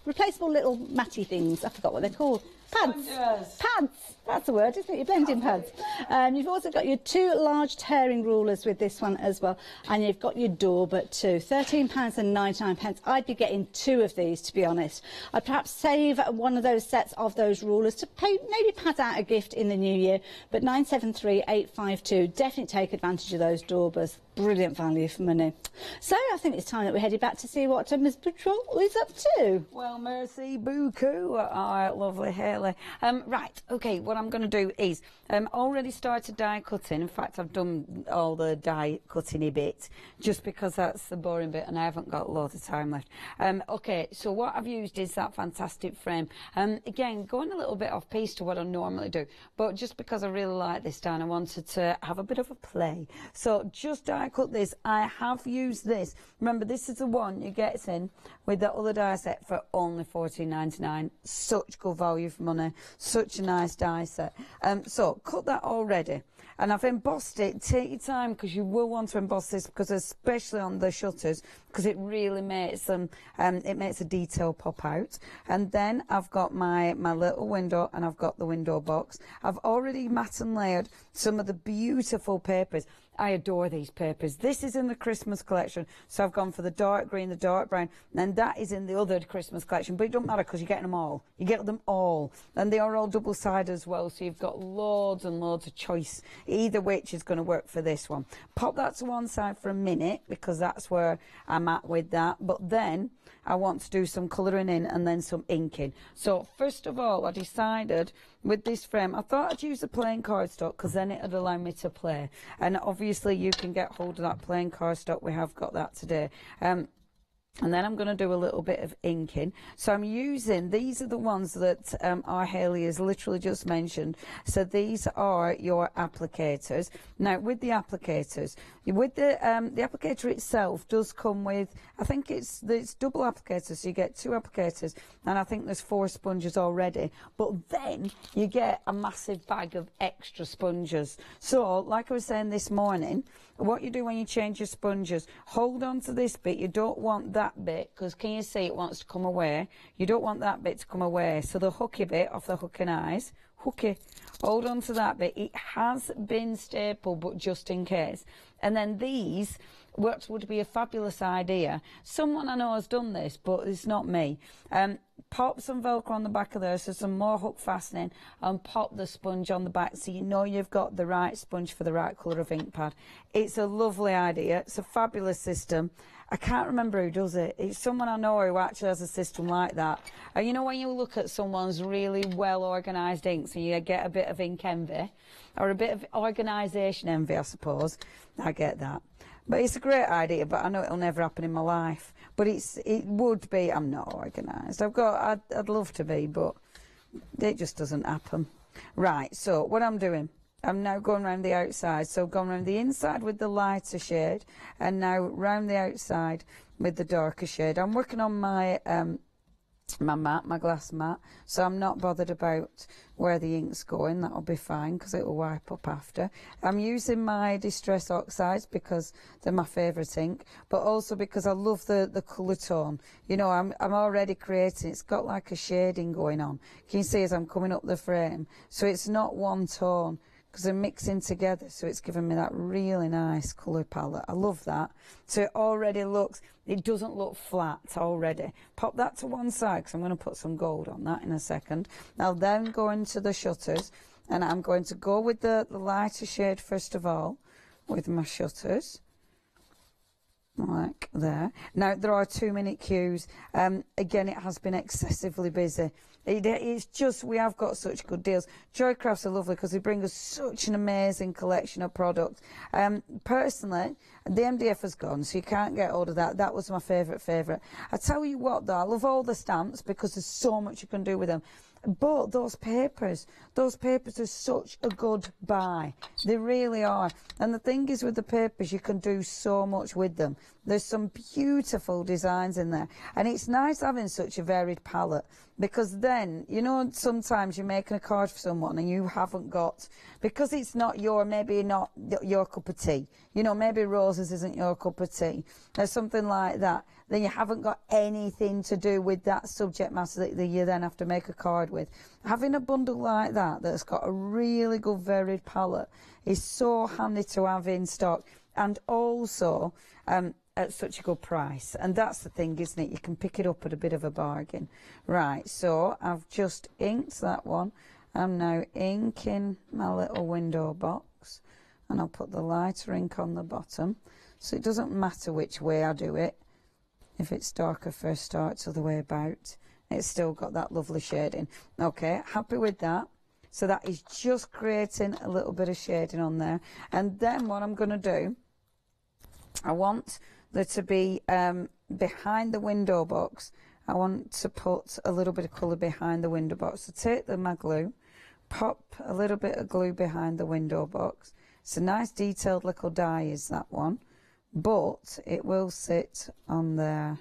Speaker 2: replaceable little matty things. I forgot what they're called. Pads. Pads. That's the word, isn't it? Your blending pads. You've also got your two large tearing rulers with this one as well. And you've got your Dauber too. £13.99. I'd be getting two of these, to be honest. I'd perhaps save one of those sets of those rulers to maybe pad out a gift in the new year. But 973852. Definitely take advantage of those Daubers. Brilliant value for money. So I think it's time that we're headed back to see what Ms. Patrol is up to.
Speaker 1: Well, merci beaucoup. All right, lovely Hayley. Right, okay, what I'm going to do is already started die cutting. In fact, I've done all the die cutting bit just because that's the boring bit and I haven't got loads of time left. Okay, so what I've used is that fantastic frame. Again, going a little bit off piece to what I normally do, but just because I really like this die, I wanted to have a bit of a play. So just die cut this. I have used this. Remember, this is the one you get in with the other die set for only £14.99. Such good value for money. Such a nice die set. So cut that already. And I've embossed it. Take your time because you will want to emboss this, because especially on the shutters, because it really makes them, it makes a detail pop out. And then I've got my little window and I've got the window box. I've already mat and layered some of the beautiful papers. I adore these papers. This is in the Christmas collection, so I've gone for the dark green, the dark brown, and that is in the other Christmas collection, but it doesn't matter because you're getting them all. You get them all, and they are all double-sided as well, so you've got loads and loads of choice, either which is going to work for this one. Pop that to one side for a minute, because that's where I'm at with that, but then I want to do some colouring in and then some inking. So first of all, I decided with this frame, I thought I'd use the plain cardstock because then it'd allow me to play. And obviously you can get hold of that plain cardstock. We have got that today. And then I'm going to do a little bit of inking. So I'm using, these are the ones that our Hayley has literally just mentioned. So these are your applicators. Now with the applicators, with the applicator itself does come with, I think it's double applicators, so you get two applicators, and I think there's 4 sponges already. But then you get a massive bag of extra sponges. So like I was saying this morning, what you do when you change your sponges, hold on to this bit. You don't want that bit, because can you see it wants to come away? You don't want that bit to come away. So the hooky bit off the hook and eyes, hooky, hold on to that bit. It has been stapled, but just in case. And then these, what would be a fabulous idea, someone I know has done this, but it's not me. Pop some Velcro on the back of there, so some more hook fastening, and pop the sponge on the back so you know you've got the right sponge for the right colour of ink pad. It's a lovely idea. It's a fabulous system. I can't remember who does it. It's someone I know who actually has a system like that. And you know when you look at someone's really well organised inks and you get a bit of ink envy, or a bit of organisation envy, I suppose. I get that. But it's a great idea, but I know it'll never happen in my life. But it would be. I'm not organised. I'd love to be, but it just doesn't happen. Right, so what I'm doing, I'm now going round the outside. So going round the inside with the lighter shade, and now round the outside with the darker shade. I'm working on my my glass mat, so I'm not bothered about where the ink's going. That'll be fine because it'll wipe up after. I'm using my Distress Oxides because they're my favourite ink, but also because I love the colour tone. You know, I'm already creating. It's got like a shading going on. Can you see as I'm coming up the frame? So it's not one tone, because they're mixing together, so it's giving me that really nice colour palette. I love that. So it already looks, it doesn't look flat already. Pop that to one side, because I'm going to put some gold on that in a second. I'll then go into the shutters, and I'm going to go with the lighter shade first of all, with my shutters. Like there. Now, there are 2-minute queues. Again, it has been excessively busy. It's just, we have got such good deals. Joycrafts are lovely because they bring us such an amazing collection of products. Personally, the MDF has gone, so you can't get hold of that. That was my favourite. I tell you what, though, I love all the stamps because there's so much you can do with them. But those papers are such a good buy. They really are. And the thing is with the papers, you can do so much with them. There's some beautiful designs in there. And it's nice having such a varied palette, because then, you know, sometimes you're making a card for someone and you haven't got, because it's not maybe not your cup of tea. You know, maybe roses isn't your cup of tea, or something like that. Then you haven't got anything to do with that subject matter that you then have to make a card with. Having a bundle like that that's got a really good varied palette is so handy to have in stock, and also at such a good price. And that's the thing, isn't it? You can pick it up at a bit of a bargain. Right, so I've just inked that one. I'm now inking my little window box, and I'll put the lighter ink on the bottom, so it doesn't matter which way I do it. If it's darker first start, it's the other way about. It's still got that lovely shading. Okay, happy with that. So that is just creating a little bit of shading on there. And then what I'm going to do, I want there to be behind the window box, I want to put a little bit of colour behind the window box. So take my glue, pop a little bit of glue behind the window box. It's a nice detailed little die is that one, but it will sit on there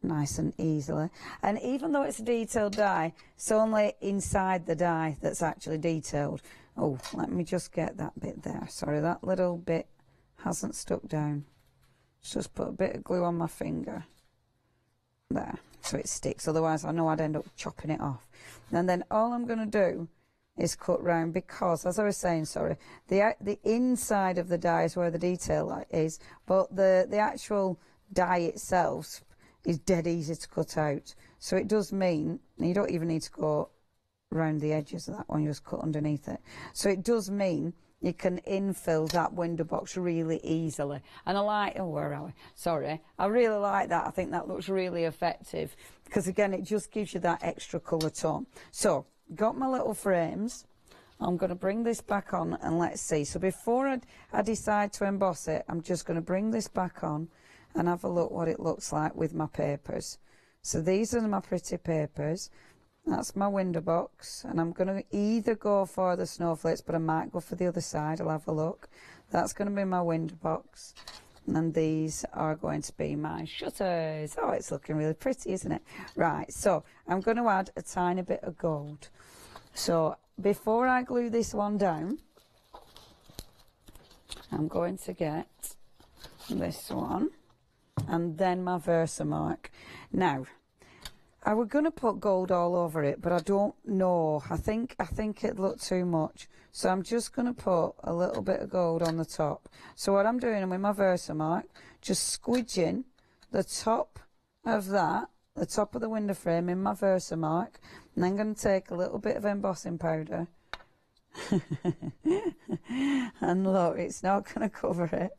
Speaker 1: nice and easily. And even though it's a detailed die, it's only inside the die that's actually detailed. Oh, let me just get that bit there. Sorry, that little bit hasn't stuck down. Just put a bit of glue on my finger there so it sticks, otherwise I know I'd end up chopping it off. And then all I'm going to do is cut round, because as I was saying, sorry, the inside of the die is where the detail is, but the actual die itself is dead easy to cut out. So it does mean you don't even need to go round the edges of that one, you just cut underneath it. So it does mean you can infill that window box really easily. And I like, oh, where are we? Sorry. I really like that. I think that looks really effective, because again, it just gives you that extra colour tone. So, got my little frames. I'm going to bring this back on and let's see. So before I decide to emboss it, I'm just going to bring this back on and have a look what it looks like with my papers. So these are my pretty papers. That's my window box, and I'm going to either go for the snowflakes, but I might go for the other side. I'll have a look. That's going to be my window box, and these are going to be my shutters. Oh, it's looking really pretty, isn't it? Right, so I'm going to add a tiny bit of gold. So before I glue this one down, I'm going to get this one and then my Versamark. Now, I was going to put gold all over it, but I don't know. I think it'd look too much. So I'm just going to put a little bit of gold on the top. So what I'm doing with my Versamark, just squidging the top of that, the top of the window frame in my Versamark, and then I'm going to take a little bit of embossing powder. And look, it's not going to cover it.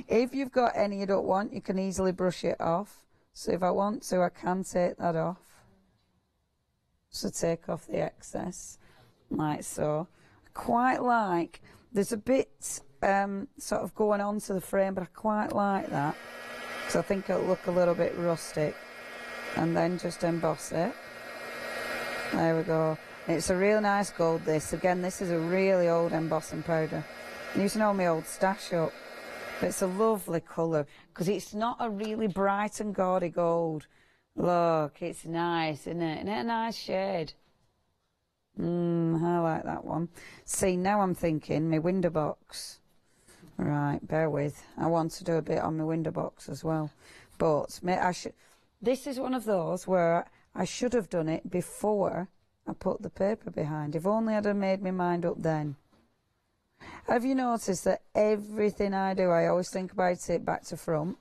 Speaker 1: If you've got any you don't want, you can easily brush it off. So if I want to, I can take that off. So take off the excess, like so. I quite like, there's a bit sort of going onto the frame, but I quite like that. So I think it'll look a little bit rustic. And then just emboss it. There we go. It's a real nice gold, this. Again, this is a really old embossing powder. I'm using all my old stash up. But it's a lovely colour, because it's not a really bright and gaudy gold. Look, it's nice, isn't it? Isn't it a nice shade? I like that one. See, now I'm thinking my window box. Right, bear with. I want to do a bit on my window box as well. But this is one of those where I should have done it before I put the paper behind. If only I'd have made my mind up then. Have you noticed that everything I do, I always think about it back to front?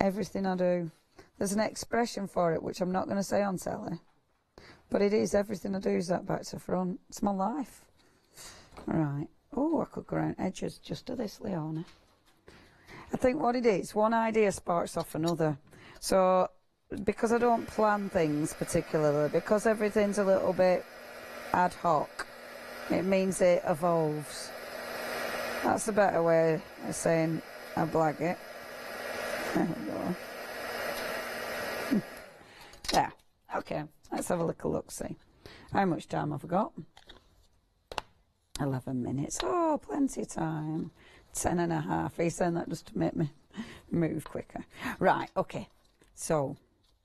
Speaker 1: Everything I do. There's an expression for it, which I'm not going to say on telly. But it is, everything I do is that back to front. It's my life. Right. Oh, I could go around edges just to this, Leona. I think what it is, one idea sparks off another. So, because I don't plan things particularly, because everything's a little bit ad hoc, it means it evolves. That's a better way of saying I blag it. There we go. There. Okay, let's have a little look-see. How much time have I got? 11 minutes. Oh, plenty of time. 10 and a half. He's saying that just to make me move quicker. Right, okay. So,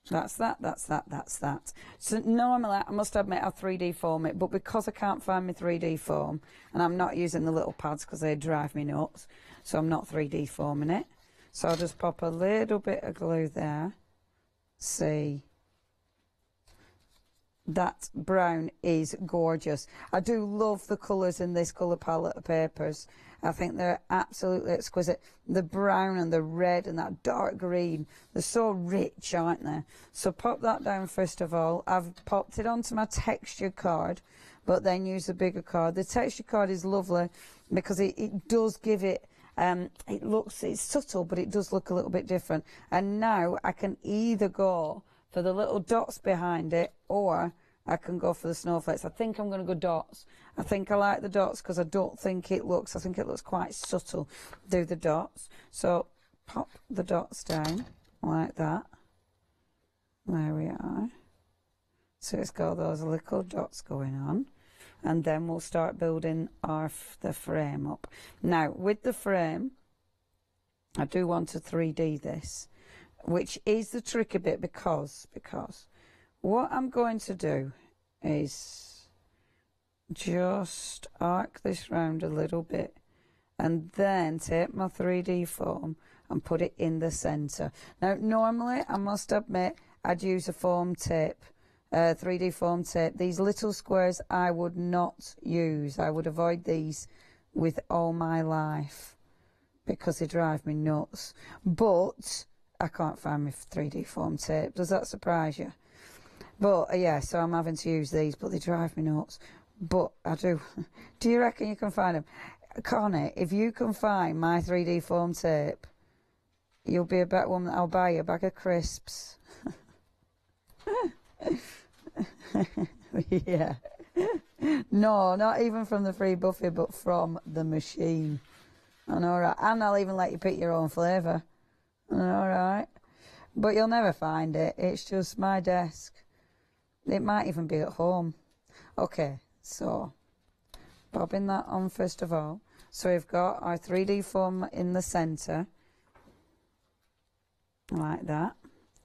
Speaker 1: that's that. So, normally, I must admit, I 3D form it, but because I can't find my 3D form, and I'm not using the little pads because they drive me nuts, so I'm not 3D forming it. So, I'll just pop a little bit of glue there. See. That brown is gorgeous. I do love the colours in this colour palette of papers. I think they're absolutely exquisite. The brown and the red and that dark green, they're so rich, aren't they? So pop that down first of all. I've popped it onto my texture card, but then use a bigger card. The texture card is lovely because it does give it, it's subtle, but it does look a little bit different. And now I can either go for the little dots behind it, or I can go for the snowflakes. I think I'm going to go dots. I think I like the dots because I think it looks quite subtle. Do the dots. So pop the dots down like that. There we are. So it's got those little dots going on. And then we'll start building the frame up. Now, with the frame, I do want to 3D this, which is the tricky bit because what I'm going to do is just arc this round a little bit and then take my 3D form and put it in the centre. Now, normally, I must admit, I'd use a foam tape, 3D foam tape. These little squares I would not use. I would avoid these with all my life because they drive me nuts. But I can't find my 3D foam tape. Does that surprise you? But, yeah, so I'm having to use these, but they drive me nuts. But I do. Do you reckon you can find them? Connie, if you can find my 3D foam tape, you'll be a better woman. I'll buy you a bag of crisps. Yeah. No, not even from the free buffet, but from the machine. I know, right? And I'll even let you pick your own flavour. All right, but you'll never find it. It's just my desk. It might even be at home. Okay, so bobbing that on first of all. So we've got our 3D foam in the centre, like that.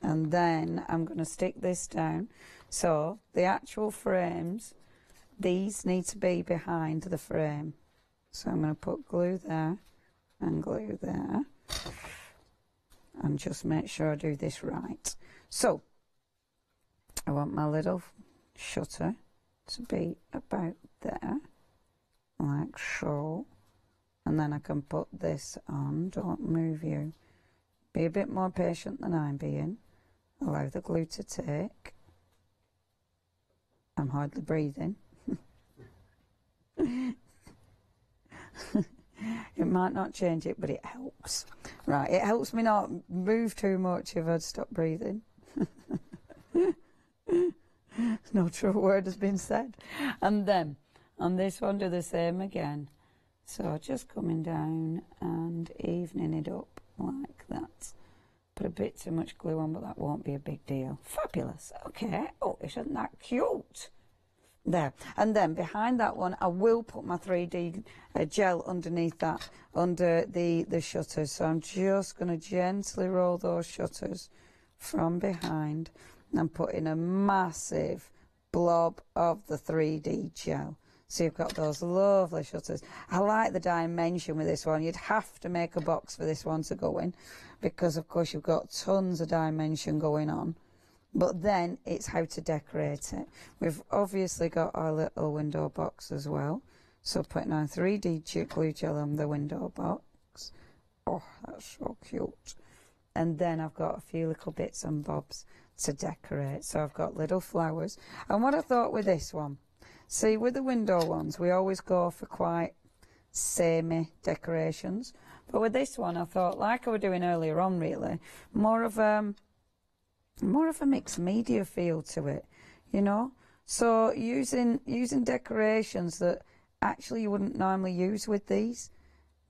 Speaker 1: And then I'm going to stick this down. So the actual frames, these need to be behind the frame. So I'm going to put glue there and glue there. And just make sure I do this right. So, I want my little shutter to be about there, like so. And then I can put this on. Don't move you. Be a bit more patient than I'm being. Allow the glue to take. I'm hardly breathing. It might not change it, but it helps. Right, it helps me not move too much if I'd stop breathing. No true word has been said. And then, on this one, do the same again. So just coming down and evening it up like that. Put a bit too much glue on, but that won't be a big deal. Fabulous. Okay. Oh, isn't that cute? There. And then behind that one, I will put my 3D gel underneath that, under the shutters. So I'm just going to gently roll those shutters from behind and put in a massive blob of the 3D gel. So you've got those lovely shutters. I like the dimension with this one. You'd have to make a box for this one to go in, because of course you've got tons of dimension going on. But then it's how to decorate it. We've obviously got our little window box as well. So putting our 3D glue gel on the window box. Oh, that's so cute. And then I've got a few little bits and bobs to decorate. So I've got little flowers. And what I thought with this one, see, with the window ones, we always go for quite samey decorations. But with this one, I thought, like I was doing earlier on, really, more of a mixed media feel to it, you know. So using decorations that actually you wouldn't normally use with these,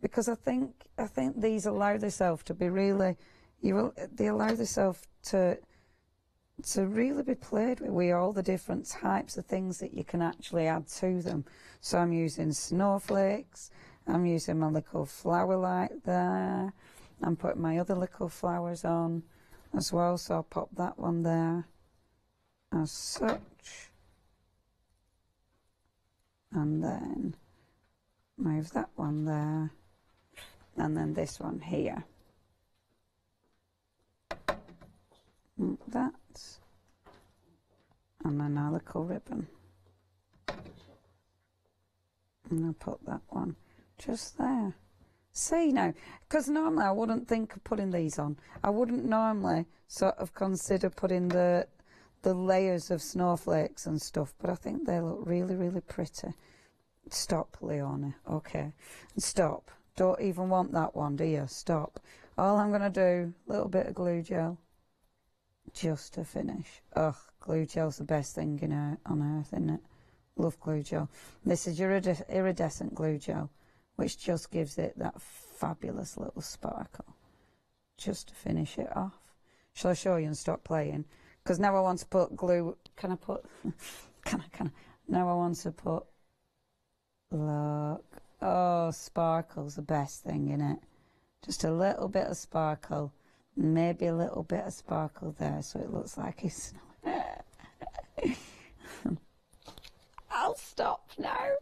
Speaker 1: because I think these allow themselves to be really, they allow themselves to really be played with all the different types of things that you can actually add to them. So I'm using snowflakes, I'm using my little flower light there, I'm putting my other little flowers on as well, so I'll pop that one there as such, and then move that one there, and then this one here. That, and then our little ribbon, and I'll put that one just there. See now, because normally I wouldn't think of putting these on. I wouldn't normally sort of consider putting the layers of snowflakes and stuff, but I think they look really, really pretty. Stop, Leonie. Okay, stop. Don't even want that one, do you? Stop. All I'm going to do, a little bit of glue gel, just to finish. Ugh, glue gel's the best thing on earth, isn't it? Love glue gel. This is your iridescent glue gel, which just gives it that fabulous little sparkle, just to finish it off. Shall I show you and stop playing? Because now I want to put glue. Can I put? Can I? Now I want to put. Look. Oh, sparkle's the best thing, innit? Just a little bit of sparkle. Maybe a little bit of sparkle there, so it looks like it's. I'll stop now.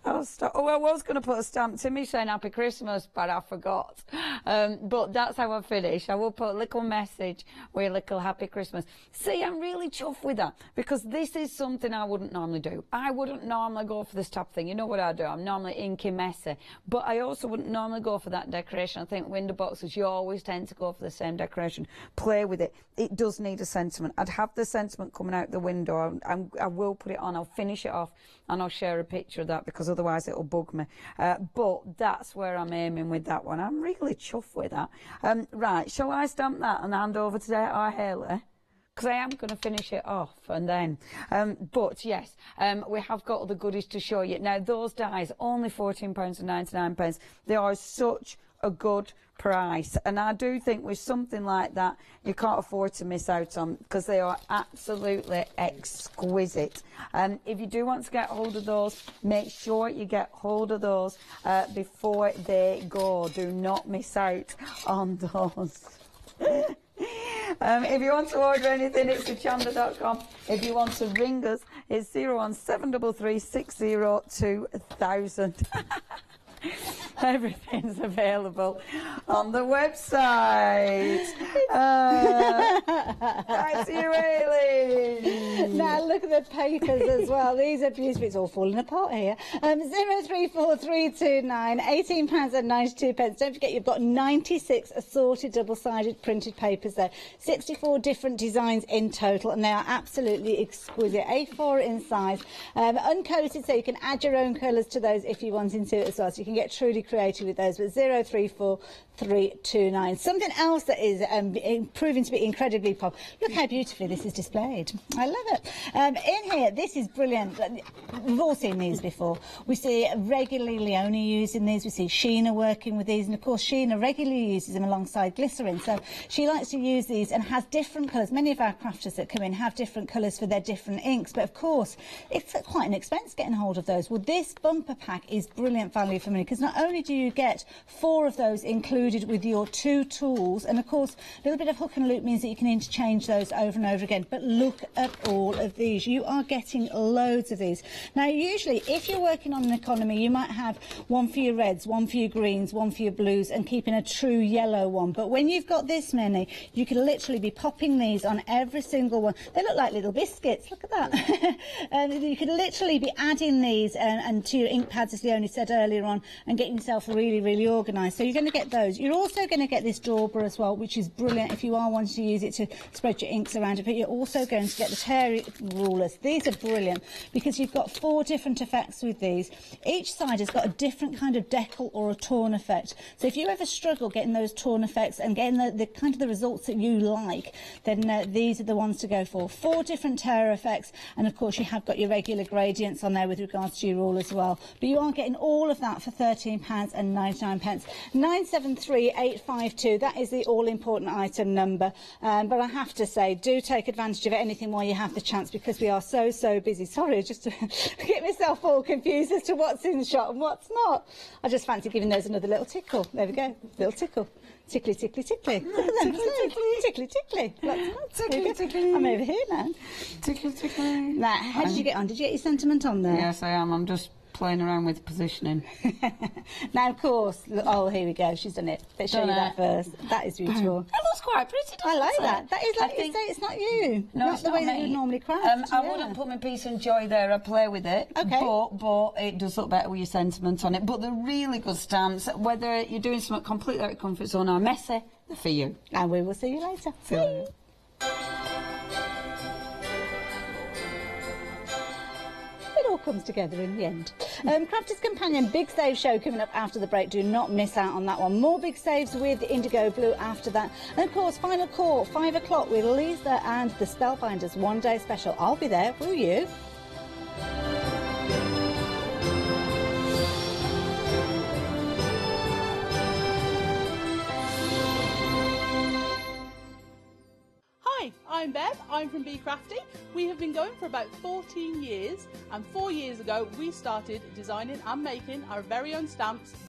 Speaker 1: I'll stop. Oh, I was going to put a stamp to me saying Happy Christmas, but I forgot. But that's how I finish. I will put a little message with a little Happy Christmas. See, I'm really chuffed with that, because this is something I wouldn't normally do. I wouldn't normally go for this top thing. You know what I do? I'm normally inky messy. But I also wouldn't normally go for that decoration. I think window boxes, you always tend to go for the same decoration. Play with it. It does need a sentiment. I'd have the sentiment coming out the window. I will put it on. I'll finish it off and I'll share a picture of that, because otherwise it'll bug me. But that's where I'm aiming with that one. I'm really chuffed with that. Right, shall I stamp that and hand over to our Haley? Because I am going to finish it off, and then, but yes, we have got all the goodies to show you. Now, those dies, only £14.99. They are such a good price, and I do think with something like that you can't afford to miss out on, because they are absolutely exquisite. If you do want to get hold of those, make sure you get hold of those before they go. Do not miss out on those. If you want to order anything, it's hochanda.com. If you want to ring us, it's 01733 60 2000. Everything's available on the website. Back to you, Hayley.
Speaker 2: Now look at the papers as well. These are beautiful. It's all falling apart here. 034329, £18.92. Don't forget, you've got 96 assorted double-sided printed papers there. 64 different designs in total, and they are absolutely exquisite. A4 in size, uncoated, so you can add your own colours to those if you wanted to as well. So you can get truly creative with those. But 034329. Something else that is proving to be incredibly popular. Look how beautifully this is displayed. I love it. In here, this is brilliant. We've all seen these before. We see regularly Leonie using these. We see Sheena working with these. And, of course, Sheena regularly uses them alongside glycerin. So she likes to use these and has different colours. Many of our crafters that come in have different colours for their different inks. But, of course, it's quite an expense getting hold of those. Well, this bumper pack is brilliant value for money because not only do you get 4 of those included with your 2 tools, and, of course, a little bit of hook and loop means that you can interchange those over and over again. But look at all of these. You are getting loads of these. Now, usually, if you're working on an economy, you might have one for your reds, one for your greens, one for your blues, and keeping a true yellow one. But when you've got this many, you can literally be popping these on every single one. They look like little biscuits. Look at that. And you could literally be adding these and to your ink pads, as Leonie said earlier on, and getting yourself really, really organised. So you're going to get those. You're also going to get this dauber as well, which is brilliant if you are wanting to use it to spread your inks around it. But you're also going to get the tear rulers. These are brilliant because you've got 4 different effects with these. Each side has got a different kind of decal or a torn effect. So if you ever struggle getting those torn effects and getting the kind of the results that you like, then these are the ones to go for. 4 different tear effects, and of course you have got your regular gradients on there with regards to your rule as well. But you are getting all of that for £13.99. 973852, that is the all-important item number. But I have to say, do take advantage of anything while you have the chance because we are so busy. Sorry, just to get myself all confused as to what's in the shot and what's not. I just fancy giving those another little tickle. There we go, little tickle. Tickly, tickly, tickly. Look at them. Tickly, tickly. Tickly, tickly. I'm over here now. Tickly, tickly. Now, how did you get on? Did you get your sentiment on there?
Speaker 1: Yes, I am. I'm just playing around with positioning.
Speaker 2: Now, of course, oh, here we go. She's done it. Let's show you that first. That is beautiful.
Speaker 1: It looks quite pretty, doesn't it?
Speaker 2: I like that. That is like you say, it's not you.
Speaker 1: No,
Speaker 2: not the way that you normally craft.
Speaker 1: I wouldn't put my peace and joy there. I play with it.
Speaker 2: Okay.
Speaker 1: But it does look better with your sentiment on it. But the really good stamps, whether you're doing something completely out of comfort zone or messy, they're for you.
Speaker 2: And we will see you later.
Speaker 1: See you.
Speaker 2: It all comes together in the end. Crafters Companion Big Save Show coming up after the break. Do not miss out on that one. More big saves with Indigo Blue after that. And of course, final call, 5 o'clock with Lisa and the Spellbinders one-day special. I'll be there. Will you?
Speaker 15: Hi, I'm Bev, I'm from Be Crafty. We have been going for about 14 years and 4 years ago we started designing and making our very own stamps